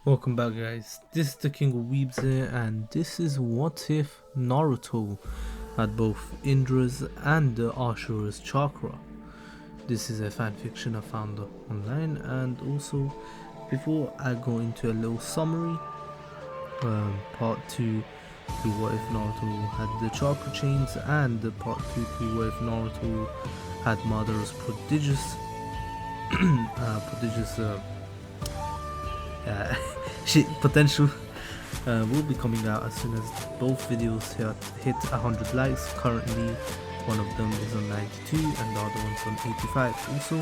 Welcome back, guys. This is the King of Weebs here, and this is what if Naruto had both Indra's and Ashura's chakra. This is a fanfiction I found online, and also before I go into a little summary, part 2 to what if Naruto had the chakra chains, and part 2 to what if Naruto had Madara's prodigious potential will be coming out as soon as both videos hit 100 likes. Currently one of them is on 92 and the other one's on 85. Also,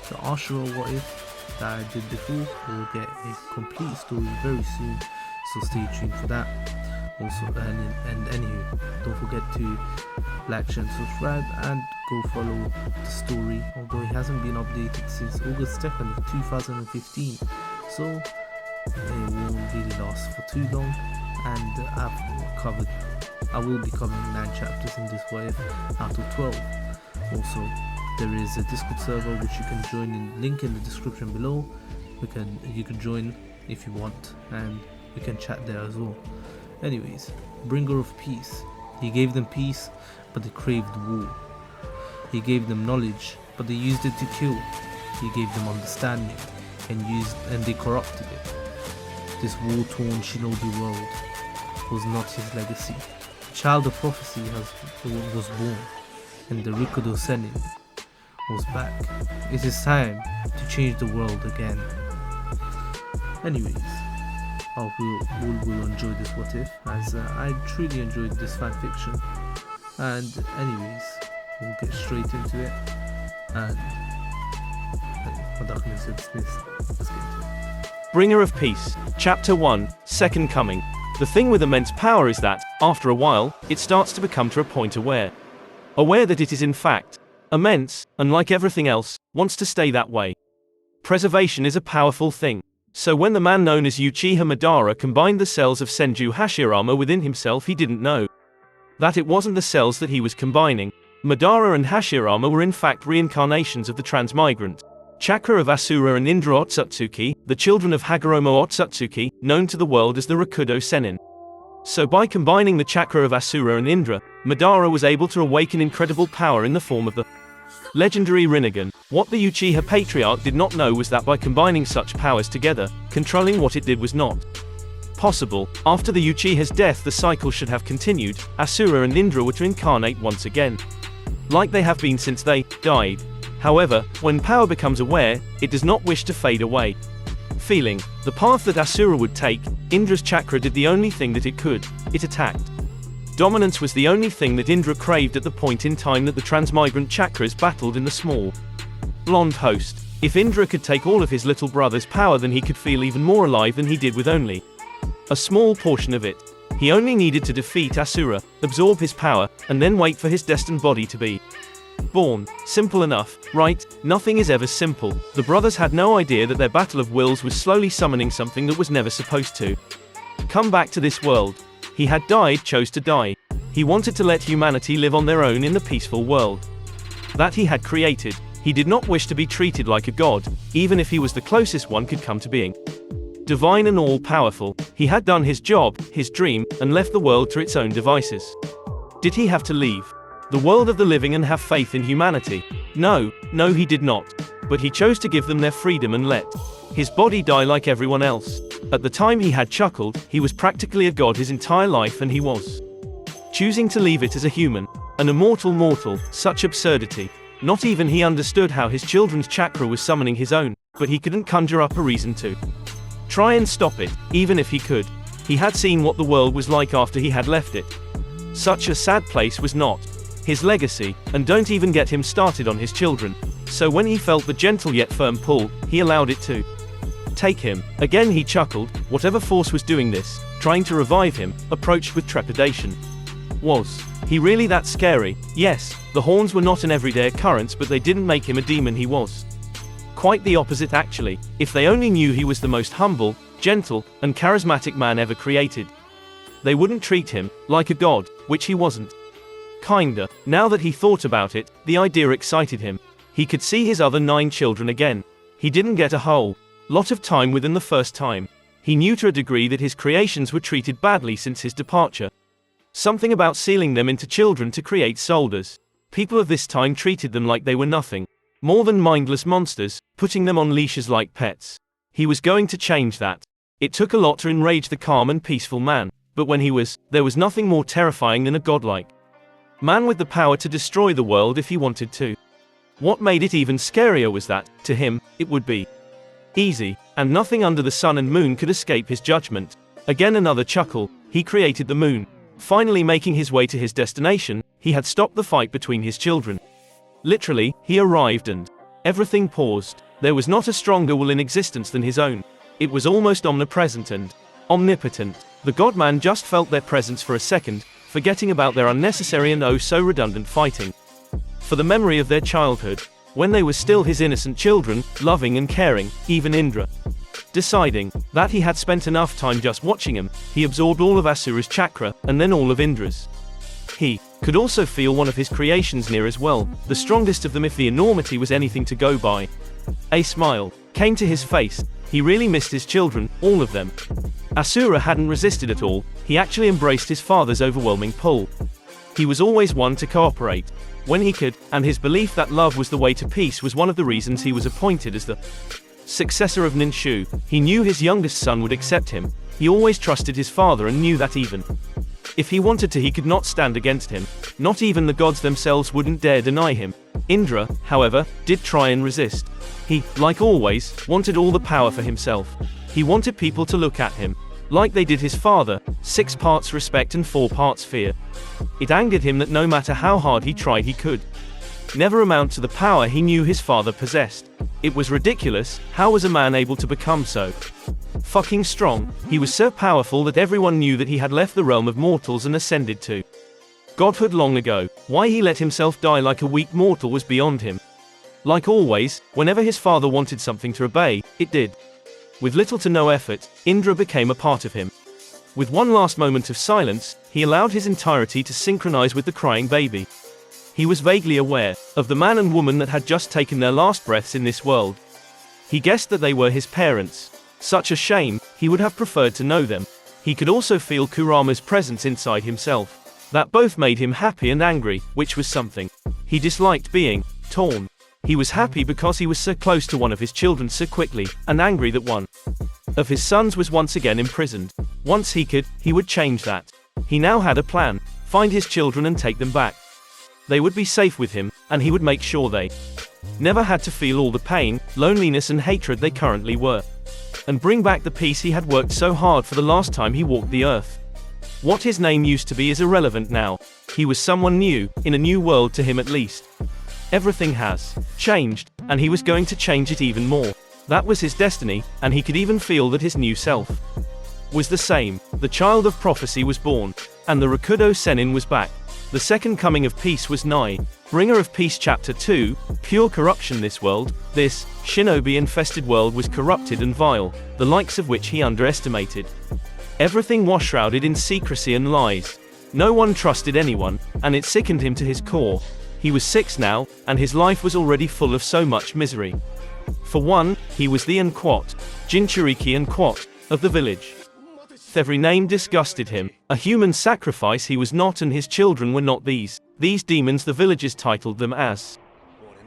the Ashura what if that I did before will get a complete story very soon, so stay tuned for that. Also, and anywho, don't forget to like, share and subscribe, and go follow the story, although it hasn't been updated since August 2nd of 2015, so it won't really last for too long. And I will be covering 9 chapters in this wave out of 12. Also, there is a Discord server which you can join in, link in the description below. You can join if you want, and you can chat there as well. Anyways, bringer of peace. He gave them peace, but they craved war. He gave them knowledge, but they used it to kill. He gave them understanding, and they corrupted it. This war-torn shinobi world was not his legacy. The child of prophecy was born, and the Rikudo Sennin was back. It is time to change the world again. Anyways, I hope you all will enjoy this what if, as I truly enjoyed this fanfiction. And anyways, we'll get straight into it. And my darkness is dismissed. Let's get into it. Bringer of Peace, Chapter 1, Second Coming. The thing with immense power is that, after a while, it starts to become to a point aware that it is in fact immense, and like everything else, wants to stay that way. Preservation is a powerful thing. So when the man known as Uchiha Madara combined the cells of Senju Hashirama within himself, he didn't know that it wasn't the cells that he was combining. Madara and Hashirama were in fact reincarnations of the transmigrant Chakra of Ashura and Indra Otsutsuki, the children of Hagoromo Otsutsuki, known to the world as the Rikudo Sennin. So by combining the Chakra of Ashura and Indra, Madara was able to awaken incredible power in the form of the legendary Rinnegan. What the Uchiha Patriarch did not know was that by combining such powers together, controlling what it did was not possible. After the Uchiha's death, the cycle should have continued. Ashura and Indra were to incarnate once again, like they have been since they died. However, when power becomes aware, it does not wish to fade away. Feeling the path that Ashura would take, Indra's chakra did the only thing that it could: it attacked. Dominance was the only thing that Indra craved at the point in time that the transmigrant chakras battled in the small blonde host. If Indra could take all of his little brother's power, then he could feel even more alive than he did with only a small portion of it. He only needed to defeat Ashura, absorb his power, and then wait for his destined body to be born. Simple enough, right? Nothing is ever simple. The brothers had no idea that their battle of wills was slowly summoning something that was never supposed to come back to this world. He had died, chose to die. He wanted to let humanity live on their own in the peaceful world that he had created. He did not wish to be treated like a god, even if he was the closest one could come to being divine and all-powerful. He had done his job, his dream, and left the world to its own devices. Did he have to leave the world of the living and have faith in humanity? No, he did not. But he chose to give them their freedom and let his body die like everyone else. At the time he had chuckled, he was practically a god his entire life, and he was choosing to leave it as a human, an immortal mortal. Such absurdity. Not even he understood how his children's chakra was summoning his own, but he couldn't conjure up a reason to try and stop it, even if he could. He had seen what the world was like after he had left it. Such a sad place was not his legacy, and don't even get him started on his children. So when he felt the gentle yet firm pull, he allowed it to take him. Again he chuckled. Whatever force was doing this, trying to revive him, approached with trepidation. Was he really that scary? Yes, the horns were not an everyday occurrence, but they didn't make him a demon. He was Quite the opposite actually. If they only knew he was the most humble, gentle, and charismatic man ever created. They wouldn't treat him like a god, which he wasn't. Kinda. Now that he thought about it, the idea excited him. He could see his other 9 children again. He didn't get a whole lot of time with them the first time. He knew to a degree that his creations were treated badly since his departure. Something about sealing them into children to create soldiers. People of this time treated them like they were nothing more than mindless monsters, putting them on leashes like pets. He was going to change that. It took a lot to enrage the calm and peaceful man, but when there was nothing more terrifying than a godlike man with the power to destroy the world if he wanted to. What made it even scarier was that, to him, it would be easy, and nothing under the sun and moon could escape his judgment. Again another chuckle. He created the moon. Finally making his way to his destination, he had stopped the fight between his children. Literally, he arrived and everything paused. There was not a stronger will in existence than his own. It was almost omnipresent and omnipotent. The God-man just felt their presence for a second, forgetting about their unnecessary and oh so redundant fighting. For the memory of their childhood, when they were still his innocent children, loving and caring, even Indra. Deciding that he had spent enough time just watching him, he absorbed all of Ashura's chakra, and then all of Indra's. He could also feel one of his creations near as well, the strongest of them if the enormity was anything to go by. A smile came to his face. He really missed his children, all of them. Ashura hadn't resisted at all, he actually embraced his father's overwhelming pull. He was always one to cooperate when he could, and his belief that love was the way to peace was one of the reasons he was appointed as the successor of Ninshu. He knew his youngest son would accept him. He always trusted his father and knew that even if he wanted to, he could not stand against him. Not even the gods themselves wouldn't dare deny him. Indra, however, did try and resist. He, like always, wanted all the power for himself. He wanted people to look at him like they did his father, 6 parts respect and 4 parts fear. It angered him that no matter how hard he tried he could never amount to the power he knew his father possessed. It was ridiculous. How was a man able to become so fucking strong? He was so powerful that everyone knew that he had left the realm of mortals and ascended to godhood long ago. Why he let himself die like a weak mortal was beyond him. Like always, whenever his father wanted something to obey, it did. With little to no effort, Indra became a part of him. With one last moment of silence, he allowed his entirety to synchronize with the crying baby. He was vaguely aware of the man and woman that had just taken their last breaths in this world. He guessed that they were his parents. Such a shame, he would have preferred to know them. He could also feel Kurama's presence inside himself. That both made him happy and angry, which was something he disliked being torn. He was happy because he was so close to one of his children so quickly, and angry that one of his sons was once again imprisoned. Once he could, he would change that. He now had a plan: find his children and take them back. They would be safe with him, and he would make sure they never had to feel all the pain, loneliness and hatred they currently were. And bring back the peace he had worked so hard for the last time he walked the earth. What his name used to be is irrelevant now. He was someone new, in a new world to him at least. Everything has changed, and he was going to change it even more. That was his destiny, and he could even feel that his new self was the same. The child of prophecy was born, and the Rakudo Sennin was back. The second coming of peace was nigh. Bringer of Peace Chapter 2, Pure Corruption. This world, this shinobi-infested world was corrupted and vile, the likes of which he underestimated. Everything was shrouded in secrecy and lies. No one trusted anyone, and it sickened him to his core. He was 6 now, and his life was already full of so much misery. For one, he was the Unquat, Jinchuriki Unquat, of the village. Every name disgusted him. A human sacrifice he was not, and his children were not these demons the villagers titled them as.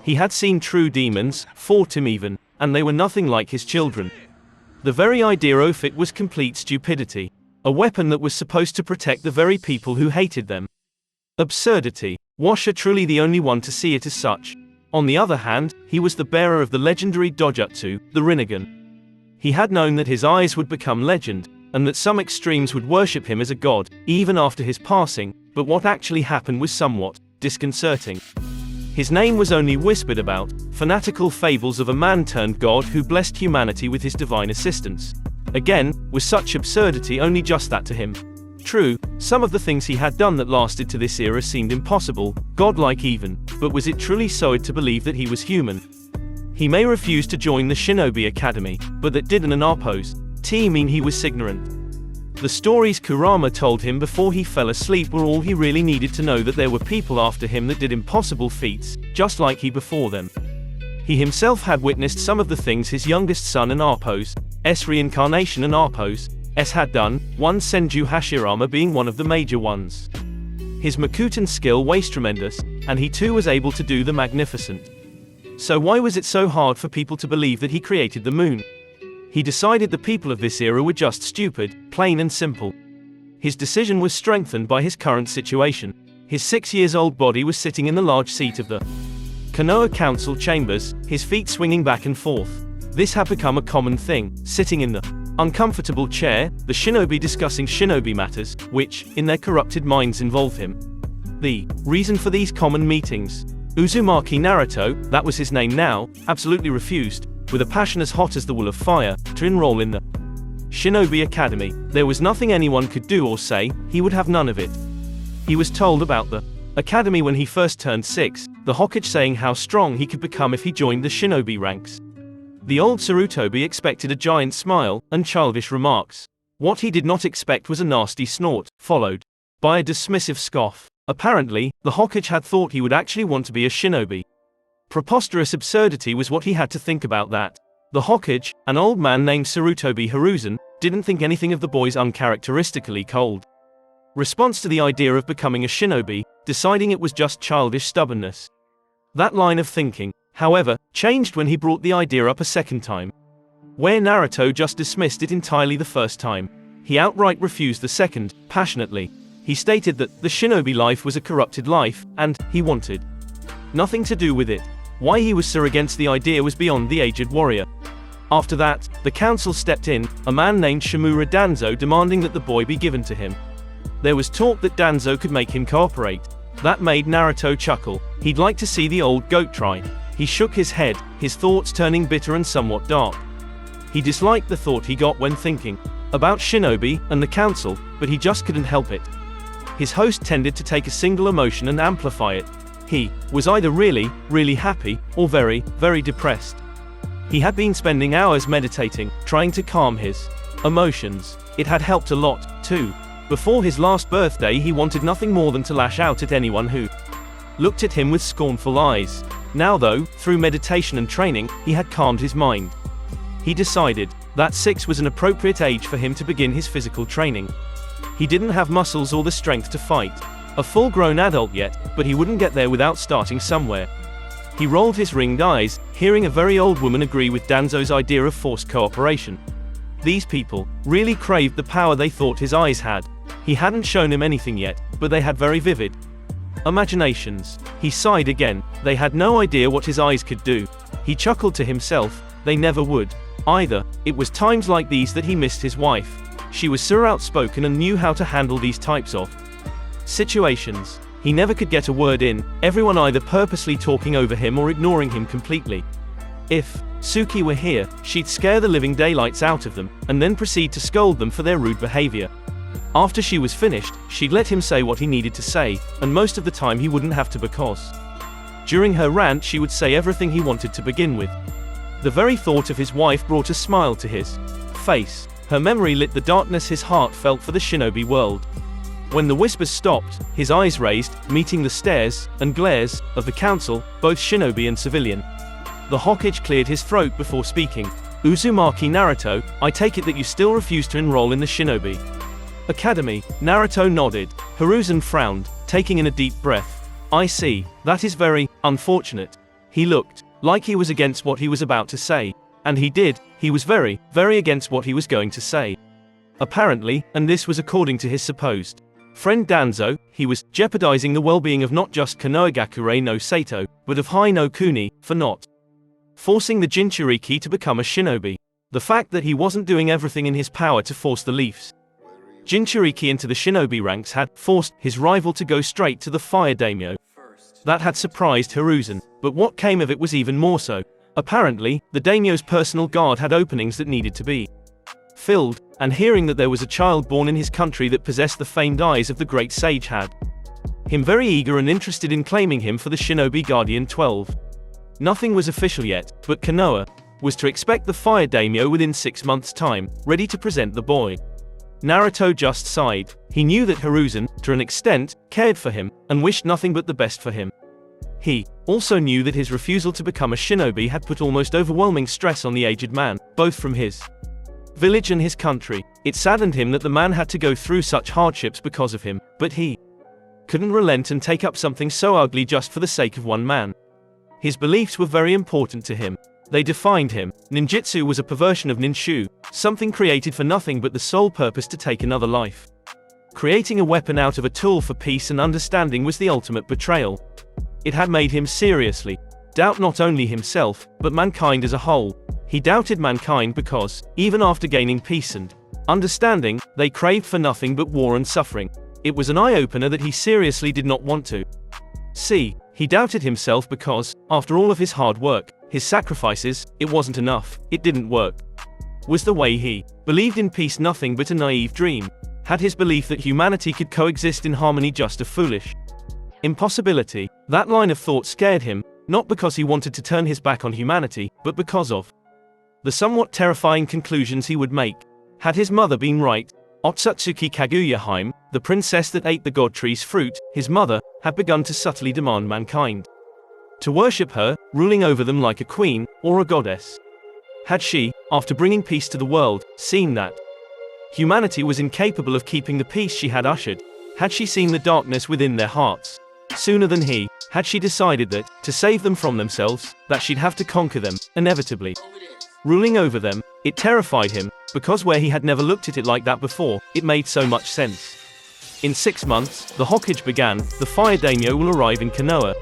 He had seen true demons, fought him even, and they were nothing like his children. The very idea of it was complete stupidity. A weapon that was supposed to protect the very people who hated them. Absurdity. Washa truly the only one to see it as such. On the other hand, he was the bearer of the legendary Dojutsu, the Rinnegan. He had known that his eyes would become legend, and that some extremes would worship him as a god, even after his passing, but what actually happened was somewhat disconcerting. His name was only whispered about, fanatical fables of a man-turned-god who blessed humanity with his divine assistance. Again, was such absurdity only just that to him? True, some of the things he had done that lasted to this era seemed impossible, godlike even, but was it truly so to believe that he was human? He may refuse to join the Shinobi Academy, but that didn't an Arpos mean he was ignorant. The stories Kurama told him before he fell asleep were all he really needed to know, that there were people after him that did impossible feats, just like he before them. He himself had witnessed some of the things his youngest son and Arpos, reincarnation and Arpos, had done, one Senju Hashirama being one of the major ones. His Makutan skill was tremendous, and he too was able to do the magnificent. So why was it so hard for people to believe that he created the moon? He decided the people of this era were just stupid, plain and simple. His decision was strengthened by his current situation. His 6-year-old body was sitting in the large seat of the Konoha Council chambers, his feet swinging back and forth. This had become a common thing, sitting in the uncomfortable chair, the shinobi discussing shinobi matters, which, in their corrupted minds, involve him. The reason for these common meetings. Uzumaki Naruto, that was his name now, absolutely refused, with a passion as hot as the wool of fire, to enroll in the Shinobi Academy. There was nothing anyone could do or say, he would have none of it. He was told about the academy when he first turned 6, the Hokage saying how strong he could become if he joined the shinobi ranks. The old Sarutobi expected a giant smile and childish remarks. What he did not expect was a nasty snort, followed by a dismissive scoff. Apparently, the Hokage had thought he would actually want to be a shinobi. Preposterous absurdity was what he had to think about that. The Hokage, an old man named Sarutobi Hiruzen, didn't think anything of the boy's uncharacteristically cold response to the idea of becoming a shinobi, deciding it was just childish stubbornness. That line of thinking, however, changed when he brought the idea up a second time. Where Naruto just dismissed it entirely the first time, he outright refused the second, passionately. He stated that the shinobi life was a corrupted life, and he wanted nothing to do with it. Why he was so against the idea was beyond the aged warrior. After that, the council stepped in, a man named Shimura Danzo demanding that the boy be given to him. There was talk that Danzo could make him cooperate. That made Naruto chuckle. He'd like to see the old goat try. He shook his head, his thoughts turning bitter and somewhat dark. He disliked the thought he got when thinking about shinobi and the council, but he just couldn't help it. His host tended to take a single emotion and amplify it. He was either really, really happy, or very, very depressed. He had been spending hours meditating, trying to calm his emotions. It had helped a lot, too. Before his last birthday he wanted nothing more than to lash out at anyone who looked at him with scornful eyes. Now though, through meditation and training, he had calmed his mind. He decided that 6 was an appropriate age for him to begin his physical training. He didn't have muscles or the strength to fight a full-grown adult yet, but he wouldn't get there without starting somewhere. He rolled his ringed eyes, hearing a very old woman agree with Danzo's idea of forced cooperation. These people really craved the power they thought his eyes had. He hadn't shown him anything yet, but they had very vivid imaginations. He sighed again. They had no idea what his eyes could do. He chuckled to himself. They never would either. It was times like these that he missed his wife. She was so outspoken and knew how to handle these types of situations. He never could get a word in, everyone either purposely talking over him or ignoring him completely. If Suki were here, she'd scare the living daylights out of them, and then proceed to scold them for their rude behavior. After she was finished, she'd let him say what he needed to say, and most of the time he wouldn't have to because during her rant she would say everything he wanted to begin with. The very thought of his wife brought a smile to his face. Her memory lit the darkness his heart felt for the shinobi world. When the whispers stopped, his eyes raised, meeting the stares and glares of the council, both shinobi and civilian. The Hokage cleared his throat before speaking. Uzumaki Naruto, I take it that you still refuse to enroll in the Shinobi Academy. Naruto nodded. Hiruzen frowned, taking in a deep breath. I see, that is very unfortunate. He looked like he was against what he was about to say. And he was very, very against what he was going to say. Apparently, and this was according to his supposed friend Danzo, he was jeopardizing the well-being of not just Konohagakure no Sato, but of Hai no Kuni, for not forcing the Jinchuriki to become a shinobi. The fact that he wasn't doing everything in his power to force the Leafs Jinchuriki into the shinobi ranks had forced his rival to go straight to the fire daimyo. That had surprised Hiruzen, but what came of it was even more so. Apparently, the daimyo's personal guard had openings that needed to be filled, and hearing that there was a child born in his country that possessed the famed eyes of the great sage had him very eager and interested in claiming him for the Shinobi Guardian 12. Nothing was official yet, but Konoha was to expect the fire daimyo within 6 months' time, ready to present the boy. Naruto just sighed. He knew that Hiruzen, to an extent, cared for him, and wished nothing but the best for him. He also knew that his refusal to become a shinobi had put almost overwhelming stress on the aged man, both from his village and his country. It saddened him that the man had to go through such hardships because of him, but he couldn't relent and take up something so ugly just for the sake of one man. His beliefs were very important to him. They defined him. Ninjutsu was a perversion of ninshu, something created for nothing but the sole purpose to take another life. Creating a weapon out of a tool for peace and understanding was the ultimate betrayal. It had made him seriously doubt not only himself, but mankind as a whole. He doubted mankind because, even after gaining peace and understanding, they craved for nothing but war and suffering. It was an eye-opener that he seriously did not want to see. He doubted himself because, after all of his hard work, his sacrifices, it wasn't enough, it didn't work. Was the way he believed in peace nothing but a naive dream? Had his belief that humanity could coexist in harmony just a foolish impossibility? That line of thought scared him, not because he wanted to turn his back on humanity, but because of the somewhat terrifying conclusions he would make. Had his mother been right? Otsutsuki Kaguya-hime, the princess that ate the god tree's fruit, his mother, had begun to subtly demand mankind to worship her, ruling over them like a queen, or a goddess. Had she, after bringing peace to the world, seen that humanity was incapable of keeping the peace she had ushered? Had she seen the darkness within their hearts sooner than he? Had she decided that, to save them from themselves, that she'd have to conquer them, inevitably ruling over them? It terrified him, because where he had never looked at it like that before, it made so much sense. In 6 months, the Hokage began. The fire daimyo will arrive in Konoha.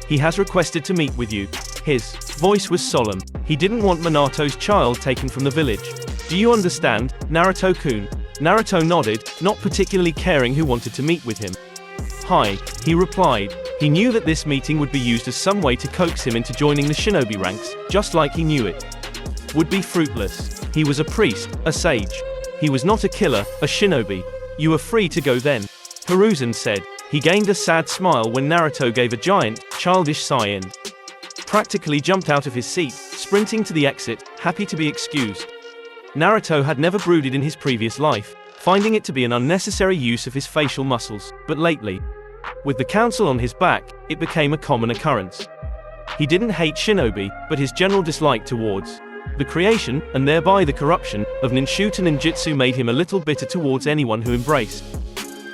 He has requested to meet with you. His voice was solemn. He didn't want Minato's child taken from the village. Do you understand, Naruto-kun? Naruto nodded, not particularly caring who wanted to meet with him. Hi, he replied. He knew that this meeting would be used as some way to coax him into joining the shinobi ranks, just like he knew it would be fruitless. He was a priest, a sage. He was not a killer, a shinobi. You are free to go then, Hiruzen said. He gained a sad smile when Naruto gave a giant, childish sigh and practically jumped out of his seat, sprinting to the exit, happy to be excused. Naruto had never brooded in his previous life, finding it to be an unnecessary use of his facial muscles, but lately, with the council on his back, it became a common occurrence. He didn't hate shinobi, but his general dislike towards the creation, and thereby the corruption, of ninshu to ninjutsu made him a little bitter towards anyone who embraced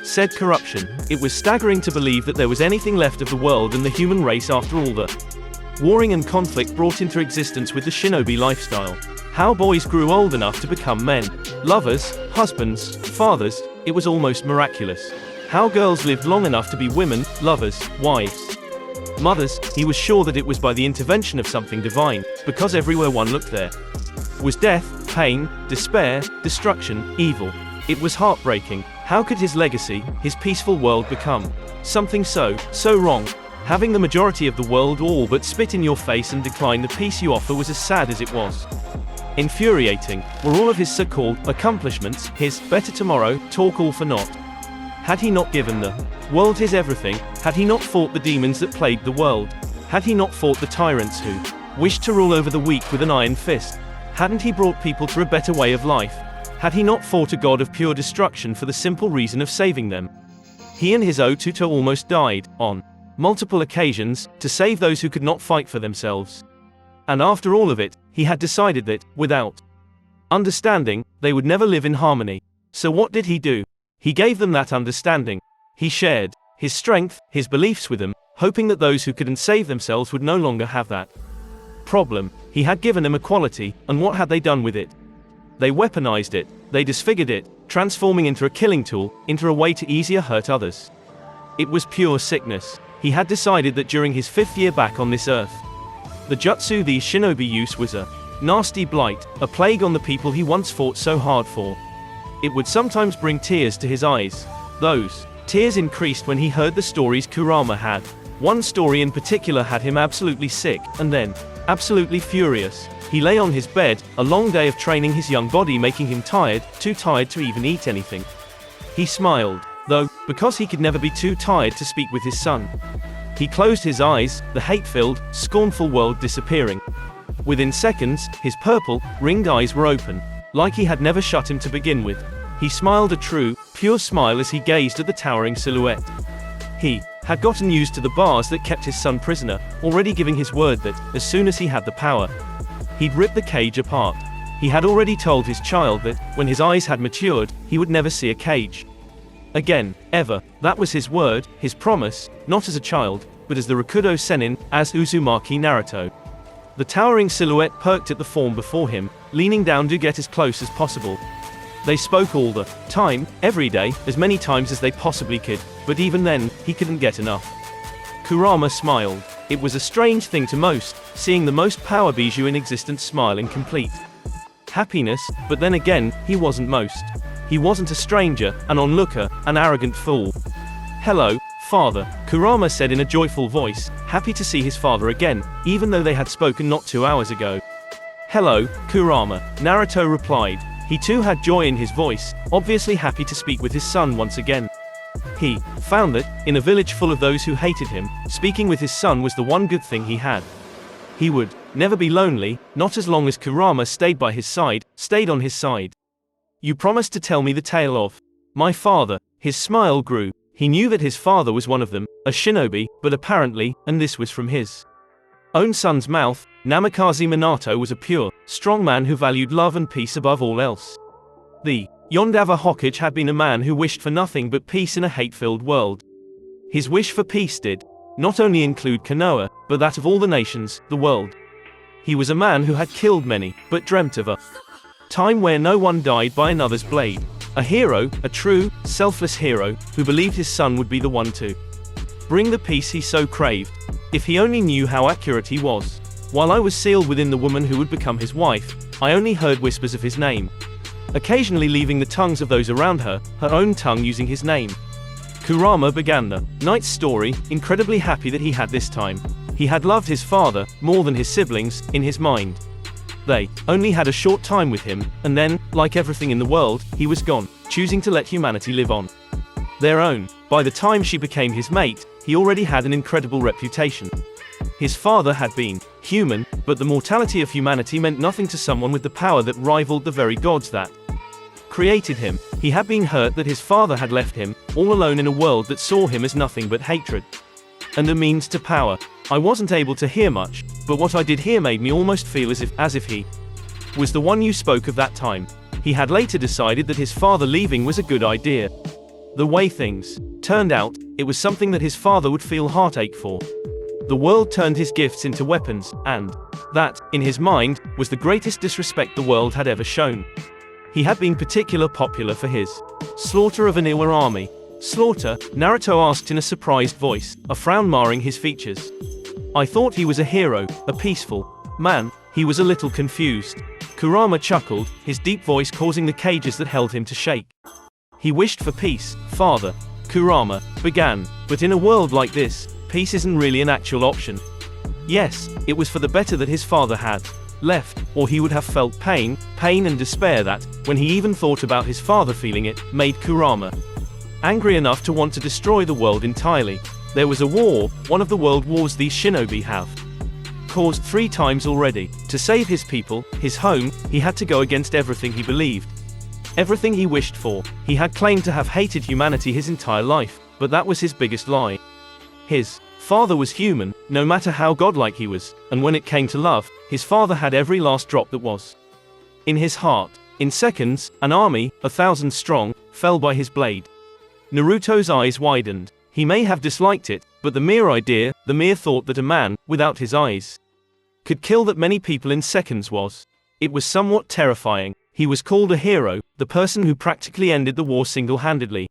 said corruption. It was staggering to believe that there was anything left of the world and the human race after all the warring and conflict brought into existence with the shinobi lifestyle. How boys grew old enough to become men, lovers, husbands, fathers, it was almost miraculous. How girls lived long enough to be women, lovers, wives, mothers. He was sure that it was by the intervention of something divine, because everywhere one looked there was death, pain, despair, destruction, evil. It was heartbreaking. How could his legacy, his peaceful world become something so wrong? Having the majority of the world all but spit in your face and decline the peace you offer was as sad as it was infuriating. Were all of his so-called accomplishments, his better tomorrow, talk all for naught? Had he not given the world his everything? Had he not fought the demons that plagued the world? Had he not fought the tyrants who wished to rule over the weak with an iron fist? Hadn't he brought people to a better way of life? Had he not fought a god of pure destruction for the simple reason of saving them? He and his Otuto almost died, on multiple occasions, to save those who could not fight for themselves. And after all of it, he had decided that, without understanding, they would never live in harmony. So what did he do? He gave them that understanding. He shared his strength, his beliefs with them, hoping that those who couldn't save themselves would no longer have that problem. He had given them equality, and what had they done with it? They weaponized it, they disfigured it, transforming into a killing tool, into a way to easier hurt others. It was pure sickness. He had decided that during his 5th year back on this earth, the jutsu these shinobi use was a nasty blight, a plague on the people he once fought so hard for. It would sometimes bring tears to his eyes. Those tears increased when he heard the stories Kurama had. One story in particular had him absolutely sick, and then absolutely furious. He lay on his bed, a long day of training his young body making him tired, too tired to even eat anything. He smiled, though, because he could never be too tired to speak with his son. He closed his eyes, the hate-filled, scornful world disappearing. Within seconds, his purple, ringed eyes were open, like he had never shut him to begin with. He smiled a true, pure smile as he gazed at the towering silhouette. He had gotten used to the bars that kept his son prisoner, already giving his word that, as soon as he had the power, he'd rip the cage apart. He had already told his child that, when his eyes had matured, he would never see a cage again, ever. That was his word, his promise, not as a child, but as the Rakudo Sennin, as Uzumaki Naruto. The towering silhouette perked at the form before him, leaning down to get as close as possible. They spoke all the time, every day, as many times as they possibly could, but even then, he couldn't get enough. Kurama smiled. It was a strange thing to most, seeing the most power bijou in existence smile in complete happiness, but then again, he wasn't most. He wasn't a stranger, an onlooker, an arrogant fool. "Hello, father," Kurama said in a joyful voice, happy to see his father again, even though they had spoken not 2 hours ago. "Hello, Kurama," Naruto replied. He too had joy in his voice, obviously happy to speak with his son once again. He found that, in a village full of those who hated him, speaking with his son was the one good thing he had. He would never be lonely, not as long as Kurama stayed by his side, stayed on his side. "You promised to tell me the tale of my father." His smile grew. He knew that his father was one of them, a shinobi, but apparently, and this was from his own son's mouth, Namikaze Minato was a pure, strong man who valued love and peace above all else. The Yondawa Hokage had been a man who wished for nothing but peace in a hate-filled world. His wish for peace did not only include Konoha, but that of all the nations, the world. He was a man who had killed many, but dreamt of a time where no one died by another's blade. A hero, a true, selfless hero, who believed his son would be the one to bring the peace he so craved. If he only knew how accurate he was. While I was sealed within the woman who would become his wife, I only heard whispers of his name, occasionally leaving the tongues of those around her, her own tongue using his name. Kurama began the night's story, incredibly happy that he had this time. He had loved his father, more than his siblings, in his mind. They only had a short time with him, and then, like everything in the world, he was gone, choosing to let humanity live on their own. By the time she became his mate, he already had an incredible reputation. His father had been human, but the mortality of humanity meant nothing to someone with the power that rivaled the very gods that created him. He had been hurt that his father had left him, all alone in a world that saw him as nothing but hatred and a means to power. I wasn't able to hear much, but what I did hear made me almost feel as if he was the one you spoke of that time. He had later decided that his father leaving was a good idea. The way things turned out, it was something that his father would feel heartache for. The world turned his gifts into weapons, and that, in his mind, was the greatest disrespect the world had ever shown. He had been particularly popular for his slaughter of an Iwa army. "Slaughter?" Naruto asked in a surprised voice, a frown marring his features. "I thought he was a hero, a peaceful man." He was a little confused. Kurama chuckled, his deep voice causing the cages that held him to shake. "He wished for peace, father," Kurama began, "but in a world like this, peace isn't really an actual option." Yes, it was for the better that his father had left, or he would have felt pain and despair that, when he even thought about his father feeling it, made Kurama angry enough to want to destroy the world entirely. There was a war, one of the world wars these shinobi have caused 3 times already. To save his people, his home, he had to go against everything he believed, everything he wished for. He had claimed to have hated humanity his entire life, but that was his biggest lie. His father was human, no matter how godlike he was, and when it came to love, his father had every last drop that was in his heart. In seconds, an army, 1,000 strong, fell by his blade. Naruto's eyes widened. He may have disliked it, but the mere idea, the mere thought that a man, without his eyes, could kill that many people in seconds it was somewhat terrifying. He was called a hero, the person who practically ended the war single-handedly.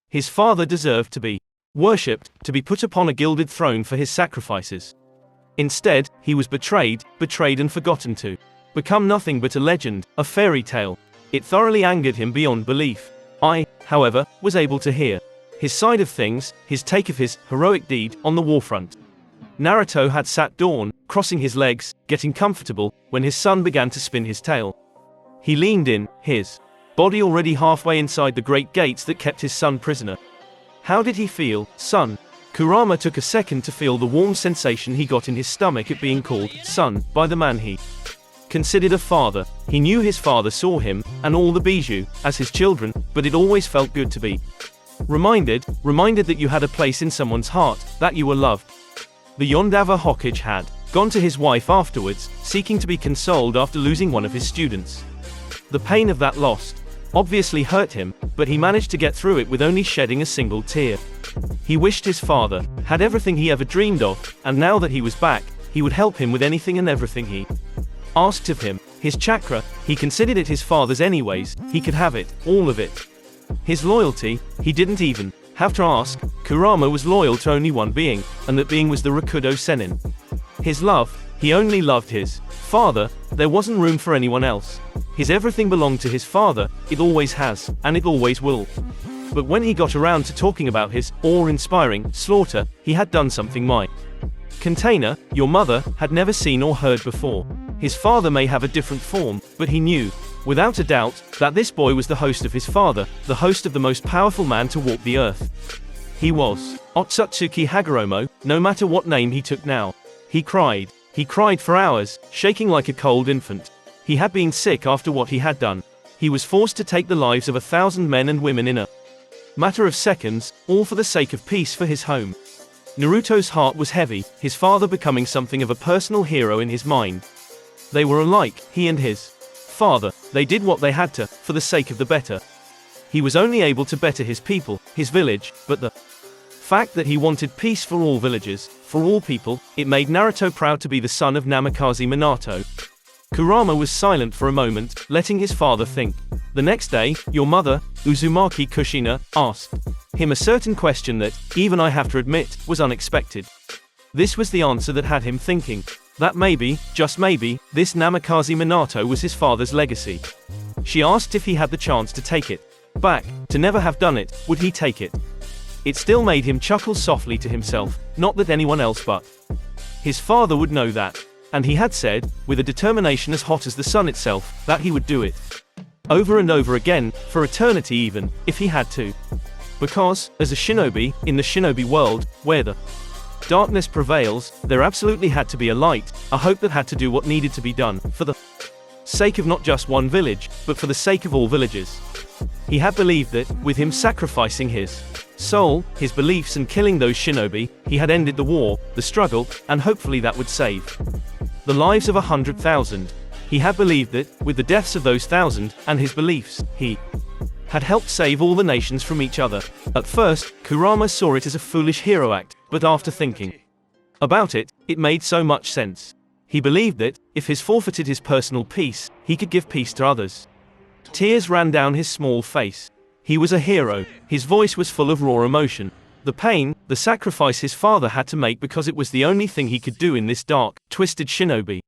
His father deserved to be worshipped, to be put upon a gilded throne for his sacrifices. Instead, he was betrayed and forgotten to become nothing but a legend, a fairy tale. It thoroughly angered him beyond belief. I, however, was able to hear his side of things, his take of his heroic deed on the warfront. Naruto had sat down, crossing his legs, getting comfortable, when his son began to spin his tail. He leaned in, his body already halfway inside the great gates that kept his son prisoner. "How did he feel, son?" Kurama took a second to feel the warm sensation he got in his stomach at being called son by the man he considered a father. He knew his father saw him, and all the bijou, as his children, but it always felt good to be reminded that you had a place in someone's heart, that you were loved. The Yondawa Hokage had gone to his wife afterwards, seeking to be consoled after losing one of his students. The pain of that loss obviously hurt him, but he managed to get through it with only shedding a single tear. He wished his father had everything he ever dreamed of, and now that he was back, he would help him with anything and everything he asked of him. His chakra, he considered it his father's anyways, he could have it, all of it. His loyalty, he didn't even have to ask. Kurama was loyal to only one being, and that being was the Rakudo Sennin. His love, he only loved his father, there wasn't room for anyone else. His everything belonged to his father, it always has, and it always will. But when he got around to talking about his awe-inspiring slaughter, he had done something my container, your mother, had never seen or heard before. His father may have a different form, but he knew, without a doubt, that this boy was the host of his father, the host of the most powerful man to walk the earth. He was Otsutsuki Hagoromo, no matter what name he took now. He cried for hours, shaking like a cold infant. He had been sick after what he had done. He was forced to take the lives of 1,000 men and women in a matter of seconds, all for the sake of peace for his home. Naruto's heart was heavy, his father becoming something of a personal hero in his mind. They were alike, he and his father. They did what they had to, for the sake of the better. He was only able to better his people, his village, but the fact that he wanted peace for all villages, for all people, it made Naruto proud to be the son of Namikaze Minato. Kurama was silent for a moment, letting his father think. The next day, your mother, Uzumaki Kushina, asked him a certain question that, even I have to admit, was unexpected. This was the answer that had him thinking. That maybe, just maybe, this Namikaze Minato was his father's legacy. She asked if he had the chance to take it back, to never have done it, would he take it? It still made him chuckle softly to himself, not that anyone else but his father would know that. And he had said, with a determination as hot as the sun itself, that he would do it. Over and over again, for eternity even, if he had to. Because, as a shinobi, in the shinobi world, where the darkness prevails, there absolutely had to be a light, a hope that had to do what needed to be done, for the sake of not just one village, but for the sake of all villages. He had believed that, with him sacrificing his soul, his beliefs and killing those shinobi, he had ended the war, the struggle, and hopefully that would save the lives of 100,000. He had believed that, with the deaths of those 1,000, and his beliefs, he had helped save all the nations from each other. At first, Kurama saw it as a foolish hero act, but after thinking about it, it made so much sense. He believed that, if he forfeited his personal peace, he could give peace to others. Tears ran down his small face. He was a hero. His voice was full of raw emotion. The pain, the sacrifice his father had to make because it was the only thing he could do in this dark, twisted shinobi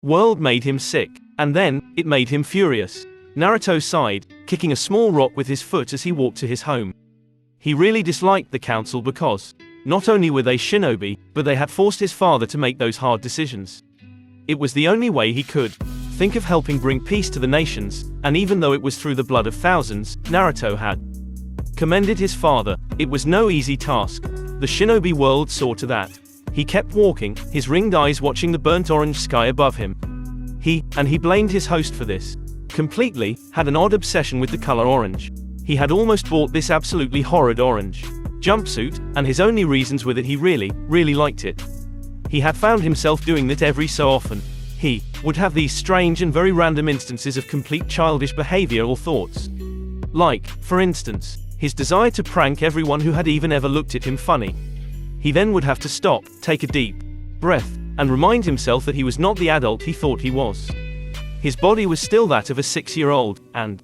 world made him sick. And then, it made him furious. Naruto sighed, kicking a small rock with his foot as he walked to his home. He really disliked the council because, not only were they shinobi, but they had forced his father to make those hard decisions. It was the only way he could think of helping bring peace to the nations, and even though it was through the blood of thousands, Naruto had commended his father. It was no easy task. The shinobi world saw to that. He kept walking, his ringed eyes watching the burnt orange sky above him. He blamed his host for this. Completely, had an odd obsession with the color orange. He had almost bought this absolutely horrid orange jumpsuit, and his only reasons were that he really, really liked it. He had found himself doing that every so often. He would have these strange and very random instances of complete childish behavior or thoughts. Like, for instance, his desire to prank everyone who had even ever looked at him funny. He then would have to stop, take a deep breath, and remind himself that he was not the adult he thought he was. His body was still that of a 6-year-old, and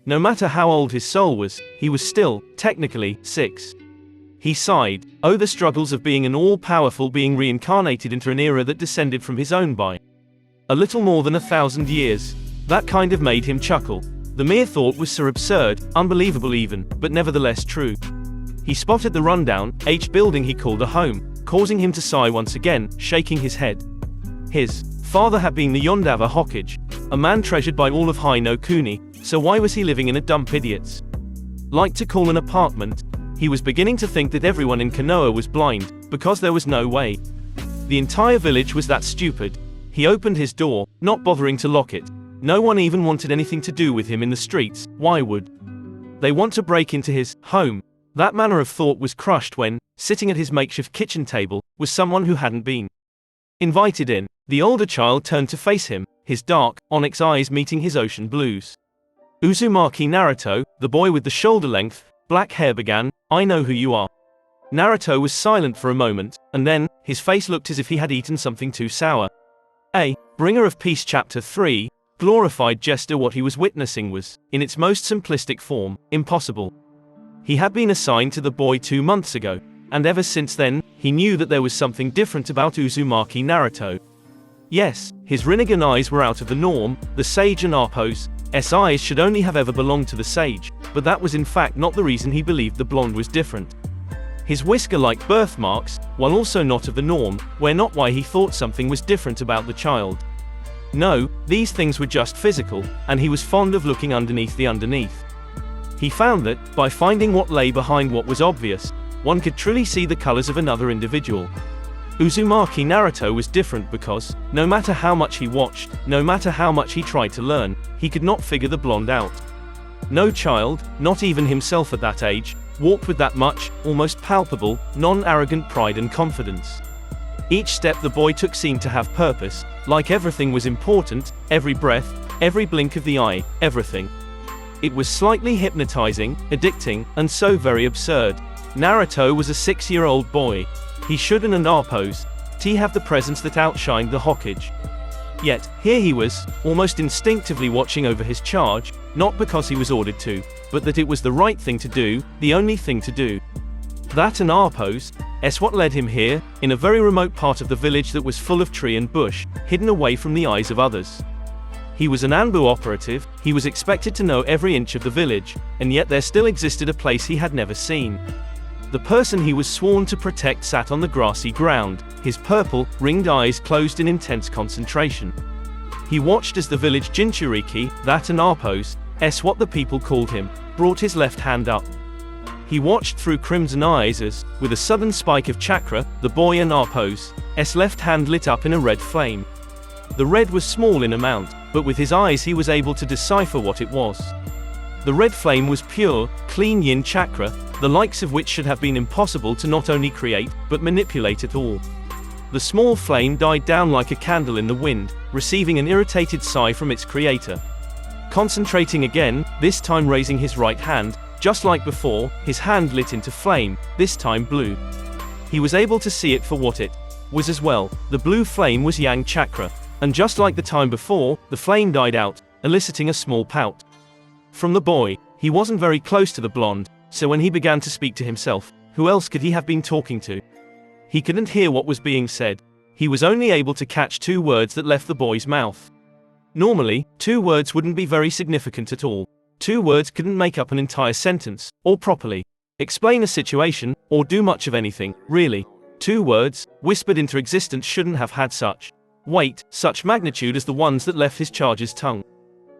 no matter how old his soul was, he was still, technically, 6. He sighed. Oh, the struggles of being an all-powerful being reincarnated into an era that descended from his own by a little more than 1,000 years. That kind of made him chuckle. The mere thought was so absurd, unbelievable even, but nevertheless true. He spotted the rundown, building he called a home, causing him to sigh once again, shaking his head. His father had been the Yondawa Hokage, a man treasured by all of Hai no Kuni, so why was he living in a dump idiot's like to call an apartment? He was beginning to think that everyone in Konoha was blind, because there was no way. The entire village was that stupid. He opened his door, not bothering to lock it. No one even wanted anything to do with him in the streets. Why would they want to break into his home? That manner of thought was crushed when, sitting at his makeshift kitchen table, was someone who hadn't been invited in. The older child turned to face him, his dark, onyx eyes meeting his ocean blues. Uzumaki Naruto, the boy with the shoulder-length, black hair began, "I know who you are." Naruto was silent for a moment, and then, his face looked as if he had eaten something too sour. A Bringer of Peace Chapter 3, glorified jester. What he was witnessing was, in its most simplistic form, impossible. He had been assigned to the boy 2 months ago, and ever since then, he knew that there was something different about Uzumaki Naruto. Yes, his Rinnegan eyes were out of the norm. The sage and Arpo's eyes should only have ever belonged to the sage, but that was in fact not the reason he believed the blonde was different. His whisker-like birthmarks, while also not of the norm, were not why he thought something was different about the child. No, these things were just physical, and he was fond of looking underneath the underneath. He found that, by finding what lay behind what was obvious, one could truly see the colors of another individual. Uzumaki Naruto was different because, no matter how much he watched, no matter how much he tried to learn, he could not figure the blonde out. No child, not even himself at that age, walked with that much, almost palpable, non-arrogant pride and confidence. Each step the boy took seemed to have purpose, like everything was important, every breath, every blink of the eye, everything. It was slightly hypnotizing, addicting, and so very absurd. Naruto was a 6-year-old boy. He shouldn't and Arpos have the presence that outshined the Hokage. Yet, here he was, almost instinctively watching over his charge, not because he was ordered to, but that it was the right thing to do, the only thing to do. That and Arpos what led him here, in a very remote part of the village that was full of tree and bush, hidden away from the eyes of others. He was an Anbu operative. He was expected to know every inch of the village, and yet there still existed a place he had never seen. The person he was sworn to protect sat on the grassy ground, his purple, ringed eyes closed in intense concentration. He watched as the village Jinchuriki, that and Arpos, what the people called him, brought his left hand up. He watched through crimson eyes as, with a sudden spike of chakra, the boy and Arpos' left hand lit up in a red flame. The red was small in amount, but with his eyes he was able to decipher what it was. The red flame was pure, clean yin chakra, the likes of which should have been impossible to not only create, but manipulate at all. The small flame died down like a candle in the wind, receiving an irritated sigh from its creator. Concentrating again, this time raising his right hand, just like before, his hand lit into flame, this time blue. He was able to see it for what it was as well. The blue flame was yang chakra, and just like the time before, the flame died out, eliciting a small pout from the boy. He wasn't very close to the blonde, so when he began to speak to himself, who else could he have been talking to? He couldn't hear what was being said. He was only able to catch 2 words that left the boy's mouth. Normally, 2 words wouldn't be very significant at all. 2 words couldn't make up an entire sentence, or properly explain a situation, or do much of anything, really. 2 words, whispered into existence, shouldn't have had such weight, such magnitude as the ones that left his charge's tongue.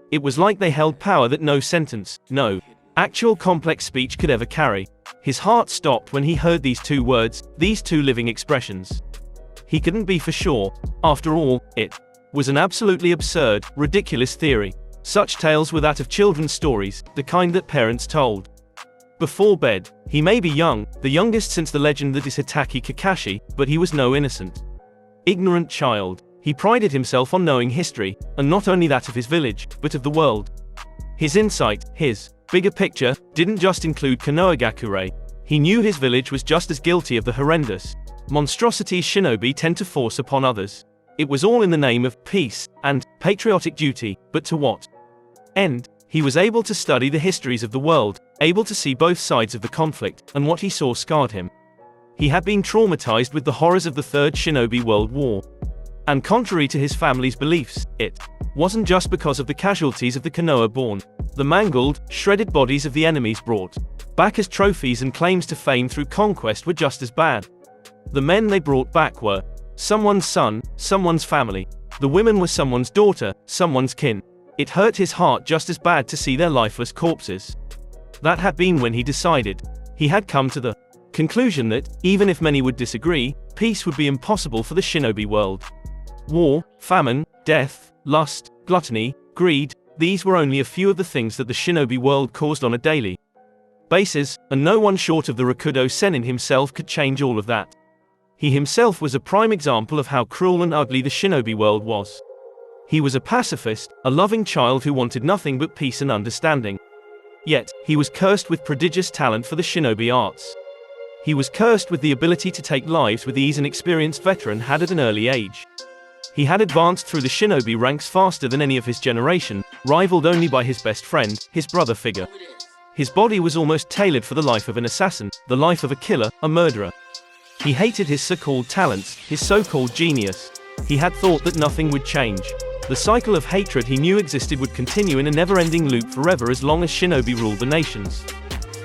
It was like they held power that no sentence, no actual complex speech could ever carry. His heart stopped when he heard these 2 words, these 2 living expressions. He couldn't be for sure. After all, it was an absolutely absurd, ridiculous theory. Such tales were that of children's stories, the kind that parents told before bed. He may be young, the youngest since the legend that is Itachi Kakashi, but he was no innocent, ignorant child. He prided himself on knowing history, and not only that of his village, but of the world. His insight, his bigger picture, didn't just include Konohagakure. He knew his village was just as guilty of the horrendous monstrosities shinobi tend to force upon others. It was all in the name of peace and patriotic duty, but to what end? He was able to study the histories of the world, able to see both sides of the conflict, and what he saw scarred him. He had been traumatized with the horrors of the Third Shinobi World War. And contrary to his family's beliefs, it wasn't just because of the casualties of the Konoha-born. The mangled, shredded bodies of the enemies brought back as trophies and claims to fame through conquest were just as bad. The men they brought back were someone's son, someone's family. The women were someone's daughter, someone's kin. It hurt his heart just as bad to see their lifeless corpses. That had been when he decided. He had come to the conclusion that, even if many would disagree, peace would be impossible for the shinobi world. War, famine, death, lust, gluttony, greed, these were only a few of the things that the shinobi world caused on a daily basis, and no one short of the Rakudo Sennin himself could change all of that. He himself was a prime example of how cruel and ugly the shinobi world was. He was a pacifist, a loving child who wanted nothing but peace and understanding. Yet, he was cursed with prodigious talent for the shinobi arts. He was cursed with the ability to take lives with ease an experienced veteran had at an early age. He had advanced through the shinobi ranks faster than any of his generation, rivaled only by his best friend, his brother figure. His body was almost tailored for the life of an assassin, the life of a killer, a murderer. He hated his so-called talents, his so-called genius. He had thought that nothing would change. The cycle of hatred he knew existed would continue in a never-ending loop forever as long as shinobi ruled the nations.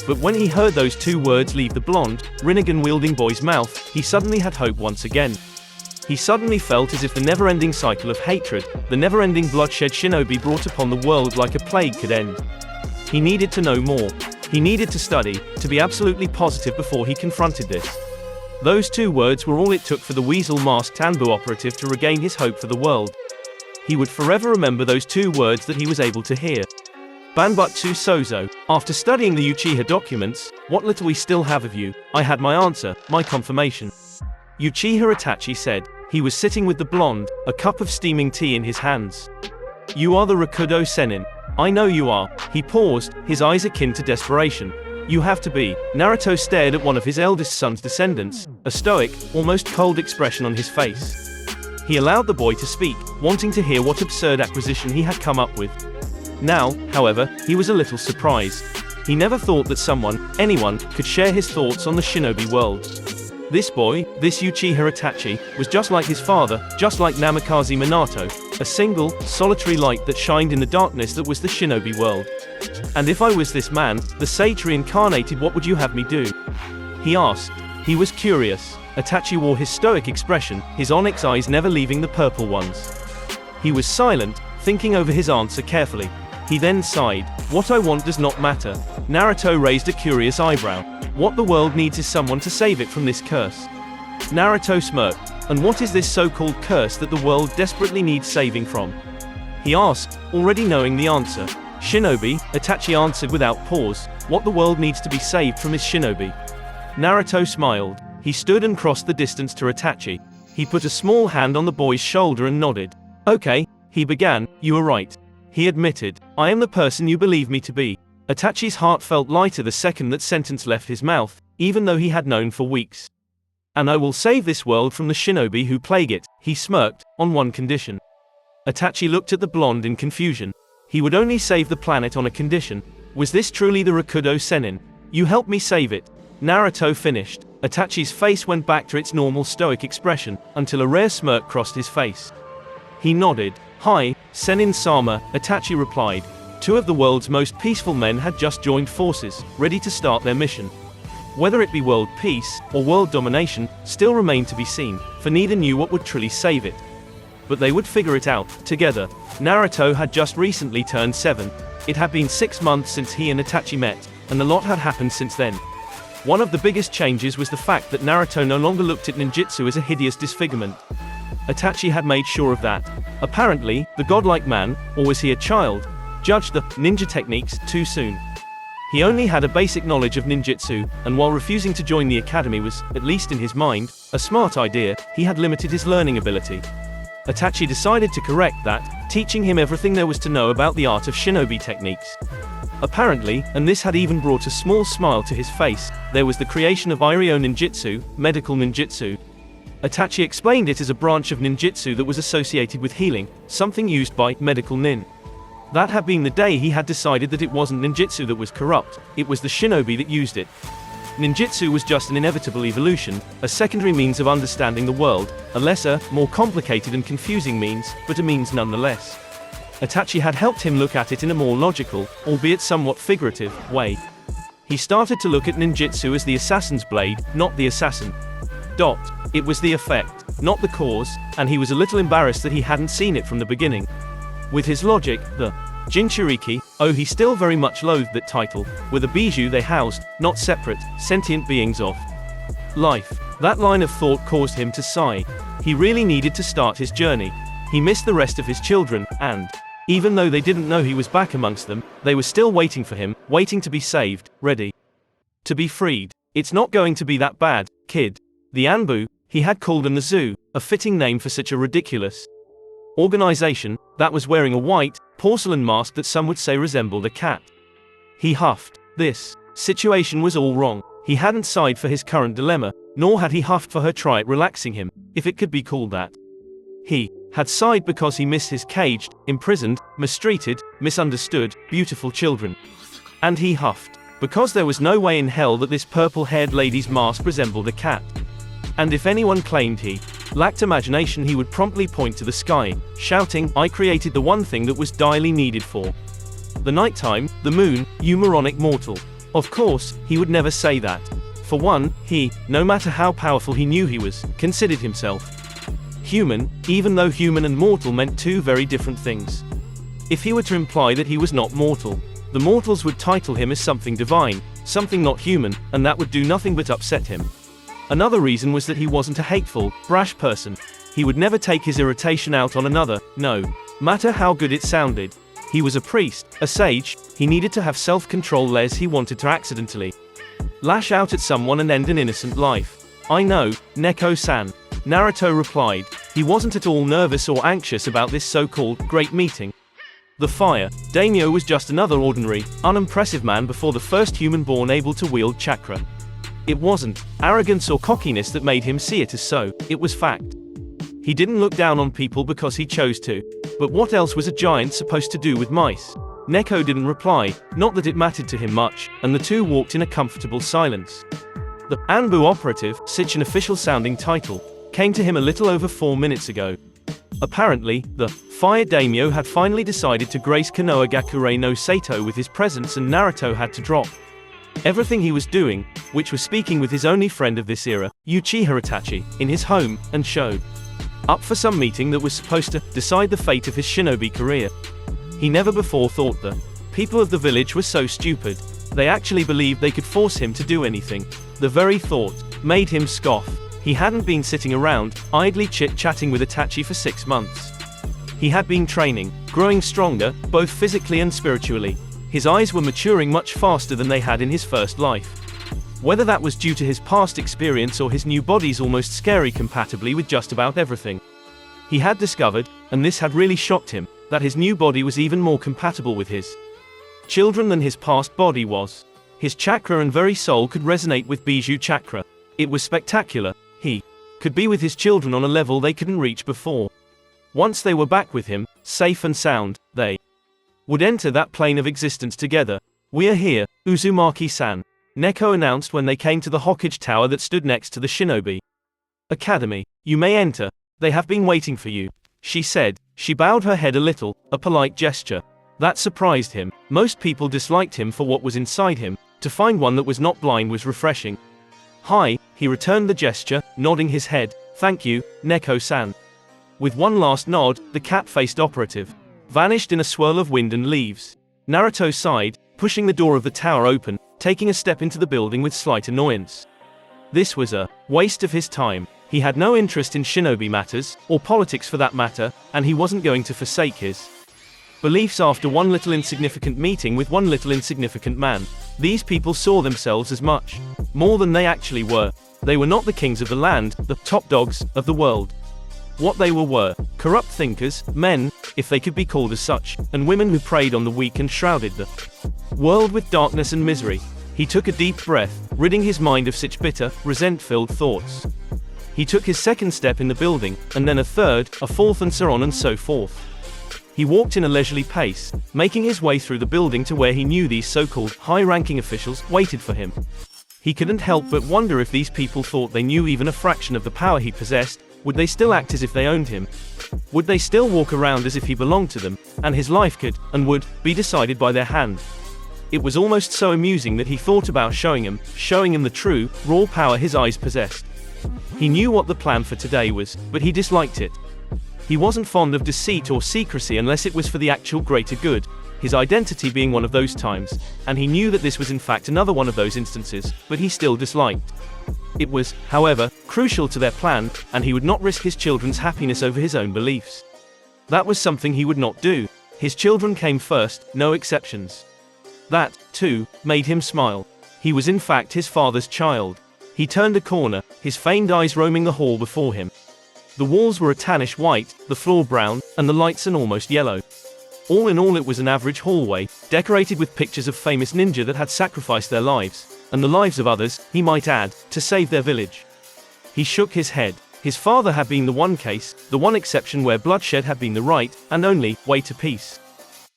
But when he heard those two words leave the blonde, Rinnegan-wielding boy's mouth, he suddenly had hope once again. He suddenly felt as if the never-ending cycle of hatred, the never-ending bloodshed shinobi brought upon the world like a plague could end. He needed to know more. He needed to study, to be absolutely positive before he confronted this. Those two words were all it took for the weasel-masked Anbu operative to regain his hope for the world. He would forever remember those two words that he was able to hear. Banbutsu Sozo. After studying the Uchiha documents, what little we still have of you, I had my answer, my confirmation. Uchiha Itachi said. He was sitting with the blonde, a cup of steaming tea in his hands. You are the Rakudo Sennin. I know you are. He paused, his eyes akin to desperation. You have to be. Naruto stared at one of his eldest son's descendants, a stoic, almost cold expression on his face. He allowed the boy to speak, wanting to hear what absurd acquisition he had come up with. Now, however, he was a little surprised. He never thought that someone, anyone, could share his thoughts on the shinobi world. This boy, this Uchiha Itachi, was just like his father, just like Namikaze Minato, a single, solitary light that shined in the darkness that was the shinobi world. And if I was this man, the sage reincarnated, what would you have me do? He asked. He was curious. Itachi wore his stoic expression, his onyx eyes never leaving the purple ones. He was silent, thinking over his answer carefully. He then sighed. What I want does not matter. Naruto raised a curious eyebrow. What the world needs is someone to save it from this curse. Naruto smirked. And what is this so-called curse that the world desperately needs saving from? He asked, already knowing the answer. Shinobi, Itachi answered without pause. What the world needs to be saved from is shinobi. Naruto smiled. He stood and crossed the distance to Itachi. He put a small hand on the boy's shoulder and nodded. Okay, he began, you were right. He admitted, I am the person you believe me to be. Itachi's heart felt lighter the second that sentence left his mouth, even though he had known for weeks. And I will save this world from the shinobi who plague it, he smirked, on one condition. Itachi looked at the blonde in confusion. He would only save the planet on a condition. Was this truly the Rakudo Sennin? You help me save it. Naruto finished. Itachi's face went back to its normal stoic expression, until a rare smirk crossed his face. He nodded. Hi, Sennin-sama, Itachi replied. Two of the world's most peaceful men had just joined forces, ready to start their mission. Whether it be world peace, or world domination, still remained to be seen, for neither knew what would truly save it. But they would figure it out, together. Naruto had just recently turned 7. It had been 6 months since he and Itachi met, and a lot had happened since then. One of the biggest changes was the fact that Naruto no longer looked at ninjutsu as a hideous disfigurement. Itachi had made sure of that. Apparently, the godlike man, or was he a child, judged the ninja techniques too soon. He only had a basic knowledge of ninjutsu, and while refusing to join the academy was, at least in his mind, a smart idea, he had limited his learning ability. Itachi decided to correct that, teaching him everything there was to know about the art of shinobi techniques. Apparently, and this had even brought a small smile to his face, there was the creation of Iryo ninjutsu, medical ninjutsu. Itachi explained it as a branch of ninjutsu that was associated with healing, something used by medical nin. That had been the day he had decided that it wasn't ninjutsu that was corrupt, it was the shinobi that used it. Ninjutsu was just an inevitable evolution, a secondary means of understanding the world, a lesser, more complicated and confusing means, but a means nonetheless. Itachi had helped him look at it in a more logical, albeit somewhat figurative, way. He started to look at ninjutsu as the assassin's blade, not the assassin. It was the effect, not the cause, and he was a little embarrassed that he hadn't seen it from the beginning. With his logic, the Jinchuriki, oh he still very much loathed that title, were the bijou they housed, not separate, sentient beings of life. That line of thought caused him to sigh. He really needed to start his journey. He missed the rest of his children, and even though they didn't know he was back amongst them, they were still waiting for him, waiting to be saved, ready to be freed. It's not going to be that bad, kid. The Anbu, he had called them the zoo, a fitting name for such a ridiculous organization, that was wearing a white, porcelain mask that some would say resembled a cat. He huffed. This situation was all wrong. He hadn't sighed for his current dilemma, nor had he huffed for her try at relaxing him, if it could be called that. He had sighed because he missed his caged, imprisoned, mistreated, misunderstood, beautiful children. And he huffed because there was no way in hell that this purple-haired lady's mask resembled a cat. And if anyone claimed he lacked imagination, he would promptly point to the sky, shouting, I created the one thing that was direly needed for the nighttime, the moon, you moronic mortal. Of course, he would never say that. For one, he, no matter how powerful he knew he was, considered himself human, even though human and mortal meant two very different things. If he were to imply that he was not mortal, the mortals would title him as something divine, something not human, and that would do nothing but upset him. Another reason was that he wasn't a hateful, brash person. He would never take his irritation out on another, no matter how good it sounded. He was a priest, a sage, he needed to have self-control lest he wanted to accidentally lash out at someone and end an innocent life. I know, Neko-san. Naruto replied. He wasn't at all nervous or anxious about this so-called great meeting. The fire daimyo was just another ordinary, unimpressive man before the first human born able to wield chakra. It wasn't arrogance or cockiness that made him see it as so, it was fact. He didn't look down on people because he chose to. But what else was a giant supposed to do with mice? Neko didn't reply, not that it mattered to him much, and the two walked in a comfortable silence. The Anbu operative, such an official-sounding title, came to him a little over 4 minutes ago. Apparently, the fire daimyo had finally decided to grace Konoha Gakure no Sato with his presence, and Naruto had to drop everything he was doing, which was speaking with his only friend of this era, Uchiha Itachi, in his home, and showed up for some meeting that was supposed to decide the fate of his shinobi career. He never before thought the people of the village were so stupid. They actually believed they could force him to do anything. The very thought made him scoff. He hadn't been sitting around, idly chit-chatting with Itachi for 6 months. He had been training, growing stronger, both physically and spiritually. His eyes were maturing much faster than they had in his first life. Whether that was due to his past experience or his new body's almost scary compatibly with just about everything. He had discovered, and this had really shocked him, that his new body was even more compatible with his children than his past body was. His chakra and very soul could resonate with bijou chakra. It was spectacular. He could be with his children on a level they couldn't reach before. Once they were back with him, safe and sound, they would enter that plane of existence together. We are here, Uzumaki-san, Neko announced when they came to the Hokage Tower that stood next to the Shinobi Academy. You may enter. They have been waiting for you, she said. She bowed her head a little, a polite gesture. That surprised him. Most people disliked him for what was inside him. To find one that was not blind was refreshing. Hi, he returned the gesture, nodding his head. Thank you, Neko-san. With one last nod, the cat-faced operative vanished in a swirl of wind and leaves. Naruto sighed, pushing the door of the tower open, taking a step into the building with slight annoyance. This was a waste of his time. He had no interest in shinobi matters, or politics for that matter, and he wasn't going to forsake his beliefs after one little insignificant meeting with one little insignificant man. These people saw themselves as much more than they actually were. They were not the kings of the land, the top dogs of the world. What they were corrupt thinkers, men, if they could be called as such, and women who preyed on the weak and shrouded the world with darkness and misery. He took a deep breath, ridding his mind of such bitter, resent-filled thoughts. He took his second step in the building, and then a third, a fourth, and so on and so forth. He walked in a leisurely pace, making his way through the building to where he knew these so-called high-ranking officials waited for him. He couldn't help but wonder if these people thought they knew even a fraction of the power he possessed. Would they still act as if they owned him? Would they still walk around as if he belonged to them, and his life could, and would, be decided by their hand? It was almost so amusing that he thought about showing him the true, raw power his eyes possessed. He knew what the plan for today was, but he disliked it. He wasn't fond of deceit or secrecy unless it was for the actual greater good, his identity being one of those times, and he knew that this was in fact another one of those instances, but he still disliked. It was, however, crucial to their plan, and he would not risk his children's happiness over his own beliefs. That was something he would not do. His children came first, no exceptions. That, too, made him smile. He was in fact his father's child. He turned a corner, his feigned eyes roaming the hall before him. The walls were a tannish white, the floor brown, and the lights an almost yellow. All in all, it was an average hallway, decorated with pictures of famous ninja that had sacrificed their lives, and the lives of others, he might add, to save their village. He shook his head. His father had been the one case, the one exception where bloodshed had been the right, and only, way to peace.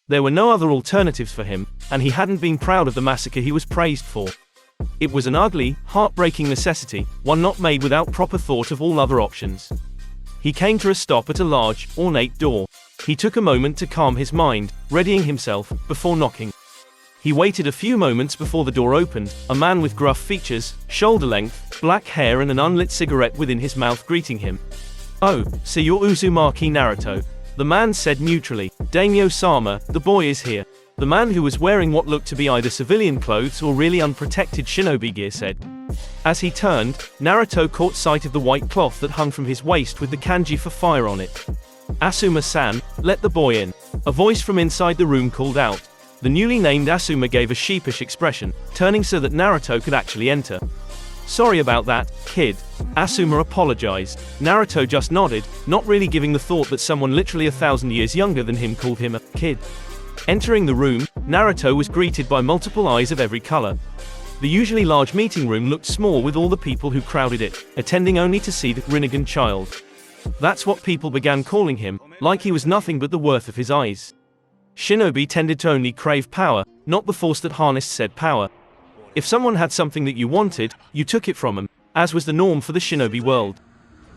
There were no other alternatives for him, and he hadn't been proud of the massacre he was praised for. It was an ugly, heartbreaking necessity, one not made without proper thought of all other options. He came to a stop at a large, ornate door. He took a moment to calm his mind, readying himself, before knocking. He waited a few moments before the door opened, a man with gruff features, shoulder-length, black hair and an unlit cigarette within his mouth greeting him. "Oh, so you're Uzumaki Naruto," the man said neutrally. "Daimyo-sama, the boy is here." The man, who was wearing what looked to be either civilian clothes or really unprotected shinobi gear, said. As he turned, Naruto caught sight of the white cloth that hung from his waist with the kanji for fire on it. "Asuma-san, let the boy in," a voice from inside the room called out. The newly named Asuma gave a sheepish expression, turning so that Naruto could actually enter. "Sorry about that, kid," Asuma apologized. Naruto just nodded, not really giving the thought that someone literally 1,000 years younger than him called him a kid. Entering the room, Naruto was greeted by multiple eyes of every color. The usually large meeting room looked small with all the people who crowded it, attending only to see the Rinnegan child. That's what people began calling him, like he was nothing but the worth of his eyes. Shinobi tended to only crave power, not the force that harnessed said power. If someone had something that you wanted, you took it from them, as was the norm for the shinobi world.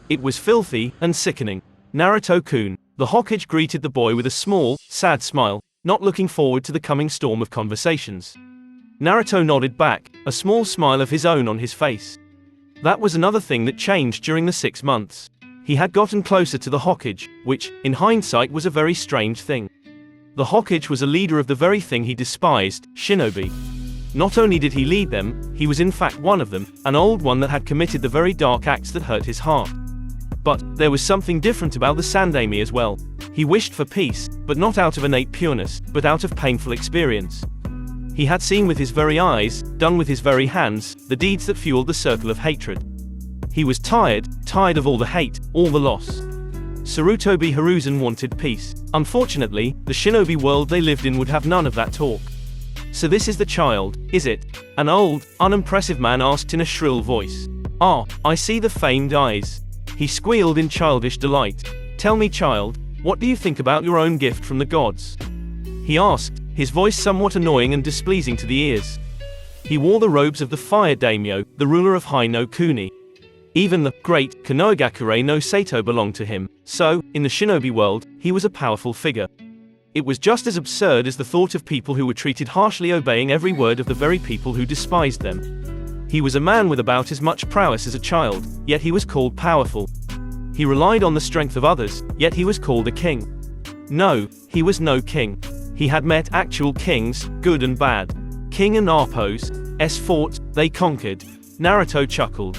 It was filthy and sickening. "Naruto-kun," the Hokage greeted the boy with a small, sad smile, not looking forward to the coming storm of conversations. Naruto nodded back, a small smile of his own on his face. That was another thing that changed during the 6 months. He had gotten closer to the Hokage, which, in hindsight, was a very strange thing. The Hokage was a leader of the very thing he despised, shinobi. Not only did he lead them, he was in fact one of them, an old one that had committed the very dark acts that hurt his heart. But there was something different about the Sandaime as well. He wished for peace, but not out of innate pureness, but out of painful experience. He had seen with his very eyes, done with his very hands, the deeds that fueled the circle of hatred. He was tired of all the hate, all the loss. Sarutobi Hiruzen wanted peace. Unfortunately, the shinobi world they lived in would have none of that talk. "So this is the child, is it?" an old, unimpressive man asked in a shrill voice. "Ah, I see the famed eyes." He squealed in childish delight. "Tell me, child, what do you think about your own gift from the gods?" he asked, his voice somewhat annoying and displeasing to the ears. He wore the robes of the fire daimyo, the ruler of Hai no Kuni. Even the great Konohagakure no Sato belonged to him, so, in the shinobi world, he was a powerful figure. It was just as absurd as the thought of people who were treated harshly obeying every word of the very people who despised them. He was a man with about as much prowess as a child, yet he was called powerful. He relied on the strength of others, yet he was called a king. No, he was no king. He had met actual kings, good and bad. King and Arpos, fought, they conquered. Naruto chuckled.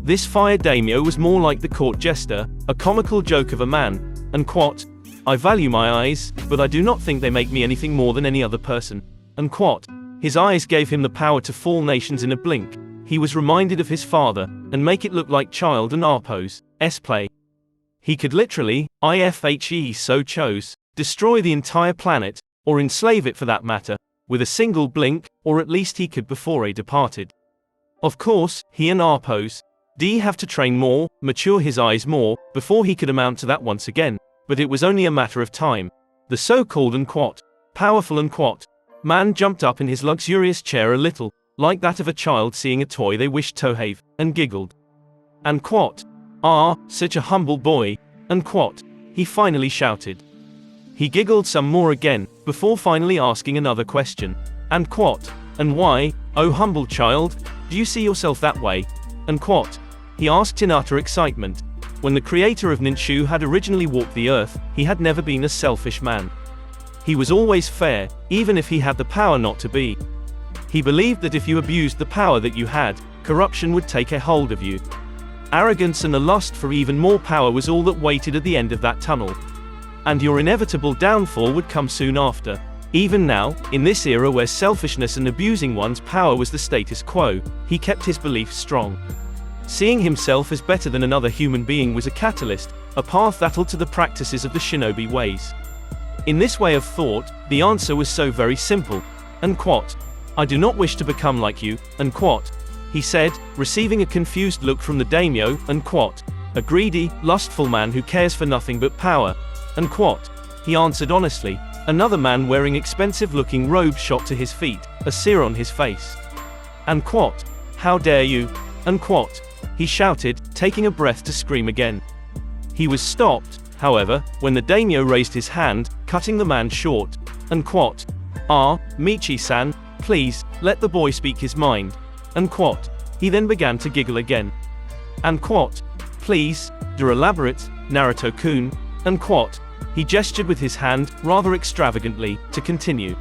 This fire daimyo was more like the court jester, a comical joke of a man, and quote, "I value my eyes, but I do not think they make me anything more than any other person." And quote, his eyes gave him the power to fall nations in a blink. He was reminded of his father, and make it look like child and Arpos, play. He could literally, if he so chose, destroy the entire planet, or enslave it for that matter, with a single blink, or at least he could before he departed. Of course, he and Arpos have to train more, mature his eyes more, before he could amount to that once again, but it was only a matter of time. The so-called and powerful and man jumped up in his luxurious chair a little, like that of a child seeing a toy they wished to have, and giggled. And such a humble boy, and he finally shouted. He giggled some more again, before finally asking another question. And why, oh humble child, do you see yourself that way? And he asked in utter excitement. when the creator of Ninshu had originally walked the earth, he had never been a selfish man. He was always fair, even if he had the power not to be. He believed that if you abused the power that you had, corruption would take a hold of you. Arrogance and the lust for even more power was all that waited at the end of that tunnel. And your inevitable downfall would come soon after. Even now, in this era where selfishness and abusing one's power was the status quo, he kept his belief strong. Seeing himself as better than another human being was a catalyst, a path that led to the practices of the shinobi ways. In this way of thought, the answer was so very simple. Unquote. I do not wish to become like you, unquote. He said, receiving a confused look from the daimyo, unquote. A greedy, lustful man who cares for nothing but power, unquote. He answered honestly. Another man wearing expensive-looking robes shot to his feet, a sear on his face. Unquote. How dare you, unquote. He shouted, taking a breath to scream again. He was stopped, however, when the daimyo raised his hand, cutting the man short. Unquote. Michi-san, please, let the boy speak his mind. Unquote. He then began to giggle again. Unquote. Please, do elaborate, Naruto-kun. Unquote. He gestured with his hand, rather extravagantly, to continue.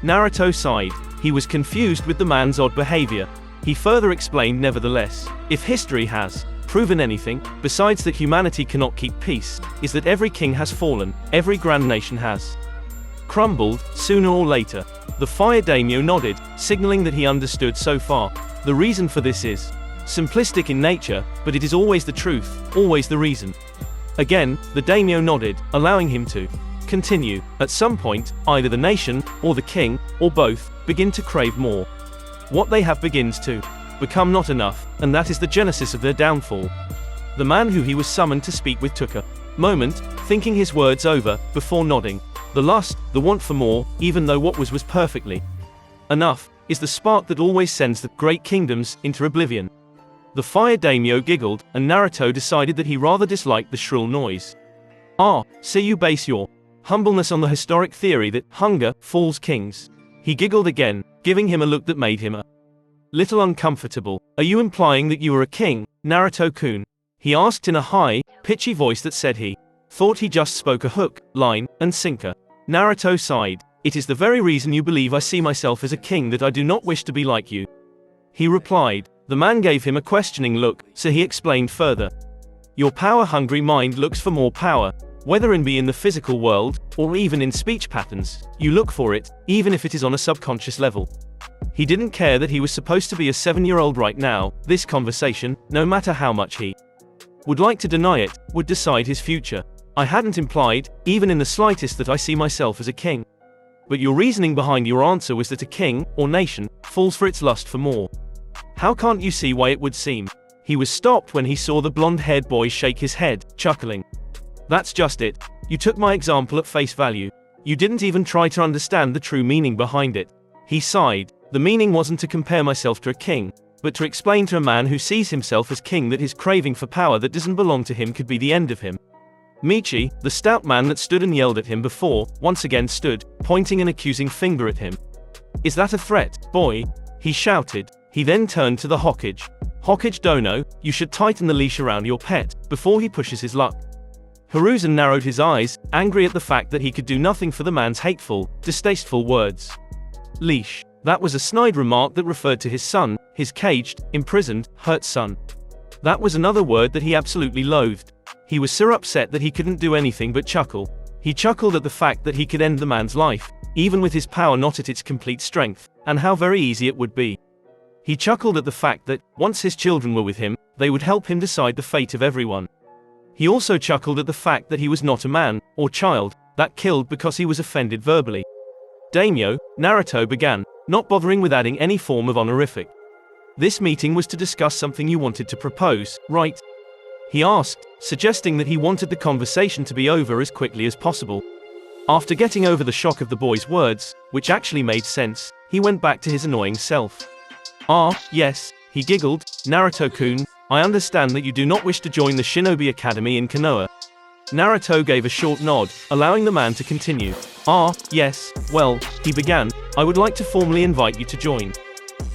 Naruto sighed. He was confused with the man's odd behavior. He further explained nevertheless, if history has proven anything, besides that humanity cannot keep peace, is that every king has fallen, every grand nation has crumbled, sooner or later. The fire daimyo nodded, signaling that he understood so far. The reason for this is simplistic in nature, but it is always the truth, always the reason. Again, the daimyo nodded, allowing him to continue. At some point, either the nation, or the king, or both, begin to crave more. What they have begins to become not enough, and that is the genesis of their downfall. The man who he was summoned to speak with took a moment, thinking his words over, before nodding. The lust, the want for more, even though what was perfectly enough, is the spark that always sends the great kingdoms into oblivion. The fire daimyo giggled, and Naruto decided that he rather disliked the shrill noise. So you base your humbleness on the historic theory that hunger falls kings. He giggled again, giving him a look that made him a little uncomfortable. Are you implying that you are a king, Naruto-kun? He asked in a high, pitchy voice that said he thought he just spoke a hook, line, and sinker. Naruto sighed. It is the very reason you believe I see myself as a king that I do not wish to be like you. He replied. The man gave him a questioning look, so he explained further. Your power-hungry mind looks for more power. Whether it be in the physical world, or even in speech patterns, you look for it, even if it is on a subconscious level. He didn't care that he was supposed to be a 7-year-old right now. This conversation, no matter how much he would like to deny it, would decide his future. I hadn't implied, even in the slightest, that I see myself as a king. But your reasoning behind your answer was that a king, or nation, falls for its lust for more. How can't you see why it would seem? He was stopped when he saw the blonde-haired boy shake his head, chuckling. That's just it. You took my example at face value. You didn't even try to understand the true meaning behind it. He sighed. The meaning wasn't to compare myself to a king, but to explain to a man who sees himself as king that his craving for power that doesn't belong to him could be the end of him. Michi, the stout man that stood and yelled at him before, once again stood, pointing an accusing finger at him. Is that a threat, boy? He shouted. He then turned to the Hokage. Hokage Dono, you should tighten the leash around your pet, before he pushes his luck. Hiruzen narrowed his eyes, angry at the fact that he could do nothing for the man's hateful, distasteful words. Leash. That was a snide remark that referred to his son, his caged, imprisoned, hurt son. That was another word that he absolutely loathed. He was so upset that he couldn't do anything but chuckle. He chuckled at the fact that he could end the man's life, even with his power not at its complete strength, and how very easy it would be. He chuckled at the fact that, once his children were with him, they would help him decide the fate of everyone. He also chuckled at the fact that he was not a man, or child, that killed because he was offended verbally. Daimyo, Naruto began, not bothering with adding any form of honorific. This meeting was to discuss something you wanted to propose, right? He asked, suggesting that he wanted the conversation to be over as quickly as possible. After getting over the shock of the boy's words, which actually made sense, he went back to his annoying self. Yes, he giggled, Naruto-kun, I understand that you do not wish to join the Shinobi Academy in Konoha. Naruto gave a short nod, allowing the man to continue. Yes, well, he began, I would like to formally invite you to join.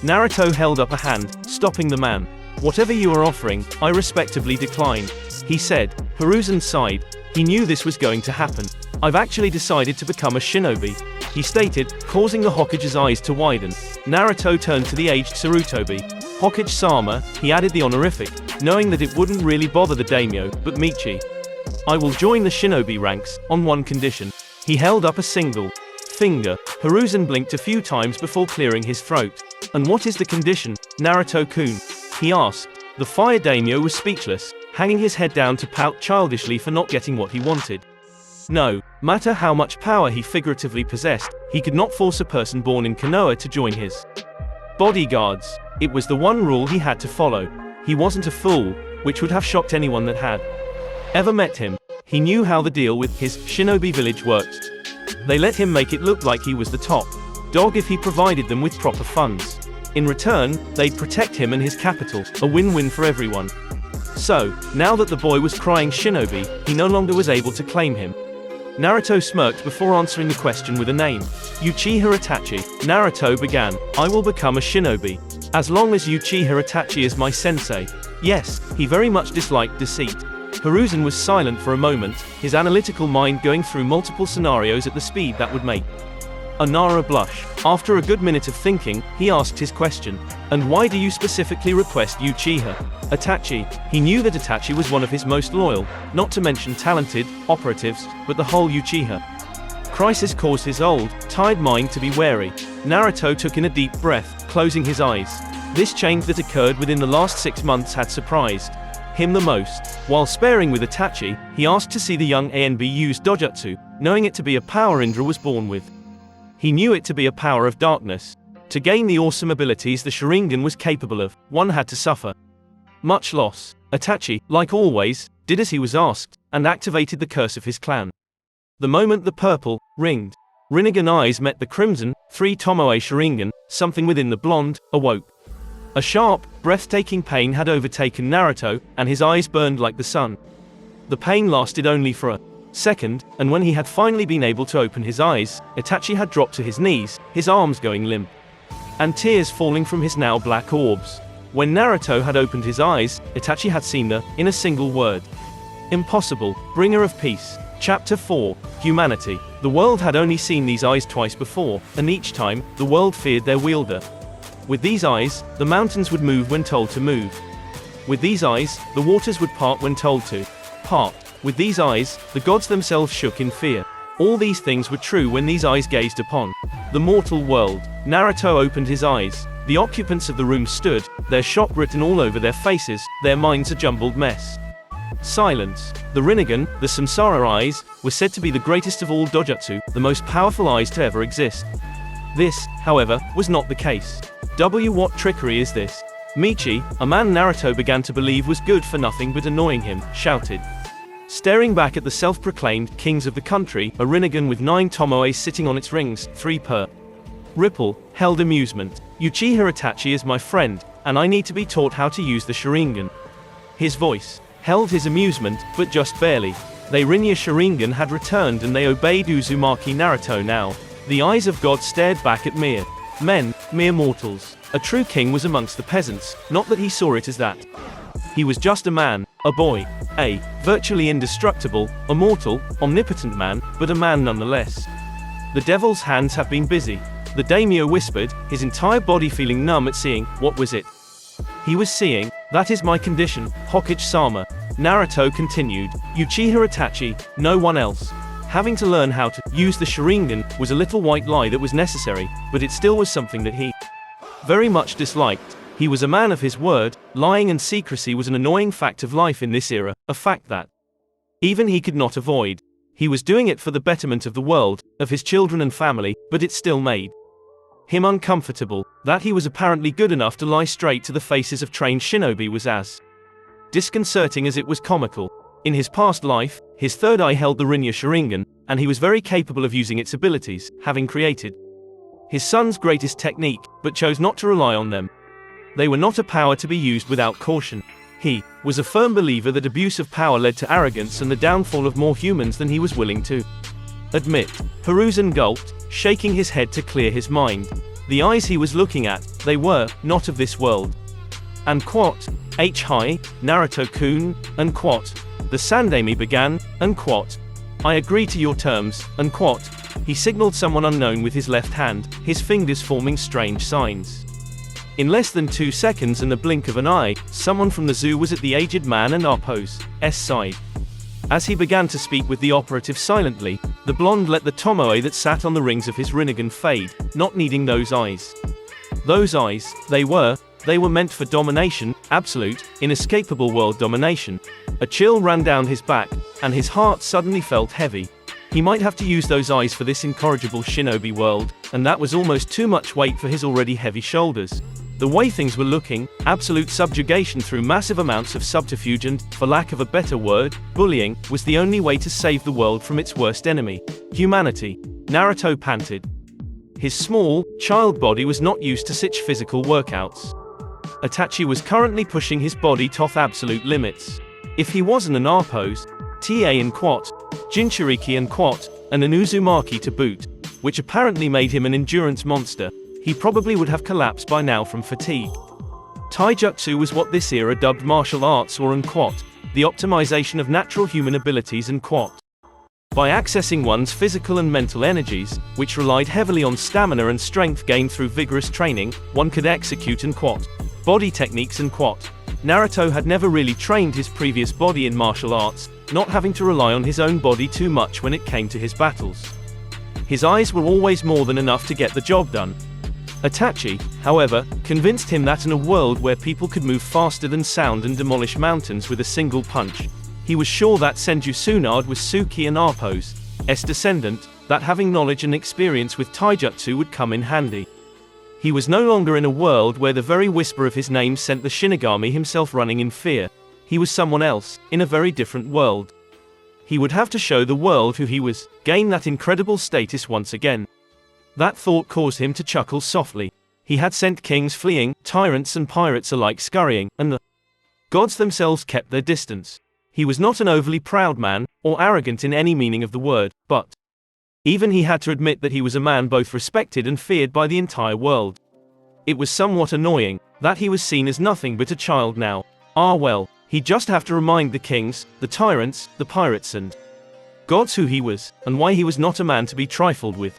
Naruto held up a hand, stopping the man. Whatever you are offering, I respectfully decline. he said. Hiruzen sighed. He knew this was going to happen. I've actually decided to become a shinobi, he stated, causing the Hokage's eyes to widen. Naruto turned to the aged Sarutobi. Hokage-sama, he added the honorific, knowing that it wouldn't really bother the daimyo, but Michi. I will join the shinobi ranks, on one condition. He held up a single finger. Hiruzen blinked a few times before clearing his throat. And what is the condition, Naruto-kun? He asked. The fire daimyo was speechless, hanging his head down to pout childishly for not getting what he wanted. No matter how much power he figuratively possessed, he could not force a person born in Konoha to join his bodyguards. It was the one rule he had to follow. He wasn't a fool, which would have shocked anyone that had ever met him. He knew how the deal with his shinobi village worked. They let him make it look like he was the top dog if he provided them with proper funds. In return, they'd protect him and his capital, a win-win for everyone. So, now that the boy was crying shinobi, he no longer was able to claim him. Naruto smirked before answering the question with a name. Uchiha Itachi. Naruto began. I will become a shinobi. As long as Uchiha Itachi is my sensei. Yes, he very much disliked deceit. Hiruzen was silent for a moment, his analytical mind going through multiple scenarios at the speed that would make Nara blush. After a good minute of thinking, he asked his question. And why do you specifically request Uchiha Itachi? He knew that Itachi was one of his most loyal, not to mention talented, operatives, but the whole Uchiha crisis caused his old, tired mind to be wary. Naruto took in a deep breath, closing his eyes. This change that occurred within the last 6 months had surprised him the most. While sparring with Itachi, he asked to see the young ANB use dojutsu, knowing it to be a power Indra was born with. He knew it to be a power of darkness. To gain the awesome abilities the Sharingan was capable of, one had to suffer much loss. Itachi, like always, did as he was asked, and activated the curse of his clan. The moment the purple, ringed Rinnegan eyes met the crimson, 3 Tomoe Sharingan, something within the blonde, awoke. A sharp, breathtaking pain had overtaken Naruto, and his eyes burned like the sun. The pain lasted only for a second, and when he had finally been able to open his eyes, Itachi had dropped to his knees, his arms going limp, and tears falling from his now black orbs. When Naruto had opened his eyes, Itachi had seen in a single word. Impossible, bringer of peace. Chapter 4, Humanity. The world had only seen these eyes twice before, and each time, the world feared their wielder. With these eyes, the mountains would move when told to move. With these eyes, the waters would part when told to part. With these eyes, the gods themselves shook in fear. All these things were true when these eyes gazed upon the mortal world. Naruto opened his eyes. The occupants of the room stood, their shock written all over their faces, their minds a jumbled mess. Silence. The Rinnegan, the Samsara eyes, were said to be the greatest of all dojutsu, the most powerful eyes to ever exist. This, however, was not the case. What trickery is this? Michi, a man Naruto began to believe was good for nothing but annoying him, shouted. Staring back at the self-proclaimed kings of the country, a Rinnegan with 9 Tomoes sitting on its rings, 3 per ripple, held amusement. Uchiha Itachi is my friend, and I need to be taught how to use the Sharingan. His voice held his amusement, but just barely. The Rinnegan Sharingan had returned and they obeyed Uzumaki Naruto now. The eyes of God stared back at mere men, mere mortals. A true king was amongst the peasants, not that he saw it as that. He was just a man, a boy, a virtually indestructible, immortal, omnipotent man, but a man nonetheless. The devil's hands have been busy. The daimyo whispered, his entire body feeling numb at seeing. What was it? He was seeing. That is my condition, Hokage-sama. Naruto continued. Uchiha Itachi, no one else. Having to learn how to use the Sharingan was a little white lie that was necessary, but it still was something that he very much disliked. He was a man of his word. Lying and secrecy was an annoying fact of life in this era, a fact that even he could not avoid. He was doing it for the betterment of the world, of his children and family, but it still made him uncomfortable. That he was apparently good enough to lie straight to the faces of trained shinobi was as disconcerting as it was comical. In his past life, his third eye held the Rinnegan Sharingan, and he was very capable of using its abilities, having created his son's greatest technique, but chose not to rely on them. They were not a power to be used without caution. He was a firm believer that abuse of power led to arrogance and the downfall of more humans than he was willing to admit. Hiruzen gulped, shaking his head to clear his mind. The eyes he was looking at, they were not of this world. And quat, Naruto-kun, and quat, The Sandami began, and quote, "I agree to your terms," unquote. He signaled someone unknown with his left hand, his fingers forming strange signs. In less than 2 seconds and the blink of an eye, someone from the zoo was at the aged man and Arpo's side. As he began to speak with the operative silently, the blonde let the tomoe that sat on the rings of his rinnegan fade, not needing those eyes. Those eyes, they were meant for domination, absolute, inescapable world domination. A chill ran down his back, and his heart suddenly felt heavy. He might have to use those eyes for this incorrigible shinobi world, and that was almost too much weight for his already heavy shoulders. The way things were looking, absolute subjugation through massive amounts of subterfuge and, for lack of a better word, bullying, was the only way to save the world from its worst enemy, humanity. Naruto panted. His small, child body was not used to such physical workouts. Itachi was currently pushing his body to absolute limits. If he wasn't an Arpose, TA and quat, Jinchuriki and quat, and an Uzumaki to boot, which apparently made him an endurance monster, he probably would have collapsed by now from fatigue. Taijutsu was what this era dubbed martial arts or unquat, the optimization of natural human abilities and quat. By accessing one's physical and mental energies, which relied heavily on stamina and strength gained through vigorous training, one could execute and quat body techniques and quat. Naruto had never really trained his previous body in martial arts, not having to rely on his own body too much when it came to his battles. His eyes were always more than enough to get the job done. Itachi, however, convinced him that in a world where people could move faster than sound and demolish mountains with a single punch, he was sure that Senju Tsunade was Suki and Arpo's descendant, that having knowledge and experience with taijutsu would come in handy. He was no longer in a world where the very whisper of his name sent the Shinigami himself running in fear. He was someone else, in a very different world. He would have to show the world who he was, gain that incredible status once again. That thought caused him to chuckle softly. He had sent kings fleeing, tyrants and pirates alike scurrying, and the gods themselves kept their distance. He was not an overly proud man, or arrogant in any meaning of the word, but even he had to admit that he was a man both respected and feared by the entire world. It was somewhat annoying, that he was seen as nothing but a child now. Ah well, he'd just have to remind the kings, the tyrants, the pirates and gods who he was, and why he was not a man to be trifled with.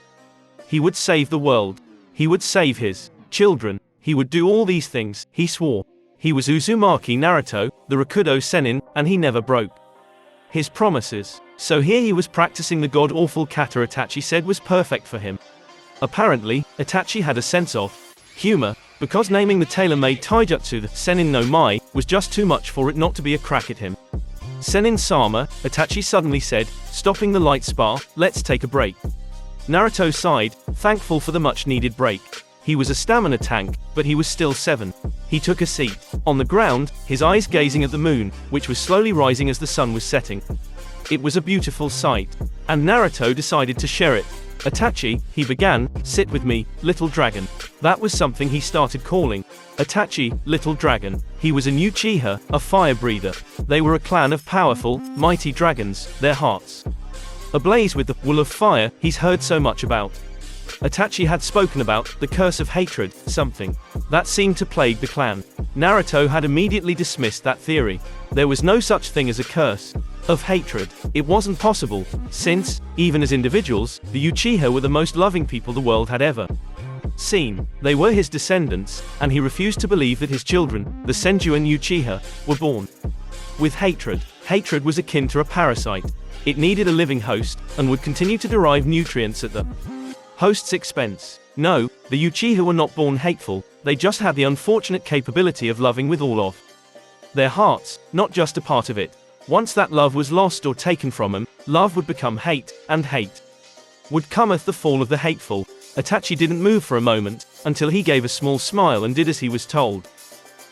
He would save the world. He would save his children. He would do all these things, he swore. He was Uzumaki Naruto, the Rakudo Sennin, and he never broke his promises. So here he was practicing the god-awful kata Itachi said was perfect for him. Apparently, Itachi had a sense of humor, because naming the tailor-made taijutsu the Sennin no Mai was just too much for it not to be a crack at him. Sennin-sama, Itachi suddenly said, stopping the light spar, let's take a break. Naruto sighed, thankful for the much-needed break. He was a stamina tank, but he was still 7. He took a seat on the ground, his eyes gazing at the moon, which was slowly rising as the sun was setting. It was a beautiful sight, and Naruto decided to share it. Itachi, he began, sit with me, little dragon. That was something he started calling Itachi, little dragon. He was a Uchiha, a fire breather. They were a clan of powerful, mighty dragons, their hearts ablaze with the wool of fire he's heard so much about. Itachi had spoken about the curse of hatred, something that seemed to plague the clan. Naruto had immediately dismissed that theory. There was no such thing as a curse of hatred. It wasn't possible, since, even as individuals, the Uchiha were the most loving people the world had ever seen. They were his descendants, and he refused to believe that his children, the Senju and Uchiha, were born with hatred. Hatred was akin to a parasite. It needed a living host, and would continue to derive nutrients at the host's expense. No, the Uchiha were not born hateful, they just had the unfortunate capability of loving with all of their hearts, not just a part of it. Once that love was lost or taken from them, love would become hate, and hate would cometh the fall of the hateful. Itachi didn't move for a moment, until he gave a small smile and did as he was told.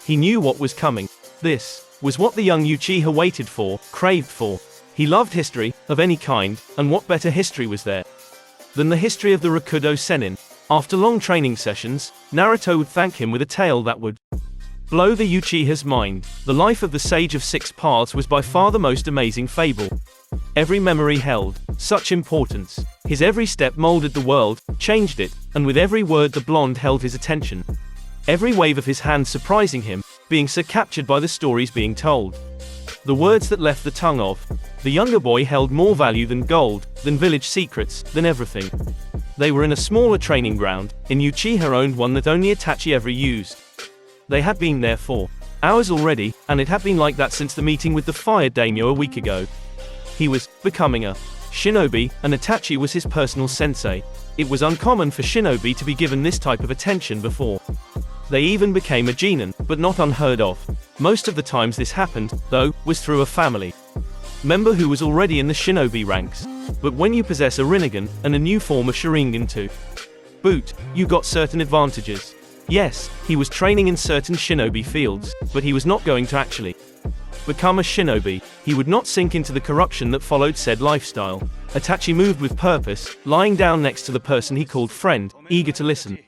He knew what was coming. This was what the young Uchiha waited for, craved for. He loved history, of any kind, and what better history was there than the history of the Rakudo Sennin. After long training sessions, Naruto would thank him with a tale that would blow the Uchiha's mind. The life of the Sage of Six Paths was by far the most amazing fable. Every memory held such importance. His every step molded the world, changed it, and with every word the blonde held his attention. Every wave of his hand surprising him, being so captured by the stories being told. The words that left the tongue of the younger boy held more value than gold, than village secrets, than everything. They were in a smaller training ground, in Uchiha owned one that only Itachi ever used. They had been there for hours already, and it had been like that since the meeting with the fired daimyo a week ago. He was becoming a shinobi, and Itachi was his personal sensei. It was uncommon for shinobi to be given this type of attention before. They even became a genin, but not unheard of. Most of the times this happened, though, was through a family member who was already in the shinobi ranks. But when you possess a rinnegan, and a new form of Sharingan to boot, you got certain advantages. Yes, he was training in certain shinobi fields, but he was not going to actually become a shinobi. He would not sink into the corruption that followed said lifestyle. Itachi moved with purpose, lying down next to the person he called friend, eager to listen.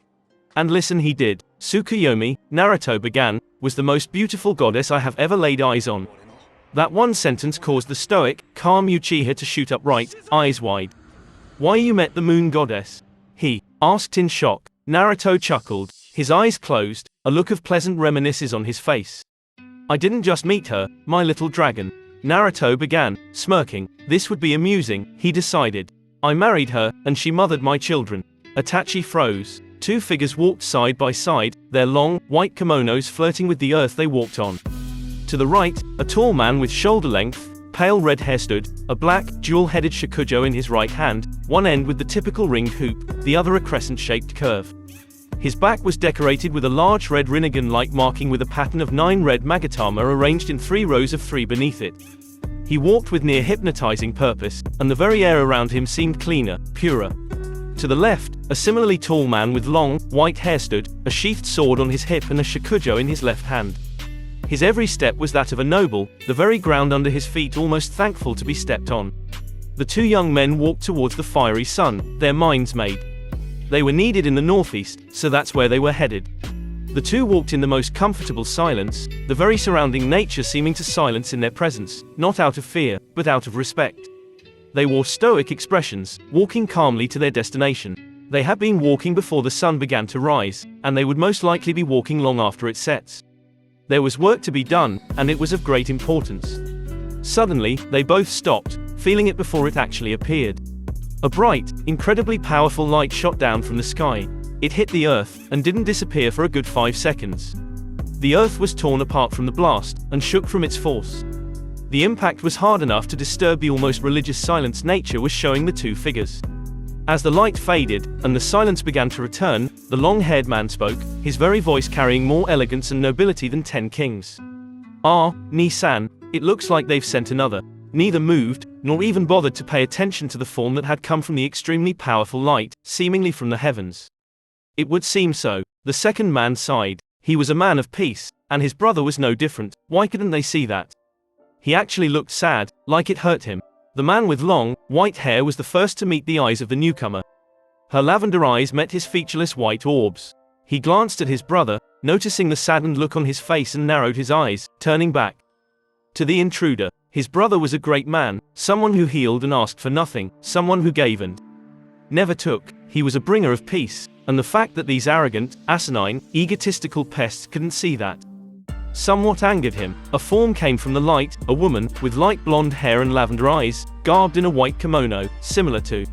And listen he did. Tsukuyomi, Naruto began, was the most beautiful goddess I have ever laid eyes on. That one sentence caused the stoic, calm Uchiha to shoot upright, eyes wide. Why you met the moon goddess? He asked in shock. Naruto chuckled, his eyes closed, a look of pleasant reminiscence on his face. I didn't just meet her, my little dragon. Naruto began, smirking. This would be amusing, he decided. I married her, and she mothered my children. Itachi froze. Two figures walked side by side, their long, white kimonos flirting with the earth they walked on. To the right, a tall man with shoulder-length, pale red hair stood, a black, jewel-headed shakujo in his right hand, one end with the typical ringed hoop, the other a crescent-shaped curve. His back was decorated with a large red rinnegan-like marking with a pattern of 9 red magatama arranged in 3 rows of 3 beneath it. He walked with near hypnotizing purpose, and the very air around him seemed cleaner, purer. To the left, a similarly tall man with long, white hair stood, a sheathed sword on his hip and a shakujo in his left hand. His every step was that of a noble, the very ground under his feet almost thankful to be stepped on. The two young men walked towards the fiery sun, their minds made. They were needed in the northeast, so that's where they were headed. The two walked in the most comfortable silence, the very surrounding nature seeming to silence in their presence, not out of fear, but out of respect. They wore stoic expressions, walking calmly to their destination. They had been walking before the sun began to rise, and they would most likely be walking long after it sets. There was work to be done, and it was of great importance. Suddenly, they both stopped, feeling it before it actually appeared. A bright, incredibly powerful light shot down from the sky. It hit the earth, and didn't disappear for a good 5 seconds. The earth was torn apart from the blast, and shook from its force. The impact was hard enough to disturb the almost religious silence nature was showing the two figures. As the light faded, and the silence began to return, the long-haired man spoke, his very voice carrying more elegance and nobility than 10 kings. Ah, Ni-san, it looks like they've sent another. Neither moved, nor even bothered to pay attention to the form that had come from the extremely powerful light, seemingly from the heavens. It would seem so. The second man sighed. He was a man of peace, and his brother was no different. Why couldn't they see that? He actually looked sad, like it hurt him. The man with long, white hair was the first to meet the eyes of the newcomer. Her lavender eyes met his featureless white orbs. He glanced at his brother, noticing the saddened look on his face and narrowed his eyes, turning back to the intruder. His brother was a great man, someone who healed and asked for nothing, someone who gave and never took. He was a bringer of peace, and the fact that these arrogant, asinine, egotistical pests couldn't see that somewhat angered him. A form came from the light, a woman, with light blonde hair and lavender eyes, garbed in a white kimono, similar to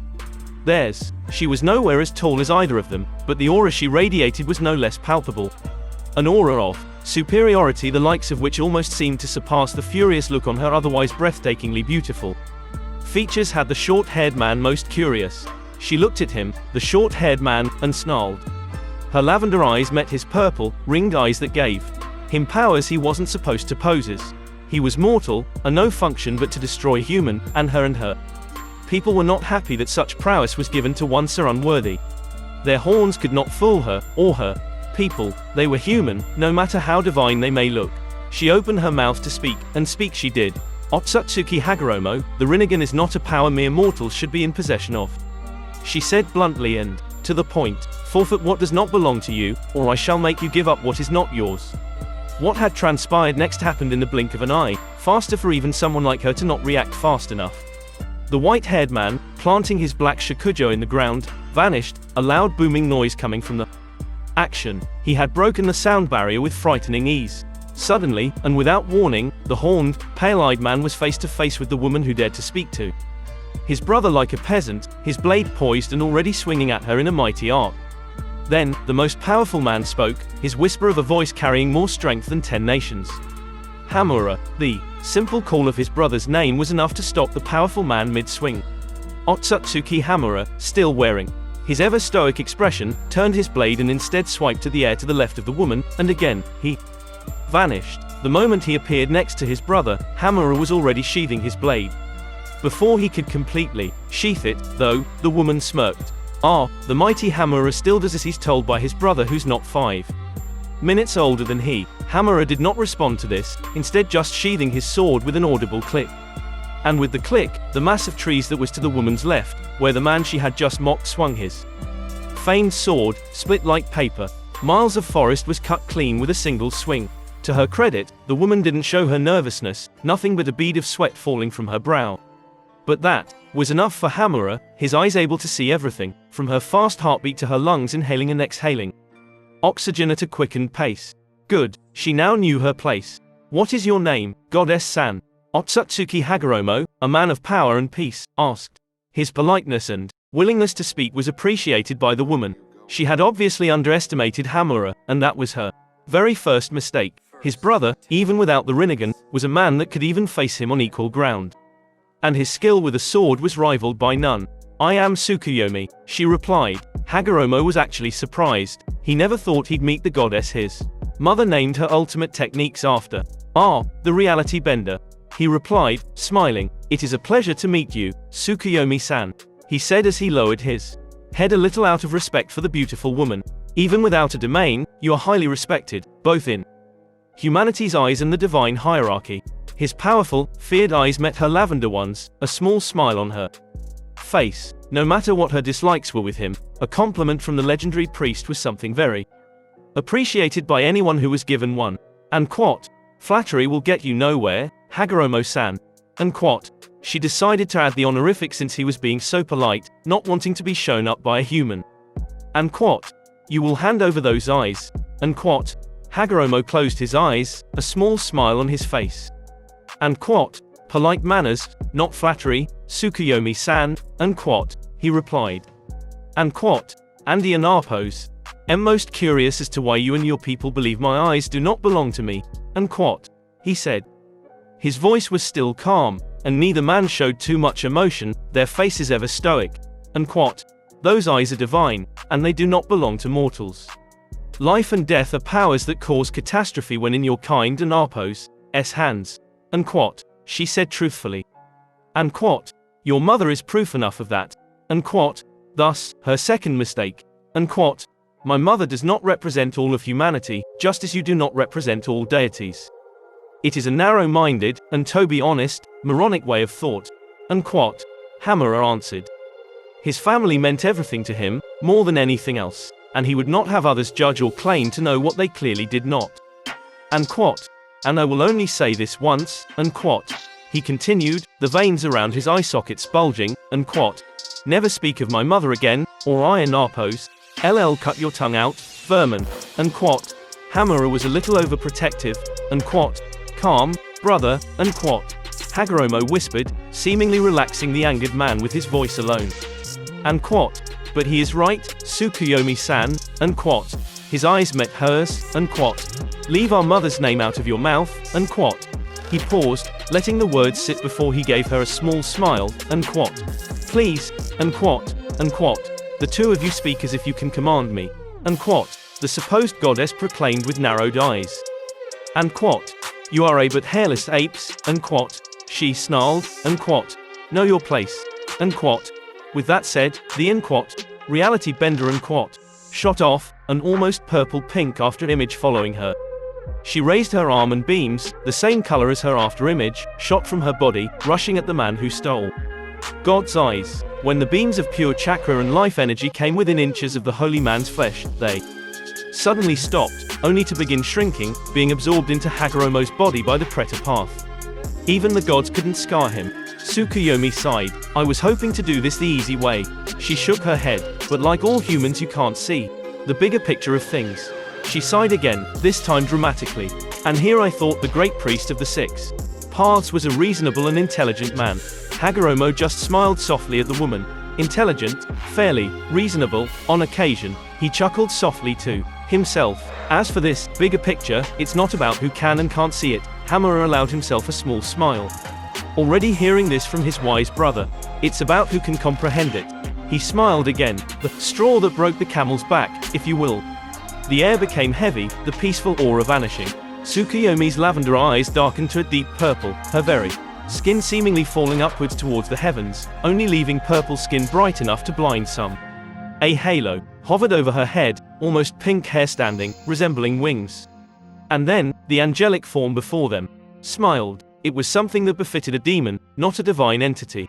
theirs. She was nowhere as tall as either of them, but the aura she radiated was no less palpable. An aura of superiority the likes of which almost seemed to surpass the furious look on her otherwise breathtakingly beautiful features had the short-haired man most curious. She looked at him, the short-haired man, and snarled. Her lavender eyes met his purple, ringed eyes that gave him powers he wasn't supposed to possess. He was mortal, a no function but to destroy human, and her. People were not happy that such prowess was given to one so unworthy. Their horns could not fool her, or her people. They were human, no matter how divine they may look. She opened her mouth to speak, and speak she did. Otsutsuki Hagoromo, the Rinnegan is not a power mere mortals should be in possession of. She said bluntly and to the point, forfeit what does not belong to you, or I shall make you give up what is not yours. What had transpired next happened in the blink of an eye, faster for even someone like her to not react fast enough. The white-haired man, planting his black shakujo in the ground, vanished, a loud booming noise coming from the action. He had broken the sound barrier with frightening ease. Suddenly, and without warning, the horned, pale-eyed man was face to face with the woman who dared to speak to his brother like a peasant, his blade poised and already swinging at her in a mighty arc. Then, the most powerful man spoke, his whisper of a voice carrying more strength than 10 nations. Hamura. The simple call of his brother's name was enough to stop the powerful man mid-swing. Otsutsuki Hamura, still wearing his ever stoic expression, turned his blade and instead swiped to the air to the left of the woman, and again, he vanished. The moment he appeared next to his brother, Hamura was already sheathing his blade. Before he could completely sheath it, though, the woman smirked. Ah, the mighty Hamura still does as he's told by his brother who's not 5 minutes older than he. Hamura did not respond to this, instead just sheathing his sword with an audible click. And with the click, the mass of trees that was to the woman's left, where the man she had just mocked swung his feigned sword, split like paper. Miles of forest was cut clean with a single swing. To her credit, the woman didn't show her nervousness, nothing but a bead of sweat falling from her brow. But that was enough for Hamura, his eyes able to see everything, from her fast heartbeat to her lungs inhaling and exhaling oxygen at a quickened pace. Good, she now knew her place. What is your name, Goddess San? Otsutsuki Hagoromo, a man of power and peace, asked. His politeness and willingness to speak was appreciated by the woman. She had obviously underestimated Hamura, and that was her very first mistake. His brother, even without the Rinnegan, was a man that could even face him on equal ground. And his skill with a sword was rivaled by none. I am Tsukuyomi, she replied. Hagoromo was actually surprised. He never thought he'd meet the goddess his mother named her ultimate techniques after. Ah, the reality bender. He replied, smiling. It is a pleasure to meet you, Tsukuyomi-san, he said as he lowered his head a little out of respect for the beautiful woman. Even without a domain, you are highly respected, both in humanity's eyes and the divine hierarchy. His powerful, feared eyes met her lavender ones, a small smile on her face. No matter what her dislikes were with him, a compliment from the legendary priest was something very appreciated by anyone who was given one. And quat, flattery will get you nowhere, Hagoromo-san. And quat, she decided to add the honorific since he was being so polite, not wanting to be shown up by a human. And quat, you will hand over those eyes. And quat, Hagoromo closed his eyes, a small smile on his face. And quat, polite manners, not flattery, Tsukuyomi-san, and quat, he replied. And quat, Andy and Arpos, am most curious as to why you and your people believe my eyes do not belong to me, and quat, he said. His voice was still calm, and neither man showed too much emotion, their faces ever stoic. And quat, those eyes are divine, and they do not belong to mortals. Life and death are powers that cause catastrophe when in your kind and Arpos' hands. And quat, she said truthfully. And quat, your mother is proof enough of that. And quat, thus, her second mistake. And quat, my mother does not represent all of humanity, just as you do not represent all deities. It is a narrow-minded, and to be honest, moronic way of thought. And quat, Hamura answered. His family meant everything to him, more than anything else, and he would not have others judge or claim to know what they clearly did not. And quat, and I will only say this once, and quat, he continued, the veins around his eye sockets bulging, and quat, never speak of my mother again, or I and Arpos, cut your tongue out, vermin, and quat, Hamura was a little overprotective, and quat, calm, brother, and quat, Hagoromo whispered, seemingly relaxing the angered man with his voice alone. And quat, but he is right, Tsukuyomi-san, and quat, his eyes met hers, and quat, leave our mother's name out of your mouth, and quat. He paused, letting the words sit before he gave her a small smile, and quat. Please, and quat, and quat, the two of you speak as if you can command me, and quat, the supposed goddess proclaimed with narrowed eyes. And quat, you are a but hairless apes, and quat, she snarled, and quat, know your place, and quat. With that said, the quat, reality bender and quat, shot off, an almost purple pink after image following her. She raised her arm and beams, the same color as her after image, shot from her body, rushing at the man who stole God's eyes. When the beams of pure chakra and life energy came within inches of the holy man's flesh, they suddenly stopped, only to begin shrinking, being absorbed into Hagoromo's body by the Preta path. Even the gods couldn't scar him. Tsukuyomi sighed. I was hoping to do this the easy way. She shook her head, but like all humans you can't see the bigger picture of things. She sighed again, this time dramatically. And here I thought the great priest of the six paths was a reasonable and intelligent man. Hagoromo just smiled softly at the woman. Intelligent, fairly, reasonable, on occasion. He chuckled softly to himself. As for this bigger picture, it's not about who can and can't see it. Hamura allowed himself a small smile. Already hearing this from his wise brother. It's about who can comprehend it. He smiled again, the straw that broke the camel's back, if you will. The air became heavy, the peaceful aura vanishing. Tsukuyomi's lavender eyes darkened to a deep purple, her very skin seemingly falling upwards towards the heavens, only leaving purple skin bright enough to blind some. A halo hovered over her head, almost pink hair standing, resembling wings. And then, the angelic form before them smiled. It was something that befitted a demon, not a divine entity.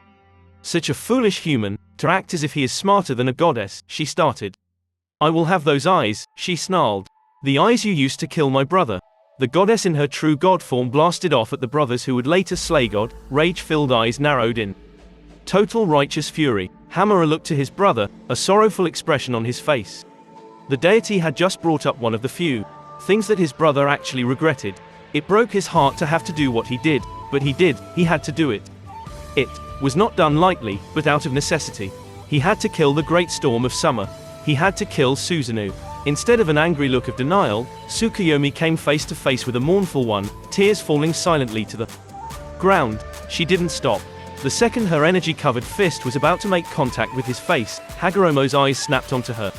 Such a foolish human, to act as if he is smarter than a goddess, she started. I will have those eyes, she snarled. The eyes you used to kill my brother. The goddess in her true god form blasted off at the brothers who would later slay God, rage-filled eyes narrowed in total righteous fury. Hamura looked to his brother, a sorrowful expression on his face. The deity had just brought up one of the few things that his brother actually regretted. It broke his heart to have to do what he did, but he had to do it. It was not done lightly, but out of necessity. He had to kill the great storm of summer. He had to kill Susanoo. Instead of an angry look of denial, Tsukuyomi came face to face with a mournful one, tears falling silently to the ground. She didn't stop. The second her energy-covered fist was about to make contact with his face, Hagoromo's eyes snapped onto her.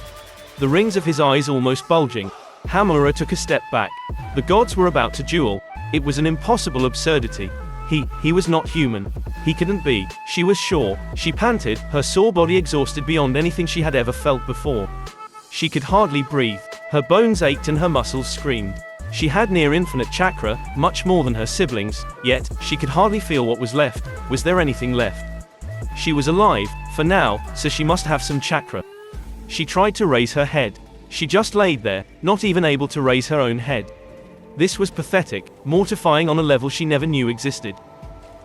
The rings of his eyes almost bulging. Hamura took a step back. The gods were about to duel. It was an impossible absurdity. He was not human. He couldn't be, she was sure. She panted, her sore body exhausted beyond anything she had ever felt before. She could hardly breathe. Her bones ached and her muscles screamed. She had near infinite chakra, much more than her siblings, yet, she could hardly feel what was left. Was there anything left? She was alive, for now, so she must have some chakra. She tried to raise her head. She just laid there, not even able to raise her own head. This was pathetic, mortifying on a level she never knew existed.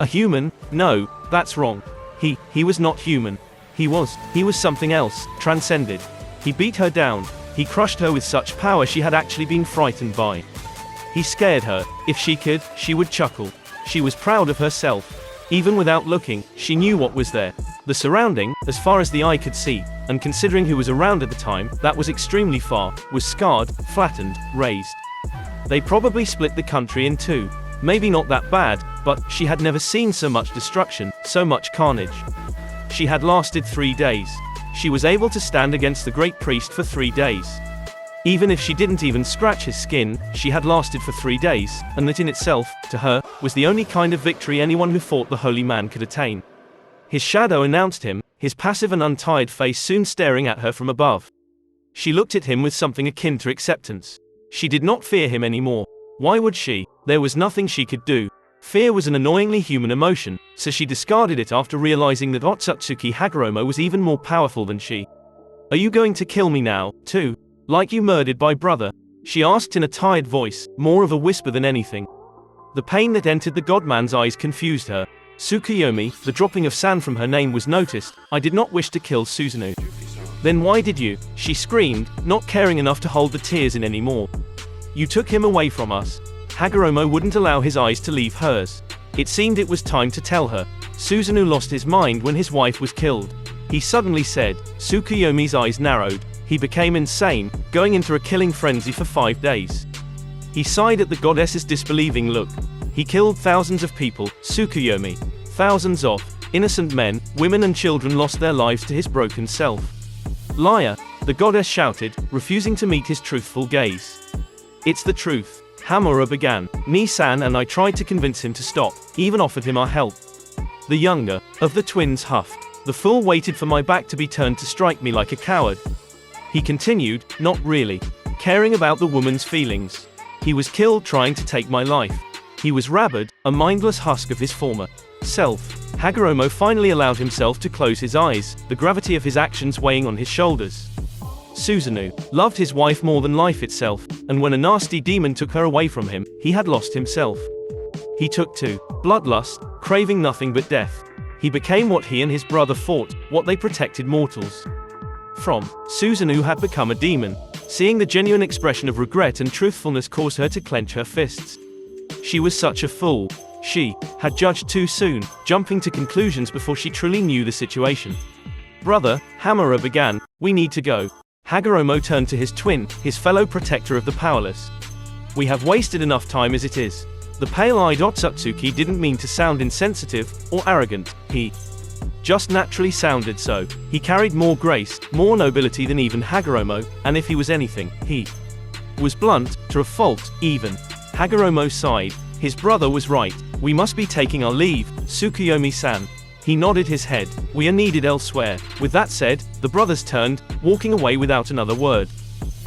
A human? No, that's wrong. He was not human. He was something else, transcended. He beat her down. He crushed her with such power she had actually been frightened by. He scared her. If she could, she would chuckle. She was proud of herself. Even without looking, she knew what was there. The surrounding, as far as the eye could see, and considering who was around at the time, that was extremely far, was scarred, flattened, razed. They probably split the country in two. Maybe not that bad, but she had never seen so much destruction, so much carnage. She had lasted 3 days. She was able to stand against the great priest for 3 days. Even if she didn't even scratch his skin, she had lasted for 3 days, and that in itself, to her, was the only kind of victory anyone who fought the holy man could attain. His shadow announced him, his passive and untired face soon staring at her from above. She looked at him with something akin to acceptance. She did not fear him anymore. Why would she? There was nothing she could do. Fear was an annoyingly human emotion, so she discarded it after realizing that Otsutsuki Hagoromo was even more powerful than she. Are you going to kill me now, too? Like you murdered my brother? She asked in a tired voice, more of a whisper than anything. The pain that entered the godman's eyes confused her. Tsukuyomi, the dropping of sand from her name was noticed. I did not wish to kill Susanoo. Then why did you? She screamed, not caring enough to hold the tears in anymore. You took him away from us. Hagoromo wouldn't allow his eyes to leave hers. It seemed it was time to tell her. Susanoo lost his mind when his wife was killed. He suddenly said. Tsukuyomi's eyes narrowed. He became insane, going into a killing frenzy for 5 days. He sighed at the goddess's disbelieving look. He killed thousands of people, Tsukuyomi. Thousands of innocent men, women and children lost their lives to his broken self. Liar, the goddess shouted, refusing to meet his truthful gaze. It's the truth. Hamura began. Ni-san and I tried to convince him to stop, even offered him our help. The younger of the twins huffed. The fool waited for my back to be turned to strike me like a coward. He continued, not really caring about the woman's feelings. He was killed trying to take my life. He was rabid, a mindless husk of his former self. Hagoromo finally allowed himself to close his eyes, the gravity of his actions weighing on his shoulders. Susanoo loved his wife more than life itself, and when a nasty demon took her away from him, he had lost himself. He took to bloodlust, craving nothing but death. He became what he and his brother fought, what they protected mortals from. Susanoo had become a demon. Seeing the genuine expression of regret and truthfulness caused her to clench her fists. She was such a fool. She had judged too soon, jumping to conclusions before she truly knew the situation. Brother, Hamura began, we need to go. Hagoromo turned to his twin, his fellow protector of the powerless. We have wasted enough time as it is. The pale-eyed Otsutsuki didn't mean to sound insensitive or arrogant, he just naturally sounded so. He carried more grace, more nobility than even Hagoromo, and if he was anything, he was blunt, to a fault, even. Hagoromo sighed. His brother was right. We must be taking our leave, Tsukuyomi-san. He nodded his head. We are needed elsewhere. With that said, the brothers turned, walking away without another word.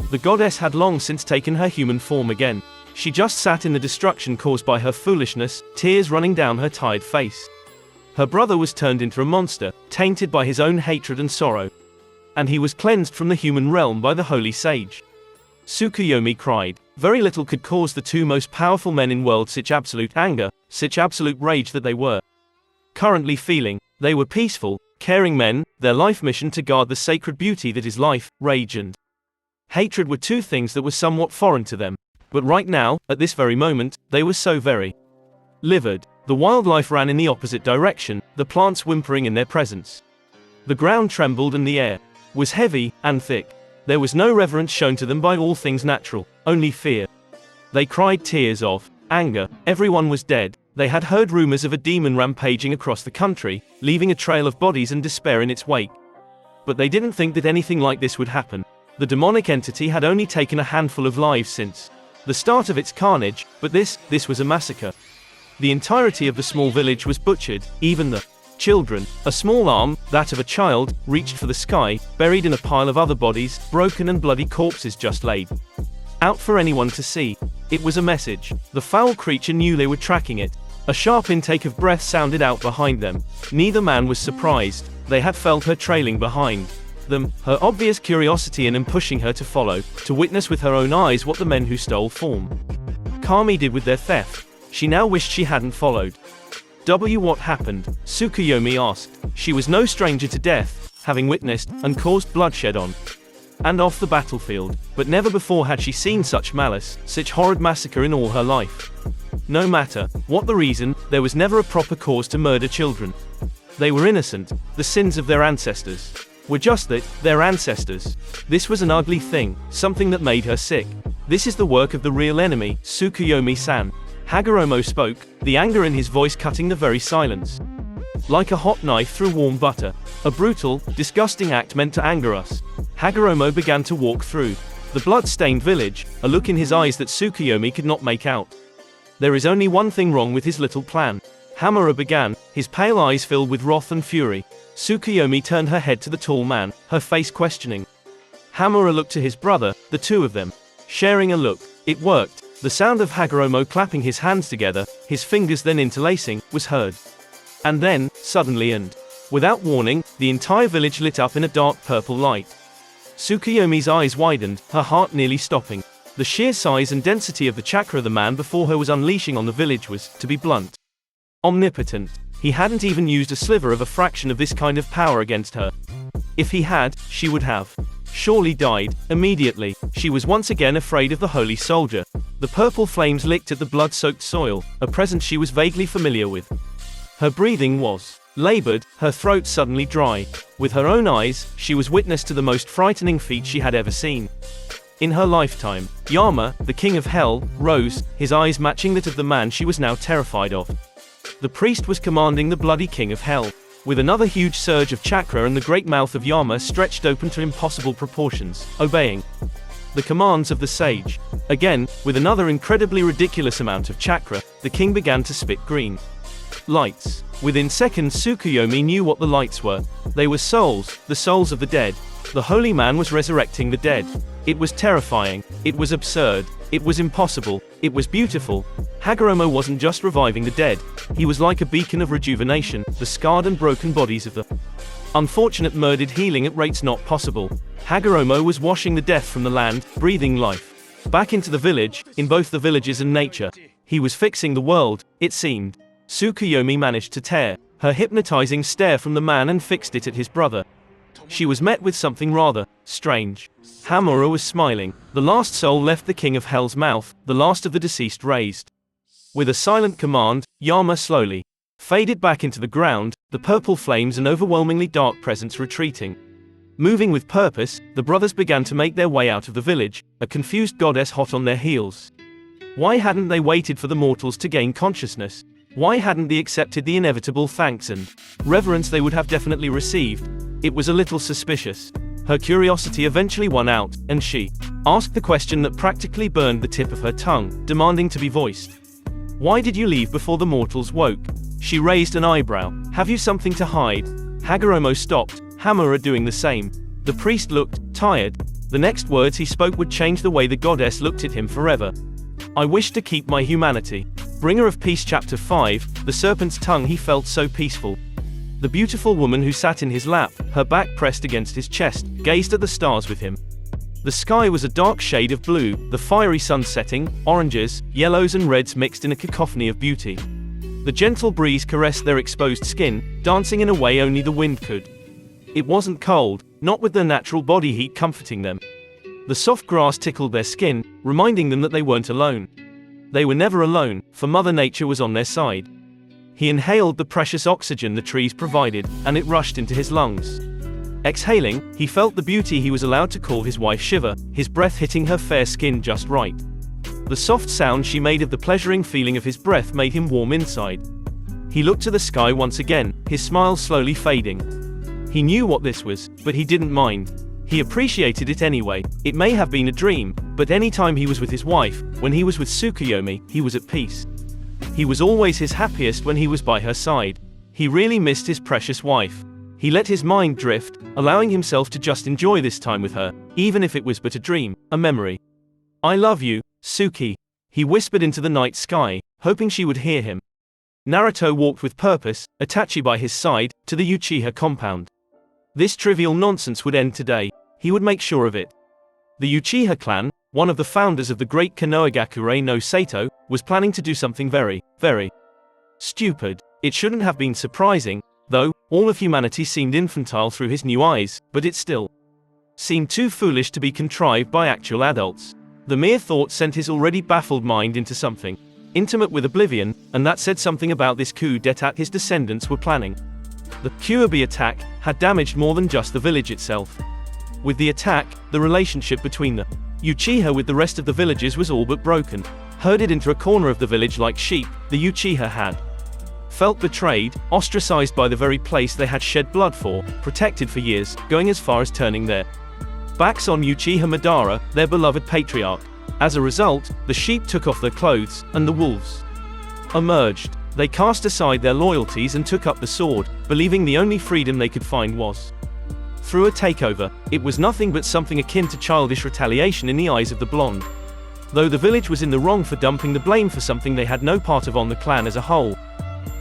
The goddess had long since taken her human form again. She just sat in the destruction caused by her foolishness, tears running down her tired face. Her brother was turned into a monster, tainted by his own hatred and sorrow. And he was cleansed from the human realm by the holy sage. Tsukuyomi cried. Very little could cause the two most powerful men in world such absolute anger, such absolute rage that they were currently feeling. They were peaceful, caring men, their life mission to guard the sacred beauty that is life, rage and hatred were two things that were somewhat foreign to them. But right now, at this very moment, they were so very livid. The wildlife ran in the opposite direction, the plants whimpering in their presence. The ground trembled and the air was heavy and thick. There was no reverence shown to them by all things natural, only fear. They cried tears of anger. Everyone was dead. They had heard rumors of a demon rampaging across the country, leaving a trail of bodies and despair in its wake. But they didn't think that anything like this would happen. The demonic entity had only taken a handful of lives since the start of its carnage, but this was a massacre. The entirety of the small village was butchered, even the children. A small arm, that of a child, reached for the sky, buried in a pile of other bodies, broken and bloody corpses just laid out for anyone to see. It was a message. The foul creature knew they were tracking it. A sharp intake of breath sounded out behind them. Neither man was surprised. They had felt her trailing behind them, her obvious curiosity in him pushing her to follow, to witness with her own eyes what the men who stole form Kami did with their theft. She now wished she hadn't followed. What happened? Tsukuyomi asked. She was no stranger to death, having witnessed and caused bloodshed on and off the battlefield, but never before had she seen such malice, such horrid massacre in all her life. No matter what the reason, there was never a proper cause to murder children. They were innocent. The sins of their ancestors were just that, their ancestors. This was an ugly thing, something that made her sick. This is the work of the real enemy, Tsukuyomi-san. Hagoromo spoke, the anger in his voice cutting the very silence. Like a hot knife through warm butter. A brutal, disgusting act meant to anger us. Hagoromo began to walk through the blood-stained village, a look in his eyes that Tsukuyomi could not make out. There is only one thing wrong with his little plan. Hamura began, his pale eyes filled with wrath and fury. Tsukuyomi turned her head to the tall man, her face questioning. Hamura looked to his brother, the two of them sharing a look. It worked. The sound of Hagoromo clapping his hands together, his fingers then interlacing, was heard. And then, suddenly and without warning, the entire village lit up in a dark purple light. Tsukuyomi's eyes widened, her heart nearly stopping. The sheer size and density of the chakra the man before her was unleashing on the village was, to be blunt, omnipotent. He hadn't even used a sliver of a fraction of this kind of power against her. If he had, she would have surely died immediately. She was once again afraid of the holy soldier. The purple flames licked at the blood-soaked soil, a presence she was vaguely familiar with. Her breathing was labored, her throat suddenly dry. With her own eyes, she was witness to the most frightening feat she had ever seen in her lifetime. Yama, the king of hell, rose, his eyes matching that of the man she was now terrified of. The priest was commanding the bloody king of hell. With another huge surge of chakra and the great mouth of Yama stretched open to impossible proportions, obeying the commands of the sage. Again, with another incredibly ridiculous amount of chakra, the king began to spit green lights. Within seconds Tsukuyomi knew what the lights were. They were souls, the souls of the dead. The holy man was resurrecting the dead. It was terrifying. It was absurd. It was impossible. It was beautiful. Hagoromo wasn't just reviving the dead. He was like a beacon of rejuvenation, the scarred and broken bodies of the unfortunate murdered healing at rates not possible. Hagoromo was washing the death from the land, breathing life back into the village, in both the villages and nature. He was fixing the world, it seemed. Tsukuyomi managed to tear her hypnotizing stare from the man and fixed it at his brother. she was met with something rather strange. Hamura was smiling. The last soul left the king of hell's mouth, the last of the deceased raised. With a silent command, Yama slowly faded back into the ground, the purple flames and overwhelmingly dark presence retreating. Moving with purpose, the brothers began to make their way out of the village, a confused goddess hot on their heels. Why hadn't they waited for the mortals to gain consciousness? Why hadn't they accepted the inevitable thanks and reverence they would have definitely received? It was a little suspicious. Her curiosity eventually won out, and she asked the question that practically burned the tip of her tongue, demanding to be voiced. Why did you leave before the mortals woke? She raised an eyebrow. Have you something to hide? Hagoromo stopped, Hamura doing the same. The priest looked tired. The next words he spoke would change the way the goddess looked at him forever. I wish to keep my humanity. Bringer of Peace Chapter 5, the serpent's tongue. He felt so peaceful. The beautiful woman who sat in his lap, her back pressed against his chest, gazed at the stars with him. The sky was a dark shade of blue, the fiery sun setting, oranges, yellows and reds mixed in a cacophony of beauty. The gentle breeze caressed their exposed skin, dancing in a way only the wind could. It wasn't cold, not with their natural body heat comforting them. The soft grass tickled their skin, reminding them that they weren't alone. They were never alone, for Mother Nature was on their side. He inhaled the precious oxygen the trees provided, and it rushed into his lungs. Exhaling, he felt the beauty he was allowed to call his wife shiver, his breath hitting her fair skin just right. The soft sound she made of the pleasuring feeling of his breath made him warm inside. He looked to the sky once again, his smile slowly fading. He knew what this was, but he didn't mind. He appreciated it anyway. It may have been a dream, but any time he was with his wife, when he was with Tsukuyomi, he was at peace. He was always his happiest when he was by her side. He really missed his precious wife. He let his mind drift, allowing himself to just enjoy this time with her, even if it was but a dream, a memory. I love you, Suki. He whispered into the night sky, hoping she would hear him. Naruto walked with purpose, Itachi by his side, to the Uchiha compound. This trivial nonsense would end today. He would make sure of it. The Uchiha clan, one of the founders of the great Konohagakure no Sato, was planning to do something very, very stupid. It shouldn't have been surprising, though. All of humanity seemed infantile through his new eyes, but it still seemed too foolish to be contrived by actual adults. The mere thought sent his already baffled mind into something intimate with oblivion, and that said something about this coup d'etat his descendants were planning. The Kyuubi attack had damaged more than just the village itself. With the attack, the relationship between the Uchiha with the rest of the villagers was all but broken. Herded into a corner of the village like sheep, the Uchiha had felt betrayed, ostracized by the very place they had shed blood for, protected for years, going as far as turning their backs on Uchiha Madara, their beloved patriarch. As a result, the sheep took off their clothes, and the wolves emerged. They cast aside their loyalties and took up the sword, believing the only freedom they could find was through a takeover. It was nothing but something akin to childish retaliation in the eyes of the blonde. Though the village was in the wrong for dumping the blame for something they had no part of on the clan as a whole,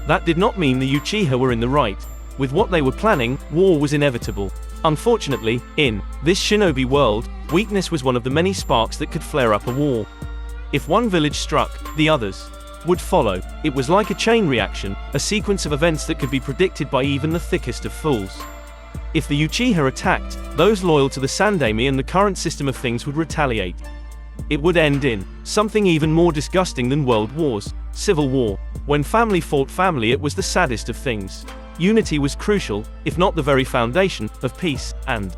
that did not mean the Uchiha were in the right. With what they were planning, war was inevitable. Unfortunately, in this shinobi world, weakness was one of the many sparks that could flare up a war. If one village struck, the others would follow. It was like a chain reaction, a sequence of events that could be predicted by even the thickest of fools. If the Uchiha attacked, those loyal to the Sandaime and the current system of things would retaliate. It would end in something even more disgusting than world wars, civil war. When family fought family, it was the saddest of things. Unity was crucial, if not the very foundation, of peace, and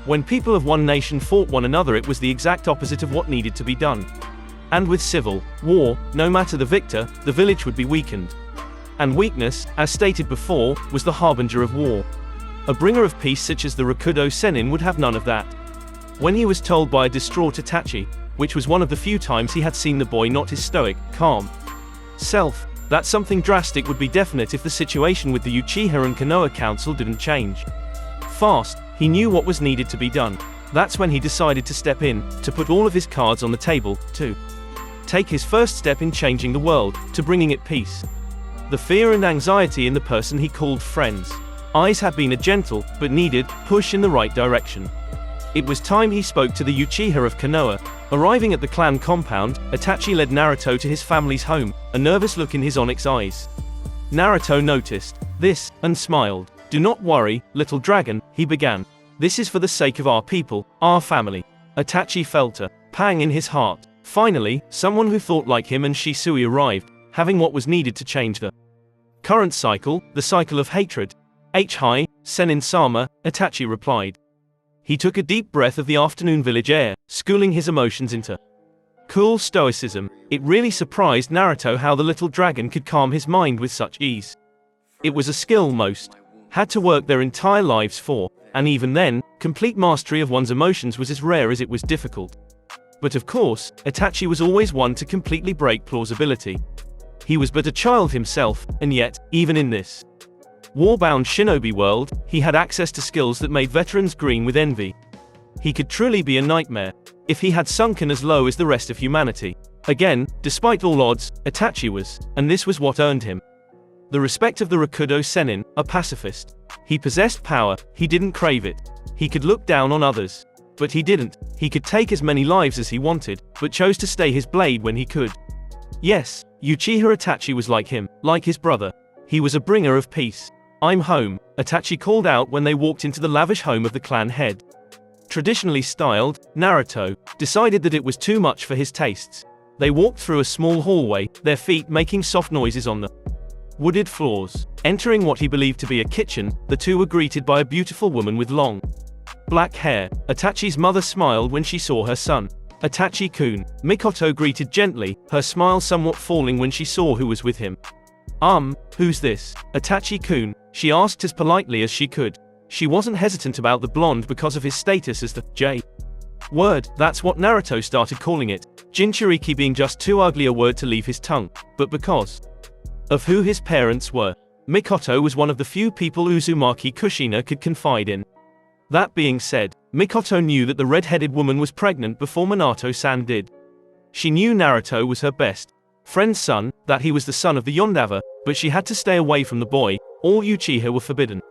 when people of one nation fought one another, it was the exact opposite of what needed to be done. And with civil war, no matter the victor, the village would be weakened. And weakness, as stated before, was the harbinger of war. A bringer of peace such as the Rakudo Sennin would have none of that. When he was told by a distraught Itachi, which was one of the few times he had seen the boy not his stoic, calm self, that something drastic would be definite if the situation with the Uchiha and Konoha Council didn't change fast, he knew what was needed to be done. That's when he decided to step in, to put all of his cards on the table, to take his first step in changing the world, to bringing it peace. The fear and anxiety in the person he called friends. Eyes had been a gentle, but needed, push in the right direction. It was time he spoke to the Uchiha of Konoha. Arriving at the clan compound, Itachi led Naruto to his family's home, a nervous look in his onyx eyes. Naruto noticed this, and smiled. Do not worry, little dragon, he began. This is for the sake of our people, our family. Itachi felt a pang in his heart. Finally, someone who thought like him and Shisui arrived, having what was needed to change the current cycle, the cycle of hatred. Hi, Senin Sama, Itachi replied. He took a deep breath of the afternoon village air, schooling his emotions into cool stoicism. It really surprised Naruto how the little dragon could calm his mind with such ease. It was a skill most had to work their entire lives for, and even then, complete mastery of one's emotions was as rare as it was difficult. But of course, Itachi was always one to completely break plausibility. He was but a child himself, and yet, even in this war-bound shinobi world, he had access to skills that made veterans green with envy. He could truly be a nightmare, if he had sunken as low as the rest of humanity. Again, despite all odds, Itachi was, and this was what earned him the respect of the Rakudo Sennin, a pacifist. He possessed power, he didn't crave it. He could look down on others. But he didn't. He could take as many lives as he wanted, but chose to stay his blade when he could. Yes, Uchiha Itachi was like him, like his brother. He was a bringer of peace. I'm home, Itachi called out when they walked into the lavish home of the clan head. Traditionally styled, Naruto decided that it was too much for his tastes. They walked through a small hallway, their feet making soft noises on the wooded floors. Entering what he believed to be a kitchen, the two were greeted by a beautiful woman with long black hair. Itachi's mother smiled when she saw her son. Itachi-kun, Mikoto greeted gently, her smile somewhat falling when she saw who was with him. Who's this? Itachi-kun, she asked as politely as she could. She wasn't hesitant about the blonde because of his status as the J word, that's what Naruto started calling it, Jinchuriki being just too ugly a word to leave his tongue, but because of who his parents were. Mikoto was one of the few people Uzumaki Kushina could confide in. That being said, Mikoto knew that the red-headed woman was pregnant before Minato-san did. She knew Naruto was her best friend's son, that he was the son of the Yondawa, but she had to stay away from the boy. All Uchiha were forbidden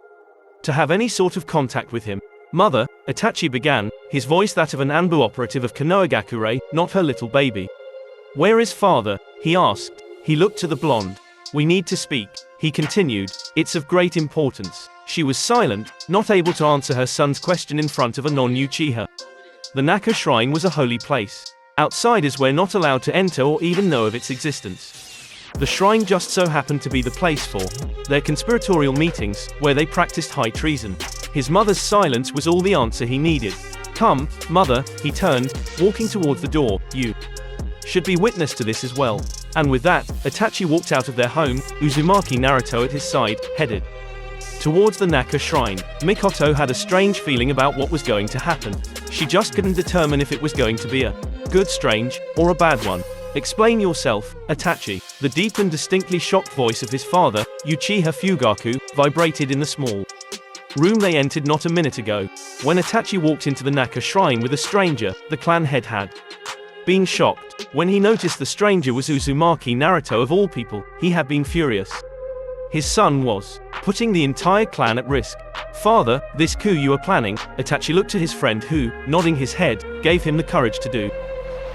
to have any sort of contact with him. Mother, Itachi began, his voice that of an Anbu operative of Konohagakure, not her little baby. Where is father? He asked. He looked to the blonde. We need to speak, he continued, it's of great importance. She was silent, not able to answer her son's question in front of a non-Uchiha. The Naka shrine was a holy place. Outsiders were not allowed to enter or even know of its existence. The shrine just so happened to be the place for their conspiratorial meetings, where they practiced high treason. His mother's silence was all the answer he needed. Come, mother, he turned, walking towards the door, you should be witness to this as well. And with that, Itachi walked out of their home, Uzumaki Naruto at his side, headed towards the Naka shrine. Mikoto had a strange feeling about what was going to happen. She just couldn't determine if it was going to be a good strange, or a bad one. Explain yourself, Itachi. The deep and distinctly shocked voice of his father, Uchiha Fugaku, vibrated in the small room they entered not a minute ago. When Itachi walked into the Naka shrine with a stranger, the clan head had been shocked. When he noticed the stranger was Uzumaki Naruto of all people, he had been furious. His son was putting the entire clan at risk. Father, this coup you are planning, Itachi looked to his friend who, nodding his head, gave him the courage to do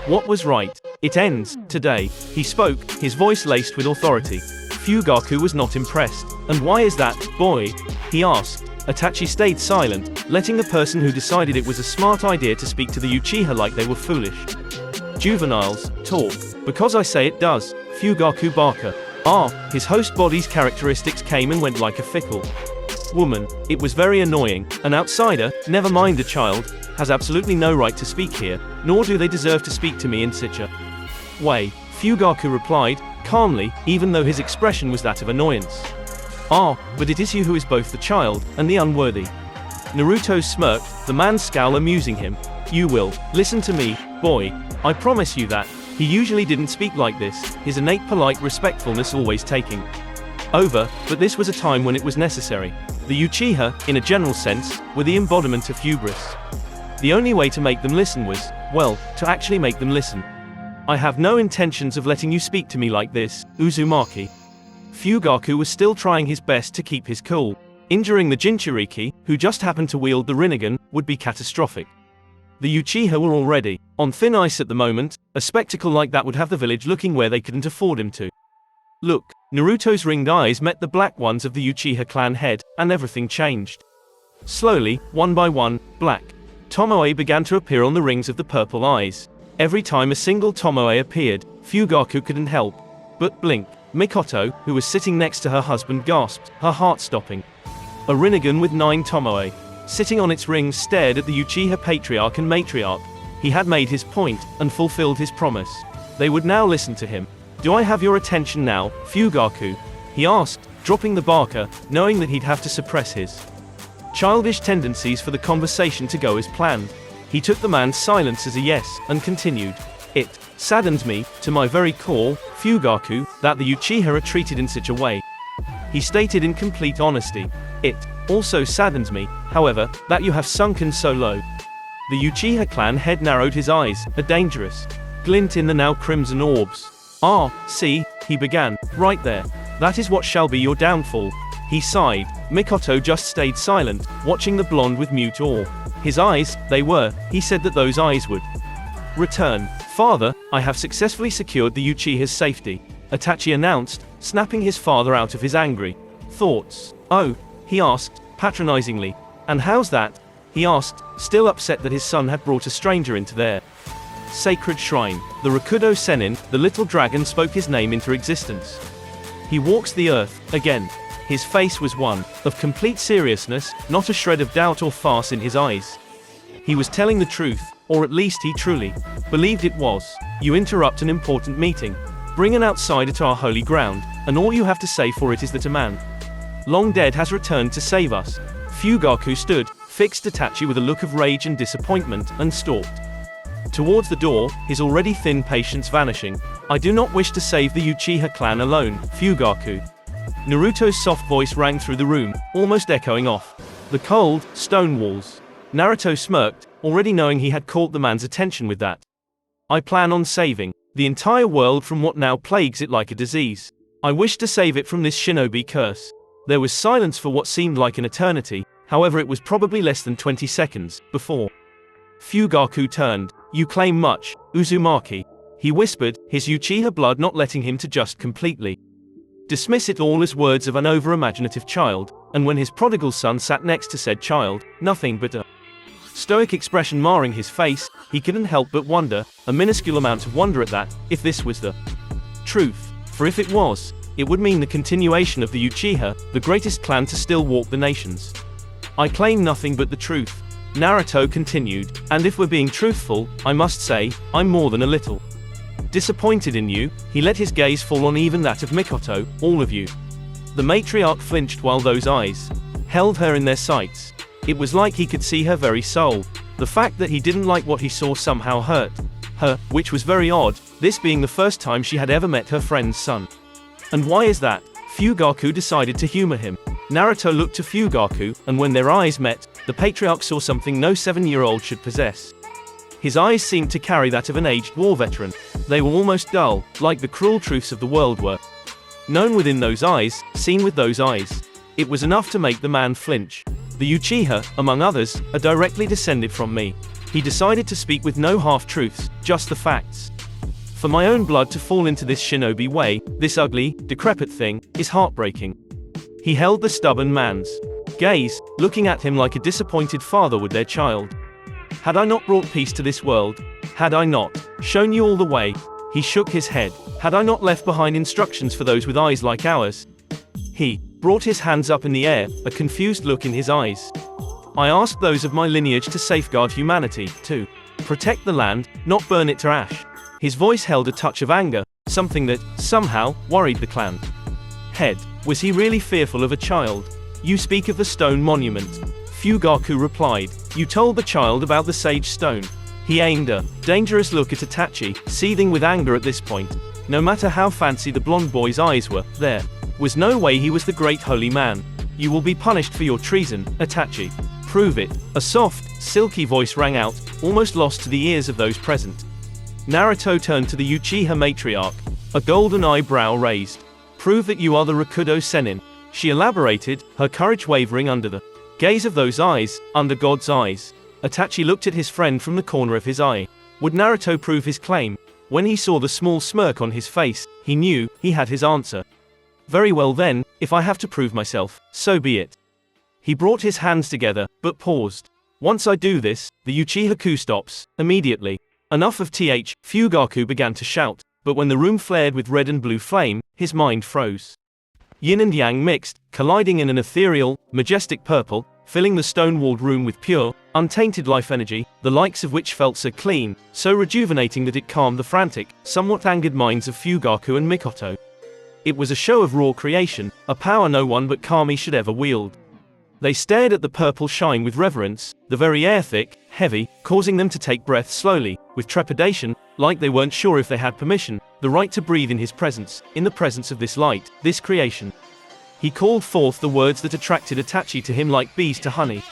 what was right. It ends today. He spoke, his voice laced with authority. Fugaku was not impressed. And why is that, boy? He asked. Itachi stayed silent, letting the person who decided it was a smart idea to speak to the Uchiha like they were foolish juveniles talk. Because I say it does, Fugaku Baka. His host body's characteristics came and went like a fickle woman. It was very annoying. An outsider, never mind a child, has absolutely no right to speak here, nor do they deserve to speak to me in such a way. Fugaku replied, calmly, even though his expression was that of annoyance. But it is you who is both the child and the unworthy. Naruto smirked, the man's scowl amusing him. You will listen to me, boy. I promise you that. He usually didn't speak like this, his innate polite respectfulness always taking over, but this was a time when it was necessary. The Uchiha, in a general sense, were the embodiment of hubris. The only way to make them listen was, well, to actually make them listen. I have no intentions of letting you speak to me like this, Uzumaki. Fugaku was still trying his best to keep his cool. Injuring the Jinchuriki, who just happened to wield the Rinnegan, would be catastrophic. The Uchiha were already on thin ice at the moment. A spectacle like that would have the village looking where they couldn't afford him to. Look, Naruto's ringed eyes met the black ones of the Uchiha clan head, and everything changed. Slowly, one by one, black tomoe began to appear on the rings of the purple eyes. Every time a single tomoe appeared, Fugaku couldn't help but blink. Mikoto, who was sitting next to her husband, gasped, her heart stopping. A Rinnegan with 9 tomoe, sitting on its rings, stared at the Uchiha patriarch and matriarch. He had made his point, and fulfilled his promise. They would now listen to him. Do I have your attention now, Fugaku? He asked, dropping the barker, knowing that he'd have to suppress his childish tendencies for the conversation to go as planned. He took the man's silence as a yes, and continued. It saddens me, to my very core, Fugaku, that the Uchiha are treated in such a way. He stated in complete honesty. It also saddens me, however, that you have sunken so low. The Uchiha clan head narrowed his eyes, a dangerous glint in the now crimson orbs. Ah, see, he began, right there. That is what shall be your downfall. He sighed. Mikoto just stayed silent, watching the blonde with mute awe. His eyes, he said that those eyes would return. Father, I have successfully secured the Uchiha's safety, Itachi announced, snapping his father out of his angry thoughts. Oh, he asked, patronizingly. And how's that? He asked, still upset that his son had brought a stranger into their sacred shrine. The Rakudo Sennin, the little dragon, spoke his name into existence. He walks the earth, again. His face was one of complete seriousness, not a shred of doubt or farce in his eyes. He was telling the truth, or at least he truly believed it was. You interrupt an important meeting, bring an outsider to our holy ground, and all you have to say for it is that a man long dead has returned to save us. Fugaku stood, fixed Itachi with a look of rage and disappointment, and stalked towards the door, his already thin patience vanishing. I do not wish to save the Uchiha clan alone, Fugaku. Naruto's soft voice rang through the room, almost echoing off the cold, stone walls. Naruto smirked, already knowing he had caught the man's attention with that. I plan on saving the entire world from what now plagues it like a disease. I wish to save it from this shinobi curse. There was silence for what seemed like an eternity, however it was probably less than 20 seconds, before Fugaku turned. You claim much, Uzumaki. He whispered, his Uchiha blood not letting him to just completely dismiss it all as words of an over-imaginative child, and when his prodigal son sat next to said child, nothing but a stoic expression marring his face, he couldn't help but wonder, a minuscule amount of wonder at that, if this was the truth. For if it was, it would mean the continuation of the Uchiha, the greatest clan to still walk the nations. I claim nothing but the truth. Naruto continued, and if we're being truthful, I must say, I'm more than a little disappointed in you. He let his gaze fall on even that of Mikoto, all of you. The matriarch flinched while those eyes held her in their sights. It was like he could see her very soul. The fact that he didn't like what he saw somehow hurt her, which was very odd, this being the first time she had ever met her friend's son. And why is that? Fugaku decided to humor him. Naruto looked to Fugaku, and when their eyes met, the patriarch saw something no 7-year-old should possess. His eyes seemed to carry that of an aged war veteran. They were almost dull, like the cruel truths of the world were known within those eyes, seen with those eyes. It was enough to make the man flinch. The Uchiha, among others, are directly descended from me. He decided to speak with no half-truths, just the facts. For my own blood to fall into this shinobi way, this ugly, decrepit thing, is heartbreaking. He held the stubborn man's gaze, looking at him like a disappointed father would their child. Had I not brought peace to this world? Had I not shown you all the way? He shook his head. Had I not left behind instructions for those with eyes like ours? He brought his hands up in the air, a confused look in his eyes. I asked those of my lineage to safeguard humanity, to protect the land, not burn it to ash. His voice held a touch of anger, something that, somehow, worried the clan head. Was he really fearful of a child? You speak of the stone monument. Fugaku replied. You told the child about the sage stone. He aimed a dangerous look at Itachi, seething with anger at this point. No matter how fancy the blonde boy's eyes were, there was no way he was the great holy man. You will be punished for your treason, Itachi. Prove it. A soft, silky voice rang out, almost lost to the ears of those present. Naruto turned to the Uchiha matriarch, a golden eyebrow raised. Prove that you are the Rakudo Sennin. She elaborated, her courage wavering under the gaze of those eyes, under God's eyes. Itachi looked at his friend from the corner of his eye. Would Naruto prove his claim? When he saw the small smirk on his face, he knew he had his answer. Very well then, if I have to prove myself, so be it. He brought his hands together, but paused. Once I do this, the Uchiha stops, immediately. Enough of th, Fugaku began to shout, but when the room flared with red and blue flame, his mind froze. Yin and yang mixed, colliding in an ethereal, majestic purple, filling the stone-walled room with pure, untainted life energy, the likes of which felt so clean, so rejuvenating that it calmed the frantic, somewhat angered minds of Fugaku and Mikoto. It was a show of raw creation, a power no one but Kami should ever wield. They stared at the purple shine with reverence, the very air thick, heavy, causing them to take breath slowly, with trepidation, like they weren't sure if they had permission, the right to breathe in his presence, in the presence of this light, this creation. He called forth the words that attracted Itachi to him like bees to honey.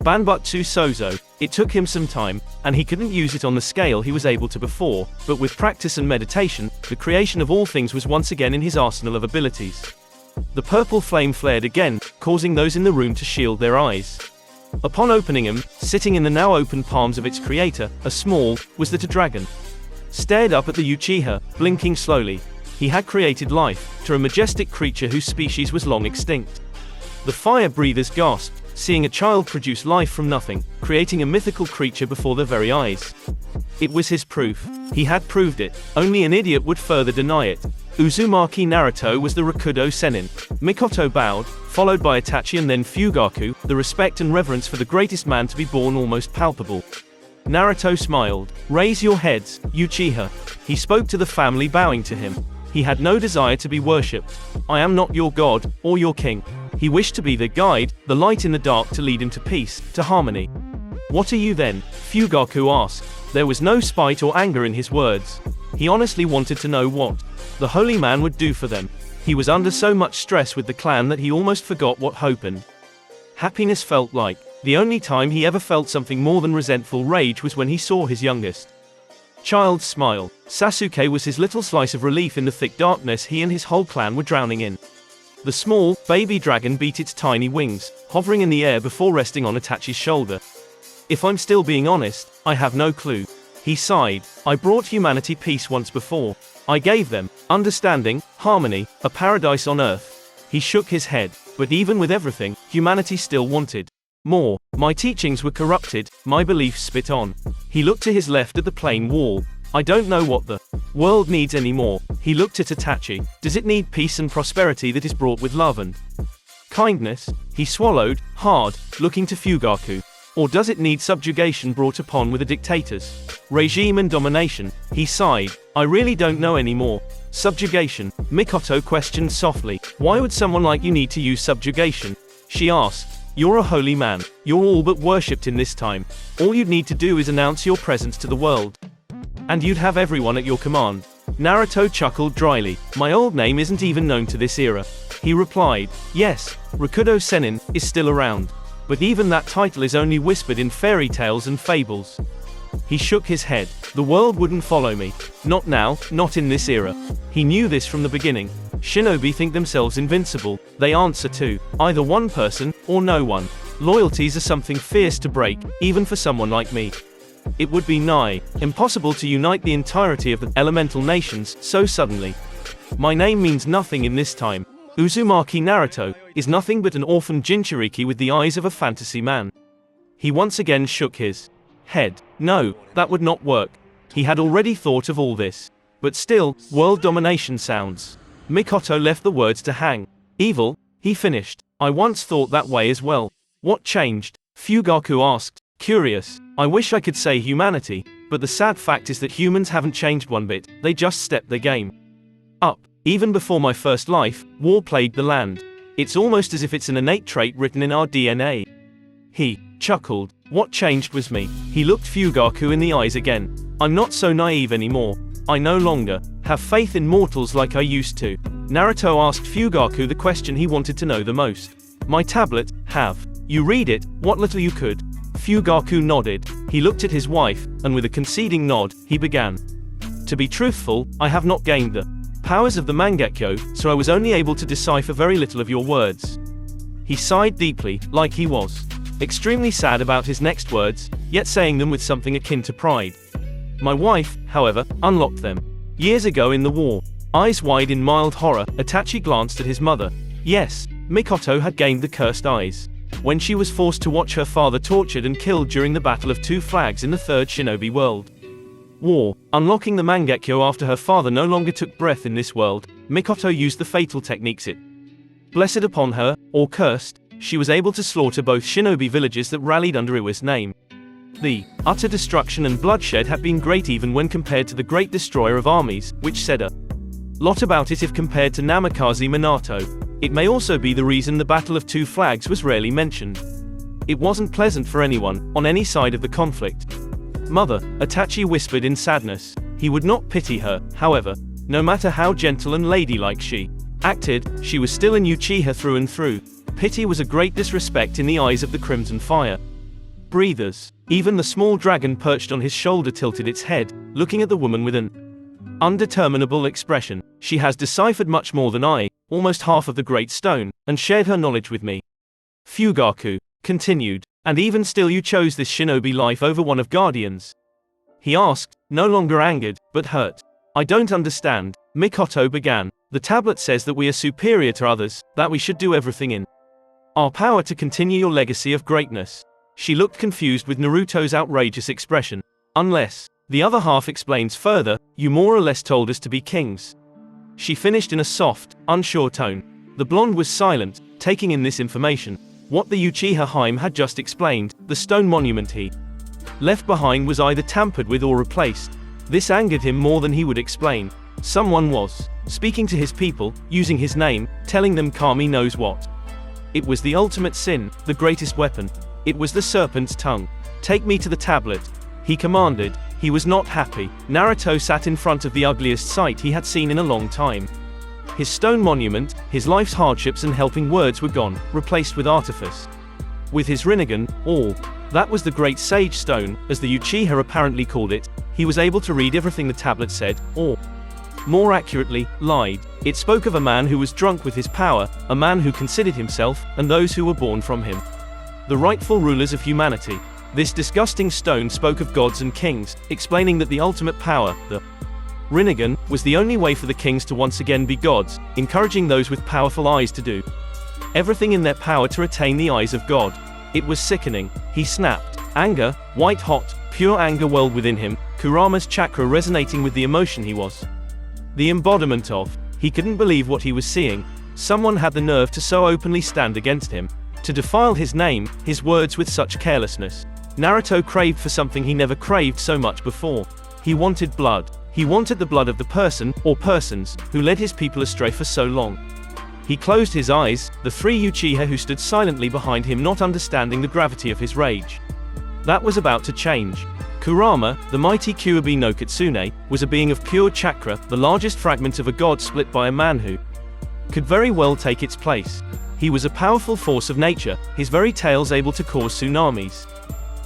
Banbutsu Sozo. It took him some time, and he couldn't use it on the scale he was able to before, but with practice and meditation, the creation of all things was once again in his arsenal of abilities. The purple flame flared again, causing those in the room to shield their eyes. Upon opening them, sitting in the now open palms of its creator, a small, was that a dragon? Stared up at the Uchiha, blinking slowly. He had created life, to a majestic creature whose species was long extinct. The fire breathers gasped, seeing a child produce life from nothing, creating a mythical creature before their very eyes. It was his proof. He had proved it. Only an idiot would further deny it. Uzumaki Naruto was the Rakudo Sennin. Mikoto bowed, followed by Itachi and then Fugaku, the respect and reverence for the greatest man to be born almost palpable. Naruto smiled. Raise your heads, Uchiha. He spoke to the family bowing to him. He had no desire to be worshipped. I am not your god, or your king. He wished to be the guide, the light in the dark to lead him to peace, to harmony. What are you then? Fugaku asked. There was no spite or anger in his words. He honestly wanted to know what the holy man would do for them. He was under so much stress with the clan that he almost forgot what hope and happiness felt like. The only time he ever felt something more than resentful rage was when he saw his youngest child's smile. Sasuke was his little slice of relief in the thick darkness he and his whole clan were drowning in. The small, baby dragon beat its tiny wings, hovering in the air before resting on Itachi's shoulder. If I'm still being honest, I have no clue. He sighed. I brought humanity peace once before. I gave them understanding, harmony, a paradise on earth. He shook his head. But even with everything, humanity still wanted more. My teachings were corrupted, my beliefs spit on. He looked to his left at the plain wall. I don't know what the world needs anymore. He looked at Itachi. Does it need peace and prosperity that is brought with love and kindness? He swallowed, hard, looking to Fugaku. Or does it need subjugation brought upon with a dictator's regime and domination? He sighed. I really don't know anymore. Subjugation? Mikoto questioned softly. Why would someone like you need to use subjugation? She asked. You're a holy man. You're all but worshipped in this time. All you'd need to do is announce your presence to the world. And you'd have everyone at your command. Naruto chuckled dryly. My old name isn't even known to this era. He replied. Yes, Rakudo Sennin is still around. But even that title is only whispered in fairy tales and fables. He shook his head. The world wouldn't follow me. Not now, not in this era. He knew this from the beginning. Shinobi think themselves invincible. They answer to either one person, or no one. Loyalties are something fierce to break, even for someone like me. It would be nigh impossible to unite the entirety of the elemental nations so suddenly. My name means nothing in this time. Uzumaki Naruto is nothing but an orphan Jinchuriki with the eyes of a fantasy man. He once again shook his head. No, that would not work. He had already thought of all this. But still, world domination sounds. Mikoto left the words to hang. Evil, he finished. I once thought that way as well. What changed? Fugaku asked, curious. I wish I could say humanity, but the sad fact is that humans haven't changed one bit, they just stepped their game up. Even before my first life, war plagued the land. It's almost as if it's an innate trait written in our DNA. He chuckled. What changed was me. He looked Fugaku in the eyes again. I'm not so naive anymore. I no longer have faith in mortals like I used to. Naruto asked Fugaku the question he wanted to know the most. My tablet, have you read it, what little you could? Fugaku nodded. He looked at his wife, and with a conceding nod, he began. To be truthful, I have not gained the powers of the Mangekyo, so I was only able to decipher very little of your words. He sighed deeply, like he was extremely sad about his next words, yet saying them with something akin to pride. My wife, however, unlocked them. Years ago in the war. Eyes wide in mild horror, Itachi glanced at his mother. Yes, Mikoto had gained the cursed eyes. When she was forced to watch her father tortured and killed during the Battle of Two Flags in the Third Shinobi World War, unlocking the Mangekyo after her father no longer took breath in this world, Mikoto used the fatal techniques it blessed upon her, or cursed. She was able to slaughter both shinobi villages that rallied under Iwa's name. The utter destruction and bloodshed had been great even when compared to the great destroyer of armies, which said a lot about it if compared to Namikaze Minato. It may also be the reason the Battle of Two Flags was rarely mentioned. It wasn't pleasant for anyone, on any side of the conflict. Mother, Itachi whispered in sadness. He would not pity her, however. No matter how gentle and ladylike she acted, she was still an Uchiha through and through. Pity was a great disrespect in the eyes of the Crimson Fire breathers. Even the small dragon perched on his shoulder tilted its head, looking at the woman with an undeterminable expression. She has deciphered much more than I, almost half of the Great Stone, and shared her knowledge with me. Fugaku continued, and even still you chose this shinobi life over one of Guardian's? He asked, no longer angered, but hurt. I don't understand, Mikoto began. The tablet says that we are superior to others, that we should do everything in our power to continue your legacy of greatness. She looked confused with Naruto's outrageous expression. Unless, the other half explains further, you more or less told us to be kings. She finished in a soft, unsure tone. The blonde was silent, taking in this information. What the Uchiha Haim had just explained, the stone monument he left behind was either tampered with or replaced. This angered him more than he would explain. Someone was speaking to his people, using his name, telling them Kami knows what. It was the ultimate sin, the greatest weapon. It was the serpent's tongue. Take me to the tablet, he commanded. He was not happy. Naruto sat in front of the ugliest sight he had seen in a long time. His stone monument, his life's hardships and helping words were gone, replaced with artifice. With his Rinnegan, all. That was the great sage stone, as the Uchiha apparently called it. He was able to read everything the tablet said, or, more accurately, lied. It spoke of a man who was drunk with his power, a man who considered himself, and those who were born from him, the rightful rulers of humanity. This disgusting stone spoke of gods and kings, explaining that the ultimate power, the Rinnegan, was the only way for the kings to once again be gods, encouraging those with powerful eyes to do everything in their power to retain the eyes of God. It was sickening. He snapped. Anger, white hot, pure anger welled within him, Kurama's chakra resonating with the emotion he was the embodiment of. He couldn't believe what he was seeing. Someone had the nerve to so openly stand against him, to defile his name, his words with such carelessness. Naruto craved for something he never craved so much before. He wanted blood. He wanted the blood of the person, or persons, who led his people astray for so long. He closed his eyes, the three Uchiha who stood silently behind him not understanding the gravity of his rage. That was about to change. Kurama, the mighty Kyuubi no Kitsune, was a being of pure chakra, the largest fragment of a god split by a man who could very well take its place. He was a powerful force of nature, his very tails able to cause tsunamis.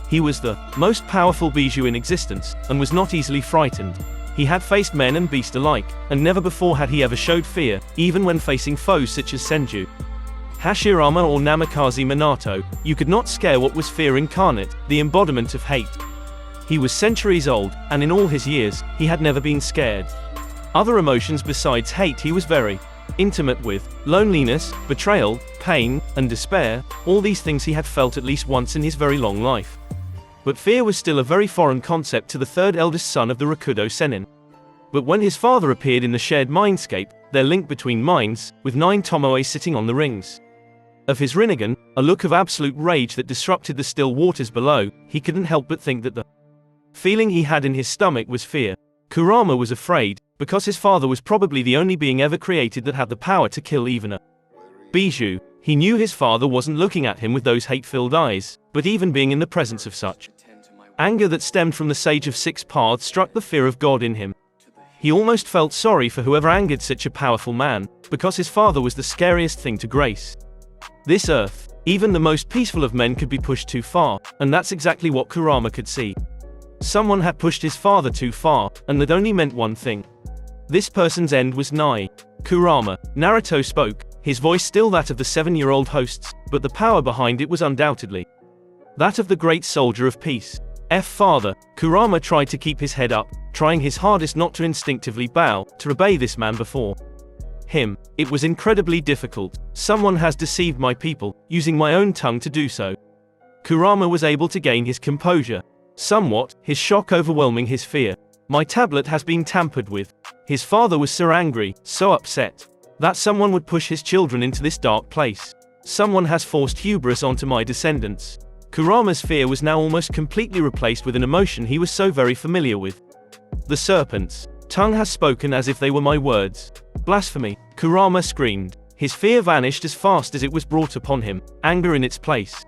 He was the most powerful bijou in existence, and was not easily frightened. He had faced men and beast alike, and never before had he ever showed fear, even when facing foes such as Senju, Hashirama or Namikaze Minato. You could not scare what was fear incarnate, the embodiment of hate. He was centuries old, and in all his years, he had never been scared. Other emotions besides hate he was very intimate with: loneliness, betrayal, pain, and despair. All these things he had felt at least once in his very long life. But fear was still a very foreign concept to the third eldest son of the Rakudo Sennin. But when his father appeared in the shared mindscape, their link between minds, with 9 Tomoe sitting on the rings of his Rinnegan, a look of absolute rage that disrupted the still waters below, he couldn't help but think that the feeling he had in his stomach was fear. Kurama was afraid, because his father was probably the only being ever created that had the power to kill even a bijou. He knew his father wasn't looking at him with those hate-filled eyes, but even being in the presence of such anger that stemmed from the Sage of Six Paths struck the fear of God in him. He almost felt sorry for whoever angered such a powerful man, because his father was the scariest thing to grace this earth. Even the most peaceful of men could be pushed too far, and that's exactly what Kurama could see. Someone had pushed his father too far, and that only meant one thing. This person's end was nigh. Kurama, Naruto spoke, his voice still that of the 7-year-old hosts, but the power behind it was undoubtedly that of the great soldier of peace. Father. Kurama tried to keep his head up, trying his hardest not to instinctively bow, to obey this man before him. It was incredibly difficult. Someone has deceived my people, using my own tongue to do so. Kurama was able to gain his composure. Somewhat, his shock overwhelming his fear. My tablet has been tampered with. His father was so angry, so upset, that someone would push his children into this dark place. Someone has forced hubris onto my descendants. Kurama's fear was now almost completely replaced with an emotion he was so very familiar with. The serpent's tongue has spoken as if they were my words. Blasphemy! Kurama screamed. His fear vanished as fast as it was brought upon him, anger in its place.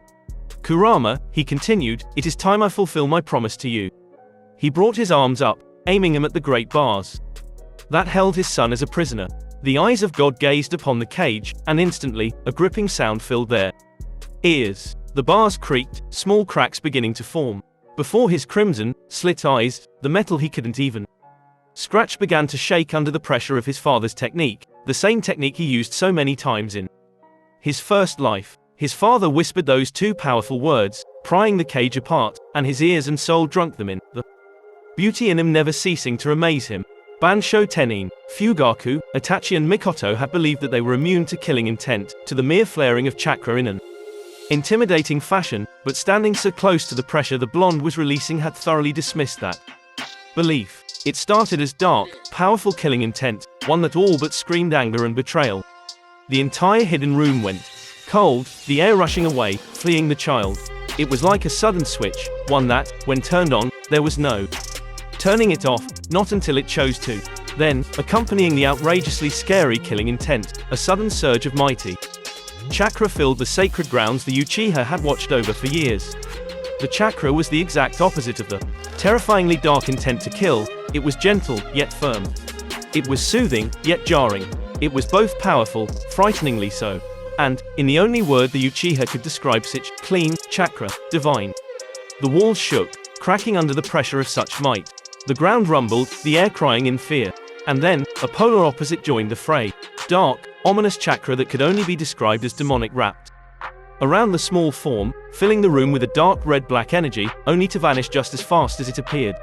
Kurama, he continued, it is time I fulfill my promise to you. He brought his arms up, aiming them at the great bars that held his son as a prisoner. The eyes of God gazed upon the cage, and instantly, a gripping sound filled their ears. The bars creaked, small cracks beginning to form. Before his crimson, slit eyes, the metal he couldn't even scratch began to shake under the pressure of his father's technique, the same technique he used so many times in his first life. His father whispered those two powerful words, prying the cage apart, and his ears and soul drunk them in, the beauty in him never ceasing to amaze him. Bansho Tenin, Fugaku, Itachi and Mikoto had believed that they were immune to killing intent, to the mere flaring of chakra in an intimidating fashion, but standing so close to the pressure the blonde was releasing had thoroughly dismissed that belief. It started as dark, powerful killing intent, one that all but screamed anger and betrayal. The entire hidden room went cold, the air rushing away, fleeing the child. It was like a sudden switch, one that, when turned on, there was no turning it off, not until it chose to. Then, accompanying the outrageously scary killing intent, a sudden surge of mighty chakra filled the sacred grounds the Uchiha had watched over for years. The chakra was the exact opposite of the terrifyingly dark intent to kill. It was gentle, yet firm. It was soothing, yet jarring. It was both powerful, frighteningly so, and, in the only word the Uchiha could describe such clean chakra, divine. The walls shook, cracking under the pressure of such might. The ground rumbled, the air crying in fear. And then, a polar opposite joined the fray. Dark, ominous chakra that could only be described as demonic wrapped around the small form, filling the room with a dark red-black energy, only to vanish just as fast as it appeared.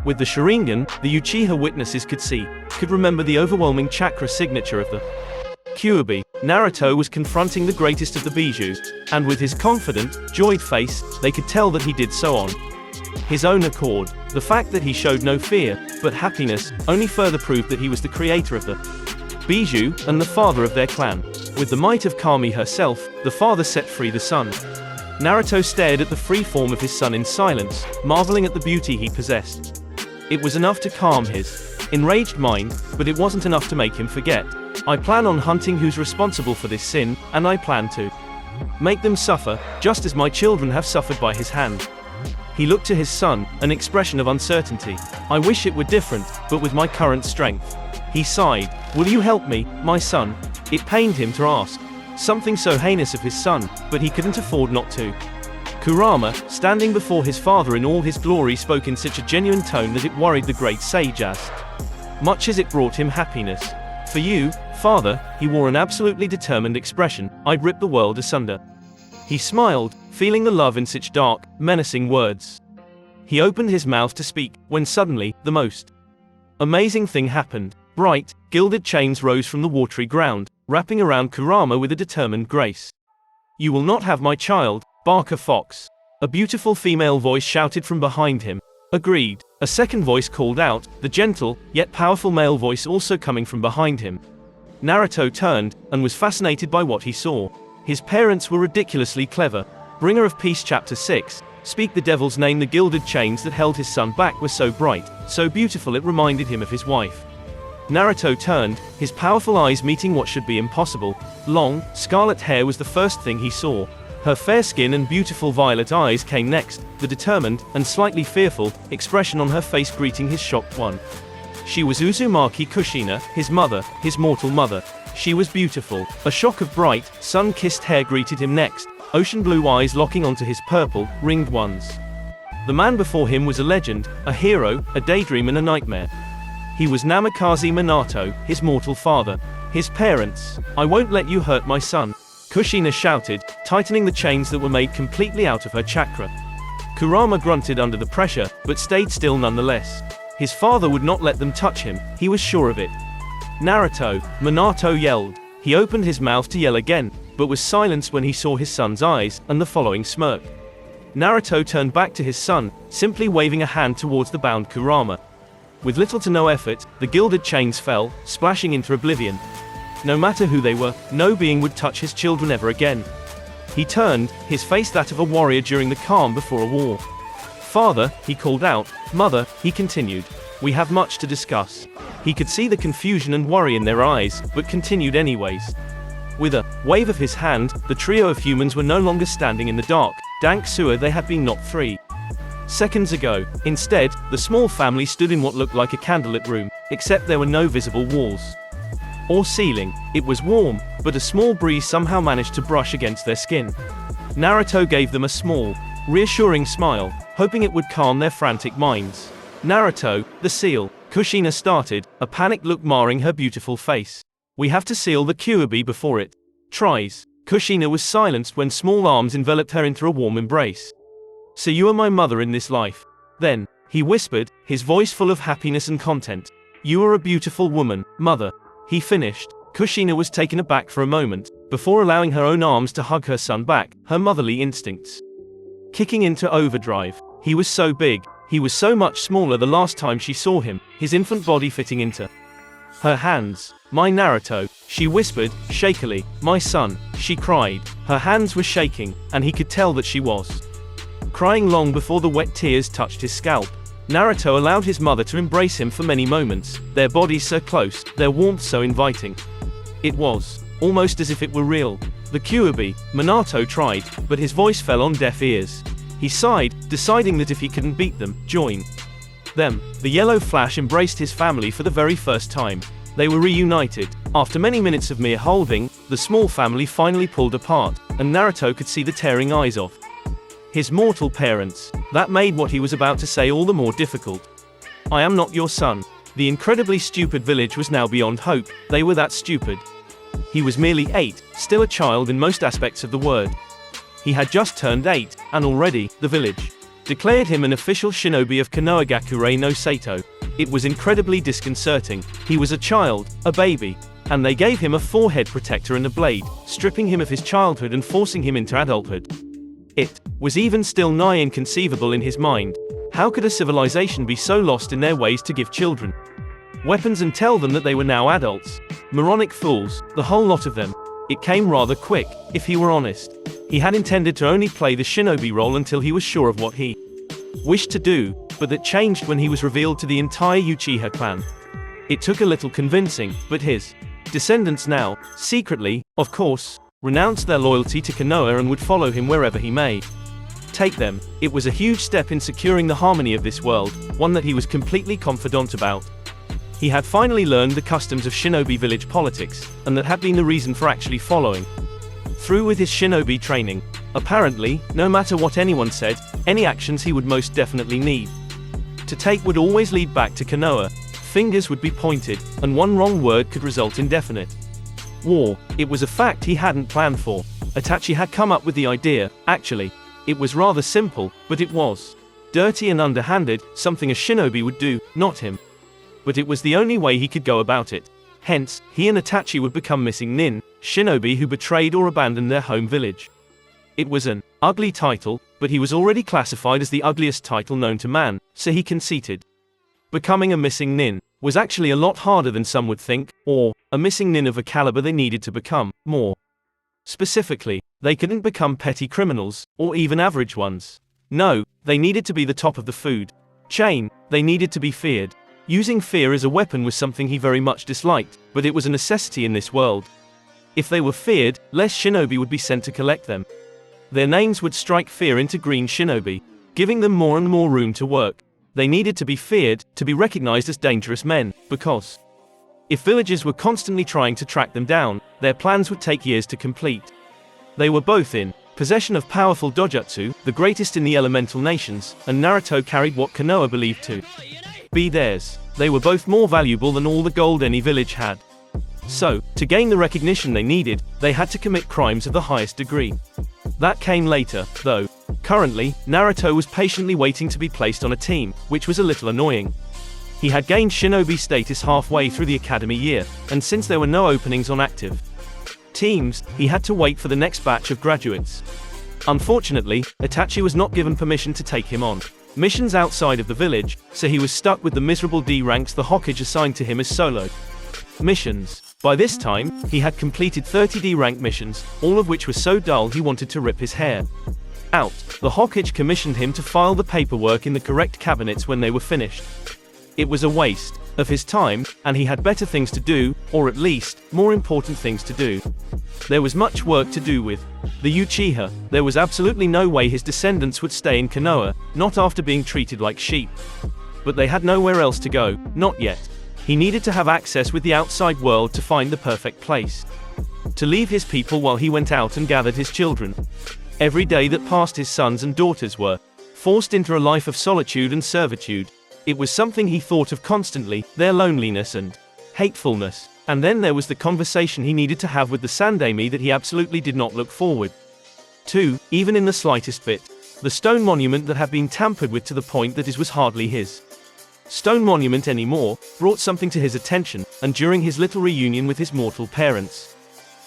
With the Sharingan, the Uchiha witnesses could remember the overwhelming chakra signature of the Kyuubi. Naruto was confronting the greatest of the Bijou, and with his confident, joyed face, they could tell that he did so on his own accord. The fact that he showed no fear, but happiness, only further proved that he was the creator of the Bijou, and the father of their clan. With the might of Kami herself, the father set free the son. Naruto stared at the free form of his son in silence, marveling at the beauty he possessed. It was enough to calm his enraged mind, but it wasn't enough to make him forget. I plan on hunting who's responsible for this sin, and I plan to make them suffer, just as my children have suffered by his hand. He looked to his son, an expression of uncertainty. I wish it were different, but with my current strength. He sighed. Will you help me, my son? It pained him to ask something so heinous of his son, but he couldn't afford not to. Kurama, standing before his father in all his glory, spoke in such a genuine tone that it worried the great sage as much as it brought him happiness. For you, father, he wore an absolutely determined expression. I'd rip the world asunder. He smiled, feeling the love in such dark, menacing words. He opened his mouth to speak, when suddenly, the most amazing thing happened. Bright, gilded chains rose from the watery ground, wrapping around Kurama with a determined grace. You will not have my child, Barker Fox. A beautiful female voice shouted from behind him. Agreed. A second voice called out, the gentle, yet powerful male voice also coming from behind him. Naruto turned, and was fascinated by what he saw. His parents were ridiculously clever. Bringer of Peace Chapter 6. Speak the devil's name. The gilded chains that held his son back were so bright, so beautiful it reminded him of his wife. Naruto turned, his powerful eyes meeting what should be impossible. Long, scarlet hair was the first thing he saw. Her fair skin and beautiful violet eyes came next, the determined, and slightly fearful, expression on her face greeting his shocked one. She was Uzumaki Kushina, his mother, his mortal mother. She was beautiful. A shock of bright, sun-kissed hair greeted him next, ocean blue eyes locking onto his purple, ringed ones. The man before him was a legend, a hero, a daydream and a nightmare. He was Namikaze Minato, his mortal father. His parents. I won't let you hurt my son, Kushina shouted, tightening the chains that were made completely out of her chakra. Kurama grunted under the pressure, but stayed still nonetheless. His father would not let them touch him, he was sure of it. Naruto, Minato yelled. He opened his mouth to yell again, but was silenced when he saw his son's eyes, and the following smirk. Naruto turned back to his son, simply waving a hand towards the bound Kurama. With little to no effort, the gilded chains fell, splashing into oblivion. No matter who they were, no being would touch his children ever again. He turned, his face that of a warrior during the calm before a war. Father, he called out. Mother, he continued. We have much to discuss. He could see the confusion and worry in their eyes, but continued anyways. With a wave of his hand, the trio of humans were no longer standing in the dark, dank sewer they had been not 3 seconds ago. Instead, the small family stood in what looked like a candlelit room, except there were no visible walls or ceiling. It was warm, but a small breeze somehow managed to brush against their skin. Naruto gave them a small, reassuring smile, hoping it would calm their frantic minds. Naruto, the seal, Kushina started, a panicked look marring her beautiful face. We have to seal the Kyuubi before it tries. Kushina was silenced when small arms enveloped her into a warm embrace. So you are my mother in this life. Then, he whispered, his voice full of happiness and content. You are a beautiful woman, mother. He finished. Kushina was taken aback for a moment, before allowing her own arms to hug her son back, her motherly instincts kicking into overdrive. He was so big, he was so much smaller the last time she saw him, his infant body fitting into her hands. My Naruto, she whispered, shakily. My son, she cried. Her hands were shaking, and he could tell that she was crying long before the wet tears touched his scalp. Naruto allowed his mother to embrace him for many moments, their bodies so close, their warmth so inviting. It was almost as if it were real. The Kyuubi, Minato tried, but his voice fell on deaf ears. He sighed, deciding that if he couldn't beat them, join them. The yellow flash embraced his family for the very first time. They were reunited. After many minutes of mere holding, the small family finally pulled apart, and Naruto could see the tearing eyes of his mortal parents. That made what he was about to say all the more difficult. I am not your son. The incredibly stupid village was now beyond hope, they were that stupid. He was merely 8, still a child in most aspects of the word. He had just turned 8, and already, the village declared him an official shinobi of Konohagakure no Sato. It was incredibly disconcerting. He was a child, a baby, and they gave him a forehead protector and a blade, stripping him of his childhood and forcing him into adulthood. It was even still nigh inconceivable in his mind. How could a civilization be so lost in their ways to give children weapons and tell them that they were now adults? Moronic fools, the whole lot of them. It came rather quick, if he were honest. He had intended to only play the shinobi role until he was sure of what he wished to do, but that changed when he was revealed to the entire Uchiha clan. It took a little convincing, but his descendants now, secretly, of course, renounced their loyalty to Konoha and would follow him wherever he may take them. It was a huge step in securing the harmony of this world, one that he was completely confident about. He had finally learned the customs of shinobi village politics, and that had been the reason for actually following through with his shinobi training. Apparently, no matter what anyone said, any actions he would most definitely need to take would always lead back to Konoha. Fingers would be pointed, and one wrong word could result in definite war. It was a fact he hadn't planned for. Itachi had come up with the idea. Actually, it was rather simple, but it was dirty and underhanded, something a shinobi would do, not him. But it was the only way he could go about it. Hence, he and Itachi would become missing nin, shinobi who betrayed or abandoned their home village. It was an ugly title, but he was already classified as the ugliest title known to man, so he conceded. Becoming a missing nin was actually a lot harder than some would think, or a missing nin of a caliber they needed to become. More specifically, they couldn't become petty criminals, or even average ones. No, they needed to be the top of the food chain. They needed to be feared. Using fear as a weapon was something he very much disliked, but it was a necessity in this world. If they were feared, less shinobi would be sent to collect them. Their names would strike fear into green shinobi, giving them more and more room to work. They needed to be feared, to be recognized as dangerous men, because if villagers were constantly trying to track them down, their plans would take years to complete. They were both in possession of powerful dojutsu, the greatest in the elemental nations, and Naruto carried what Konoha believed to be theirs. They were both more valuable than all the gold any village had. So, to gain the recognition they needed, they had to commit crimes of the highest degree. That came later, though. Currently, Naruto was patiently waiting to be placed on a team, which was a little annoying. He had gained shinobi status halfway through the academy year, and since there were no openings on active teams, he had to wait for the next batch of graduates. Unfortunately, Itachi was not given permission to take him on missions outside of the village, so he was stuck with the miserable D ranks the Hokage assigned to him as solo missions. By this time, he had completed 30 D rank missions, all of which were so dull he wanted to rip his hair out. The Hokage commissioned him to file the paperwork in the correct cabinets when they were finished. It was a waste of his time, and he had better things to do, or at least, more important things to do. There was much work to do with the Uchiha. There was absolutely no way his descendants would stay in Konoha, not after being treated like sheep. But they had nowhere else to go, not yet. He needed to have access with the outside world to find the perfect place to leave his people while he went out and gathered his children. Every day that passed, his sons and daughters were forced into a life of solitude and servitude. It was something he thought of constantly, their loneliness and hatefulness. And then there was the conversation he needed to have with the Sandami that he absolutely did not look forward to, even in the slightest bit. The stone monument that had been tampered with to the point that it was hardly his stone monument anymore, brought something to his attention, and during his little reunion with his mortal parents,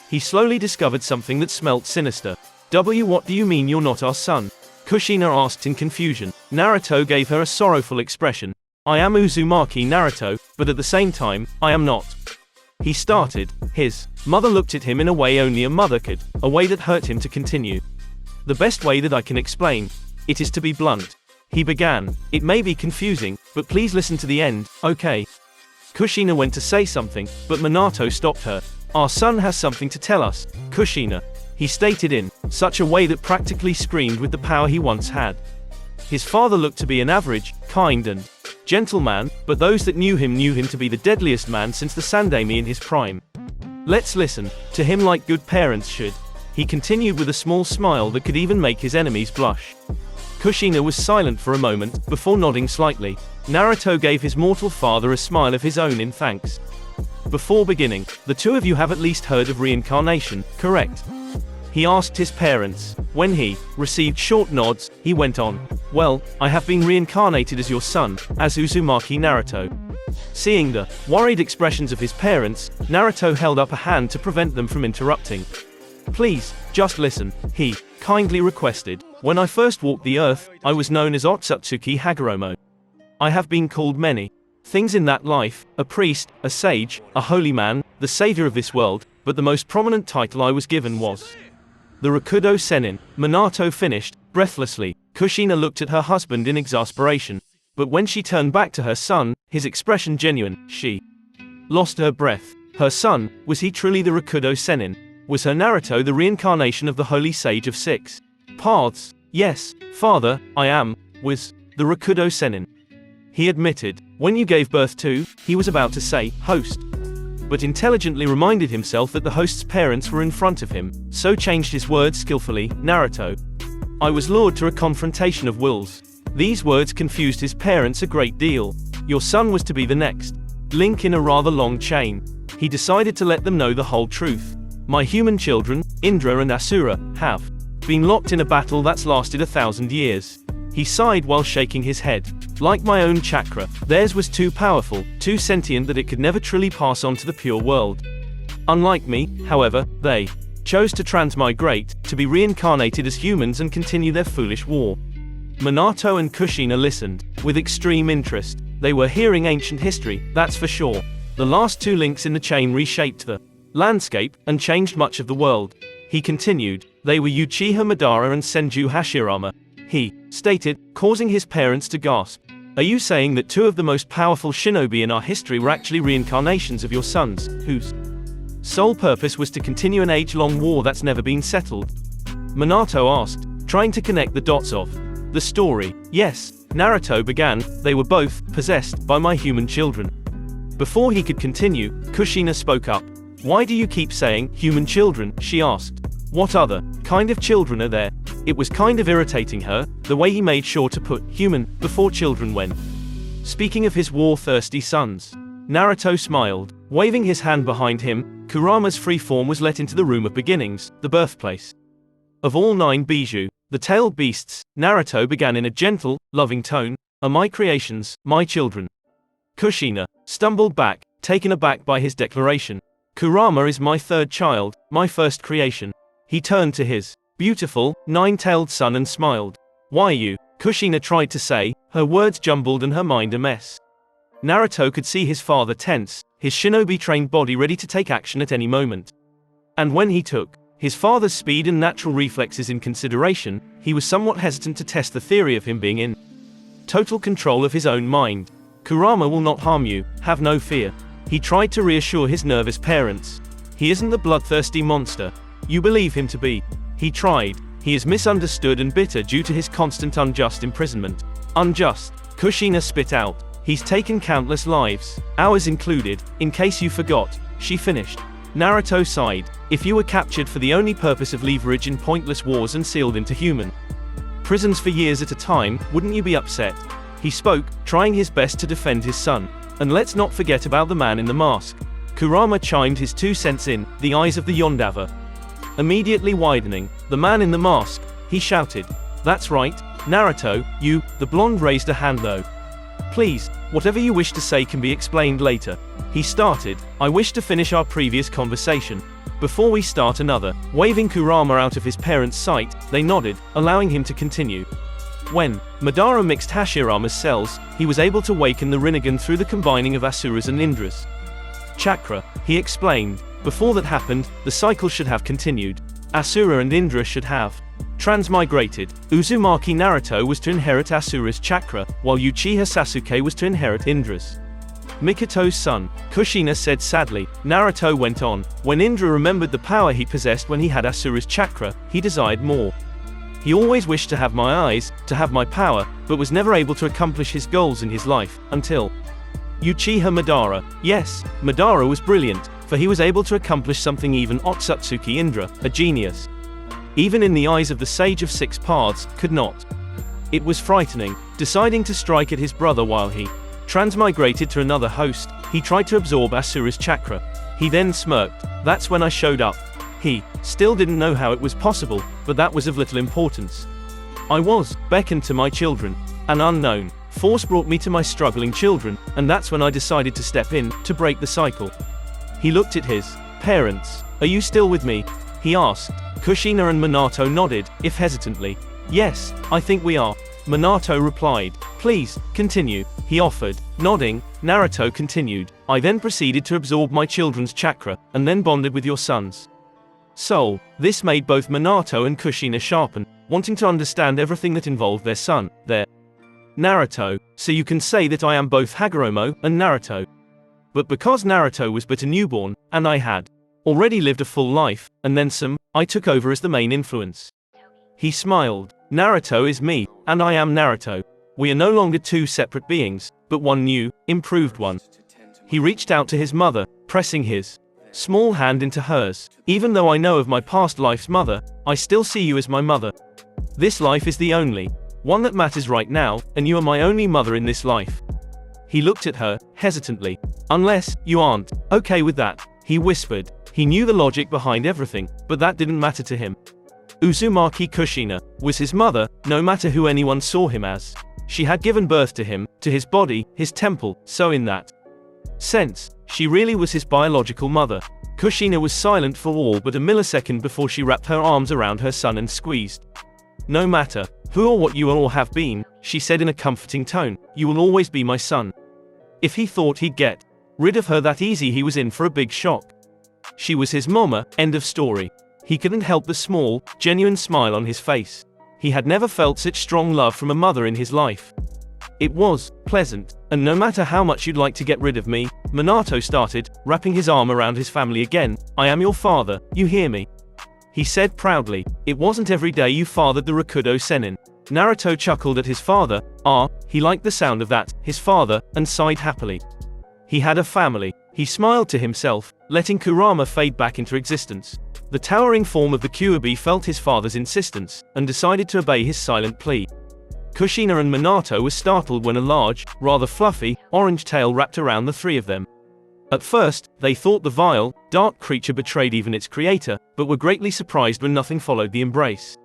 he slowly discovered something that smelt sinister. What do you mean you're not our son? Kushina asked in confusion. Naruto gave her a sorrowful expression. I am Uzumaki Naruto, but at the same time, I am not. He started. His mother looked at him in a way only a mother could, a way that hurt him to continue. The best way that I can explain it is to be blunt. He began. It may be confusing, but please listen to the end, okay? Kushina went to say something, but Minato stopped her. Our son has something to tell us, Kushina. He stated in such a way that practically screamed with the power he once had. His father looked to be an average, kind and gentle man, but those that knew him to be the deadliest man since the Sandami in his prime. Let's listen to him like good parents should. He continued with a small smile that could even make his enemies blush. Kushina was silent for a moment, before nodding slightly. Naruto gave his mortal father a smile of his own in thanks. Before beginning, the two of you have at least heard of reincarnation, correct? He asked his parents. When he received short nods, he went on. Well, I have been reincarnated as your son, as Uzumaki Naruto. Seeing the worried expressions of his parents, Naruto held up a hand to prevent them from interrupting. Please, just listen, he kindly requested. When I first walked the earth, I was known as Otsutsuki Hagoromo. I have been called many things in that life, a priest, a sage, a holy man, the savior of this world, but the most prominent title I was given was the Rakudo Sennin. Minato finished, breathlessly. Kushina looked at her husband in exasperation. But when she turned back to her son, his expression genuine, she lost her breath. Her son, was he truly the Rakudo Sennin? Was her Naruto the reincarnation of the holy sage of 6 paths? Yes, father, I am, was the Rakudo Sennin. He admitted. When you gave birth to, he was about to say, host, but intelligently reminded himself that the host's parents were in front of him, so changed his words skillfully. Naruto, I was lured to a confrontation of wills. These words confused his parents a great deal. Your son was to be the next link in a rather long chain. He decided to let them know the whole truth. My human children, Indra and Ashura, have been locked in a battle that's lasted 1,000 years. He sighed while shaking his head. Like my own chakra, theirs was too powerful, too sentient that it could never truly pass on to the pure world. Unlike me, however, they chose to transmigrate, to be reincarnated as humans and continue their foolish war. Minato and Kushina listened with extreme interest. They were hearing ancient history, that's for sure. The last two links in the chain reshaped the landscape and changed much of the world. He continued. They were Uchiha Madara and Senju Hashirama. He stated, causing his parents to gasp. Are you saying that two of the most powerful shinobi in our history were actually reincarnations of your sons, whose sole purpose was to continue an age-long war that's never been settled? Minato asked, trying to connect the dots of the story. Yes, Naruto began, they were both possessed by my human children. Before he could continue, Kushina spoke up. Why do you keep saying human children? She asked. What other kind of children are there? It was kind of irritating her, the way he made sure to put human before children when speaking of his war-thirsty sons. Naruto smiled. Waving his hand behind him, Kurama's free form was let into the room of beginnings, the birthplace of all 9 Bijou. The tailed beasts, Naruto began in a gentle, loving tone, are my creations, my children. Kushina stumbled back, taken aback by his declaration. Kurama is my third child, my first creation. He turned to his beautiful, nine-tailed son and smiled. Why you? Kushina tried to say, her words jumbled and her mind a mess. Naruto could see his father tense, his shinobi-trained body ready to take action at any moment. And when he took his father's speed and natural reflexes in consideration, he was somewhat hesitant to test the theory of him being in total control of his own mind. Kurama will not harm you, have no fear. He tried to reassure his nervous parents. He isn't the bloodthirsty monster you believe him to be. He tried. He is misunderstood and bitter due to his constant unjust imprisonment. Unjust. Kushina spit out. He's taken countless lives, ours included, in case you forgot, she finished. Naruto sighed. If you were captured for the only purpose of leverage in pointless wars and sealed into human prisons for years at a time, wouldn't you be upset? He spoke, trying his best to defend his son. And let's not forget about the man in the mask. Kurama chimed his 2 cents in, the eyes of the Yondaver immediately widening. The man in the mask, he shouted. That's right, Naruto, you, the blonde raised a hand though. Please, whatever you wish to say can be explained later. He started, I wish to finish our previous conversation before we start another. Waving Kurama out of his parents' sight, they nodded, allowing him to continue. When Madara mixed Hashirama's cells, he was able to waken the Rinnegan through the combining of Ashura's and Indra's chakra, he explained. Before that happened, the cycle should have continued. Ashura and Indra should have transmigrated. Uzumaki Naruto was to inherit Ashura's chakra, while Uchiha Sasuke was to inherit Indra's. Mikito's son, Kushina said sadly. Naruto went on. When Indra remembered the power he possessed when he had Ashura's chakra, he desired more. He always wished to have my eyes, to have my power, but was never able to accomplish his goals in his life, until Uchiha Madara. Yes, Madara was brilliant, for he was able to accomplish something even Otsutsuki Indra, a genius, even in the eyes of the Sage of Six Paths, could not. It was frightening. Deciding to strike at his brother while he transmigrated to another host, he tried to absorb Asura's chakra. He then smirked. That's when I showed up. He still didn't know how it was possible, but that was of little importance. I was beckoned to my children. An unknown force brought me to my struggling children, and that's when I decided to step in, to break the cycle. He looked at his parents. Are you still with me? He asked. Kushina and Minato nodded, if hesitantly. Yes, I think we are. Minato replied. Please, continue, he offered. Nodding, Naruto continued. I then proceeded to absorb my children's chakra, and then bonded with your sons. Soul. This made both Minato and Kushina sharpen, wanting to understand everything that involved their son, their Naruto. So you can say that I am both Hagoromo and Naruto. But because Naruto was but a newborn, and I had already lived a full life, and then some, I took over as the main influence. He smiled. Naruto is me, and I am Naruto. We are no longer two separate beings, but one new, improved one. He reached out to his mother, pressing his small hand into hers. Even though I know of my past life's mother, I still see you as my mother. This life is the only one that matters right now, and you are my only mother in this life. He looked at her, hesitantly. Unless, you aren't okay with that, he whispered. He knew the logic behind everything, but that didn't matter to him. Uzumaki Kushina was his mother, no matter who anyone saw him as. She had given birth to him, to his body, his temple, so in that sense, she really was his biological mother. Kushina was silent for all but a millisecond before she wrapped her arms around her son and squeezed. No matter who or what you all have been, she said in a comforting tone, you will always be my son. If he thought he'd get rid of her that easy, he was in for a big shock. She was his mama, end of story. He couldn't help the small, genuine smile on his face. He had never felt such strong love from a mother in his life. It was pleasant, and no matter how much you'd like to get rid of me, Minato started, wrapping his arm around his family again. I am your father, you hear me? He said proudly. It wasn't every day you fathered the Rakudo Sennin. Naruto chuckled at his father. He liked the sound of that, his father, and sighed happily. He had a family. He smiled to himself, letting Kurama fade back into existence. The towering form of the Kyuubi felt his father's insistence, and decided to obey his silent plea. Kushina and Minato were startled when a large, rather fluffy, orange tail wrapped around the three of them. At first, they thought the vile, dark creature betrayed even its creator, but were greatly surprised when nothing followed the embrace.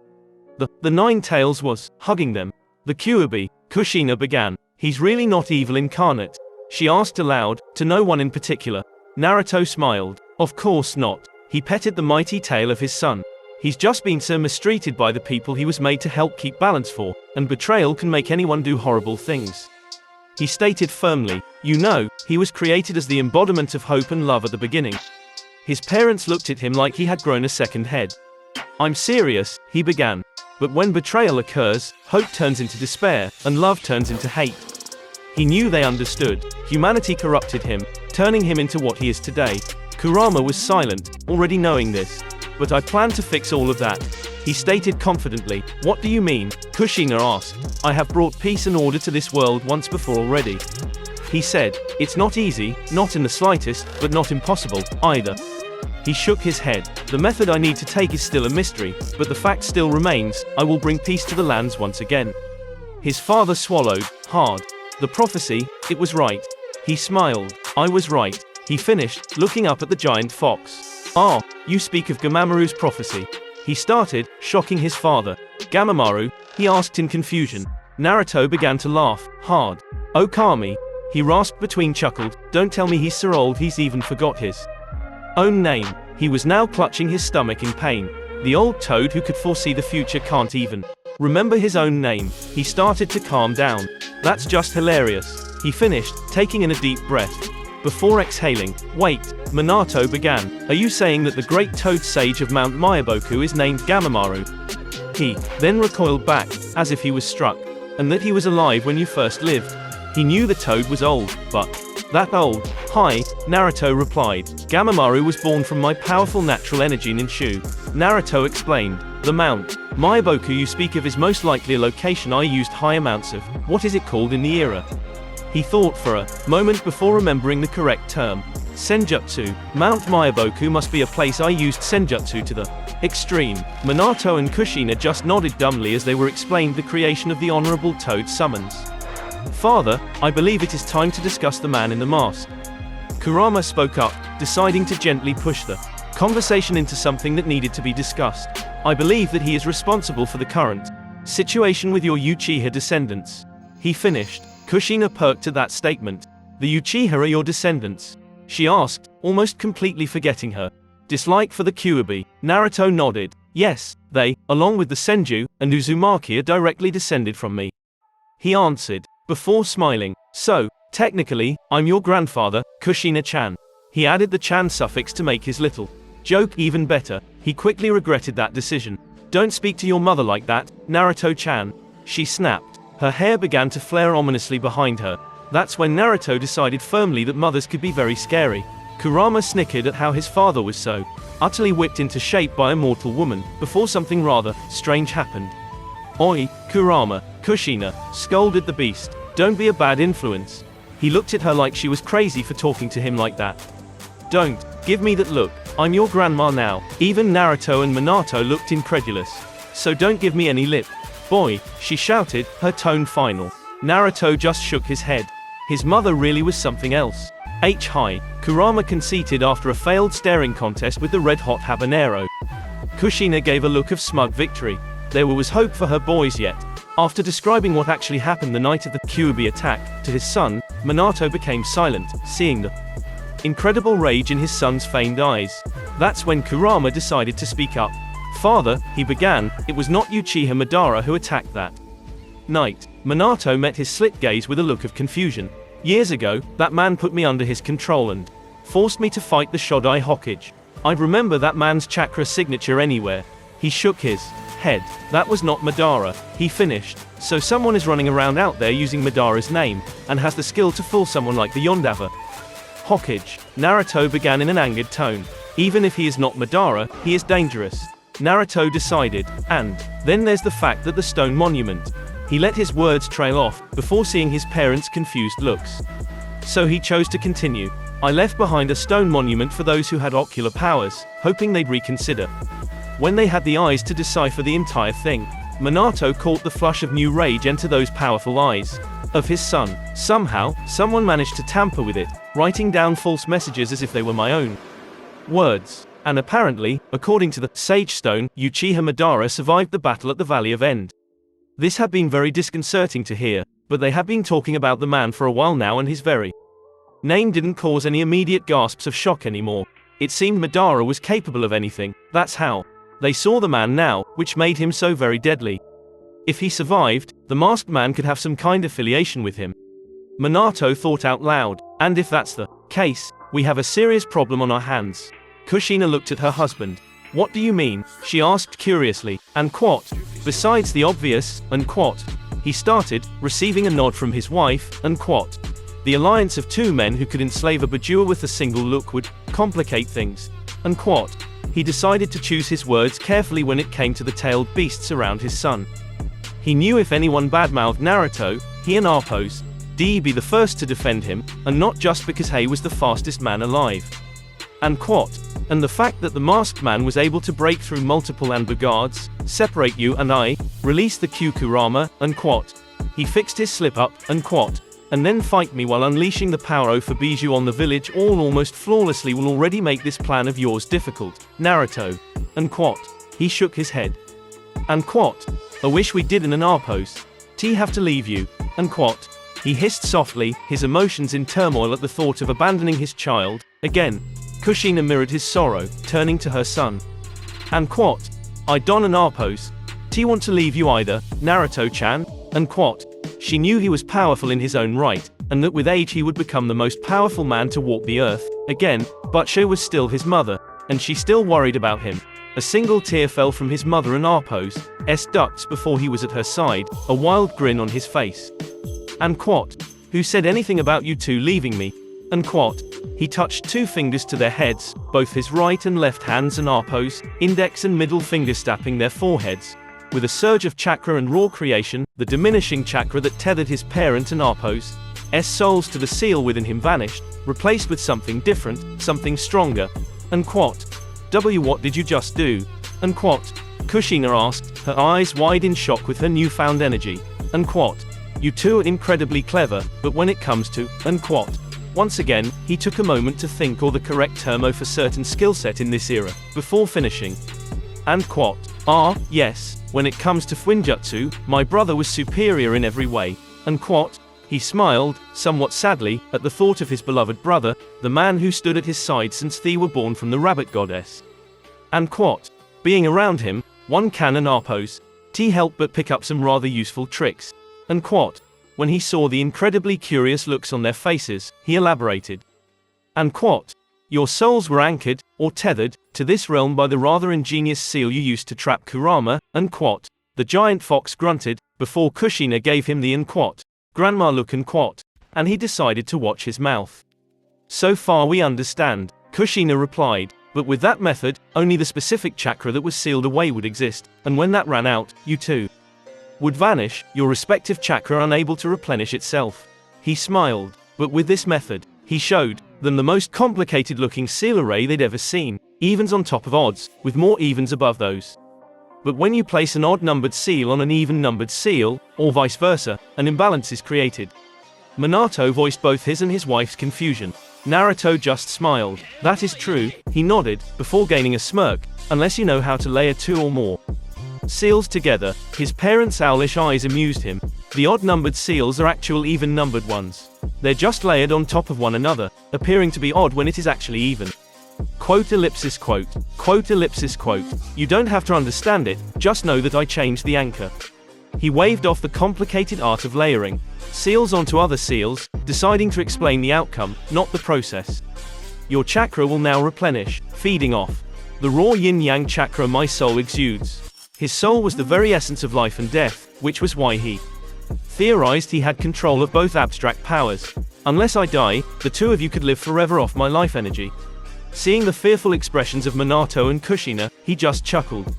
The Nine Tails was hugging them. The Kyuubi, Kushina began. He's really not evil incarnate? She asked aloud, to no one in particular. Naruto smiled. Of course not. He petted the mighty tail of his son. He's just been so mistreated by the people he was made to help keep balance for, and betrayal can make anyone do horrible things. He stated firmly, you know, he was created as the embodiment of hope and love at the beginning. His parents looked at him like he had grown a second head. I'm serious, he began. But when betrayal occurs, hope turns into despair, and love turns into hate. He knew they understood. Humanity corrupted him, turning him into what he is today. Kurama was silent, already knowing this. But I plan to fix all of that. He stated confidently. What do you mean? Kushina asked. I have brought peace and order to this world once before already. He said, it's not easy, not in the slightest, but not impossible, either. He shook his head. The method I need to take is still a mystery, but the fact still remains, I will bring peace to the lands once again. His father swallowed, hard. The prophecy, it was right. He smiled. I was right. He finished, looking up at the giant fox. Ah, you speak of Gamamaru's prophecy. He started, shocking his father. Gamamaru? He asked in confusion. Naruto began to laugh, hard. Oh Kami. He rasped between chuckled, don't tell me he's so old he's even forgot his own name. He was now clutching his stomach in pain. The old toad who could foresee the future can't even remember his own name. He started to calm down. That's just hilarious. He finished, taking in a deep breath. Before exhaling, wait, Minato began. Are you saying that the great toad sage of Mount Myaboku is named Gamamaru? He then recoiled back, as if he was struck, and that he was alive when you first lived. He knew the toad was old, but that old? Hi, Naruto replied. Gamamaru was born from my powerful natural energy Ninshu. Naruto explained. The Mount Myaboku you speak of is most likely a location I used high amounts of, what is it called in the era? He thought for a moment before remembering the correct term. Senjutsu. Mount Myaboku must be a place I used senjutsu to the extreme. Minato and Kushina just nodded dumbly as they were explained the creation of the Honorable Toad summons. Father, I believe it is time to discuss the man in the mask. Kurama spoke up, deciding to gently push the conversation into something that needed to be discussed. I believe that he is responsible for the current situation with your Uchiha descendants. He finished. Kushina perked at that statement. The Uchiha are your descendants? She asked, almost completely forgetting her dislike for the Kyuubi. Naruto nodded. Yes, they, along with the Senju and Uzumaki, are directly descended from me. He answered, before smiling. So, technically, I'm your grandfather, Kushina-chan. He added the chan suffix to make his little joke even better. He quickly regretted that decision. Don't speak to your mother like that, Naruto-chan. She snapped. Her hair began to flare ominously behind her. That's when Naruto decided firmly that mothers could be very scary. Kurama snickered at how his father was so utterly whipped into shape by a mortal woman, before something rather strange happened. Oi, Kurama, Kushina, scolded the beast. Don't be a bad influence. He looked at her like she was crazy for talking to him like that. Don't give me that look. I'm your grandma now. Even Naruto and Minato looked incredulous. So don't give me any lip. Boy, she shouted, her tone final. Naruto just shook his head. His mother really was something else. Hi, Kurama conceded after a failed staring contest with the red-hot habanero. Kushina gave a look of smug victory. There was hope for her boys yet. After describing what actually happened the night of the Kyuubi attack to his son, Minato became silent, seeing the incredible rage in his son's feigned eyes. That's when Kurama decided to speak up. Father, he began, it was not Uchiha Madara who attacked that night. Minato met his slit gaze with a look of confusion. Years ago, that man put me under his control and forced me to fight the Shodai Hokage. I'd remember that man's chakra signature anywhere. He shook his head. That was not Madara. He finished. So someone is running around out there using Madara's name, and has the skill to fool someone like the Yondawa Hokage. Naruto began in an angered tone. Even if he is not Madara, he is dangerous. Naruto decided, and then there's the fact that the stone monument. He let his words trail off, before seeing his parents' confused looks. So he chose to continue. I left behind a stone monument for those who had ocular powers, hoping they'd reconsider. When they had the eyes to decipher the entire thing, Minato caught the flush of new rage enter those powerful eyes of his son. Somehow, someone managed to tamper with it, writing down false messages as if they were my own words. And apparently, according to the Sage Stone, Uchiha Madara survived the battle at the Valley of End. This had been very disconcerting to hear, but they had been talking about the man for a while now, and his very name didn't cause any immediate gasps of shock anymore. It seemed Madara was capable of anything. That's how they saw the man now, which made him so very deadly. If he survived, the masked man could have some kind of affiliation with him. Minato thought out loud, and if that's the case, we have a serious problem on our hands. Kushina looked at her husband. What do you mean? She asked curiously. And what? Besides the obvious, and what? He started, receiving a nod from his wife, and what? The alliance of two men who could enslave a Bajua with a single look would complicate things. And what? He decided to choose his words carefully when it came to the tailed beasts around his son. He knew if anyone badmouthed Naruto, he and Arpos, D be the first to defend him, and not just because Hei was the fastest man alive. And what? And the fact that the masked man was able to break through multiple Anbu guards, separate you and I, release the Q Kurama, and what? He fixed his slip-up, and what? And then fight me while unleashing the power of Bijou on the village all almost flawlessly will already make this plan of yours difficult, Naruto. And what? He shook his head. And what? I wish we didn't an Arpos. T have to leave you. And what? He hissed softly, his emotions in turmoil at the thought of abandoning his child. Again, Kushina mirrored his sorrow, turning to her son. And what? I don an Arpos. T want to leave you either, Naruto-chan. And what? She knew he was powerful in his own right, and that with age he would become the most powerful man to walk the earth, again, but she was still his mother, and she still worried about him. A single tear fell from his mother and Arpos' ducts before he was at her side, a wild grin on his face. And what? Who said anything about you two leaving me? And what? He touched two fingers to their heads, both his right and left hands, and Arpos, index and middle finger stabbing their foreheads. With a surge of chakra and raw creation, the diminishing chakra that tethered his parent and Arpos' souls to the seal within him vanished, replaced with something different, something stronger. And what? What did you just do? And what? Kushina asked, her eyes wide in shock with her newfound energy. And what? You two are incredibly clever, but when it comes to, and what? Once again, he took a moment to think, or the correct term for certain skill set in this era, before finishing. And what? Yes, when it comes to Fuinjutsu, my brother was superior in every way. And what? He smiled, somewhat sadly, at the thought of his beloved brother, the man who stood at his side since they were born from the rabbit goddess. And what? Being around him, one can and Arpos, T helped but pick up some rather useful tricks. And what? When he saw the incredibly curious looks on their faces, he elaborated. And what? Your souls were anchored, or tethered, to this realm by the rather ingenious seal you used to trap Kurama, and what? The giant fox grunted, before Kushina gave him the and what? Grandma look and what? And he decided to watch his mouth. So far we understand, Kushina replied, but with that method, only the specific chakra that was sealed away would exist, and when that ran out, you too would vanish, your respective chakra unable to replenish itself. He smiled, but with this method, he showed them the most complicated looking seal array they'd ever seen, evens on top of odds, with more evens above those. But when you place an odd-numbered seal on an even-numbered seal, or vice versa, an imbalance is created. Minato voiced both his and his wife's confusion. Naruto just smiled. That is true, he nodded, before gaining a smirk, unless you know how to layer two or more seals together. His parents' owlish eyes amused him. The odd-numbered seals are actual even-numbered ones. They're just layered on top of one another, appearing to be odd when it is actually even. Quote ellipsis quote. Quote ellipsis quote. You don't have to understand it, just know that I changed the anchor. He waved off the complicated art of layering seals onto other seals, deciding to explain the outcome, not the process. Your chakra will now replenish, feeding off the raw yin-yang chakra my soul exudes. His soul was the very essence of life and death, which was why he theorized he had control of both abstract powers. Unless I die, the two of you could live forever off my life energy. Seeing the fearful expressions of Minato and Kushina, he just chuckled.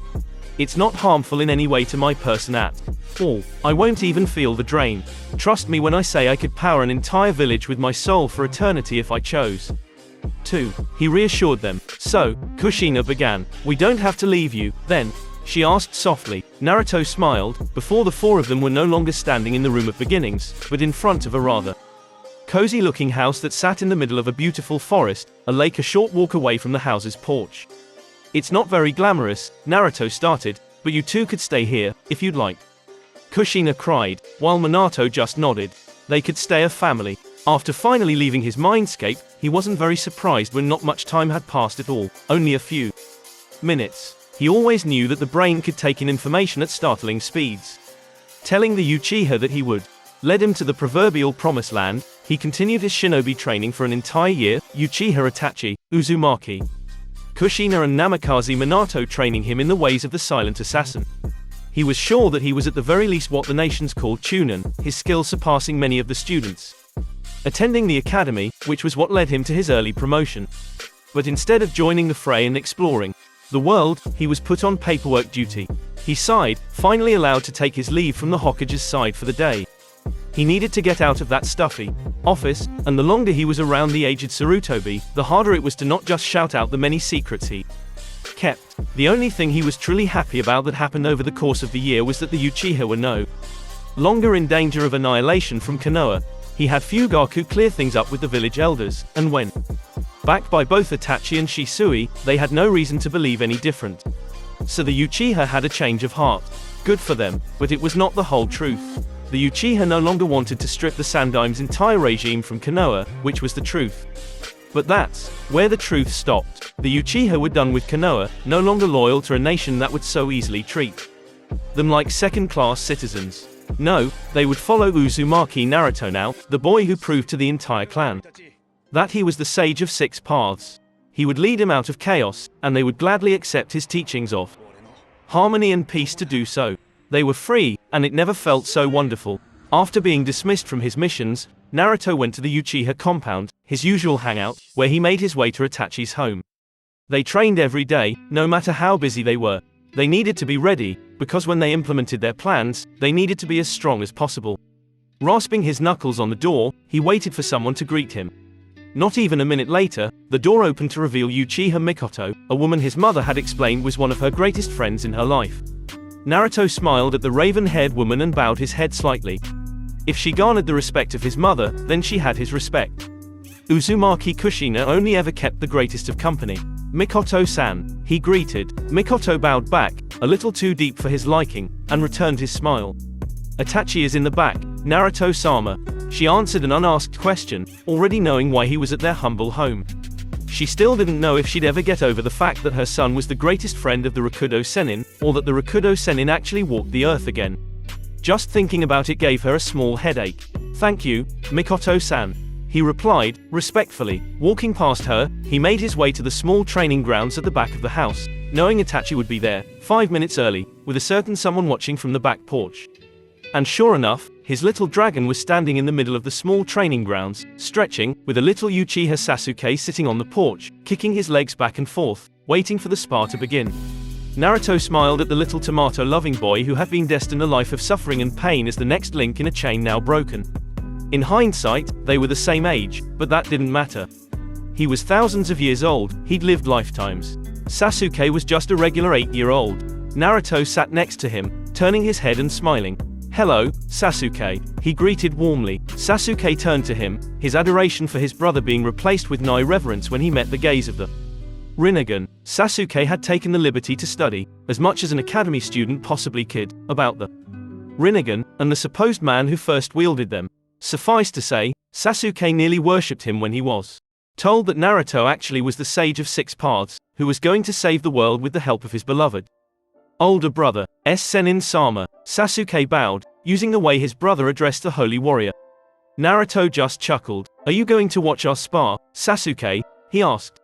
It's not harmful in any way to my person at all. I won't even feel the drain. Trust me when I say I could power an entire village with my soul for eternity if I chose to. He reassured them. So, Kushina began. We don't have to leave you, then? She asked softly. Naruto smiled, before the four of them were no longer standing in the room of beginnings, but in front of a rather cozy-looking house that sat in the middle of a beautiful forest, a lake a short walk away from the house's porch. It's not very glamorous, Naruto started, but you two could stay here, if you'd like. Kushina cried, while Minato just nodded. They could stay a family. After finally leaving his mindscape, he wasn't very surprised when not much time had passed at all, only a few minutes. He always knew that the brain could take in information at startling speeds. Telling the Uchiha that he would led him to the proverbial promised land. He continued his shinobi training for an entire year, Uchiha Itachi, Uzumaki, Kushina and Namikaze Minato training him in the ways of the silent assassin. He was sure that he was at the very least what the nations called Chunin, his skill surpassing many of the students attending the academy, which was what led him to his early promotion. But instead of joining the fray and exploring the world, he was put on paperwork duty. He sighed, finally allowed to take his leave from the Hokage's side for the day. He needed to get out of that stuffy office, and the longer he was around the aged Sarutobi, the harder it was to not just shout out the many secrets he kept. The only thing he was truly happy about that happened over the course of the year was that the Uchiha were no longer in danger of annihilation from Konoha. He had Fugaku clear things up with the village elders, and when backed by both Itachi and Shisui, they had no reason to believe any different. So the Uchiha had a change of heart. Good for them, but it was not the whole truth. The Uchiha no longer wanted to strip the Sandaim's entire regime from Konoha, which was the truth. But that's where the truth stopped. The Uchiha were done with Konoha, no longer loyal to a nation that would so easily treat them like second-class citizens. No, they would follow Uzumaki Naruto now, the boy who proved to the entire clan that he was the sage of six paths. He would lead him out of chaos, and they would gladly accept his teachings of harmony and peace to do so. They were free, and it never felt so wonderful. After being dismissed from his missions, Naruto went to the Uchiha compound, his usual hangout, where he made his way to Itachi's home. They trained every day, no matter how busy they were. They needed to be ready, because when they implemented their plans, they needed to be as strong as possible. Rasping his knuckles on the door, he waited for someone to greet him. Not even a minute later, the door opened to reveal Uchiha Mikoto, a woman his mother had explained was one of her greatest friends in her life. Naruto smiled at the raven-haired woman and bowed his head slightly. If she garnered the respect of his mother, then she had his respect. Uzumaki Kushina only ever kept the greatest of company. Mikoto-san, he greeted. Mikoto bowed back, a little too deep for his liking, and returned his smile. Itachi is in the back, Naruto-sama. She answered an unasked question, already knowing why he was at their humble home. She still didn't know if she'd ever get over the fact that her son was the greatest friend of the Rakudo Sennin, or that the Rakudo Sennin actually walked the earth again. Just thinking about it gave her a small headache. "Thank you, Mikoto-san," he replied, respectfully. Walking past her, he made his way to the small training grounds at the back of the house, knowing Itachi would be there, 5 minutes early, with a certain someone watching from the back porch. And sure enough, his little dragon was standing in the middle of the small training grounds, stretching, with a little Uchiha Sasuke sitting on the porch, kicking his legs back and forth, waiting for the spar to begin. Naruto smiled at the little tomato-loving boy who had been destined a life of suffering and pain as the next link in a chain now broken. In hindsight, they were the same age, but that didn't matter. He was thousands of years old, he'd lived lifetimes. Sasuke was just a regular 8-year-old. Naruto sat next to him, turning his head and smiling. "Hello, Sasuke," he greeted warmly. Sasuke turned to him, his adoration for his brother being replaced with nigh reverence when he met the gaze of the Rinnegan. Sasuke had taken the liberty to study, as much as an academy student possibly could, about the Rinnegan, and the supposed man who first wielded them. Suffice to say, Sasuke nearly worshipped him when he was told that Naruto actually was the sage of six paths, who was going to save the world with the help of his beloved older brother, Sennin-sama. Sasuke bowed, using the way his brother addressed the holy warrior. Naruto just chuckled. "Are you going to watch our spar, Sasuke?" he asked.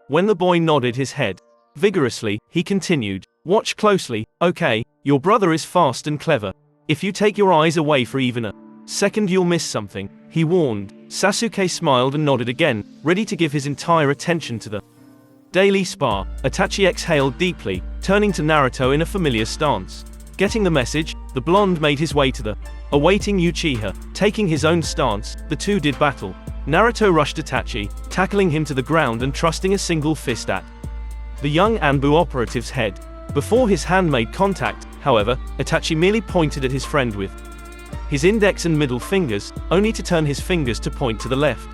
When the boy nodded his head vigorously, he continued, "Watch closely, okay? Your brother is fast and clever. If you take your eyes away for even a second you'll miss something," he warned. Sasuke smiled and nodded again, ready to give his entire attention to the daily spar. Itachi exhaled deeply, turning to Naruto in a familiar stance. Getting the message, the blonde made his way to the awaiting Uchiha. Taking his own stance, the two did battle. Naruto rushed Itachi, tackling him to the ground and thrusting a single fist at the young Anbu operative's head. Before his hand made contact, however, Itachi merely pointed at his friend with his index and middle fingers, only to turn his fingers to point to the left.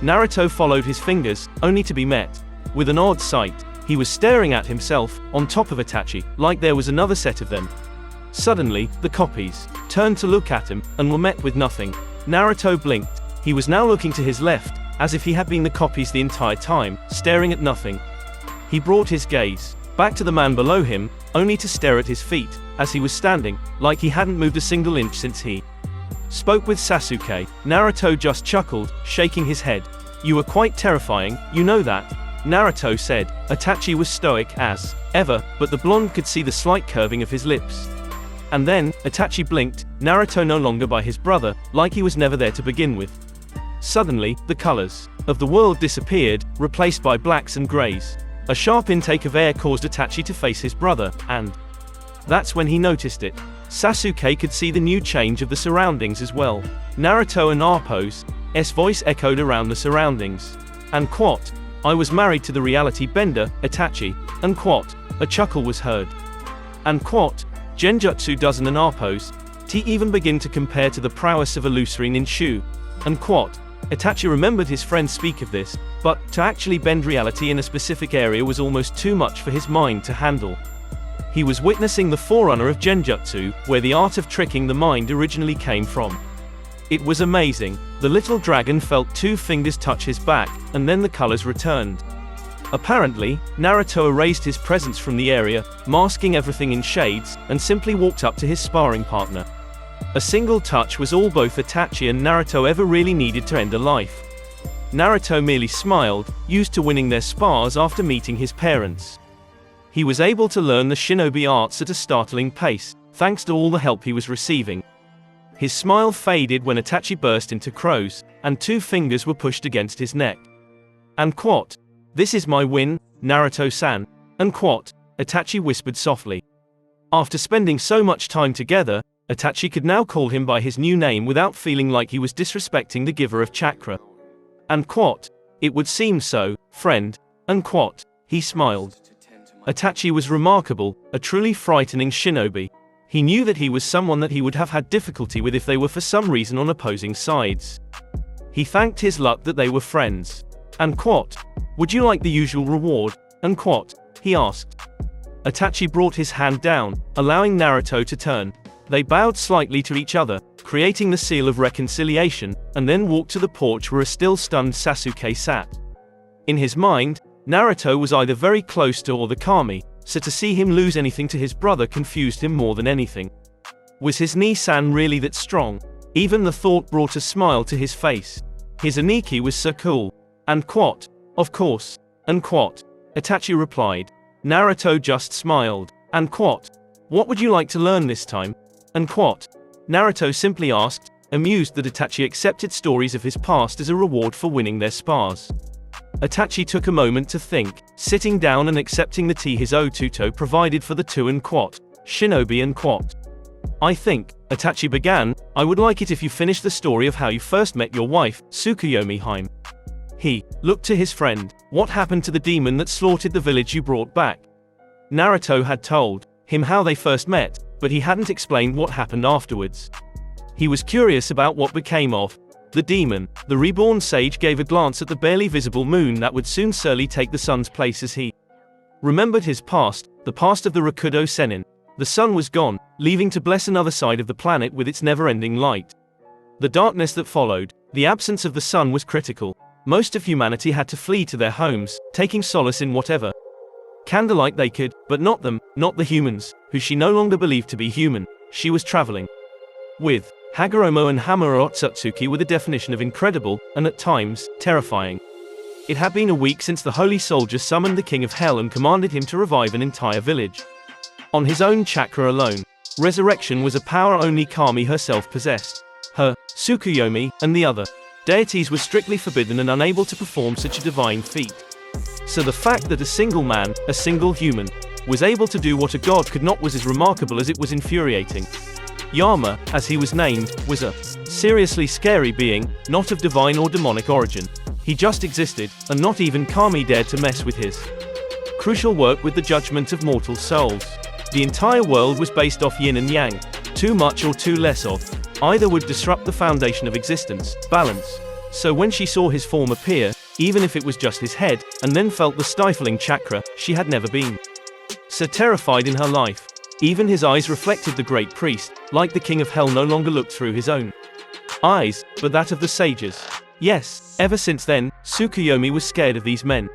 Naruto followed his fingers, only to be met with an odd sight. He was staring at himself, on top of Itachi, like there was another set of them. Suddenly, the copies turned to look at him, and were met with nothing. Naruto blinked. He was now looking to his left, as if he had been the copies the entire time, staring at nothing. He brought his gaze back to the man below him, only to stare at his feet, as he was standing, like he hadn't moved a single inch since he spoke with Sasuke. Naruto just chuckled, shaking his head. "You were quite terrifying, you know that," Naruto said. Itachi was stoic as ever, but the blonde could see the slight curving of his lips. And then, Itachi blinked, Naruto no longer by his brother, like he was never there to begin with. Suddenly, the colors of the world disappeared, replaced by blacks and grays. A sharp intake of air caused Itachi to face his brother, and that's when he noticed it. Sasuke could see the new change of the surroundings as well. Naruto and Naruto's voice echoed around the surroundings. And quote, "I was married to the reality bender, Itachi," and quote, a chuckle was heard. And quote, "Genjutsu doesn't an Naruto's even begin to compare to the prowess of illusory ninjutsu," and quote. Itachi remembered his friends speak of this, but to actually bend reality in a specific area was almost too much for his mind to handle. He was witnessing the forerunner of Genjutsu, where the art of tricking the mind originally came from. It was amazing. The little dragon felt 2 fingers touch his back, and then the colors returned. Apparently, Naruto erased his presence from the area, masking everything in shades, and simply walked up to his sparring partner. A single touch was all both Itachi and Naruto ever really needed to end a life. Naruto merely smiled, used to winning their spars after meeting his parents. He was able to learn the shinobi arts at a startling pace, thanks to all the help he was receiving. His smile faded when Itachi burst into crows, and 2 fingers were pushed against his neck. And quote, "This is my win, Naruto-san," and quote, Itachi whispered softly. After spending so much time together, Itachi could now call him by his new name without feeling like he was disrespecting the giver of chakra. And quote, "It would seem so, friend," and quote, he smiled. Itachi was remarkable, a truly frightening shinobi. He knew that he was someone that he would have had difficulty with if they were for some reason on opposing sides. He thanked his luck that they were friends. And quote, "Would you like the usual reward?" and quote, he asked. Itachi brought his hand down, allowing Naruto to turn. They bowed slightly to each other, creating the seal of reconciliation, and then walked to the porch where a still stunned Sasuke sat. In his mind, Naruto was either very close to or the Kami, so to see him lose anything to his brother confused him more than anything. Was his Ni-san really that strong? Even the thought brought a smile to his face. His Aniki was so cool. And quote, "Of course," and quote, Itachi replied. Naruto just smiled. And quote, "What would you like to learn this time?" and quote, Naruto simply asked, amused that Itachi accepted stories of his past as a reward for winning their spars. Itachi took a moment to think, sitting down and accepting the tea his Otuto provided for the 2 and quote, shinobi and quote. "I think," Itachi began, "I would like it if you finish the story of how you first met your wife, Tsukuyomi Haim." He looked to his friend. "What happened to the demon that slaughtered the village you brought back?" Naruto had told him how they first met, but he hadn't explained what happened afterwards. He was curious about what became of the demon. The reborn sage gave a glance at the barely visible moon that would soon surely take the sun's place as he remembered his past, the past of the Rakudo Sennin. The sun was gone, leaving to bless another side of the planet with its never-ending light. The darkness that followed, the absence of the sun was critical. Most of humanity had to flee to their homes, taking solace in whatever candlelight they could, but not them, not the humans, who she no longer believed to be human. She was traveling with. Hagoromo and Hamura Otsutsuki were the definition of incredible, and at times, terrifying. It had been a week since the holy soldier summoned the king of hell and commanded him to revive an entire village. On his own chakra alone. Resurrection was a power only Kami herself possessed. Her, Tsukuyomi, and the other deities were strictly forbidden and unable to perform such a divine feat. So the fact that a single man, a single human, was able to do what a god could not was as remarkable as it was infuriating. Yama, as he was named, was a seriously scary being, not of divine or demonic origin. He just existed, and not even Kami dared to mess with his crucial work with the judgment of mortal souls. The entire world was based off yin and yang. Too much or too less of either would disrupt the foundation of existence, balance. So when she saw his form appear, even if it was just his head, and then felt the stifling chakra she had never been so terrified in her life. Even his eyes reflected the great priest, like the king of hell no longer looked through his own eyes, but that of the sages. Yes, ever since then, Tsukuyomi was scared of these men.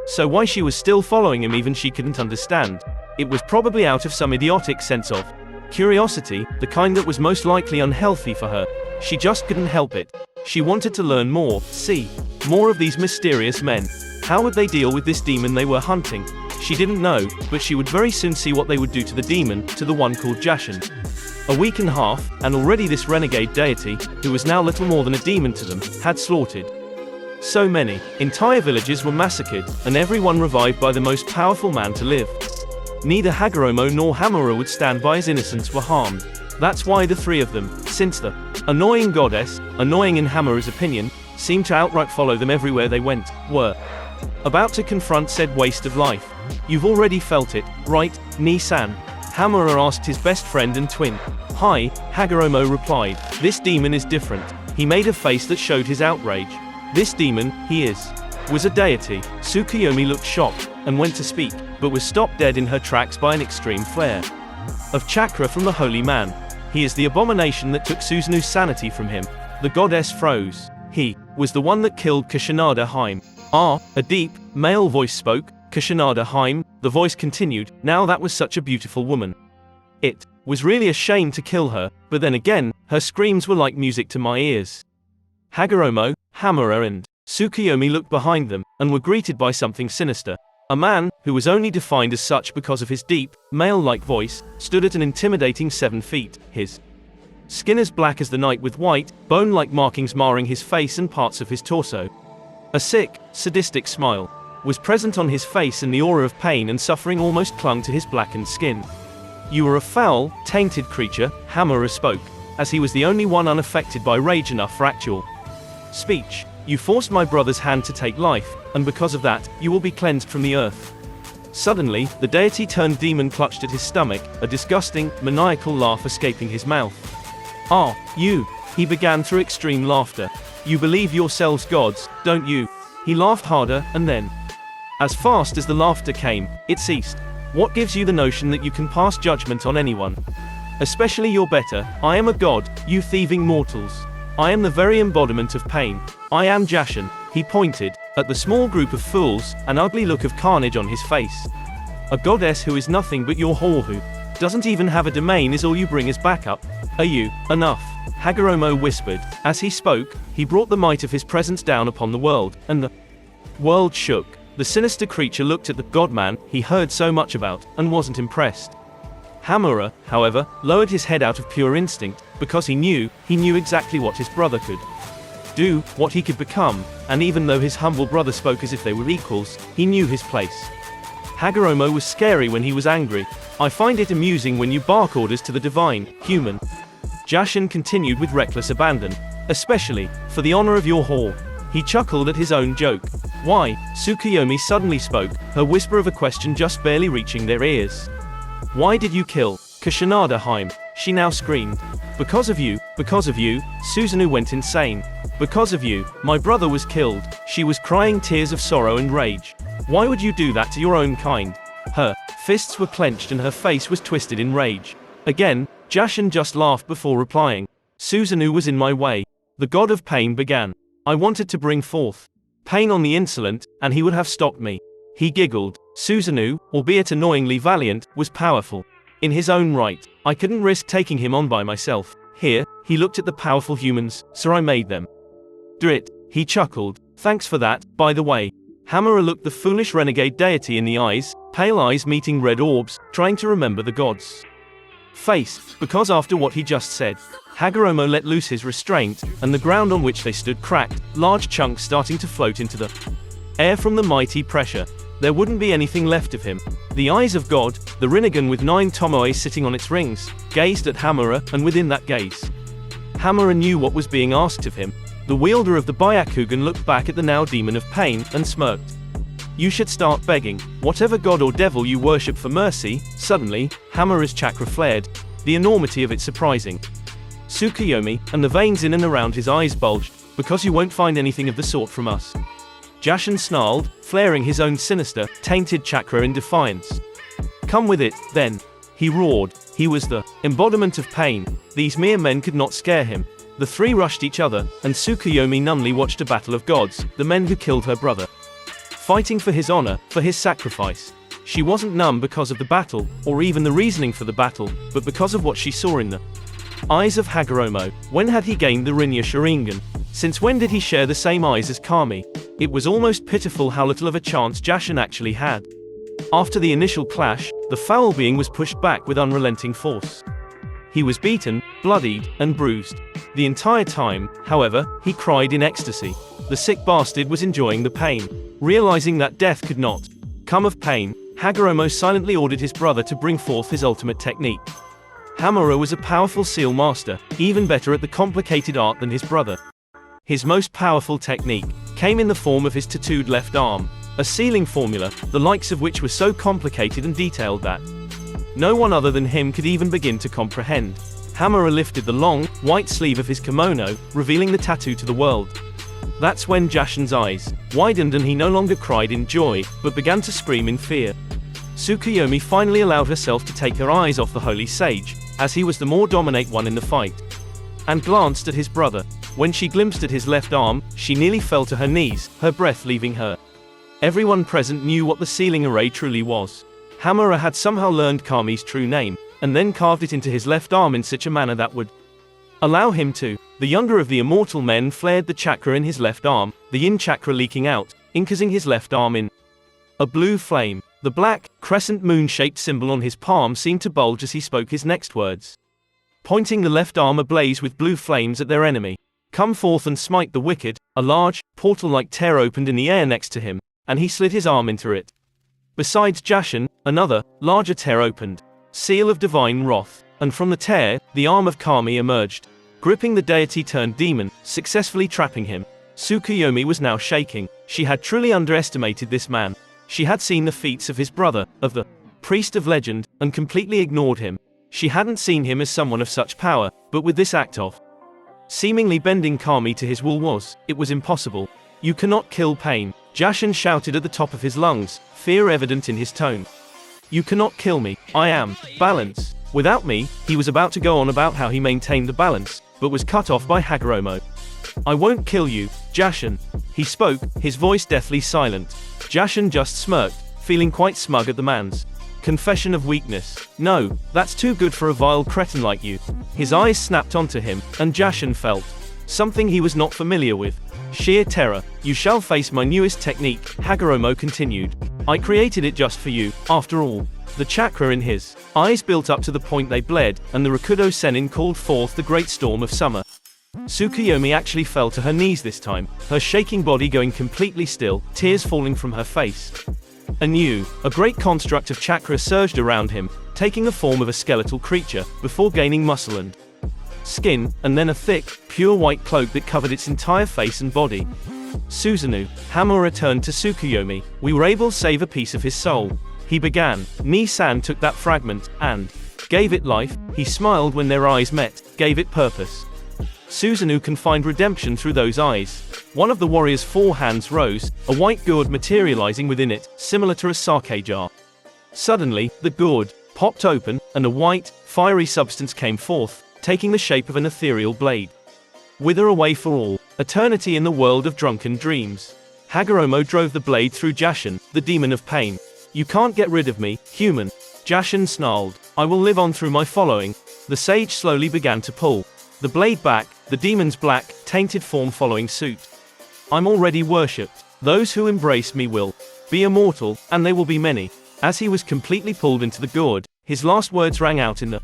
So why she was still following him even she couldn't understand. It was probably out of some idiotic sense of curiosity, the kind that was most likely unhealthy for her. She just couldn't help it. She wanted to learn more, see more of these mysterious men. How would they deal with this demon they were hunting? She didn't know, but she would very soon see what they would do to the demon, to the one called Jashin. A week and a half, and already this renegade deity, who was now little more than a demon to them, had slaughtered so many. Entire villages were massacred, and everyone revived by the most powerful man to live. Neither Hagoromo nor Hamura would stand by as innocents were harmed. That's why the three of them, since the annoying goddess, annoying in Hamura's opinion, seemed to outright follow them everywhere they went, were about to confront said waste of life. You've already felt it, right, Ni-san? Hamura asked his best friend and twin. Hi, Hagoromo replied. This demon is different. He made a face that showed his outrage. This demon, was a deity. Tsukuyomi looked shocked, and went to speak, but was stopped dead in her tracks by an extreme flare of chakra from the holy man. He is the abomination that took Suzunu's sanity from him. The goddess froze. He was the one that killed Kushinada Haim. A deep, male voice spoke. Kushinada Haim, the voice continued, now that was such a beautiful woman. It was really a shame to kill her, but then again, her screams were like music to my ears. Hagoromo, Hamura and Tsukuyomi looked behind them, and were greeted by something sinister. A man, who was only defined as such because of his deep, male-like voice, stood at an intimidating 7 feet, his skin as black as the night with white, bone-like markings marring his face and parts of his torso. A sick, sadistic smile was present on his face, and the aura of pain and suffering almost clung to his blackened skin. You are a foul, tainted creature, Hamura spoke, as he was the only one unaffected by rage enough for actual speech. You forced my brother's hand to take life, and because of that, you will be cleansed from the earth. Suddenly, the deity turned demon clutched at his stomach, a disgusting, maniacal laugh escaping his mouth. You, he began through extreme laughter. You believe yourselves gods, don't you? He laughed harder, and then, as fast as the laughter came, it ceased. What gives you the notion that you can pass judgment on anyone? Especially your better. I am a god, you thieving mortals. I am the very embodiment of pain. I am Jashin. He pointed at the small group of fools, an ugly look of carnage on his face. A goddess who is nothing but your whore who doesn't even have a domain is all you bring as backup. Are you enough? Hagoromo whispered. As he spoke, he brought the might of his presence down upon the world, and the world shook. The sinister creature looked at the god-man he heard so much about, and wasn't impressed. Hamura, however, lowered his head out of pure instinct, because he knew exactly what his brother could do, what he could become, and even though his humble brother spoke as if they were equals, he knew his place. Hagoromo was scary when he was angry. I find it amusing when you bark orders to the divine, human. Jashin continued with reckless abandon. Especially, for the honor of your whore. He chuckled at his own joke. Why? Tsukuyomi suddenly spoke, her whisper of a question just barely reaching their ears. Why did you kill Kushinada Haim? She now screamed. Because of you, Suzuno went insane. Because of you, my brother was killed. She was crying tears of sorrow and rage. Why would you do that to your own kind? Her fists were clenched and her face was twisted in rage. Again, Jashin just laughed before replying. Suzuno was in my way. The god of pain began. I wanted to bring forth pain on the insolent, and he would have stopped me. He giggled. Suzuno, albeit annoyingly valiant, was powerful. In his own right, I couldn't risk taking him on by myself. Here, he looked at the powerful humans, so I made them. Drit, he chuckled. Thanks for that, by the way. Hamura looked the foolish renegade deity in the eyes, pale eyes meeting red orbs, trying to remember the god's face, because after what he just said, Hagoromo let loose his restraint, and the ground on which they stood cracked, large chunks starting to float into the air from the mighty pressure. There wouldn't be anything left of him. The eyes of God, the Rinnegan with 9 tomoe sitting on its rings, gazed at Hamura, and within that gaze, Hamura knew what was being asked of him. The wielder of the Byakugan looked back at the now demon of pain, and smirked. You should start begging, whatever god or devil you worship, for mercy. Suddenly, Hamura's chakra flared, the enormity of it surprising Tsukuyomi, and the veins in and around his eyes bulged. Because you won't find anything of the sort from us. Jashin snarled, flaring his own sinister, tainted chakra in defiance. Come with it, then. He roared. He was the embodiment of pain. These mere men could not scare him. The three rushed each other, and Tsukuyomi numbly watched a battle of gods, the men who killed her brother. Fighting for his honor, for his sacrifice. She wasn't numb because of the battle, or even the reasoning for the battle, but because of what she saw in the eyes of Hagoromo. When had he gained the Rinja Sharingan? Since when did he share the same eyes as Kami? It was almost pitiful how little of a chance Jashin actually had. After the initial clash, the foul being was pushed back with unrelenting force. He was beaten, bloodied, and bruised. The entire time, however, he cried in ecstasy. The sick bastard was enjoying the pain. Realizing that death could not come of pain, Hagoromo silently ordered his brother to bring forth his ultimate technique. Hamura was a powerful seal master, even better at the complicated art than his brother. His most powerful technique came in the form of his tattooed left arm, a sealing formula, the likes of which was so complicated and detailed that no one other than him could even begin to comprehend. Hamura lifted the long, white sleeve of his kimono, revealing the tattoo to the world. That's when Jashin's eyes widened and he no longer cried in joy, but began to scream in fear. Tsukuyomi finally allowed herself to take her eyes off the holy sage, as he was the more dominant one in the fight, and glanced at his brother. When she glimpsed at his left arm, she nearly fell to her knees, her breath leaving her. Everyone present knew what the sealing array truly was. Hamura had somehow learned Kami's true name, and then carved it into his left arm in such a manner that would allow him to. The younger of the immortal men flared the chakra in his left arm, the yin chakra leaking out, incasing his left arm in a blue flame. The black, crescent moon-shaped symbol on his palm seemed to bulge as he spoke his next words, pointing the left arm ablaze with blue flames at their enemy. Come forth and smite the wicked. A large, portal-like tear opened in the air next to him, and he slid his arm into it. Besides Jashin, another, larger tear opened. Seal of divine wrath. And from the tear, the arm of Kami emerged, gripping the deity-turned-demon, successfully trapping him. Tsukuyomi was now shaking. She had truly underestimated this man. She had seen the feats of his brother, of the priest of legend, and completely ignored him. She hadn't seen him as someone of such power, but with this act of seemingly bending Kami to his will it was impossible. You cannot kill pain. Jashin shouted at the top of his lungs, fear evident in his tone. You cannot kill me. I am balance. Without me, he was about to go on about how he maintained the balance, but was cut off by Hagoromo. I won't kill you, Jashin. He spoke, his voice deathly silent. Jashin just smirked, feeling quite smug at the man's confession of weakness. No, that's too good for a vile cretin like you. His eyes snapped onto him, and Jashin felt something he was not familiar with. Sheer terror. You shall face my newest technique, Hagoromo continued. I created it just for you, after all. The chakra in his eyes built up to the point they bled, and the Rakudo Sennin called forth the great storm of summer. Tsukuyomi actually fell to her knees this time, her shaking body going completely still, tears falling from her face. Anew, a great construct of chakra surged around him, taking the form of a skeletal creature, before gaining muscle and skin, and then a thick, pure white cloak that covered its entire face and body. Susanoo, Hamura turned to Tsukuyomi. We were able to save a piece of his soul. He began. Ni-san took that fragment, and gave it life. He smiled when their eyes met, gave it purpose. Susanoo can find redemption through those eyes. One of the warrior's four hands rose, a white gourd materializing within it, similar to a sake jar. Suddenly, the gourd popped open, and a white, fiery substance came forth, taking the shape of an ethereal blade. Wither away for all. Eternity in the world of drunken dreams. Hagoromo drove the blade through Jashin, the demon of pain. You can't get rid of me, human. Jashin snarled. I will live on through my following. The sage slowly began to pull the blade back, the demon's black, tainted form following suit. I'm already worshipped. Those who embrace me will be immortal, and they will be many. As he was completely pulled into the gourd, his last words rang out in the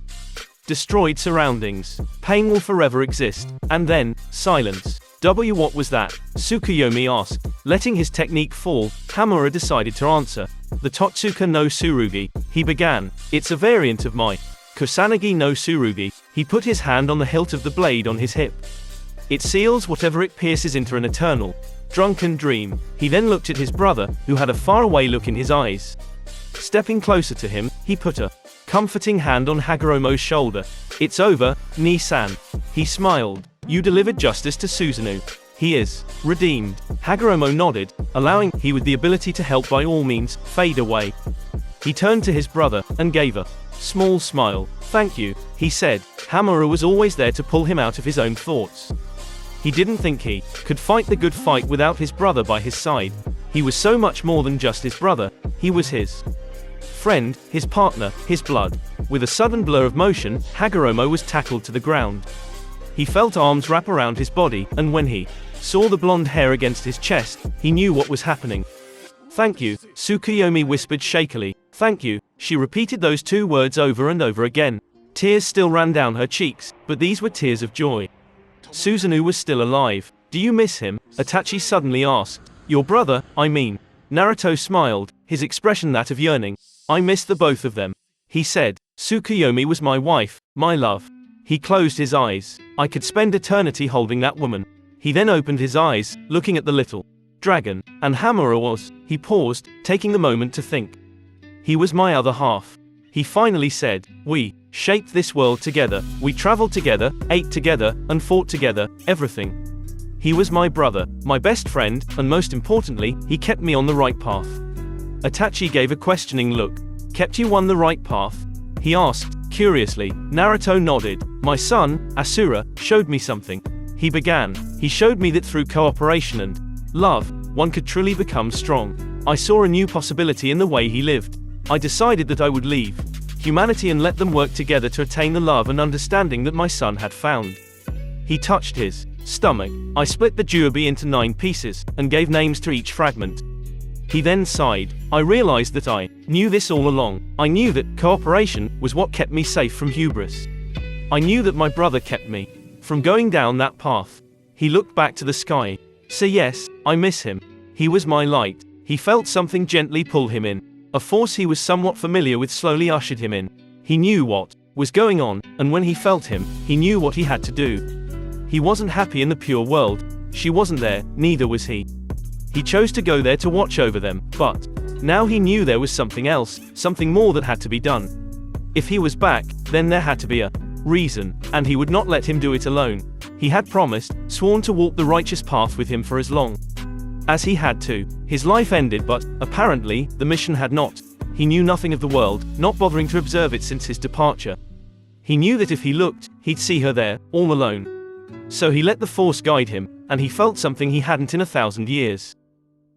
destroyed surroundings. Pain will forever exist. And then, silence. What was that? Tsukuyomi asked. Letting his technique fall, Hamura decided to answer. The Totsuka no Tsurugi, he began. It's a variant of my Kusanagi no Tsurugi. He put his hand on the hilt of the blade on his hip. It seals whatever it pierces into an eternal, drunken dream. He then looked at his brother, who had a faraway look in his eyes. Stepping closer to him, he put a comforting hand on Hagoromo's shoulder. It's over, Ni-san. He smiled. You delivered justice to Susanoo. He is redeemed. Hagoromo nodded, allowing he with the ability to help by all means fade away. He turned to his brother and gave a small smile. Thank you, he said. Hamura was always there to pull him out of his own thoughts. He didn't think he could fight the good fight without his brother by his side. He was so much more than just his brother. He was his friend, his partner, his blood. With a sudden blur of motion, Hagoromo was tackled to the ground. He felt arms wrap around his body, and when he saw the blonde hair against his chest, he knew what was happening. Thank you, Tsukuyomi whispered shakily. Thank you. She repeated those two words over and over again. Tears still ran down her cheeks, but these were tears of joy. Susanoo was still alive. Do you miss him? Itachi suddenly asked. Your brother, I mean. Naruto smiled, his expression that of yearning. I miss the both of them. He said, Tsukuyomi was my wife, my love. He closed his eyes. I could spend eternity holding that woman. He then opened his eyes, looking at the little dragon, and Hamura was. He paused, taking the moment to think. He was my other half. He finally said, we shaped this world together, we traveled together, ate together, and fought together, everything. He was my brother, my best friend, and most importantly, he kept me on the right path. Itachi gave a questioning look. Kept you on the right path? He asked, curiously. Naruto nodded. My son, Ashura, showed me something. He began. He showed me that through cooperation and love, one could truly become strong. I saw a new possibility in the way he lived. I decided that I would leave humanity and let them work together to attain the love and understanding that my son had found. He touched his stomach. I split the jubi into 9 pieces, and gave names to each fragment. He then sighed. I realized that I knew this all along. I knew that cooperation was what kept me safe from hubris. I knew that my brother kept me from going down that path. He looked back to the sky. So yes, I miss him. He was my light. He felt something gently pull him in. A force he was somewhat familiar with slowly ushered him in. He knew what was going on, and when he felt him, he knew what he had to do. He wasn't happy in the pure world. She wasn't there, neither was he. He chose to go there to watch over them, but now he knew there was something else, something more that had to be done. If he was back, then there had to be a reason, and he would not let him do it alone. He had promised, sworn to walk the righteous path with him for as long as he had to. His life ended, but apparently, the mission had not. He knew nothing of the world, not bothering to observe it since his departure. He knew that if he looked, he'd see her there, all alone. So he let the force guide him, and he felt something he hadn't in 1,000 years.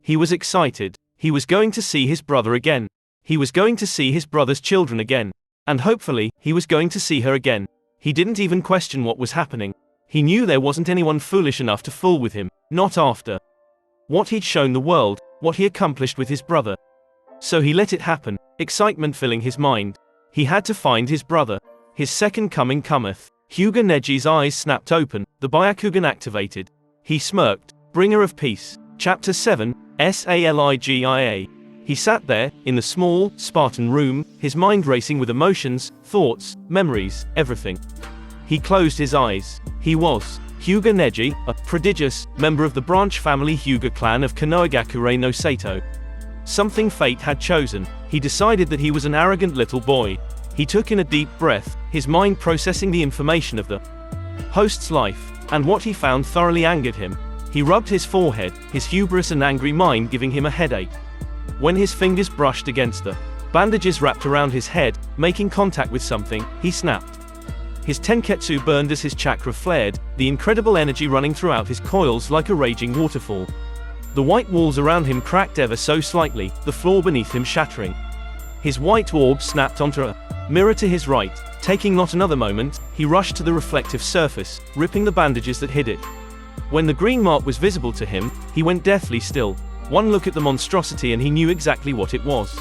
He was excited. He was going to see his brother again. He was going to see his brother's children again. And hopefully, he was going to see her again. He didn't even question what was happening. He knew there wasn't anyone foolish enough to fool with him, not after what he'd shown the world, what he accomplished with his brother. So he let it happen, excitement filling his mind. He had to find his brother. His second coming cometh. Hyuga Neji's eyes snapped open, the Byakugan activated. He smirked. Bringer of Peace. Chapter 7, Saligia. He sat there, in the small, Spartan room, his mind racing with emotions, thoughts, memories, everything. He closed his eyes. He was Hyuga Neji, a prodigious member of the branch family Hyuga clan of Konohagakure no Sato. Something fate had chosen. He decided that he was an arrogant little boy. He took in a deep breath, his mind processing the information of the host's life, and what he found thoroughly angered him. He rubbed his forehead, his hubris and angry mind giving him a headache. When his fingers brushed against the bandages wrapped around his head, making contact with something, he snapped. His tenketsu burned as his chakra flared, the incredible energy running throughout his coils like a raging waterfall. The white walls around him cracked ever so slightly, the floor beneath him shattering. His white orb snapped onto a mirror to his right. Taking not another moment, he rushed to the reflective surface, ripping the bandages that hid it. When the green mark was visible to him, he went deathly still. One look at the monstrosity and he knew exactly what it was.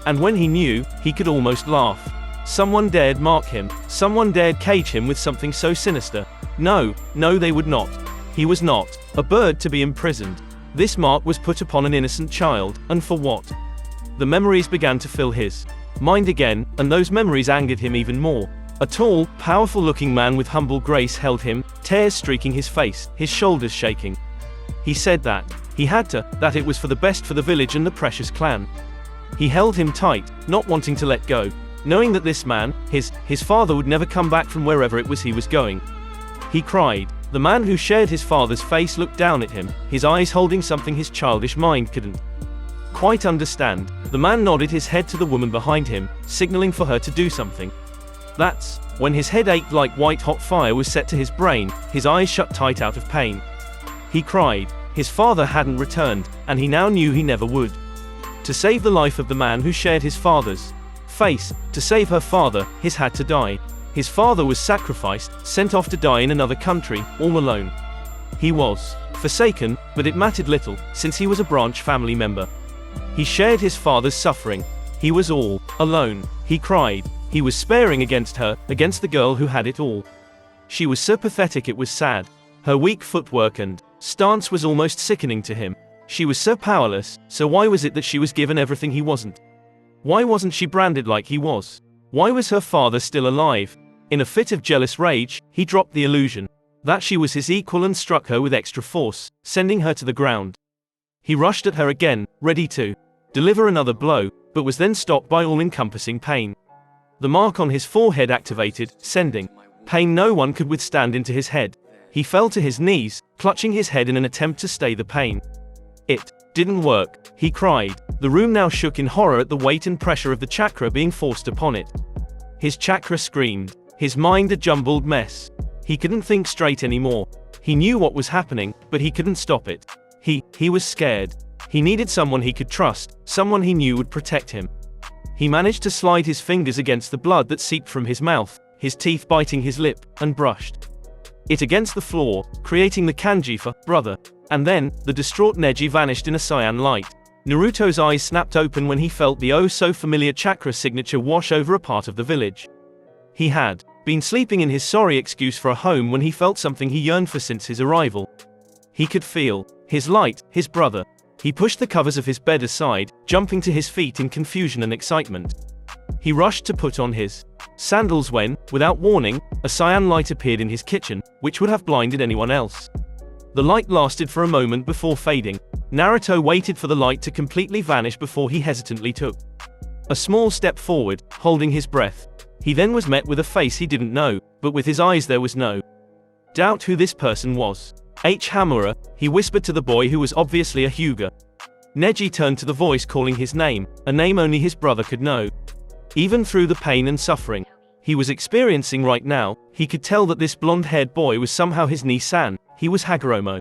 And when he knew, he could almost laugh. Someone dared mark him. Someone dared cage him with something so sinister. No, they would not. He was not a bird to be imprisoned. This mark was put upon an innocent child, and for what? The memories began to fill his mind again, and those memories angered him even more. A tall, powerful-looking man with humble grace held him, tears streaking his face, his shoulders shaking. He said that he had to, that it was for the best for the village and the precious clan. He held him tight, not wanting to let go, knowing that this man, his father would never come back from wherever it was he was going. He cried. The man who shared his father's face looked down at him, his eyes holding something his childish mind couldn't quite understand. The man nodded his head to the woman behind him, signaling for her to do something. That's when his head ached like white-hot fire was set to his brain, his eyes shut tight out of pain. He cried. His father hadn't returned, and he now knew he never would. To save the life of the man who shared his father's face, to save her father, his had to die. His father was sacrificed, sent off to die in another country, all alone. He was forsaken, but it mattered little, since he was a branch family member. He shared his father's suffering. He was all alone. He cried. He was sparing against her, against the girl who had it all. She was so pathetic it was sad. Her weak footwork and stance was almost sickening to him. She was so powerless, so why was it that she was given everything he wasn't? Why wasn't she branded like he was? Why was her father still alive? In a fit of jealous rage, he dropped the illusion that she was his equal and struck her with extra force, sending her to the ground. He rushed at her again, ready to deliver another blow, but was then stopped by all-encompassing pain. The mark on his forehead activated, sending pain no one could withstand into his head. He fell to his knees, clutching his head in an attempt to stay the pain. It didn't work, he cried. The room now shook in horror at the weight and pressure of the chakra being forced upon it. His chakra screamed, his mind a jumbled mess. He couldn't think straight anymore. He knew what was happening, but he couldn't stop it. He was scared. He needed someone he could trust, someone he knew would protect him. He managed to slide his fingers against the blood that seeped from his mouth, his teeth biting his lip, and brushed it against the floor, creating the kanji for brother. And then, the distraught Neji vanished in a cyan light. Naruto's eyes snapped open when he felt the oh-so-familiar chakra signature wash over a part of the village. He had been sleeping in his sorry excuse for a home when he felt something he yearned for since his arrival. He could feel his light, his brother. He pushed the covers of his bed aside, jumping to his feet in confusion and excitement. He rushed to put on his sandals when, without warning, a cyan light appeared in his kitchen, which would have blinded anyone else. The light lasted for a moment before fading. Naruto waited for the light to completely vanish before he hesitantly took a small step forward, holding his breath. He then was met with a face he didn't know, but with his eyes there was no doubt who this person was. Hamura, he whispered to the boy who was obviously a Hyuga. Neji turned to the voice calling his name, a name only his brother could know. Even through the pain and suffering he was experiencing right now, he could tell that this blonde-haired boy was somehow his Ni-san. He was Hagoromo.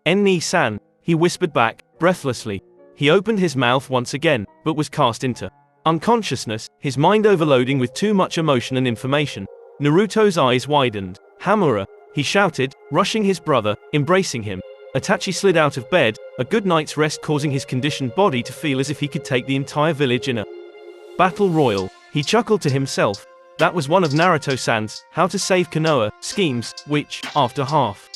Ni-san, he whispered back, breathlessly. He opened his mouth once again, but was cast into unconsciousness, his mind overloading with too much emotion and information. Naruto's eyes widened. Hamura, he shouted, rushing his brother, embracing him. Itachi slid out of bed, a good night's rest causing his conditioned body to feel as if he could take the entire village in a battle royal. He chuckled to himself. That was one of Naruto-san's how to save Konoha schemes, which, after half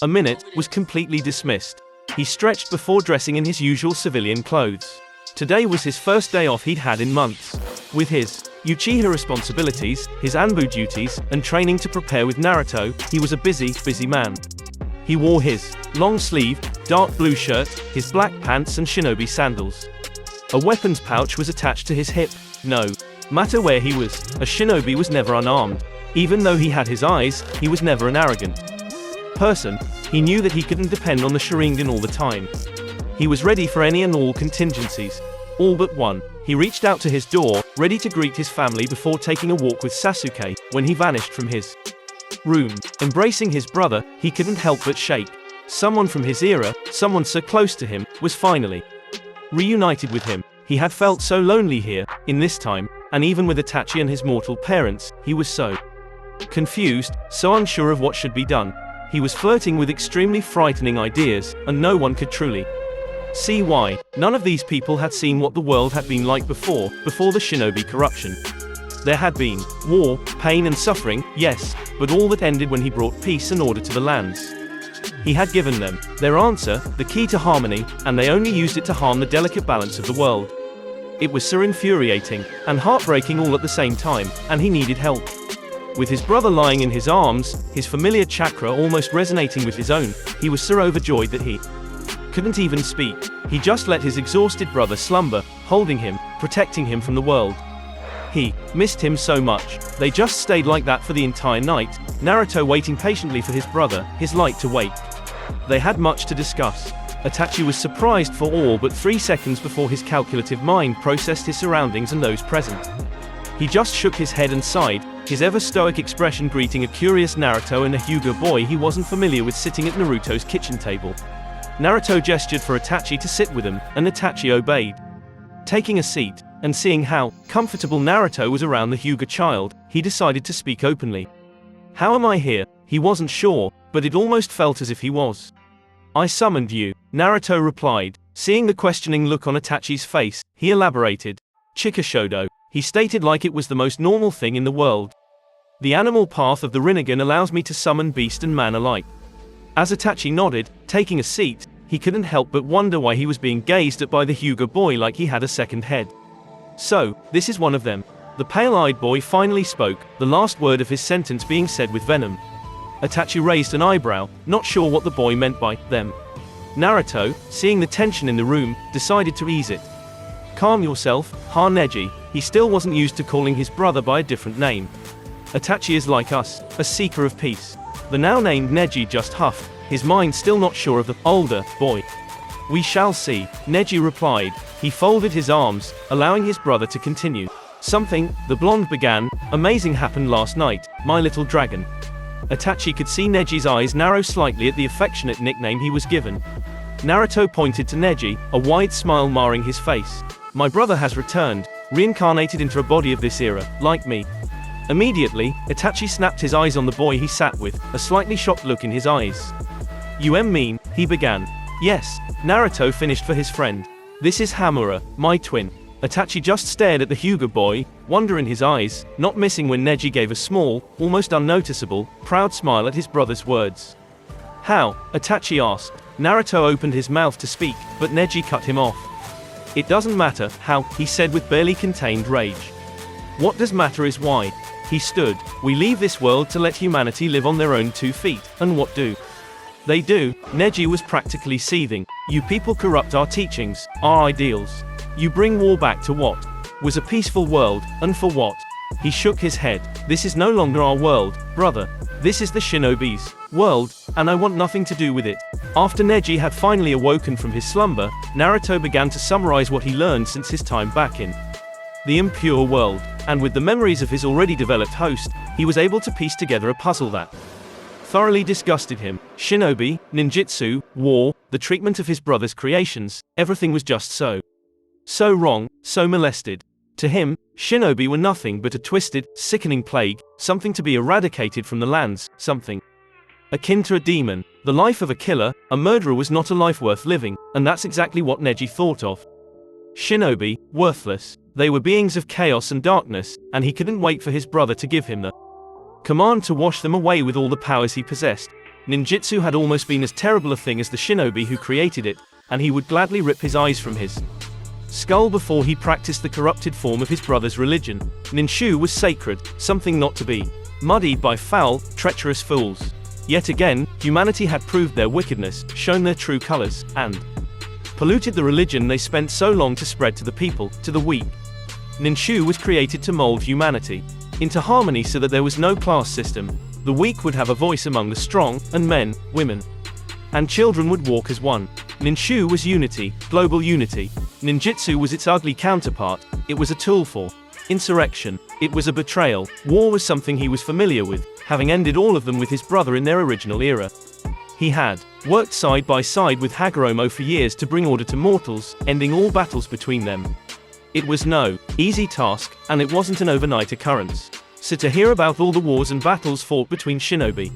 a minute, was completely dismissed. He stretched before dressing in his usual civilian clothes. Today was his first day off he'd had in months. With his Uchiha responsibilities, his Anbu duties, and training to prepare with Naruto, he was a busy man. He wore his long-sleeved, dark blue shirt, his black pants and shinobi sandals. A weapons pouch was attached to his hip. No matter where he was, a shinobi was never unarmed. Even though he had his eyes, he was never an arrogant person. He knew that he couldn't depend on the Sharingan all the time. He was ready for any and all contingencies. All but one. He reached out to his door, ready to greet his family before taking a walk with Sasuke, when he vanished from his room. Embracing his brother, he couldn't help but shake. Someone from his era, someone so close to him, was finally reunited with him. He had felt so lonely here, in this time, and even with Itachi and his mortal parents, he was so confused, so unsure of what should be done. He was flirting with extremely frightening ideas, and no one could truly see why. None of these people had seen what the world had been like before the shinobi corruption. There had been war, pain and suffering, yes, but all that ended when he brought peace and order to the lands. He had given them their answer, the key to harmony, and they only used it to harm the delicate balance of the world. It was so infuriating, and heartbreaking all at the same time, and he needed help. With his brother lying in his arms, his familiar chakra almost resonating with his own, he was so overjoyed that he couldn't even speak. He just let his exhausted brother slumber, holding him, protecting him from the world. He missed him so much. They just stayed like that for the entire night, Naruto waiting patiently for his brother, his light to wake. They had much to discuss. Itachi was surprised for all but 3 seconds before his calculative mind processed his surroundings and those present. He just shook his head and sighed, his ever-stoic expression greeting a curious Naruto and a Hyuga boy he wasn't familiar with sitting at Naruto's kitchen table. Naruto gestured for Itachi to sit with him, and Itachi obeyed. Taking a seat, and seeing how comfortable Naruto was around the Hyuga child, he decided to speak openly. "How am I here?" He wasn't sure, but it almost felt as if he was. "I summoned you," Naruto replied. Seeing the questioning look on Itachi's face, he elaborated. "Chikashodo," he stated like it was the most normal thing in the world. "The animal path of the Rinnegan allows me to summon beast and man alike." As Itachi nodded, taking a seat, he couldn't help but wonder why he was being gazed at by the Hyuga boy like he had a second head. "So, this is one of them." The pale-eyed boy finally spoke, the last word of his sentence being said with venom. Itachi raised an eyebrow, not sure what the boy meant by them. Naruto, seeing the tension in the room, decided to ease it. "Calm yourself, Neji." He still wasn't used to calling his brother by a different name. "Itachi is like us, a seeker of peace." The now named Neji just huffed, his mind still not sure of the older boy. "We shall see," Neji replied. He folded his arms, allowing his brother to continue. "Something," the blonde began, "amazing happened last night, my little dragon." Itachi could see Neji's eyes narrow slightly at the affectionate nickname he was given. Naruto pointed to Neji, a wide smile marring his face. "My brother has returned, reincarnated into a body of this era, like me." Immediately, Itachi snapped his eyes on the boy he sat with, a slightly shocked look in his eyes. "You mean," he began. "Yes," Naruto finished for his friend. "This is Hamura, my twin." Itachi just stared at the Hyuga boy, wonder in his eyes, not missing when Neji gave a small, almost unnoticeable, proud smile at his brother's words. "How?" Itachi asked. Naruto opened his mouth to speak, but Neji cut him off. "It doesn't matter how," he said with barely contained rage. "What does matter is why." He stood. "We leave this world to let humanity live on their own 2 feet, and what do they do?" Neji was practically seething. "You people corrupt our teachings, our ideals. You bring war back to what was a peaceful world, and for what?" He shook his head. "This is no longer our world, brother. This is the shinobi's world, and I want nothing to do with it." After Neji had finally awoken from his slumber, Naruto began to summarize what he learned since his time back in the impure world, and with the memories of his already developed host, he was able to piece together a puzzle that thoroughly disgusted him. Shinobi, ninjutsu, war, the treatment of his brother's creations, everything was just so wrong, so molested. To him, shinobi were nothing but a twisted, sickening plague, something to be eradicated from the lands, something akin to a demon. The life of a killer, a murderer was not a life worth living, and that's exactly what Neji thought of. Shinobi, worthless. They were beings of chaos and darkness, and he couldn't wait for his brother to give him the command to wash them away with all the powers he possessed. Ninjutsu had almost been as terrible a thing as the shinobi who created it, and he would gladly rip his eyes from his skull before he practiced the corrupted form of his brother's religion. Ninshu was sacred, something not to be muddied by foul, treacherous fools. Yet again, humanity had proved their wickedness, shown their true colors, and polluted the religion they spent so long to spread to the people, to the weak. Ninshu was created to mold humanity into harmony so that there was no class system. The weak would have a voice among the strong, and men, women, and children would walk as one. Ninshu was unity, global unity. Ninjutsu was its ugly counterpart. It was a tool for insurrection. It was a betrayal. War was something he was familiar with, having ended all of them with his brother in their original era. He had worked side by side with Hagoromo for years to bring order to mortals, ending all battles between them. It was no easy task, and it wasn't an overnight occurrence. So to hear about all the wars and battles fought between shinobi,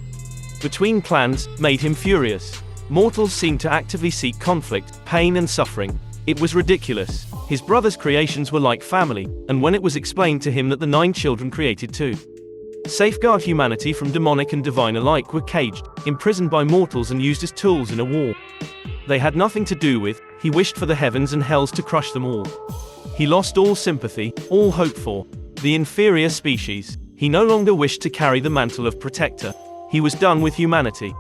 between clans, made him furious. Mortals seemed to actively seek conflict, pain and suffering. It was ridiculous. His brother's creations were like family, and when it was explained to him that the 9 children created to safeguard humanity from demonic and divine alike were caged, imprisoned by mortals and used as tools in a war they had nothing to do with, he wished for the heavens and hells to crush them all. He lost all sympathy, all hope for the inferior species. He no longer wished to carry the mantle of protector. He was done with humanity.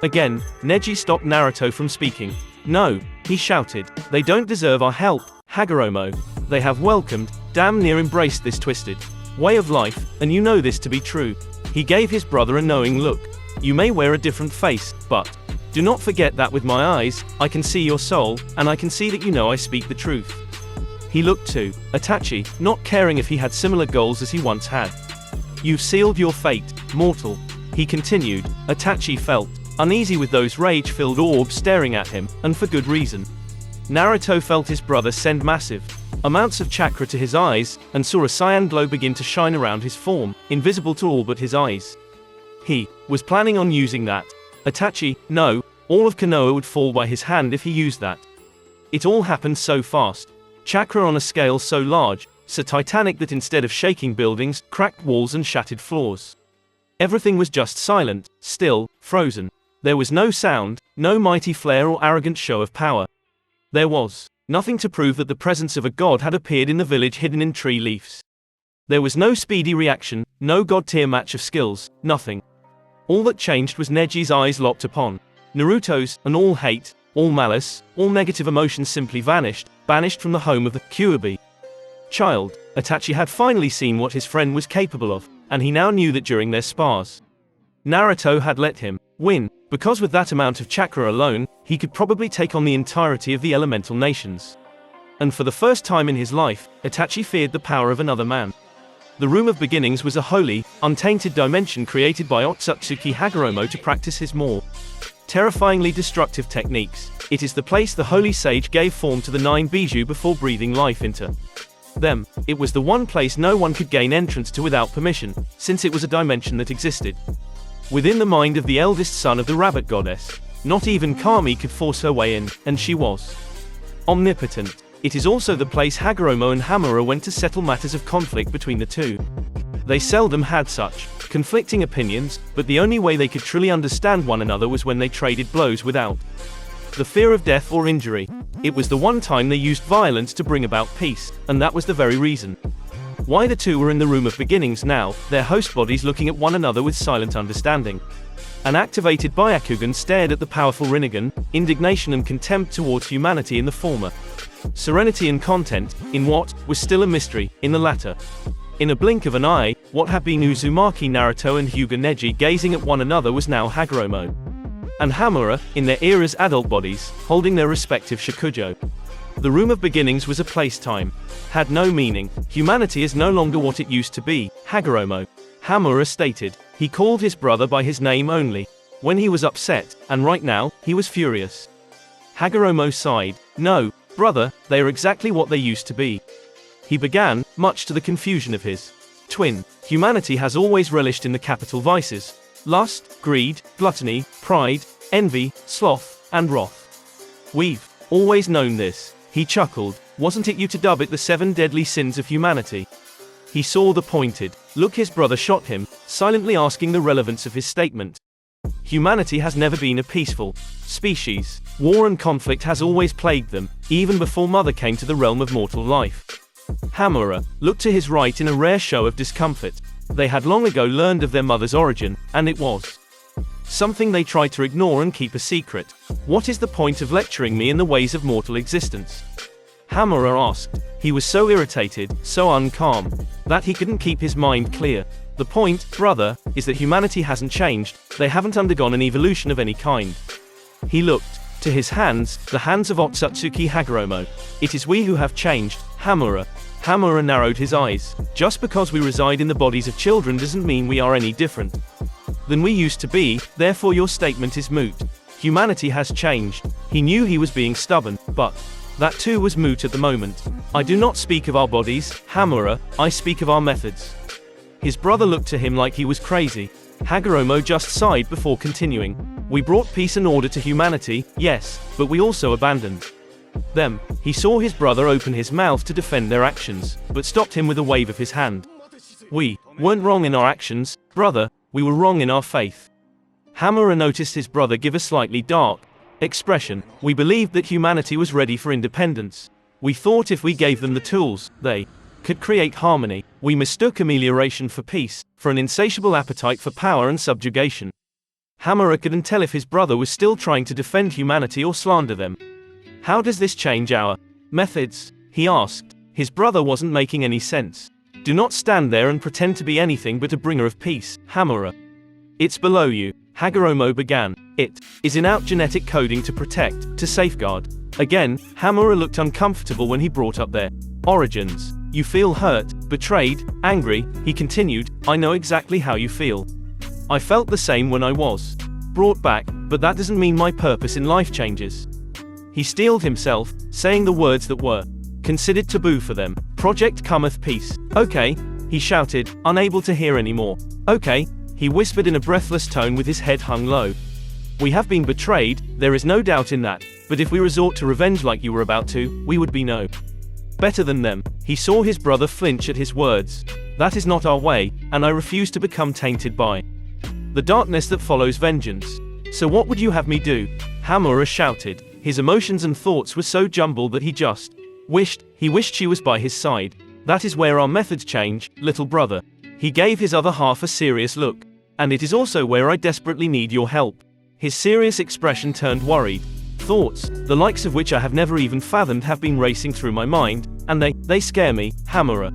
Again, Neji stopped Naruto from speaking. "No," he shouted. "They don't deserve our help, Hagoromo. They have welcomed, damn near embraced this twisted way of life, and you know this to be true. He gave his brother a knowing look. You may wear a different face, but do not forget that with my eyes, I can see your soul, and I can see that you know I speak the truth. He looked to Itachi, not caring if he had similar goals as he once had. You've sealed your fate, mortal. He continued. Itachi felt uneasy with those rage-filled orbs staring at him, and for good reason. Naruto felt his brother send massive amounts of chakra to his eyes, and saw a cyan glow begin to shine around his form, invisible to all but his eyes. He was planning on using that. Itachi, no, all of Konoha would fall by his hand if he used that. It all happened so fast. Chakra on a scale so large, so titanic that instead of shaking buildings, cracked walls and shattered floors. Everything was just silent, still, frozen. There was no sound, no mighty flare or arrogant show of power. There was nothing to prove that the presence of a god had appeared in the village hidden in tree leaves. There was no speedy reaction, no god-tier match of skills, nothing. All that changed was Neji's eyes locked upon Naruto's, and all hate, all malice, all negative emotions simply vanished, banished from the home of the Kyuubi child. Itachi had finally seen what his friend was capable of, and he now knew that during their spars, Naruto had let him win, because with that amount of chakra alone, he could probably take on the entirety of the elemental nations. And for the first time in his life, Itachi feared the power of another man. The Room of Beginnings was a holy, untainted dimension created by Otsutsuki Hagoromo to practice his more terrifyingly destructive techniques. It is the place the holy sage gave form to the 9 Bijou before breathing life into them. It was the one place no one could gain entrance to without permission, since it was a dimension that existed within the mind of the eldest son of the rabbit goddess. Not even Kami could force her way in, and she was omnipotent. It is also the place Hagoromo and Hamura went to settle matters of conflict between the two. They seldom had such conflicting opinions, but the only way they could truly understand one another was when they traded blows without the fear of death or injury. It was the one time they used violence to bring about peace, and that was the very reason why the two were in the Room of Beginnings now, their host bodies looking at one another with silent understanding. An activated Byakugan stared at the powerful Rinnegan, indignation and contempt towards humanity in the former, serenity and content, in what was still a mystery, in the latter. In a blink of an eye, what had been Uzumaki Naruto and Hyuga Neji gazing at one another was now Hagoromo and Hamura, in their era's adult bodies, holding their respective shakujo. The Room of Beginnings was a place-time, had no meaning. Humanity is no longer what it used to be, Hagoromo, Hamura stated. He called his brother by his name only when he was upset, and right now, he was furious. Hagoromo sighed. No, brother, they are exactly what they used to be. He began, much to the confusion of his twin. Humanity has always relished in the capital vices: lust, greed, gluttony, pride, envy, sloth, and wrath. We've always known this. He chuckled. Wasn't it you to dub it the 7 deadly sins of humanity? He saw the pointed look his brother shot him, silently asking the relevance of his statement. Humanity has never been a peaceful species. War and conflict has always plagued them, even before Mother came to the realm of mortal life. Hamura looked to his right in a rare show of discomfort. They had long ago learned of their mother's origin, and it was something they tried to ignore and keep a secret. What is the point of lecturing me in the ways of mortal existence? Hamura asked. He was so irritated, so uncalm, that he couldn't keep his mind clear. The point, brother, is that humanity hasn't changed, they haven't undergone an evolution of any kind. He looked to his hands, the hands of Otsutsuki Hagoromo. It is we who have changed, Hamura. Hamura narrowed his eyes. Just because we reside in the bodies of children doesn't mean we are any different than we used to be, therefore your statement is moot. Humanity has changed. He knew he was being stubborn, but that too was moot at the moment. I do not speak of our bodies, Hamura, I speak of our methods. His brother looked to him like he was crazy. Hagoromo just sighed before continuing. We brought peace and order to humanity, yes, but we also abandoned them. He saw his brother open his mouth to defend their actions, but stopped him with a wave of his hand. We weren't wrong in our actions, brother, we were wrong in our faith. Hamura noticed his brother give a slightly dark expression. We believed that humanity was ready for independence. We thought if we gave them the tools, they could create harmony. We mistook amelioration for peace, for an insatiable appetite for power and subjugation. Hamura couldn't tell if his brother was still trying to defend humanity or slander them. How does this change our methods? He asked. His brother wasn't making any sense. Do not stand there and pretend to be anything but a bringer of peace, Hamura. It's below you, Hagoromo began. It is in our genetic coding to protect, to safeguard. Again, Hamura looked uncomfortable when he brought up their origins. You feel hurt, betrayed, angry, he continued. I know exactly how you feel. I felt the same when I was brought back, but that doesn't mean my purpose in life changes. He steeled himself, saying the words that were considered taboo for them. Project cometh peace. Okay, he shouted, unable to hear anymore. Okay, he whispered in a breathless tone with his head hung low. We have been betrayed, there is no doubt in that, but if we resort to revenge like you were about to, we would be no better than them. He saw his brother flinch at his words. That is not our way, and I refuse to become tainted by the darkness that follows vengeance. So what would you have me do? Hamura shouted. His emotions and thoughts were so jumbled that he just wished she was by his side. That is where our methods change, little brother. He gave his other half a serious look. And it is also where I desperately need your help. His serious expression turned worried. Thoughts, the likes of which I have never even fathomed, have been racing through my mind, and they scare me, Hamura.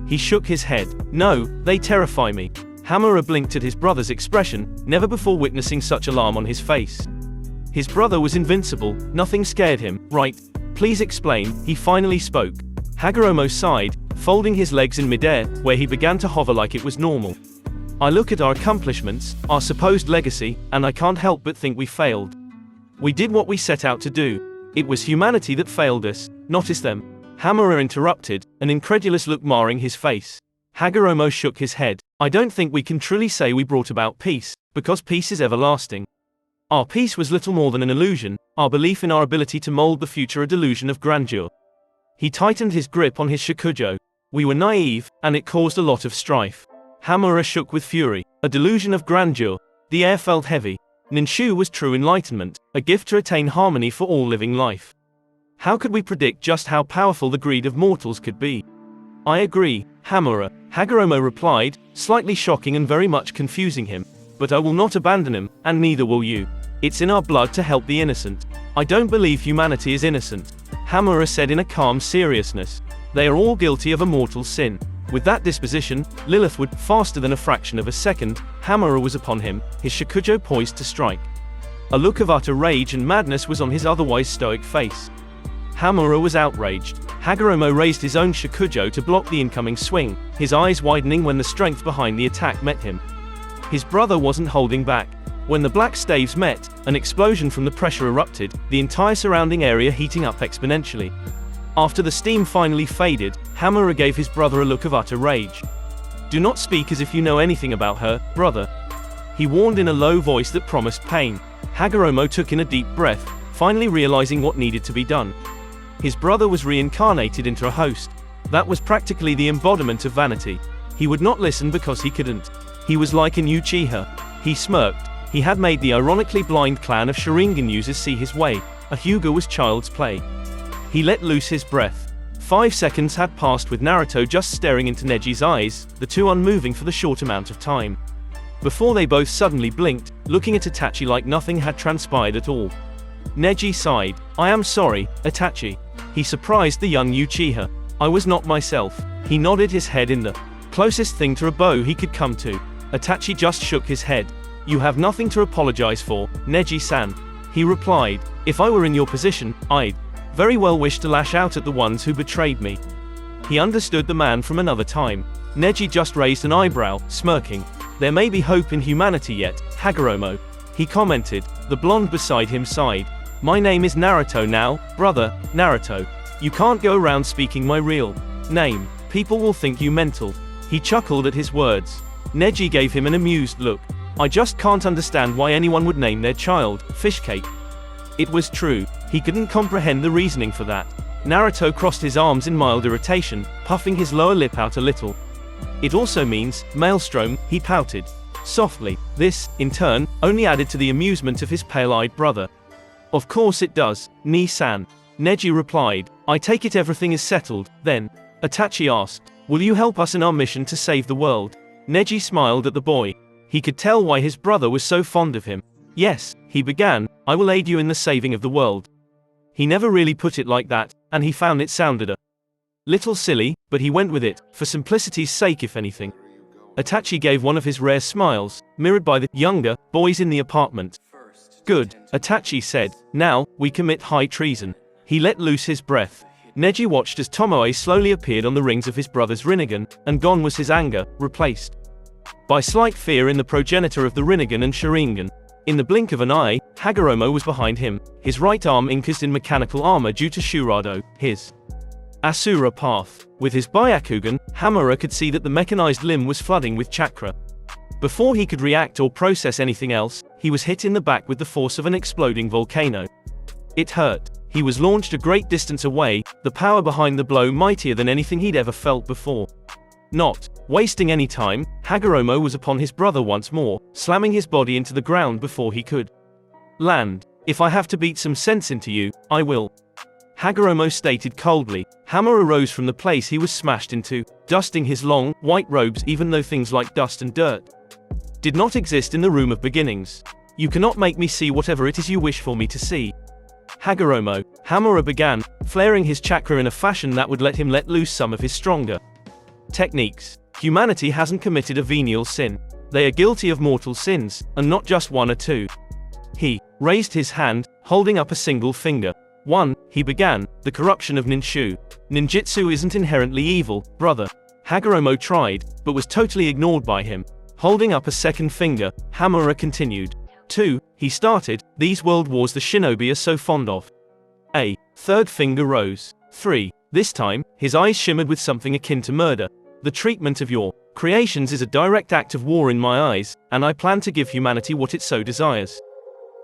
He shook his head. No, they terrify me. Hamura blinked at his brother's expression, never before witnessing such alarm on his face. His brother was invincible, nothing scared him, right? Please explain, he finally spoke. Hagoromo sighed, folding his legs in midair, where he began to hover like it was normal. I look at our accomplishments, our supposed legacy, and I can't help but think we failed. We did what we set out to do. It was humanity that failed us, not them. Hamura interrupted, an incredulous look marring his face. Hagoromo shook his head. I don't think we can truly say we brought about peace, because peace is everlasting. Our peace was little more than an illusion, our belief in our ability to mold the future a delusion of grandeur. He tightened his grip on his shakujo. We were naive, and it caused a lot of strife. Hamura shook with fury. A delusion of grandeur. The air felt heavy. Ninshu was true enlightenment, a gift to attain harmony for all living life. How could we predict just how powerful the greed of mortals could be? I agree, Hamura, Hagoromo replied, slightly shocking and very much confusing him. But I will not abandon him, and neither will you. It's in our blood to help the innocent. I don't believe humanity is innocent, Hamura said in a calm seriousness. They are all guilty of a mortal sin. With that disposition, Lilith would, faster than a fraction of a second, Hamura was upon him, his shakujo poised to strike. A look of utter rage and madness was on his otherwise stoic face. Hamura was outraged. Hagoromo raised his own shakujo to block the incoming swing, his eyes widening when the strength behind the attack met him. His brother wasn't holding back. When the black staves met, an explosion from the pressure erupted, the entire surrounding area heating up exponentially. After the steam finally faded, Hamura gave his brother a look of utter rage. Do not speak as if you know anything about her, brother. He warned in a low voice that promised pain. Hagoromo took in a deep breath, finally realizing what needed to be done. His brother was reincarnated into a host. That was practically the embodiment of vanity. He would not listen because he couldn't. He was like an Uchiha. He smirked. He had made the ironically blind clan of Sharingan users see his way. A Hyuga was child's play. He let loose his breath. 5 seconds had passed with Naruto just staring into Neji's eyes, the two unmoving for the short amount of time. Before they both suddenly blinked, looking at Itachi like nothing had transpired at all. Neji sighed. I am sorry, Itachi. He surprised the young Uchiha. I was not myself. He nodded his head in the closest thing to a bow he could come to. Itachi just shook his head. You have nothing to apologize for, Neji-san. He replied. If I were in your position, I'd very well wish to lash out at the ones who betrayed me. He understood the man from another time. Neji just raised an eyebrow, smirking. There may be hope in humanity yet, Hagoromo. He commented. The blonde beside him sighed. My name is Naruto now, brother, Naruto. You can't go around speaking my real name. People will think you mental. He chuckled at his words. Neji gave him an amused look. I just can't understand why anyone would name their child Fishcake. It was true. He couldn't comprehend the reasoning for that. Naruto crossed his arms in mild irritation, puffing his lower lip out a little. It also means maelstrom, he pouted softly. This, in turn, only added to the amusement of his pale-eyed brother. Of course it does, Ni-san. Neji replied. I take it everything is settled, then. Itachi asked. Will you help us in our mission to save the world? Neji smiled at the boy. He could tell why his brother was so fond of him. Yes, he began, I will aid you in the saving of the world. He never really put it like that, and he found it sounded a Little silly, but he went with it, for simplicity's sake if anything. Itachi gave one of his rare smiles, mirrored by the younger boys in the apartment. Good, Itachi said, now, we commit high treason. He let loose his breath. Neji watched as Tomoe slowly appeared on the rings of his brother's Rinnegan, and gone was his anger, replaced by slight fear in the progenitor of the Rinnegan and Sharingan. In the blink of an eye, Hagoromo was behind him, his right arm encased in mechanical armor due to Shurado, his Ashura path. With his Byakugan, Hamura could see that the mechanized limb was flooding with chakra. Before he could react or process anything else, he was hit in the back with the force of an exploding volcano. It hurt. He was launched a great distance away, the power behind the blow mightier than anything he'd ever felt before. Not wasting any time, Hagoromo was upon his brother once more, slamming his body into the ground before he could land. If I have to beat some sense into you, I will. Hagoromo stated coldly. Hamura rose from the place he was smashed into, dusting his long, white robes even though things like dust and dirt did not exist in the room of beginnings. You cannot make me see whatever it is you wish for me to see. Hagoromo, Hamura began, flaring his chakra in a fashion that would let him let loose some of his stronger techniques. Humanity hasn't committed a venial sin. They are guilty of mortal sins, and not just one or two. He raised his hand, holding up a single finger. 1, he began, the corruption of ninjutsu. Ninjutsu isn't inherently evil, brother. Hagoromo tried, but was totally ignored by him. Holding up a second finger, Hamura continued. 2, he started, these world wars the shinobi are so fond of. A third finger rose. 3, this time, his eyes shimmered with something akin to murder. The treatment of your creations is a direct act of war in my eyes, and I plan to give humanity what it so desires.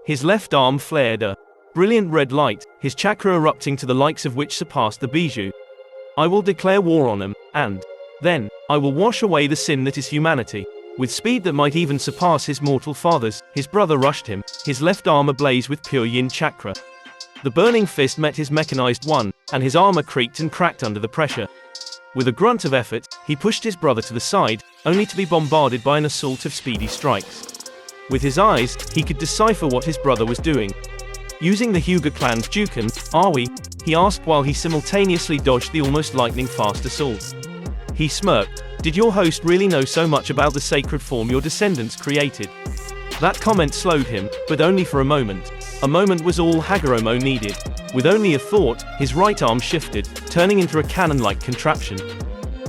His left arm flared a brilliant red light, his chakra erupting to the likes of which surpassed the bijou. I will declare war on them, and then I will wash away the sin that is humanity. With speed that might even surpass his mortal father's, his brother rushed him, his left arm ablaze with pure yin chakra. The burning fist met his mechanized one, and his armor creaked and cracked under the pressure. With a grunt of effort, he pushed his brother to the side, only to be bombarded by an assault of speedy strikes. With his eyes, he could decipher what his brother was doing. Using the Hyuga clan's Juken, are we? He asked while he simultaneously dodged the almost lightning-fast assault. He smirked. Did your host really know so much about the sacred form your descendants created? That comment slowed him, but only for a moment. A moment was all Hagoromo needed. With only a thought, his right arm shifted, turning into a cannon-like contraption.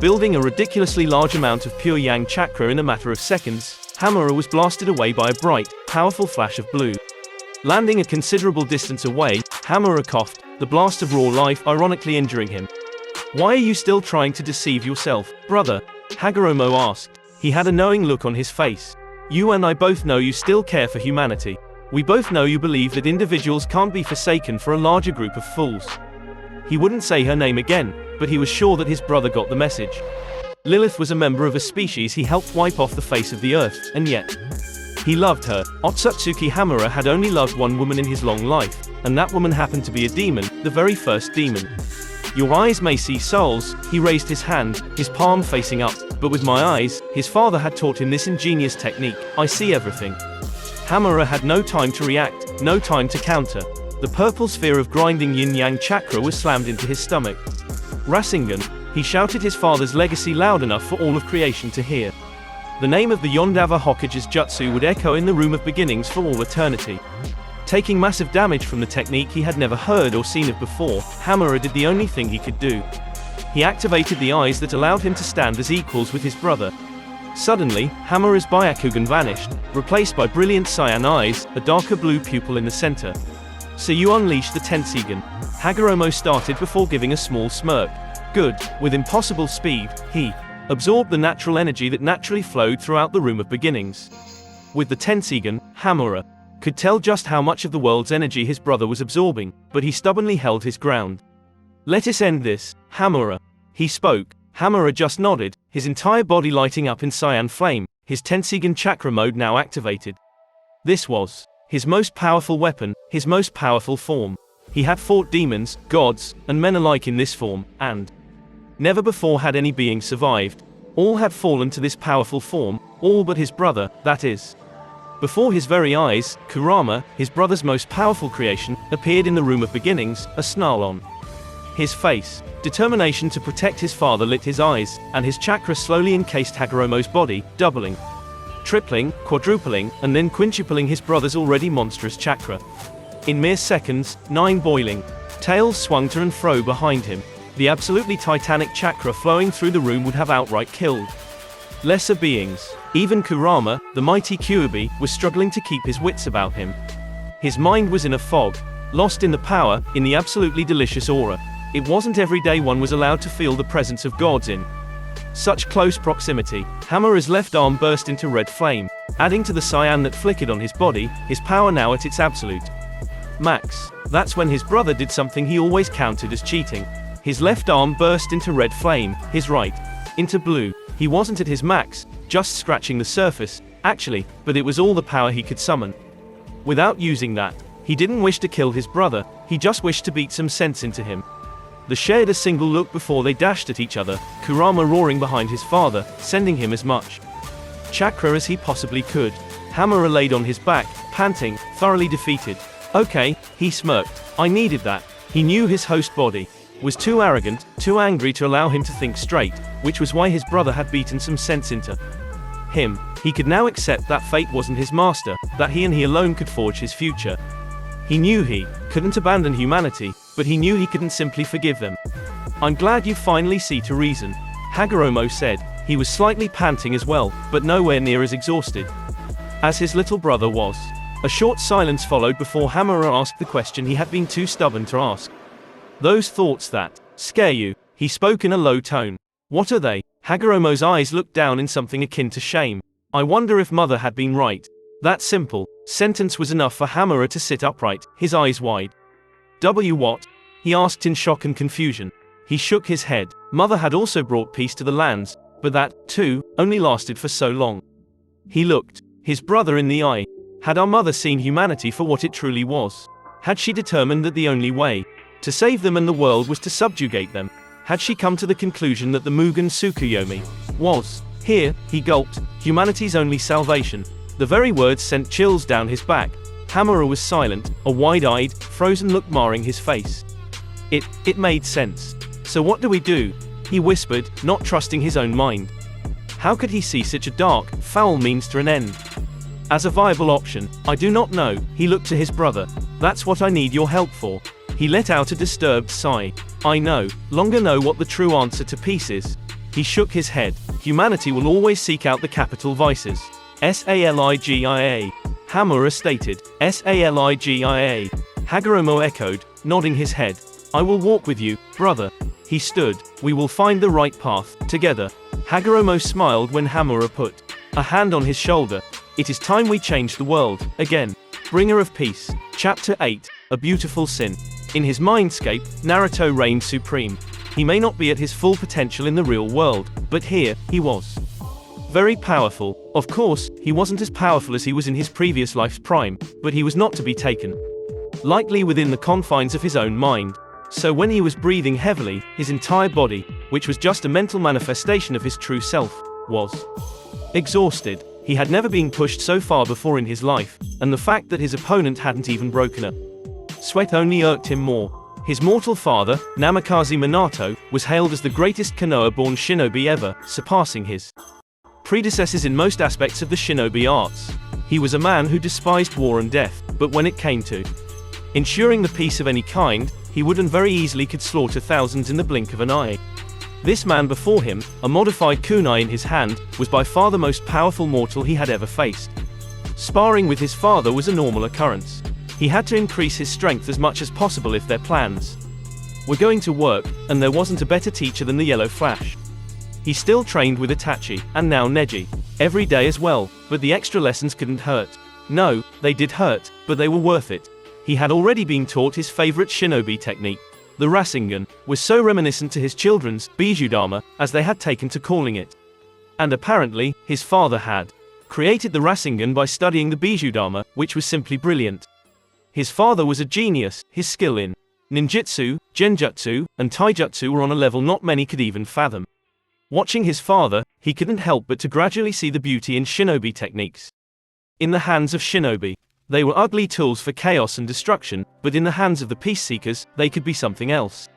Building a ridiculously large amount of pure yang chakra in a matter of seconds, Hamura was blasted away by a bright, powerful flash of blue. Landing a considerable distance away, Hamura coughed, the blast of raw life ironically injuring him. Why are you still trying to deceive yourself, brother? Hagoromo asked. He had a knowing look on his face. You and I both know you still care for humanity. We both know you believe that individuals can't be forsaken for a larger group of fools. He wouldn't say her name again, but he was sure that his brother got the message. Lilith was a member of a species he helped wipe off the face of the earth, and yet he loved her. Otsutsuki Hamura had only loved one woman in his long life, and that woman happened to be a demon, the very first demon. Your eyes may see souls, he raised his hand, his palm facing up, but with my eyes, his father had taught him this ingenious technique, I see everything. Hamura had no time to react, no time to counter. The purple sphere of grinding yin-yang chakra was slammed into his stomach. Rasengan, he shouted his father's legacy loud enough for all of creation to hear. The name of the Yondawa Hokage's jutsu would echo in the room of beginnings for all eternity. Taking massive damage from the technique he had never heard or seen of before, Hamura did the only thing he could do. He activated the eyes that allowed him to stand as equals with his brother. Suddenly, Hamura's Byakugan vanished, replaced by brilliant cyan eyes, a darker blue pupil in the center. So you unleashed the Tensigan. Hagoromo started before giving a small smirk. Good. With impossible speed, he absorbed the natural energy that naturally flowed throughout the room of beginnings. With the Tensigan, Hamura could tell just how much of the world's energy his brother was absorbing, but he stubbornly held his ground. Let us end this, Hamura. He spoke. Hamura just nodded, his entire body lighting up in cyan flame, his Tensigan chakra mode now activated. This was his most powerful weapon, his most powerful form. He had fought demons, gods, and men alike in this form, and never before had any being survived. All had fallen to this powerful form, all but his brother, that is. Before his very eyes, Kurama, his brother's most powerful creation, appeared in the room of beginnings, a snarl on His face, determination to protect his father lit his eyes, and his chakra slowly encased Hagoromo's body, doubling, tripling, quadrupling, and then quintupling his brother's already monstrous chakra. In mere seconds, 9 boiling tails swung to and fro behind him. The absolutely titanic chakra flowing through the room would have outright killed lesser beings. Even Kurama, the mighty Kyuubi, was struggling to keep his wits about him. His mind was in a fog, lost in the power, in the absolutely delicious aura. It wasn't every day one was allowed to feel the presence of gods in such close proximity. Hamura's left arm burst into red flame, adding to the cyan that flickered on his body, his power now at its absolute max. That's when his brother did something he always counted as cheating. His left arm burst into red flame, his right into blue. He wasn't at his max, just scratching the surface, actually, but it was all the power he could summon. Without using that, he didn't wish to kill his brother, he just wished to beat some sense into him. They shared a single look before they dashed at each other, Kurama roaring behind his father, sending him as much chakra as he possibly could. Hamura laid on his back, panting, thoroughly defeated. Okay, he smirked. I needed that. He knew his host body was too arrogant, too angry to allow him to think straight, which was why his brother had beaten some sense into him. He could now accept that fate wasn't his master, that he and he alone could forge his future. He knew he couldn't abandon humanity, but he knew he couldn't simply forgive them. I'm glad you finally see to reason, Hagoromo said. He was slightly panting as well, but nowhere near as exhausted as his little brother was. A short silence followed before Hamura asked the question he had been too stubborn to ask. Those thoughts that scare you, he spoke in a low tone. What are they? Hagoromo's eyes looked down in something akin to shame. I wonder if mother had been right. That simple sentence was enough for Hamura to sit upright, his eyes wide. What? He asked in shock and confusion. He shook his head. Mother had also brought peace to the lands, but that, too, only lasted for so long. He looked his brother in the eye. Had our mother seen humanity for what it truly was? Had she determined that the only way to save them and the world was to subjugate them? Had she come to the conclusion that the Mugen Tsukuyomi was, here, he gulped, humanity's only salvation? The very words sent chills down his back. Hamura was silent, a wide-eyed, frozen look marring his face. It made sense. So what do we do? He whispered, not trusting his own mind. How could he see such a dark, foul means to an end as a viable option? I do not know. He looked to his brother. That's what I need your help for. He let out a disturbed sigh. I know what the true answer to peace is. He shook his head. Humanity will always seek out the capital vices. Saligia. Hamura stated. Saligia. Hagoromo echoed, nodding his head. I will walk with you, brother. He stood. We will find the right path, together. Hagoromo smiled when Hamura put a hand on his shoulder. It is time we change the world, again. Bringer of Peace. Chapter 8. A Beautiful Sin. In his mindscape, Naruto reigned supreme. He may not be at his full potential in the real world, but here, he was very powerful. Of course, he wasn't as powerful as he was in his previous life's prime, but he was not to be taken lightly within the confines of his own mind. So when he was breathing heavily, his entire body, which was just a mental manifestation of his true self, was exhausted. He had never been pushed so far before in his life, and the fact that his opponent hadn't even broken a sweat only irked him more. His mortal father, Namikaze Minato, was hailed as the greatest Konoha-born shinobi ever, surpassing his predecessors in most aspects of the shinobi arts. He was a man who despised war and death, but when it came to ensuring the peace of any kind, he would and very easily could slaughter thousands in the blink of an eye. This man before him, a modified kunai in his hand, was by far the most powerful mortal he had ever faced. Sparring with his father was a normal occurrence. He had to increase his strength as much as possible if their plans were going to work, and there wasn't a better teacher than the Yellow Flash. He still trained with Itachi, and now Neji, every day as well, but the extra lessons couldn't hurt. No, they did hurt, but they were worth it. He had already been taught his favorite shinobi technique. The Rasengan was so reminiscent to his children's Bijudama, as they had taken to calling it. And apparently, his father had created the Rasengan by studying the Bijudama, which was simply brilliant. His father was a genius. His skill in ninjutsu, genjutsu, and taijutsu were on a level not many could even fathom. Watching his father, he couldn't help but to gradually see the beauty in shinobi techniques. In the hands of shinobi, they were ugly tools for chaos and destruction, but in the hands of the peace seekers, they could be something else.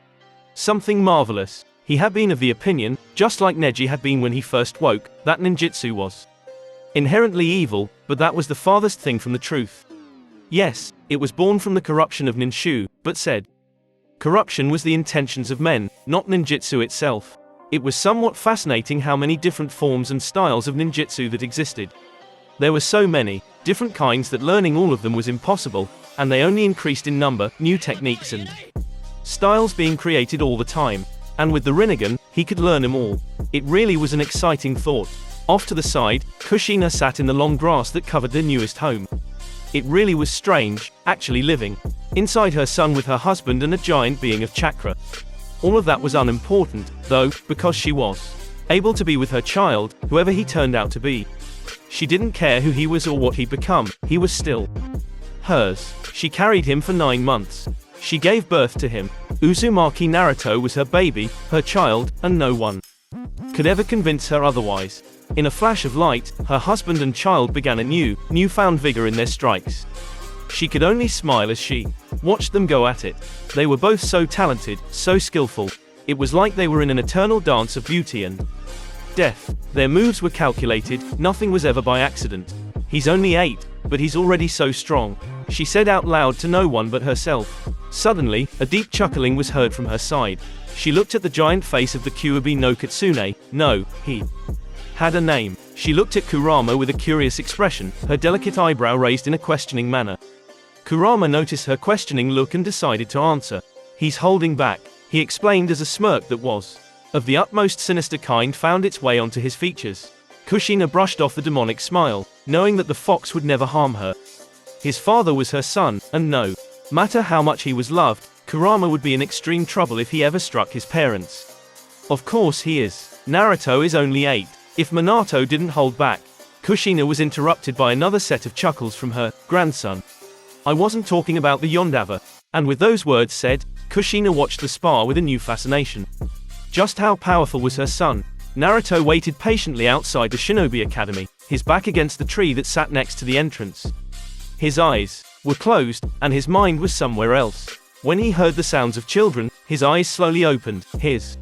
Something marvelous. He had been of the opinion, just like Neji had been when he first woke, that ninjutsu was inherently evil, but that was the farthest thing from the truth. Yes, it was born from the corruption of ninshu, but said corruption was the intentions of men, not ninjutsu itself. It was somewhat fascinating how many different forms and styles of ninjutsu that existed. There were so many different kinds that learning all of them was impossible, and they only increased in number, new techniques and styles being created all the time. And with the Rinnegan, he could learn them all. It really was an exciting thought. Off to the side, Kushina sat in the long grass that covered their newest home. It really was strange, actually living inside her son with her husband and a giant being of Chakra. All of that was unimportant, though, because she was able to be with her child, whoever he turned out to be. She didn't care who he was or what he'd become, he was still hers. She carried him for 9 months. She gave birth to him. Uzumaki Naruto was her baby, her child, and no one could ever convince her otherwise. In a flash of light, her husband and child began a newfound vigor in their strikes. She could only smile as she watched them go at it. They were both so talented, so skillful. It was like they were in an eternal dance of beauty and death. Their moves were calculated, nothing was ever by accident. He's only 8, but he's already so strong, she said out loud to no one but herself. Suddenly, a deep chuckling was heard from her side. She looked at the giant face of the Kyuubi no Kitsune. No, he had a name. She looked at Kurama with a curious expression, her delicate eyebrow raised in a questioning manner. Kurama noticed her questioning look and decided to answer. He's holding back, he explained as a smirk that was of the utmost sinister kind found its way onto his features. Kushina brushed off the demonic smile, knowing that the fox would never harm her. His father was her son, and no matter how much he was loved, Kurama would be in extreme trouble if he ever struck his parents. Of course he is. Naruto is only 8. If Minato didn't hold back. Kushina was interrupted by another set of chuckles from her grandson. I wasn't talking about the Yondawa. And with those words said, Kushina watched the spar with a new fascination. Just how powerful was her son? Naruto waited patiently outside the Shinobi Academy, his back against the tree that sat next to the entrance. His eyes were closed, and his mind was somewhere else. When he heard the sounds of children, his eyes slowly opened, his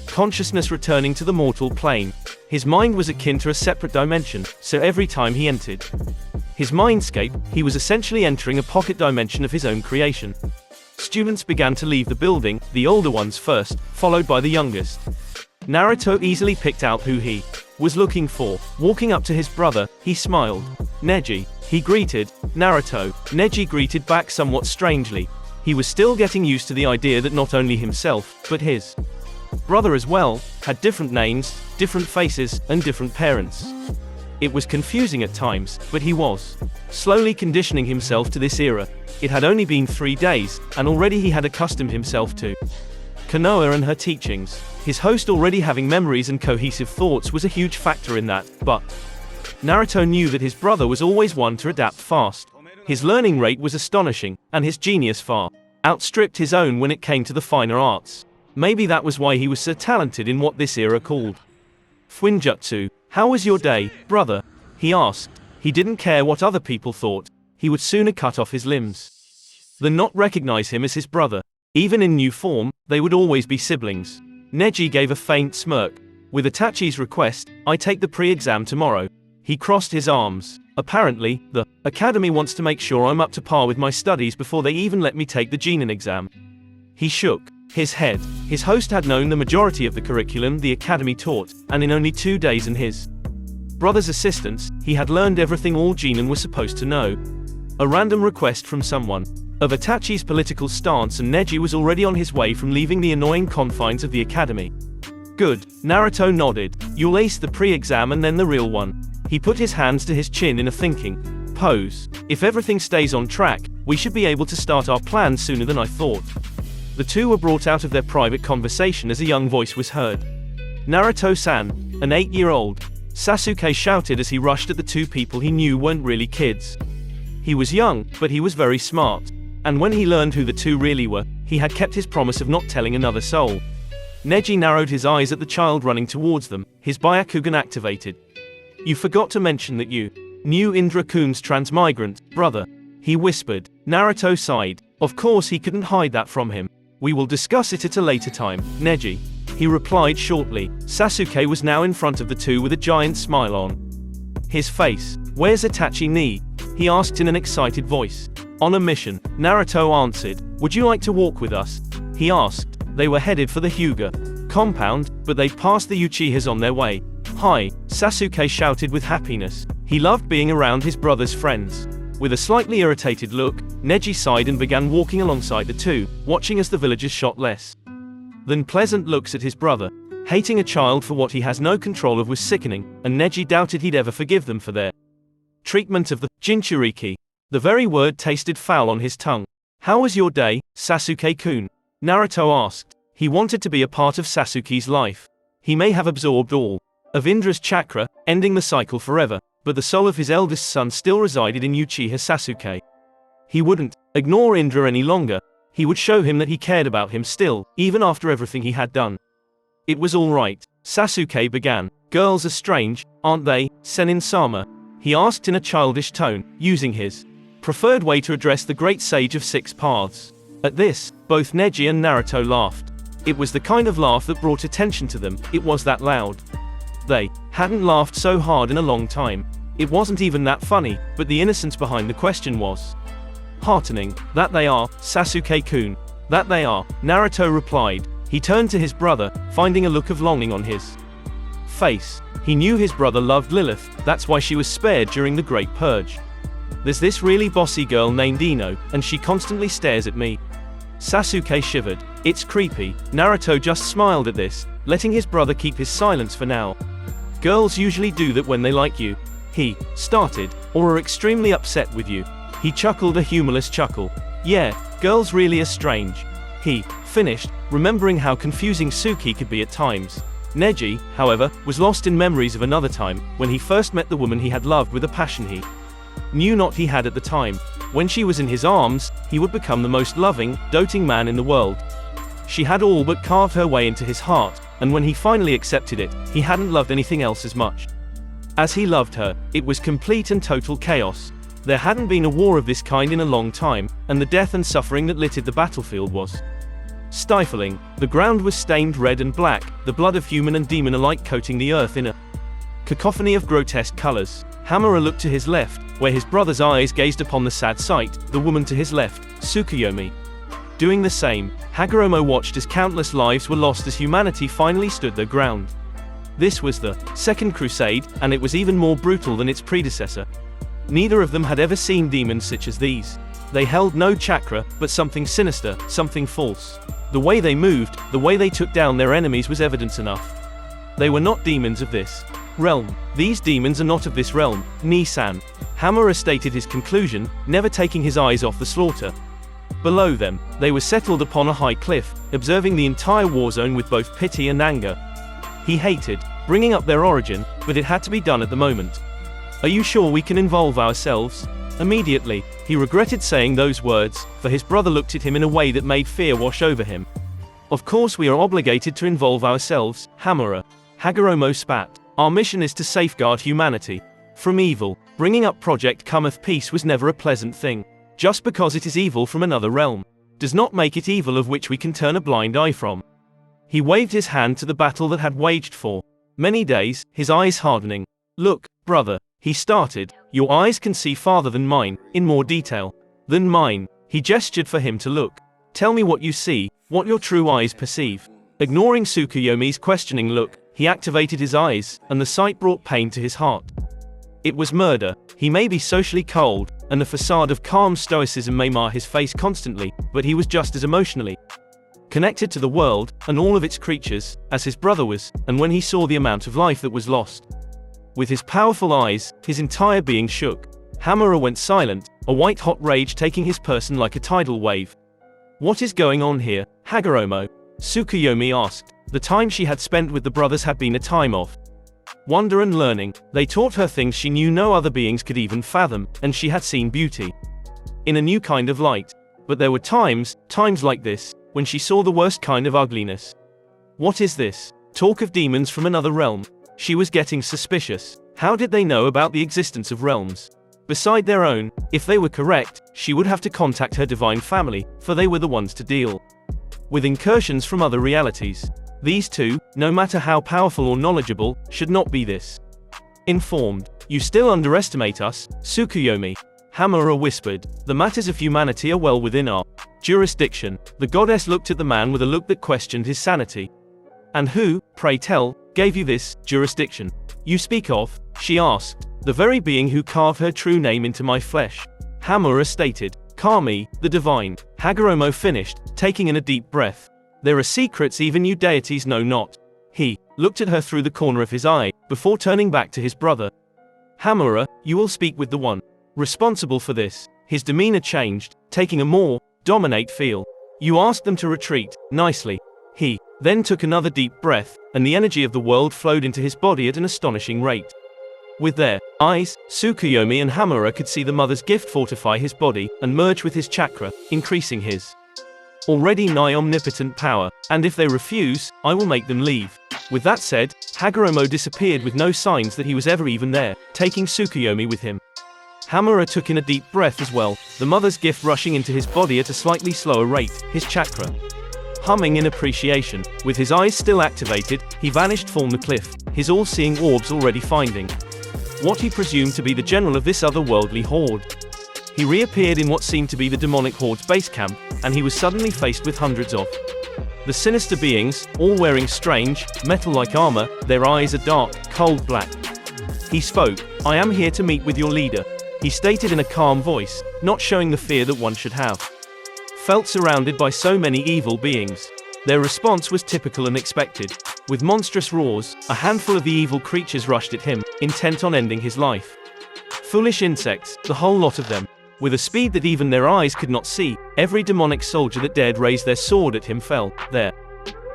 consciousness returning to the mortal plane. His mind was akin to a separate dimension, so every time he entered his mindscape, he was essentially entering a pocket dimension of his own creation. Students began to leave the building, the older ones first, followed by the youngest. Naruto easily picked out who he was looking for. Walking up to his brother, he smiled. Neji, he greeted. Naruto. Neji greeted back somewhat strangely. He was still getting used to the idea that not only himself, but his brother as well, had different names, different faces, and different parents. It was confusing at times, but he was slowly conditioning himself to this era. It had only been 3 days, and already he had accustomed himself to Konoha and her teachings. His host already having memories and cohesive thoughts was a huge factor in that, but Naruto knew that his brother was always one to adapt fast. His learning rate was astonishing, and his genius far outstripped his own when it came to the finer arts. Maybe that was why he was so talented in what this era called Fuinjutsu. How was your day, brother? He asked. He didn't care what other people thought. He would sooner cut off his limbs than not recognize him as his brother. Even in new form, they would always be siblings. Neji gave a faint smirk. With Itachi's request, I take the pre-exam tomorrow. He crossed his arms. Apparently, the academy wants to make sure I'm up to par with my studies before they even let me take the Genin exam. He shook his head. His host had known the majority of the curriculum the academy taught, and in only 2 days and his brother's assistance, he had learned everything all Genin was supposed to know. A random request from someone of Itachi's political stance, and Neji was already on his way from leaving the annoying confines of the academy. Good. Naruto nodded. You'll ace the pre-exam and then the real one. He put his hands to his chin in a thinking pose. If everything stays on track, we should be able to start our plans sooner than I thought. The two were brought out of their private conversation as a young voice was heard. Naruto-san, an 8-year-old. Sasuke shouted as he rushed at the two people he knew weren't really kids. He was young, but he was very smart. And when he learned who the two really were, he had kept his promise of not telling another soul. Neji narrowed his eyes at the child running towards them, his Byakugan activated. You forgot to mention that you knew Indra-kun's transmigrant brother, he whispered. Naruto sighed. Of course he couldn't hide that from him. We will discuss it at a later time, Neji. He replied shortly. Sasuke was now in front of the two with a giant smile on his face. Where's Itachi ni? He asked in an excited voice. On a mission, Naruto answered. Would you like to walk with us? He asked. They were headed for the Hyuga compound, but they passed the Uchihas on their way. Hi, Sasuke shouted with happiness. He loved being around his brother's friends. With a slightly irritated look, Neji sighed and began walking alongside the two, watching as the villagers shot less than pleasant looks at his brother. Hating a child for what he has no control of was sickening, and Neji doubted he'd ever forgive them for their treatment of the Jinchuriki. The very word tasted foul on his tongue. How was your day, Sasuke-kun? Naruto asked. He wanted to be a part of Sasuke's life. He may have absorbed all of Indra's chakra, ending the cycle forever, but the soul of his eldest son still resided in Uchiha Sasuke. He wouldn't ignore Indra any longer. He would show him that he cared about him still, even after everything he had done. It was all right. Sasuke began. Girls are strange, aren't they, Senin-sama? He asked in a childish tone, using his preferred way to address the great sage of six paths. At this, both Neji and Naruto laughed. It was the kind of laugh that brought attention to them. It was that loud. They hadn't laughed so hard in a long time. It wasn't even that funny, but the innocence behind the question was heartening. That they are, Sasuke-kun. That they are, Naruto replied. He turned to his brother, finding a look of longing on his face. He knew his brother loved Lilith, that's why she was spared during the Great Purge. There's this really bossy girl named Ino, and she constantly stares at me. Sasuke shivered. It's creepy. Naruto just smiled at this, letting his brother keep his silence for now. Girls usually do that when they like you. He started, or are extremely upset with you. He chuckled a humorless chuckle. Yeah, girls really are strange. He finished, remembering how confusing Suki could be at times. Neji, however, was lost in memories of another time, when he first met the woman he had loved with a passion he knew not he had at the time. When she was in his arms, he would become the most loving, doting man in the world. She had all but carved her way into his heart, and when he finally accepted it, he hadn't loved anything else as much as he loved her. It was complete and total chaos. There hadn't been a war of this kind in a long time, and the death and suffering that littered the battlefield was stifling. The ground was stained red and black, the blood of human and demon alike coating the earth in a cacophony of grotesque colors. Hamura looked to his left, where his brother's eyes gazed upon the sad sight, the woman to his left, Tsukuyomi. Doing the same, Hagoromo watched as countless lives were lost as humanity finally stood their ground. This was the Second Crusade, and it was even more brutal than its predecessor. Neither of them had ever seen demons such as these. They held no chakra, but something sinister, something false. The way they moved, the way they took down their enemies was evidence enough. They were not demons of this realm. These demons are not of this realm, Ni-san. Hamura stated his conclusion, never taking his eyes off the slaughter. Below them, they were settled upon a high cliff, observing the entire war zone with both pity and anger. He hated bringing up their origin, but it had to be done at the moment. Are you sure we can involve ourselves? Immediately, he regretted saying those words, for his brother looked at him in a way that made fear wash over him. Of course we are obligated to involve ourselves, Hamura. Hagoromo spat. Our mission is to safeguard humanity from evil. Bringing up Project Cometh Peace was never a pleasant thing. Just because it is evil from another realm does not make it evil of which we can turn a blind eye from. He waved his hand to the battle that had waged for many days, his eyes hardening. Look, brother, he started, your eyes can see farther than mine, in more detail than mine. He gestured for him to look. Tell me what you see, what your true eyes perceive. Ignoring Tsukuyomi's questioning look, he activated his eyes, and the sight brought pain to his heart. It was murder. He may be socially cold, and the facade of calm stoicism may mar his face constantly, but he was just as emotionally connected to the world, and all of its creatures, as his brother was, and when he saw the amount of life that was lost. With his powerful eyes, his entire being shook. Hamura went silent, a white-hot rage taking his person like a tidal wave. What is going on here, Hagoromo? Tsukuyomi asked. The time she had spent with the brothers had been a time of wonder and learning. They taught her things she knew no other beings could even fathom, and she had seen beauty in a new kind of light. But there were times like this, when she saw the worst kind of ugliness. What is this? Talk of demons from another realm. She was getting suspicious. How did they know about the existence of realms beside their own? If they were correct, she would have to contact her divine family, for they were the ones to deal with incursions from other realities. These two, no matter how powerful or knowledgeable, should not be this. Informed. You still underestimate us, Tsukuyomi. Hamura whispered. The matters of humanity are well within our jurisdiction. The goddess looked at the man with a look that questioned his sanity. And who, pray tell, gave you this jurisdiction you speak of? She asked. The very being who carved her true name into my flesh. Hamura stated. Kami, the divine. Hagoromo finished, taking in a deep breath. There are secrets even you deities know not. He looked at her through the corner of his eye, before turning back to his brother. Hamura, you will speak with the one responsible for this. His demeanor changed, taking a more dominate feel. You asked them to retreat, nicely. He then took another deep breath, and the energy of the world flowed into his body at an astonishing rate. With their eyes, Tsukuyomi and Hamura could see the mother's gift fortify his body, and merge with his chakra, increasing his already nigh omnipotent power, and if they refuse, I will make them leave. With that said, Hagoromo disappeared with no signs that he was ever even there, taking Tsukuyomi with him. Hamura took in a deep breath as well, the mother's gift rushing into his body at a slightly slower rate, his chakra humming in appreciation. With his eyes still activated, he vanished from the cliff, his all-seeing orbs already finding what he presumed to be the general of this otherworldly horde. He reappeared in what seemed to be the demonic horde's base camp, and he was suddenly faced with hundreds of the sinister beings, all wearing strange, metal-like armor, their eyes a dark, cold black. He spoke. I am here to meet with your leader, he stated in a calm voice, not showing the fear that one should have felt surrounded by so many evil beings. Their response was typical and expected. With monstrous roars, a handful of the evil creatures rushed at him, intent on ending his life. Foolish insects, the whole lot of them. With a speed that even their eyes could not see, every demonic soldier that dared raise their sword at him fell, their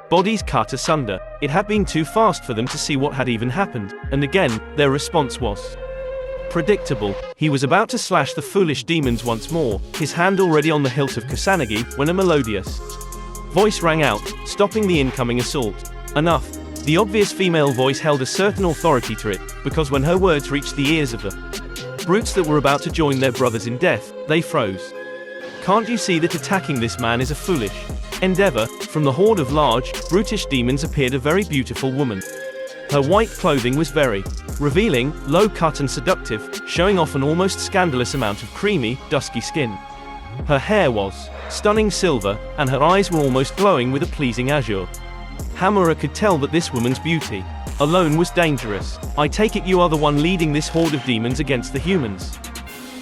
bodies cut asunder. It had been too fast for them to see what had even happened, and again, their response was predictable. He was about to slash the foolish demons once more, his hand already on the hilt of Kusanagi, when a melodious voice rang out, stopping the incoming assault. Enough. The obvious female voice held a certain authority to it, because when her words reached the ears of the brutes that were about to join their brothers in death, they froze. Can't you see that attacking this man is a foolish endeavor? From the horde of large, brutish demons appeared a very beautiful woman. Her white clothing was very revealing, low-cut and seductive, showing off an almost scandalous amount of creamy, dusky skin. Her hair was stunning silver, and her eyes were almost glowing with a pleasing azure. Hamura could tell that this woman's beauty alone was dangerous. I take it you are the one leading this horde of demons against the humans?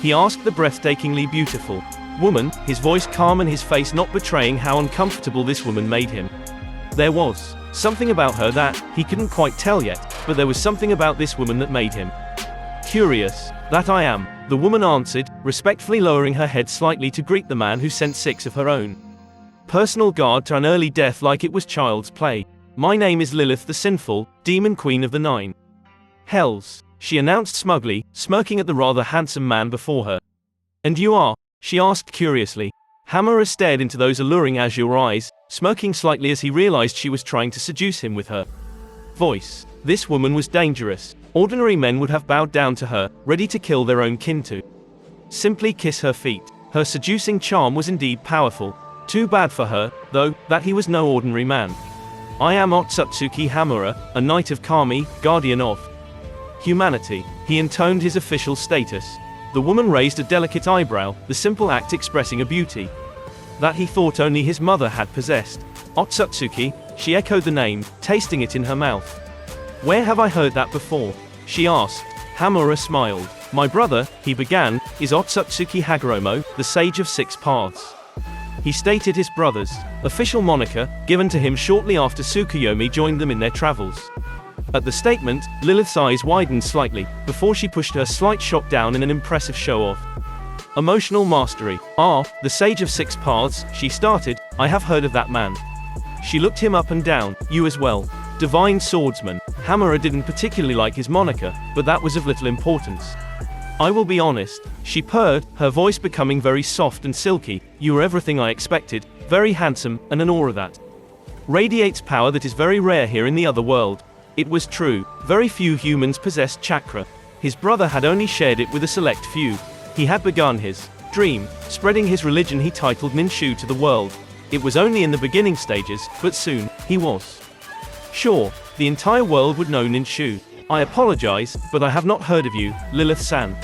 He asked the breathtakingly beautiful woman, his voice calm and his face not betraying how uncomfortable this woman made him. There was something about her that he couldn't quite tell yet, but there was something about this woman that made him curious. That I am, the woman answered, respectfully lowering her head slightly to greet the man who sent 6 of her own personal guard to an early death like it was child's play. My name is Lilith the Sinful, Demon Queen of the 9 Hells, she announced smugly, smirking at the rather handsome man before her. And you are? She asked curiously. Hamura stared into those alluring azure eyes, smirking slightly as he realized she was trying to seduce him with her voice. This woman was dangerous. Ordinary men would have bowed down to her, ready to kill their own kin to simply kiss her feet. Her seducing charm was indeed powerful. Too bad for her, though, that he was no ordinary man. I am Otsutsuki Hamura, a knight of Kami, guardian of humanity. He intoned his official status. The woman raised a delicate eyebrow, the simple act expressing a beauty that he thought only his mother had possessed. Otsutsuki, she echoed the name, tasting it in her mouth. Where have I heard that before? She asked. Hamura smiled. My brother, he began, is Otsutsuki Hagoromo, the Sage of 6 Paths. He stated his brother's official moniker, given to him shortly after Tsukuyomi joined them in their travels. At the statement, Lilith's eyes widened slightly, before she pushed her slight shot down in an impressive show of emotional mastery. The Sage of 6 Paths, she started, I have heard of that man. She looked him up and down. You as well. Divine Swordsman. Hamura didn't particularly like his moniker, but that was of little importance. I will be honest, she purred, her voice becoming very soft and silky. You are everything I expected, very handsome, and an aura that radiates power that is very rare here in the other world. It was true, very few humans possessed chakra. His brother had only shared it with a select few. He had begun his dream, spreading his religion he titled Ninshu to the world. It was only in the beginning stages, but soon, he was. Sure, the entire world would know Ninshu. I apologize, but I have not heard of you, Lilith-san.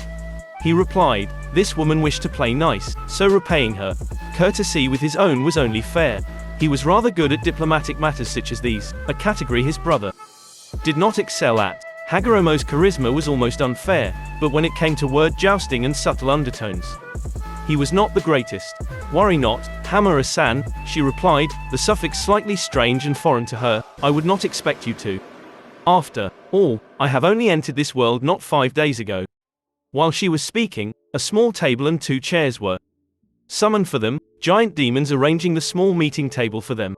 He replied. This woman wished to play nice, so repaying her courtesy with his own was only fair. He was rather good at diplomatic matters such as these, a category his brother did not excel at. Hagoromo's charisma was almost unfair, but when it came to word jousting and subtle undertones, he was not the greatest. Worry not, Hamura-san, she replied, the suffix slightly strange and foreign to her. I would not expect you to. After all, I have only entered this world not 5 days ago. While she was speaking, a small table and 2 chairs were summoned for them, giant demons arranging the small meeting table for them.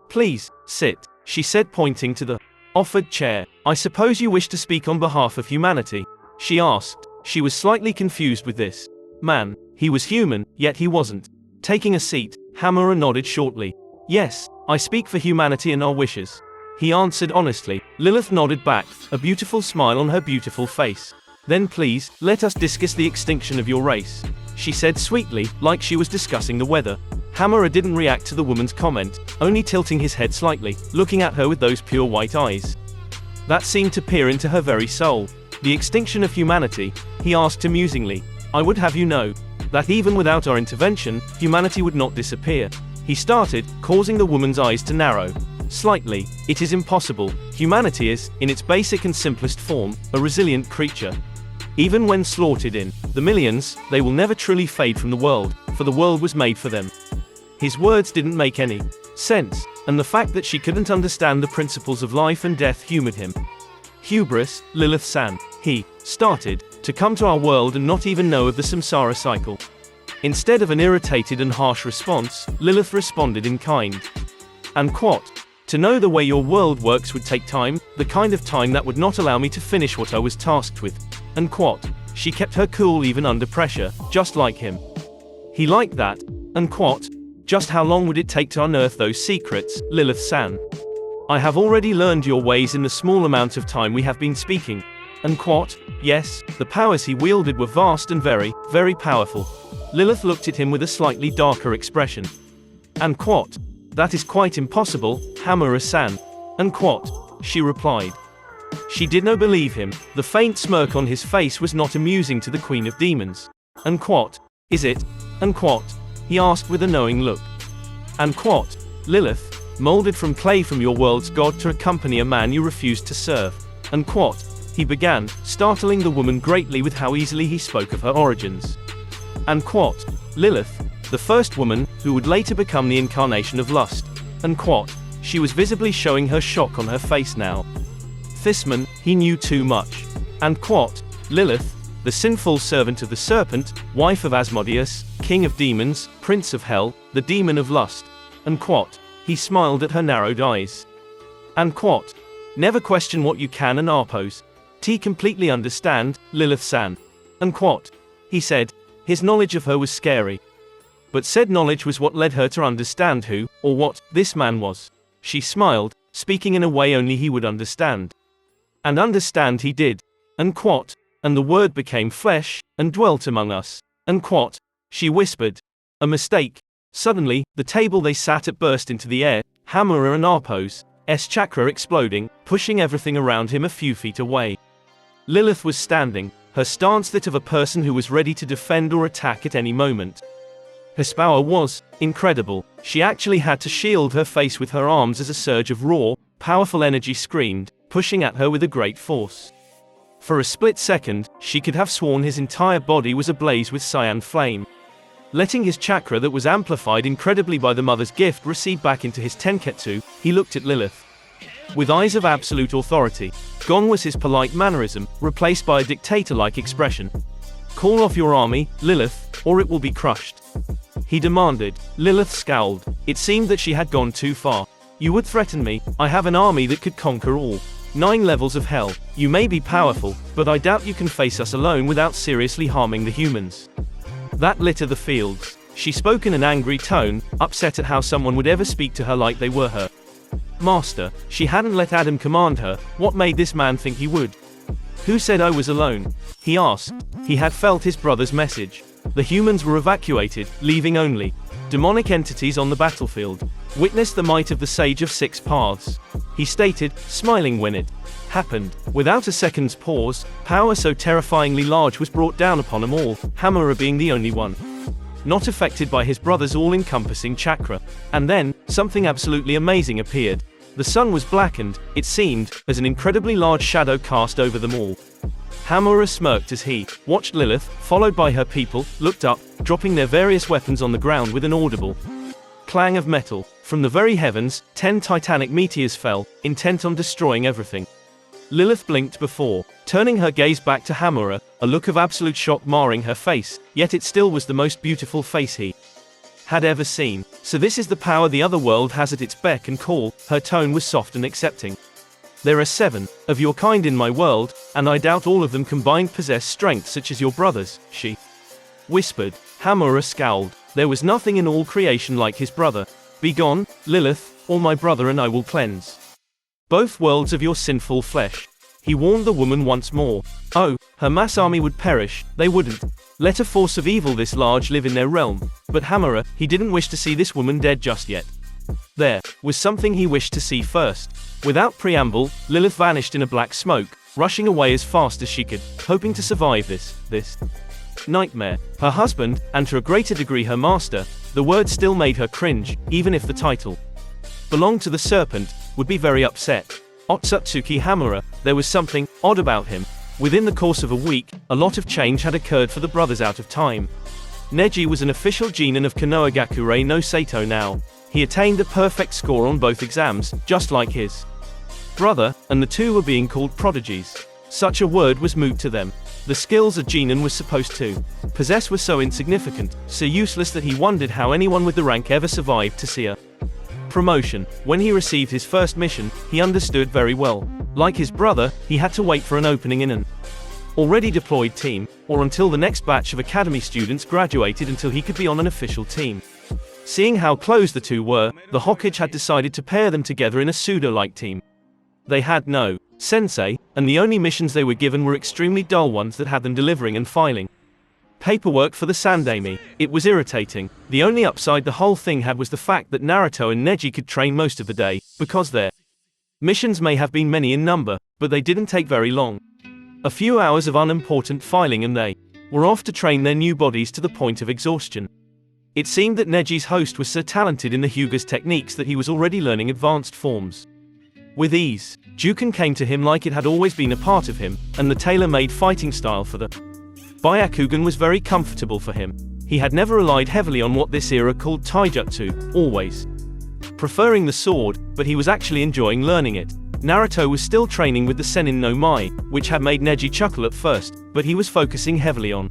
Please, sit, she said, pointing to the offered chair. I suppose you wish to speak on behalf of humanity? She asked. She was slightly confused with this man. He was human, yet he wasn't. Taking a seat, Hamura nodded shortly. Yes, I speak for humanity and our wishes, he answered honestly. Lilith nodded back, a beautiful smile on her beautiful face. Then please, let us discuss the extinction of your race, she said sweetly, like she was discussing the weather. Hamura didn't react to the woman's comment, only tilting his head slightly, looking at her with those pure white eyes that seemed to peer into her very soul. The extinction of humanity, he asked amusingly. I would have you know that even without our intervention, humanity would not disappear, he started, causing the woman's eyes to narrow slightly. It is impossible. Humanity is, in its basic and simplest form, a resilient creature. Even when slaughtered in the millions, they will never truly fade from the world, for the world was made for them. His words didn't make any sense, and the fact that she couldn't understand the principles of life and death humored him. Hubris, Lilith-san, he started, to come to our world and not even know of the samsara cycle. Instead of an irritated and harsh response, Lilith responded in kind. And quote, to know the way your world works would take time, the kind of time that would not allow me to finish what I was tasked with. And quote, she kept her cool even under pressure, just like him. He liked that. And quote, just how long would it take to unearth those secrets, Lilith-san? I have already learned your ways in the small amount of time we have been speaking. And quote, yes, the powers he wielded were vast and very, very powerful. Lilith looked at him with a slightly darker expression. And quote, that is quite impossible, Hamura-san. And quote, she replied. She did not believe him. The faint smirk on his face was not amusing to the Queen of Demons. And quote, is it? And quote, he asked with a knowing look. And quote, Lilith, molded from clay from your world's god to accompany a man you refused to serve. And quote, he began, startling the woman greatly with how easily he spoke of her origins. And quote, Lilith, the first woman, who would later become the incarnation of lust. And quote, she was visibly showing her shock on her face now. This man, he knew too much. And quote, Lilith, the sinful servant of the serpent, wife of Asmodeus, king of demons, prince of hell, the demon of lust. And quote, he smiled at her narrowed eyes. And quote, never question what you can and arpose. T completely understand, Lilith-san. And quote, he said, his knowledge of her was scary. But said knowledge was what led her to understand who, or what, this man was. She smiled, speaking in a way only he would understand. And understand he did. And quote, and the word became flesh, and dwelt among us. And quote, she whispered. A mistake. Suddenly, the table they sat at burst into the air, Hamura and Arpo's Chakra exploding, pushing everything around him a few feet away. Lilith was standing, her stance that of a person who was ready to defend or attack at any moment. Her power was incredible. She actually had to shield her face with her arms as a surge of raw, powerful energy screamed, pushing at her with a great force. For a split second, she could have sworn his entire body was ablaze with cyan flame. Letting his chakra that was amplified incredibly by the mother's gift recede back into his tenketsu, he looked at Lilith with eyes of absolute authority. Gone was his polite mannerism, replaced by a dictator-like expression. Call off your army, Lilith, or it will be crushed, he demanded. Lilith scowled. It seemed that she had gone too far. You would threaten me? I have an army that could conquer all 9 levels of hell. You may be powerful, but I doubt you can face us alone without seriously harming the humans. That litter the fields. She spoke in an angry tone, upset at how someone would ever speak to her like they were her master. She hadn't let Adam command her. What made this man think he would? Who said I was alone? He asked. He had felt his brother's message. The humans were evacuated, leaving only demonic entities on the battlefield. Witness the might of the Sage of Six Paths. He stated, smiling when it happened. Without a second's pause, power so terrifyingly large was brought down upon them all, Hamura being the only one not affected by his brother's all-encompassing chakra. And then, something absolutely amazing appeared. The sun was blackened, it seemed, as an incredibly large shadow cast over them all. Hamura smirked as he watched Lilith, followed by her people, looked up, dropping their various weapons on the ground with an audible clang of metal. From the very heavens, 10 titanic meteors fell, intent on destroying everything. Lilith blinked before turning her gaze back to Hamura, a look of absolute shock marring her face, yet it still was the most beautiful face he had ever seen. So this is the power the other world has at its beck and call. Her tone was soft and accepting. There are 7 of your kind in my world, and I doubt all of them combined possess strength such as your brothers, she whispered. Hamura scowled. There was nothing in all creation like his brother. Begone, Lilith, or my brother and I will cleanse both worlds of your sinful flesh. He warned the woman once more. Oh, her mass army would perish, they wouldn't let a force of evil this large live in their realm. But Hamura, he didn't wish to see this woman dead just yet. There was something he wished to see first. Without preamble, Lilith vanished in a black smoke, rushing away as fast as she could, hoping to survive this nightmare. Her husband, and to a greater degree her master, the word still made her cringe, even if the title belonged to the serpent, would be very upset. Otsutsuki Hamura, there was something odd about him. Within the course of a week, a lot of change had occurred for the brothers out of time. Neji was an official genin of Konohagakure no Sato now. He attained a perfect score on both exams, just like his brother, and the two were being called prodigies. Such a word was moot to them. The skills a genin was supposed to possess were so insignificant, so useless that he wondered how anyone with the rank ever survived to see a promotion. When he received his first mission, he understood very well. Like his brother, he had to wait for an opening in an already deployed team, or until the next batch of academy students graduated until he could be on an official team. Seeing how close the two were, the Hokage had decided to pair them together in a pseudo-like team. They had no sensei, and the only missions they were given were extremely dull ones that had them delivering and filing paperwork for the Sandami. It was irritating. The only upside the whole thing had was the fact that Naruto and Neji could train most of the day, because their missions may have been many in number, but they didn't take very long. A few hours of unimportant filing and they were off to train their new bodies to the point of exhaustion. It seemed that Neji's host was so talented in the Hyuga's techniques that he was already learning advanced forms with ease. Juken came to him like it had always been a part of him, and the tailor-made fighting style for the Byakugan was very comfortable for him. He had never relied heavily on what this era called taijutsu, always preferring the sword, but he was actually enjoying learning it. Naruto was still training with the Sennin no Mai, which had made Neji chuckle at first, but he was focusing heavily on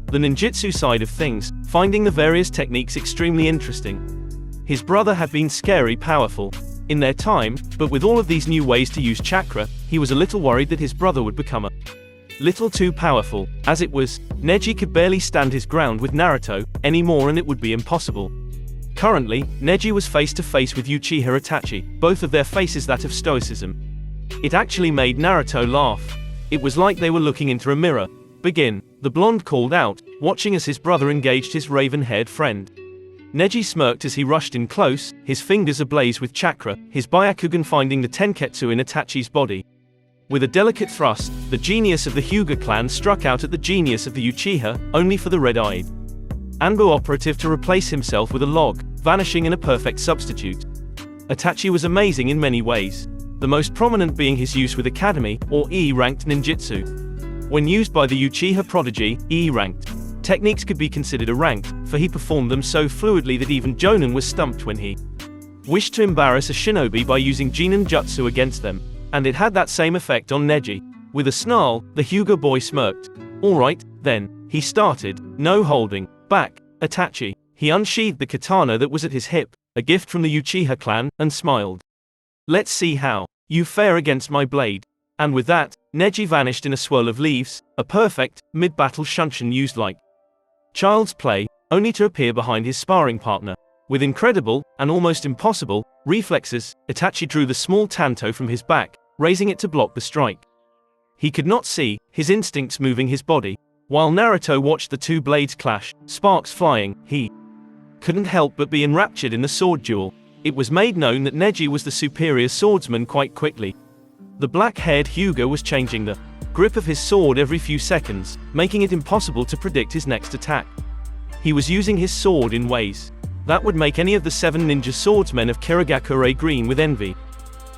the ninjutsu side of things, finding the various techniques extremely interesting. His brother had been scary powerful in their time, but with all of these new ways to use chakra, he was a little worried that his brother would become a little too powerful. As it was, Neji could barely stand his ground with Naruto anymore, and it would be impossible. Currently, Neji was face to face with Uchiha Itachi, both of their faces that of stoicism. It actually made Naruto laugh. It was like they were looking into a mirror. Begin, the blonde called out, watching as his brother engaged his raven-haired friend. Neji smirked as he rushed in close, his fingers ablaze with chakra, his Byakugan finding the Tenketsu in Itachi's body. With a delicate thrust, the genius of the Hyuga clan struck out at the genius of the Uchiha, only for the red-eyed Anbu operative to replace himself with a log, vanishing in a perfect substitute. Itachi was amazing in many ways, the most prominent being his use with Academy, or E-ranked ninjutsu. When used by the Uchiha prodigy, E-ranked techniques could be considered a ranked, for he performed them so fluidly that even Jonin was stumped when he wished to embarrass a shinobi by using Jinin jutsu against them. And it had that same effect on Neji. With a snarl, the Hyuga boy smirked. Alright, then, he started, no holding back. Itachi. He unsheathed the katana that was at his hip, a gift from the Uchiha clan, and smiled. Let's see how you fare against my blade. And with that, Neji vanished in a swirl of leaves, a perfect, mid-battle shunshin used like child's play, only to appear behind his sparring partner. With incredible, and almost impossible, reflexes, Itachi drew the small tanto from his back, raising it to block the strike. He could not see, his instincts moving his body. While Naruto watched the two blades clash, sparks flying, he couldn't help but be enraptured in the sword duel. It was made known that Neji was the superior swordsman quite quickly. The black-haired Hyuga was changing the grip of his sword every few seconds, making it impossible to predict his next attack. He was using his sword in ways that would make any of the 7 ninja swordsmen of Kirigakure green with envy.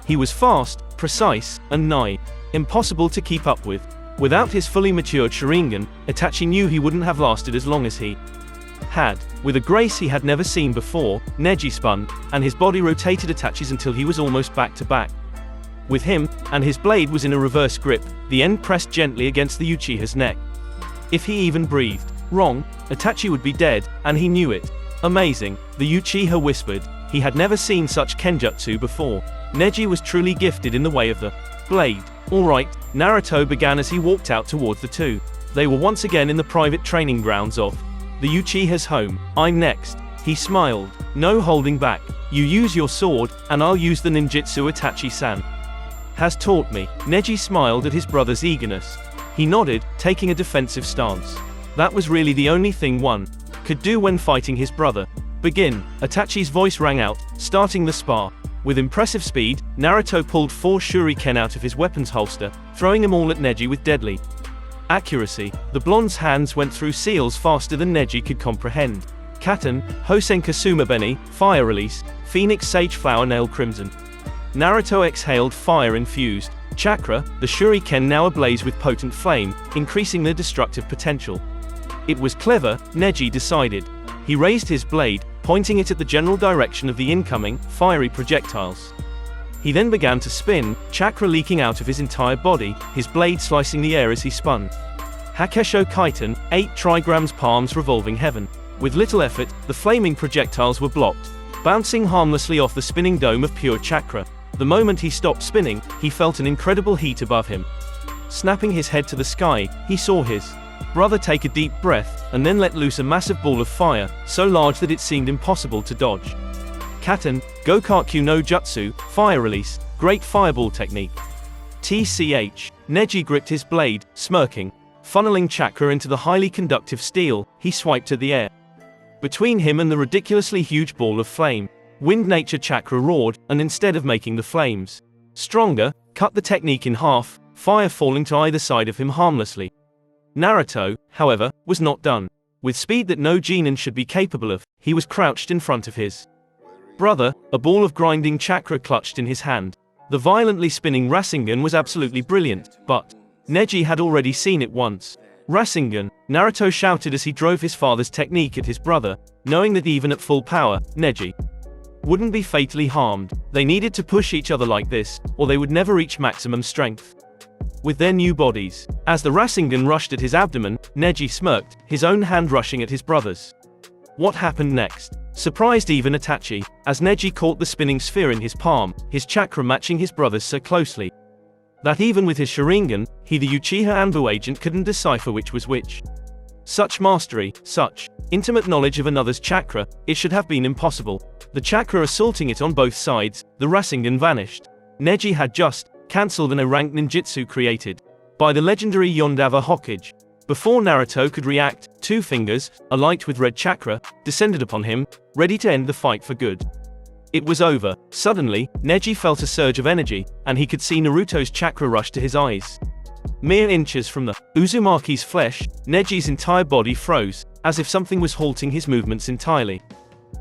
He was fast, precise, and nigh impossible to keep up with. Without his fully matured Sharingan, Itachi knew he wouldn't have lasted as long as he had. With a grace he had never seen before, Neji spun, and his body rotated Itachi's until he was almost back to back with him, and his blade was in a reverse grip, the end pressed gently against the Uchiha's neck. If he even breathed wrong, Itachi would be dead, and he knew it. Amazing, the Uchiha whispered. He had never seen such kenjutsu before. Neji was truly gifted in the way of the blade. Alright, Naruto began as he walked out towards the two. They were once again in the private training grounds of the Uchiha's home. I'm next. He smiled. No holding back. You use your sword, and I'll use the ninjutsu Itachi-san has taught me. Neji smiled at his brother's eagerness. He nodded, taking a defensive stance. That was really the only thing one could do when fighting his brother. Begin. Itachi's voice rang out, starting the spar. With impressive speed, Naruto pulled 4 shuriken out of his weapon's holster, throwing them all at Neji with deadly accuracy. The blonde's hands went through seals faster than Neji could comprehend. Katen, Hosen Kasumabeni, Fire Release, Phoenix Sage Flower Nail Crimson. Naruto exhaled fire-infused Chakra, the shuriken now ablaze with potent flame, increasing their destructive potential. It was clever, Neji decided. He raised his blade, pointing it at the general direction of the incoming, fiery projectiles. He then began to spin, chakra leaking out of his entire body, his blade slicing the air as he spun. Hakesho Kaiten, 8 trigrams palms revolving heaven. With little effort, the flaming projectiles were blocked, bouncing harmlessly off the spinning dome of pure chakra. The moment he stopped spinning, he felt an incredible heat above him. Snapping his head to the sky, he saw his brother take a deep breath, and then let loose a massive ball of fire, so large that it seemed impossible to dodge. Katen, Gokakyu no Jutsu, Fire Release, Great Fireball Technique. TCH. Neji gripped his blade, smirking. Funneling chakra into the highly conductive steel, he swiped at the air. Between him and the ridiculously huge ball of flame, Wind Nature Chakra roared, and instead of making the flames stronger, cut the technique in half, fire falling to either side of him harmlessly. Naruto, however, was not done. With speed that no genin should be capable of, he was crouched in front of his brother, a ball of grinding chakra clutched in his hand. The violently spinning Rasengan was absolutely brilliant, but Neji had already seen it once. Rasengan, Naruto shouted as he drove his father's technique at his brother, knowing that even at full power, Neji wouldn't be fatally harmed. They needed to push each other like this, or they would never reach maximum strength with their new bodies. As the Rasengan rushed at his abdomen, Neji smirked, his own hand rushing at his brother's. What happened next? Surprised even Itachi, as Neji caught the spinning sphere in his palm, his chakra matching his brother's so closely that even with his Sharingan, he the Uchiha Anbu agent couldn't decipher which was which. Such mastery, such intimate knowledge of another's chakra, it should have been impossible. The chakra assaulting it on both sides, the Rasengan vanished. Neji had just cancelled an A-rank ninjutsu created by the legendary Yondava Hokage. Before Naruto could react, 2 fingers, alight with red chakra, descended upon him, ready to end the fight for good. It was over. Suddenly, Neji felt a surge of energy, and he could see Naruto's chakra rush to his eyes. Mere inches from the Uzumaki's flesh, Neji's entire body froze, as if something was halting his movements entirely.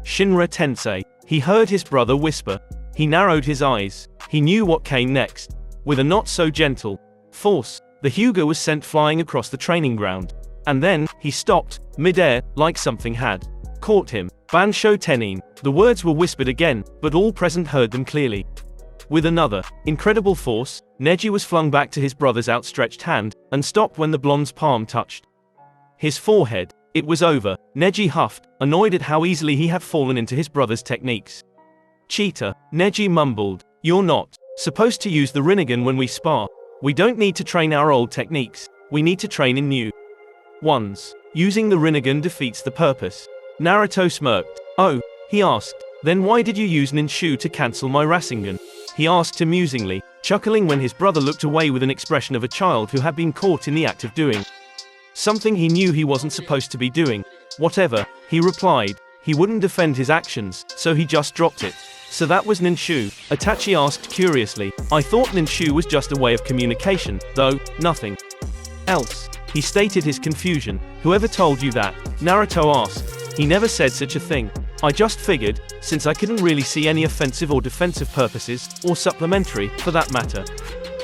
Shinra Tensei. He heard his brother whisper. He narrowed his eyes. He knew what came next. With a not so gentle force, the Hyuga was sent flying across the training ground. And then, he stopped, mid-air, like something had caught him. Bansho Tenin. The words were whispered again, but all present heard them clearly. With another incredible force, Neji was flung back to his brother's outstretched hand, and stopped when the blonde's palm touched his forehead. It was over. Neji huffed, annoyed at how easily he had fallen into his brother's techniques. Cheater. Neji mumbled. You're not supposed to use the Rinnegan when we spar. We don't need to train our old techniques. We need to train in new ones. Using the Rinnegan defeats the purpose. Naruto smirked. Oh, he asked. Then why did you use Ninshu to cancel my Rasengan? He asked amusingly, chuckling when his brother looked away with an expression of a child who had been caught in the act of doing something he knew he wasn't supposed to be doing. Whatever, he replied. He wouldn't defend his actions, so he just dropped it. So that was Ninshu? Itachi asked curiously. I thought Ninshu was just a way of communication, though, nothing else. He stated his confusion. Whoever told you that? Naruto asked. He never said such a thing. I just figured, since I couldn't really see any offensive or defensive purposes, or supplementary, for that matter.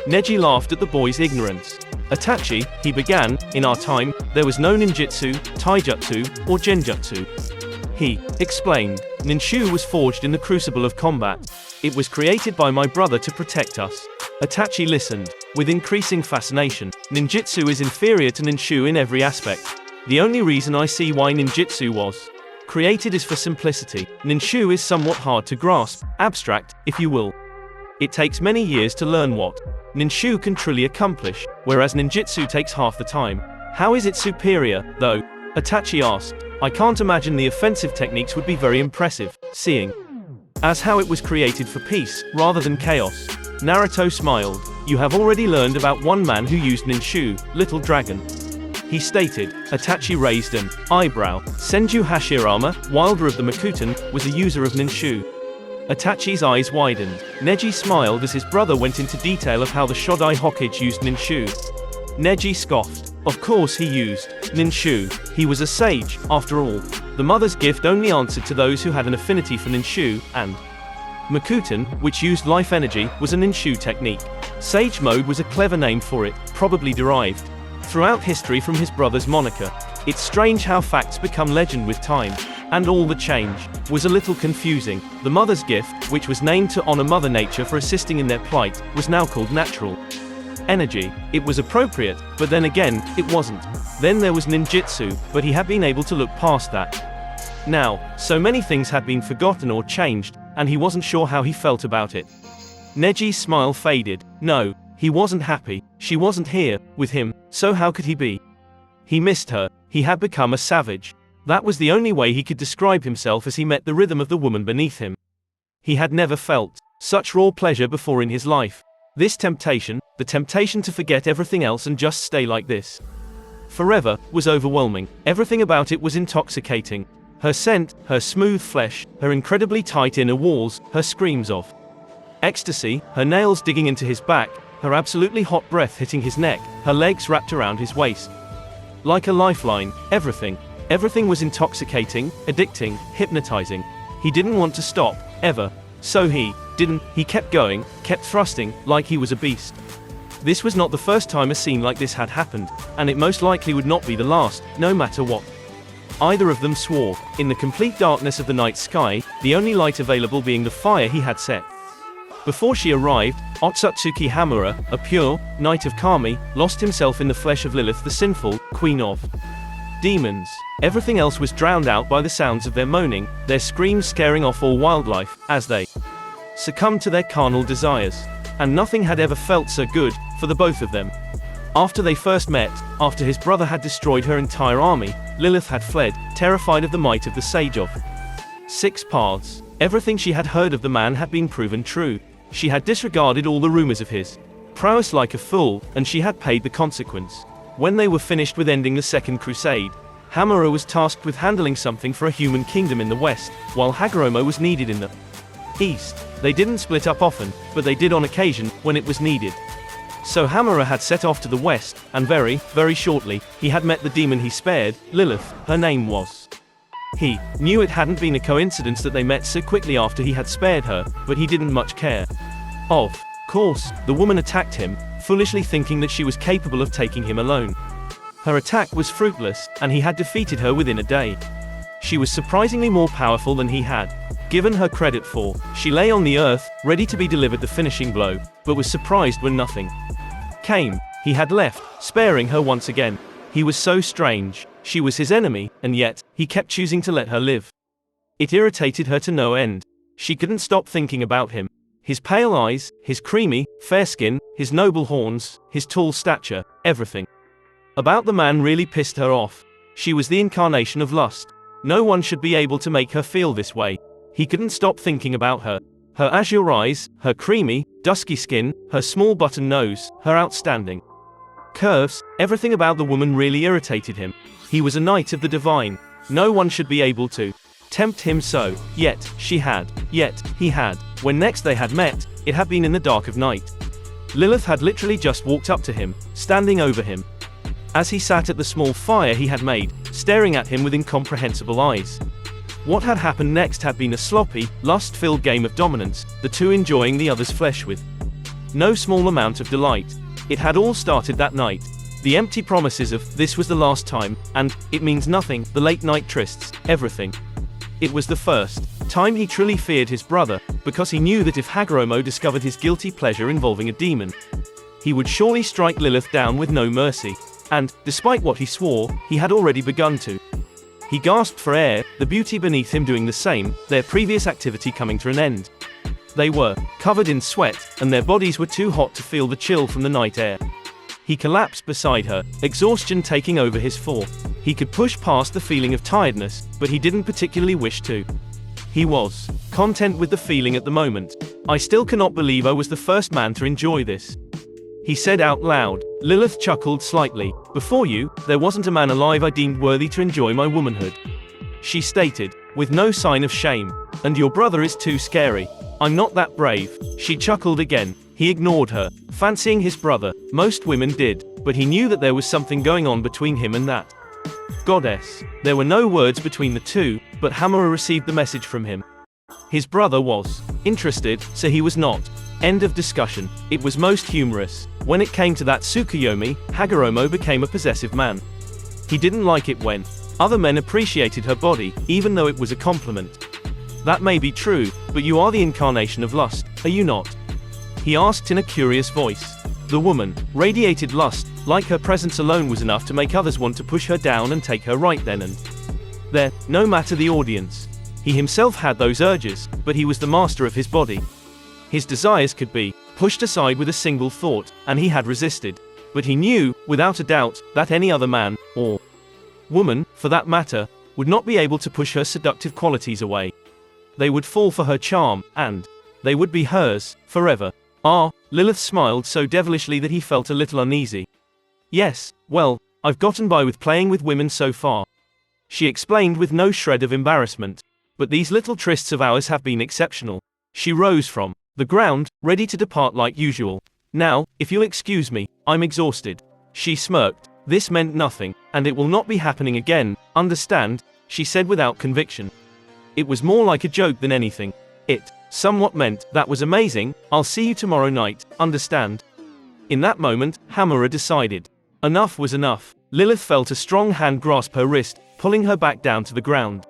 Neji laughed at the boy's ignorance. Itachi, he began, in our time, there was no ninjutsu, taijutsu, or genjutsu. He explained, Ninshu was forged in the crucible of combat. It was created by my brother to protect us. Itachi listened, with increasing fascination. Ninjutsu is inferior to Ninshu in every aspect. The only reason I see why ninjutsu was created is for simplicity. Ninshu is somewhat hard to grasp, abstract, if you will. It takes many years to learn what Ninshu can truly accomplish, whereas ninjutsu takes half the time. How is it superior, though? Itachi asked. I can't imagine the offensive techniques would be very impressive, seeing as how it was created for peace, rather than chaos. Naruto smiled. You have already learned about one man who used Ninshu, Little Dragon. He stated. Itachi raised an eyebrow. Senju Hashirama, Wilder of the Makuten, was a user of Ninshu. Itachi's eyes widened. Neji smiled as his brother went into detail of how the Shodai Hokage used Ninshu. Neji scoffed. Of course he used Ninshu. He was a sage, after all. The mother's gift only answered to those who had an affinity for Ninshu, and Makuten, which used life energy, was a Ninshu technique. Sage mode was a clever name for it, probably derived throughout history from his brother's moniker. It's strange how facts become legend with time. And all the change was a little confusing. The mother's gift, which was named to honor Mother Nature for assisting in their plight, was now called natural energy. It was appropriate, but then again, it wasn't. Then there was ninjutsu, but he had been able to look past that. Now, so many things had been forgotten or changed, and he wasn't sure how he felt about it. Neji's smile faded. No, he wasn't happy. She wasn't here, with him, so how could he be? He missed her. He had become a savage. That was the only way he could describe himself as he met the rhythm of the woman beneath him. He had never felt such raw pleasure before in his life. This temptation, the temptation to forget everything else and just stay like this forever, was overwhelming. Everything about it was intoxicating. Her scent, her smooth flesh, her incredibly tight inner walls, her screams of ecstasy, her nails digging into his back, her absolutely hot breath hitting his neck, her legs wrapped around his waist. Like a lifeline, everything. Everything was intoxicating, addicting, hypnotizing. He didn't want to stop, ever. So he kept going, kept thrusting, like he was a beast. This was not the first time a scene like this had happened, and it most likely would not be the last, no matter what. Either of them swore, in the complete darkness of the night sky, the only light available being the fire he had set. Before she arrived, Otsutsuki Hamura, a pure knight of Kami, lost himself in the flesh of Lilith the sinful, queen of demons. Everything else was drowned out by the sounds of their moaning, their screams scaring off all wildlife, as they succumbed to their carnal desires. And nothing had ever felt so good, for the both of them. After they first met, after his brother had destroyed her entire army, Lilith had fled, terrified of the might of the Sage of Six Paths. Everything she had heard of the man had been proven true. She had disregarded all the rumors of his prowess like a fool, and she had paid the consequence. When they were finished with ending the Second Crusade, Hamura was tasked with handling something for a human kingdom in the west, while Hagoromo was needed in the east. They didn't split up often, but they did on occasion, when it was needed. So Hamura had set off to the west, and very, very shortly, he had met the demon he spared, Lilith, her name was. He knew it hadn't been a coincidence that they met so quickly after he had spared her, but he didn't much care. Of course, the woman attacked him, foolishly thinking that she was capable of taking him alone. Her attack was fruitless, and he had defeated her within a day. She was surprisingly more powerful than he had given her credit for. She lay on the earth, ready to be delivered the finishing blow, but was surprised when nothing came. He had left, sparing her once again. He was so strange. She was his enemy, and yet, he kept choosing to let her live. It irritated her to no end. She couldn't stop thinking about him. His pale eyes, his creamy, fair skin, his noble horns, his tall stature, everything about the man really pissed her off. She was the incarnation of lust. No one should be able to make her feel this way. He couldn't stop thinking about her. Her azure eyes, her creamy, dusky skin, her small button nose, her outstanding curves, everything about the woman really irritated him. He was a knight of the divine. No one should be able to tempt him so. Yet he had. When next they had met, it had been in the dark of night. Lilith had literally just walked up to him, standing over him. As he sat at the small fire he had made, staring at him with incomprehensible eyes. What had happened next had been a sloppy, lust-filled game of dominance, the two enjoying the other's flesh with no small amount of delight. It had all started that night. The empty promises of, this was the last time, and, it means nothing, the late-night trysts, everything. It was the first time he truly feared his brother, because he knew that if Hagoromo discovered his guilty pleasure involving a demon, he would surely strike Lilith down with no mercy. And, despite what he swore, he had already begun to. He gasped for air, the beauty beneath him doing the same, their previous activity coming to an end. They were covered in sweat, and their bodies were too hot to feel the chill from the night air. He collapsed beside her, exhaustion taking over his fall. He could push past the feeling of tiredness, but he didn't particularly wish to. He was content with the feeling at the moment. I still cannot believe I was the first man to enjoy this, he said out loud. Lilith chuckled slightly. Before you, there wasn't a man alive I deemed worthy to enjoy my womanhood, she stated, with no sign of shame. And your brother is too scary. I'm not that brave. She chuckled again. He ignored her, fancying his brother. Most women did, but he knew that there was something going on between him and that goddess. There were no words between the two, but Hamura received the message from him. His brother was interested, so he was not. End of discussion. It was most humorous. When it came to that Tsukuyomi, Hagoromo became a possessive man. He didn't like it when other men appreciated her body, even though it was a compliment. That may be true, but you are the incarnation of lust, are you not? He asked in a curious voice. The woman radiated lust, like her presence alone was enough to make others want to push her down and take her right then and there, no matter the audience. He himself had those urges, but he was the master of his body. His desires could be pushed aside with a single thought, and he had resisted. But he knew, without a doubt, that any other man, or woman, for that matter, would not be able to push her seductive qualities away. They would fall for her charm, and they would be hers, forever. Ah, Lilith smiled so devilishly that he felt a little uneasy. Yes, well, I've gotten by with playing with women so far, she explained with no shred of embarrassment. But these little trysts of ours have been exceptional. She rose from the ground, ready to depart like usual. Now, if you'll excuse me, I'm exhausted. She smirked. This meant nothing, and it will not be happening again, understand? She said without conviction. It was more like a joke than anything. It somewhat meant, that was amazing, I'll see you tomorrow night, understand? In that moment, Hamura decided. Enough was enough. Lilith felt a strong hand grasp her wrist, pulling her back down to the ground.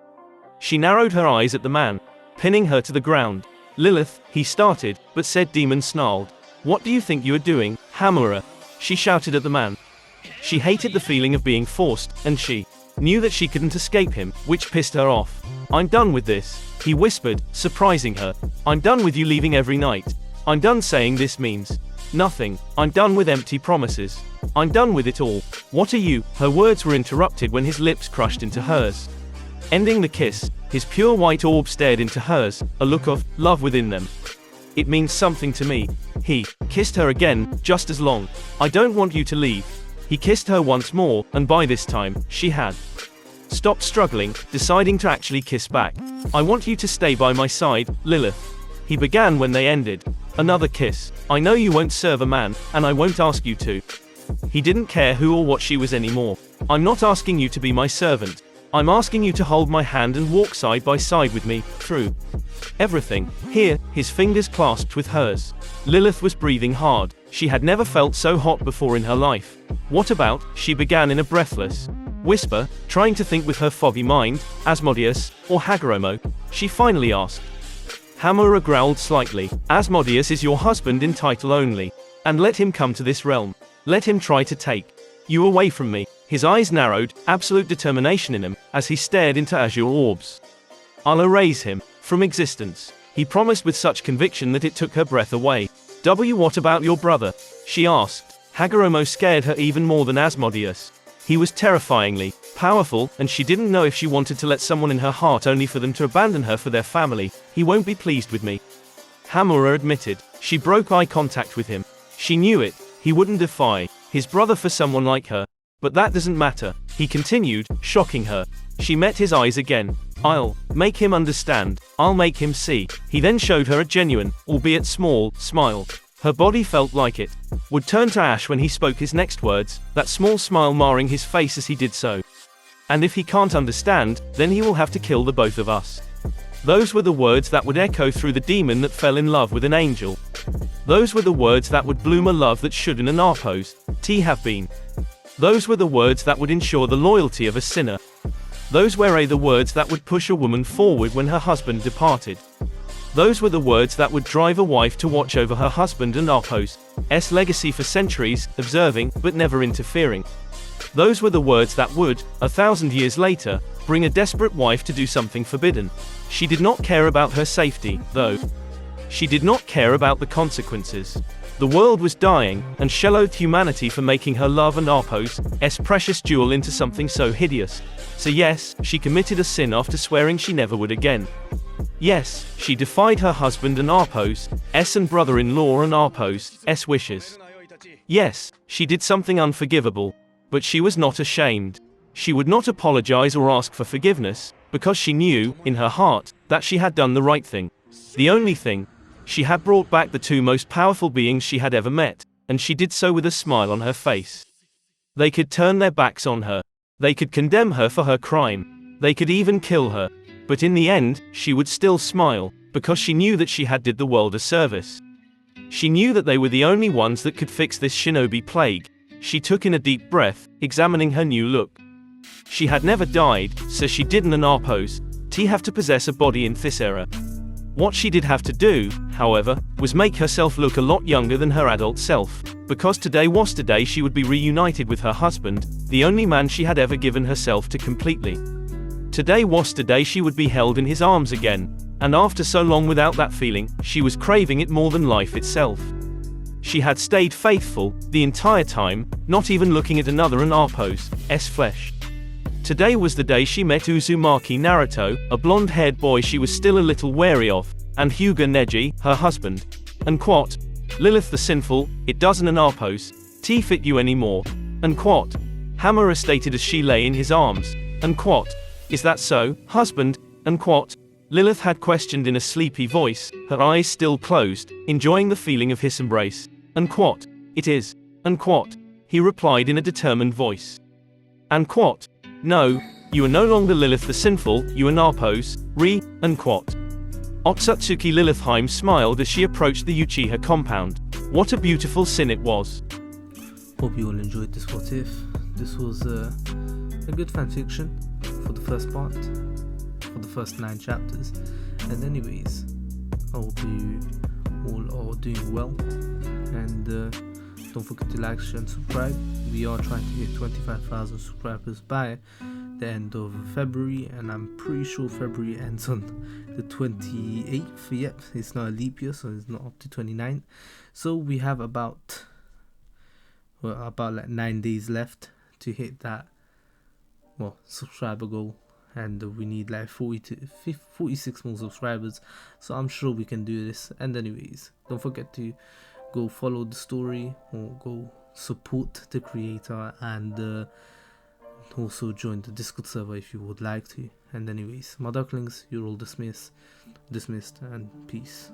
She narrowed her eyes at the man, pinning her to the ground. Lilith, he started, but said demon snarled. What do you think you are doing, Hamura? She shouted at the man. She hated the feeling of being forced, and she knew that she couldn't escape him, which pissed her off. I'm done with this, he whispered, surprising her. I'm done with you leaving every night. I'm done saying this means nothing. I'm done with empty promises. I'm done with it all. What are you? Her words were interrupted when his lips crushed into hers. Ending the kiss, his pure white orb stared into hers, a look of love within them. It means something to me. He kissed her again, just as long. I don't want you to leave. He kissed her once more, and by this time, she had stopped struggling, deciding to actually kiss back. I want you to stay by my side, Lilith. He began when they ended. Another kiss. I know you won't serve a man, and I won't ask you to. He didn't care who or what she was anymore. I'm not asking you to be my servant. I'm asking you to hold my hand and walk side by side with me, through everything. Here, his fingers clasped with hers. Lilith was breathing hard. She had never felt so hot before in her life. What about, she began in a breathless whisper, trying to think with her foggy mind, Asmodeus, or Hagoromo? She finally asked. Hamura growled slightly. Asmodeus is your husband in title only. And let him come to this realm. Let him try to take you away from me. His eyes narrowed, absolute determination in him, as he stared into azure orbs. I'll erase him from existence, he promised with such conviction that it took her breath away. What about your brother? She asked. Hagoromo scared her even more than Asmodeus. He was terrifyingly powerful, and she didn't know if she wanted to let someone in her heart only for them to abandon her for their family. He won't be pleased with me, Hamura admitted. She broke eye contact with him. She knew it. He wouldn't defy his brother for someone like her. But that doesn't matter, he continued, shocking her. She met his eyes again. I'll make him understand. I'll make him see. He then showed her a genuine, albeit small, smile. Her body felt like it would turn to ash when he spoke his next words, that small smile marring his face as he did so. And if he can't understand, then he will have to kill the both of us. Those were the words that would echo through the demon that fell in love with an angel. Those were the words that would bloom a love that should in an arpose have been. Those were the words that would ensure the loyalty of a sinner. Those were the words that would push a woman forward when her husband departed. Those were the words that would drive a wife to watch over her husband and arpose's legacy for centuries, observing, but never interfering. Those were the words that would, 1,000 years later, bring a desperate wife to do something forbidden. She did not care about her safety, though. She did not care about the consequences. The world was dying, and she loathed humanity for making her love and arpose's precious jewel into something so hideous. So yes, she committed a sin after swearing she never would again. Yes, she defied her husband and arpose's and brother-in-law and arpose's wishes. Yes, she did something unforgivable. But she was not ashamed. She would not apologize or ask for forgiveness, because she knew, in her heart, that she had done the right thing. The only thing. She had brought back the two most powerful beings she had ever met, and she did so with a smile on her face. They could turn their backs on her. They could condemn her for her crime. They could even kill her. But in the end, she would still smile, because she knew that she had did the world a service. She knew that they were the only ones that could fix this shinobi plague. She took in a deep breath, examining her new look. She had never died, so she didn't an arpose have to possess a body in this era. What she did have to do, however, was make herself look a lot younger than her adult self, because today was the day she would be reunited with her husband, the only man she had ever given herself to completely. Today was the day she would be held in his arms again, and after so long without that feeling, she was craving it more than life itself. She had stayed faithful, the entire time, not even looking at another an arpose's flesh. Today was the day she met Uzumaki Naruto, a blonde-haired boy she was still a little wary of, and Hyuga Neji, her husband. And quote, Lilith the sinful, it doesn't an arpose fit you anymore. And quote, Hamura stated as she lay in his arms. And quote, is that so, husband? And quote, Lilith had questioned in a sleepy voice, her eyes still closed, enjoying the feeling of his embrace. Unquote. It is. Unquote. He replied in a determined voice. Unquote. No, you are no longer Lilith the sinful, you are Narpos, unquote. Otsutsuki Lilithheim smiled as she approached the Uchiha compound. What a beautiful sin it was. Hope you all enjoyed this what if. This was a good fanfiction for the first part, for the first 9 chapters. And anyways, I hope you all are doing well. And don't forget to like, share and subscribe. We are trying to hit 25,000 subscribers by the end of February, and I'm pretty sure February ends on the 28th. Yep, it's not a leap year, so it's not up to 29. So we have about like 9 days left to hit that subscriber goal, and we need like 46 more subscribers, so I'm sure we can do this. And anyways, don't forget to go follow the story or go support the creator, and also join the Discord server if you would like to. And anyways, my ducklings, you're all dismissed, and peace.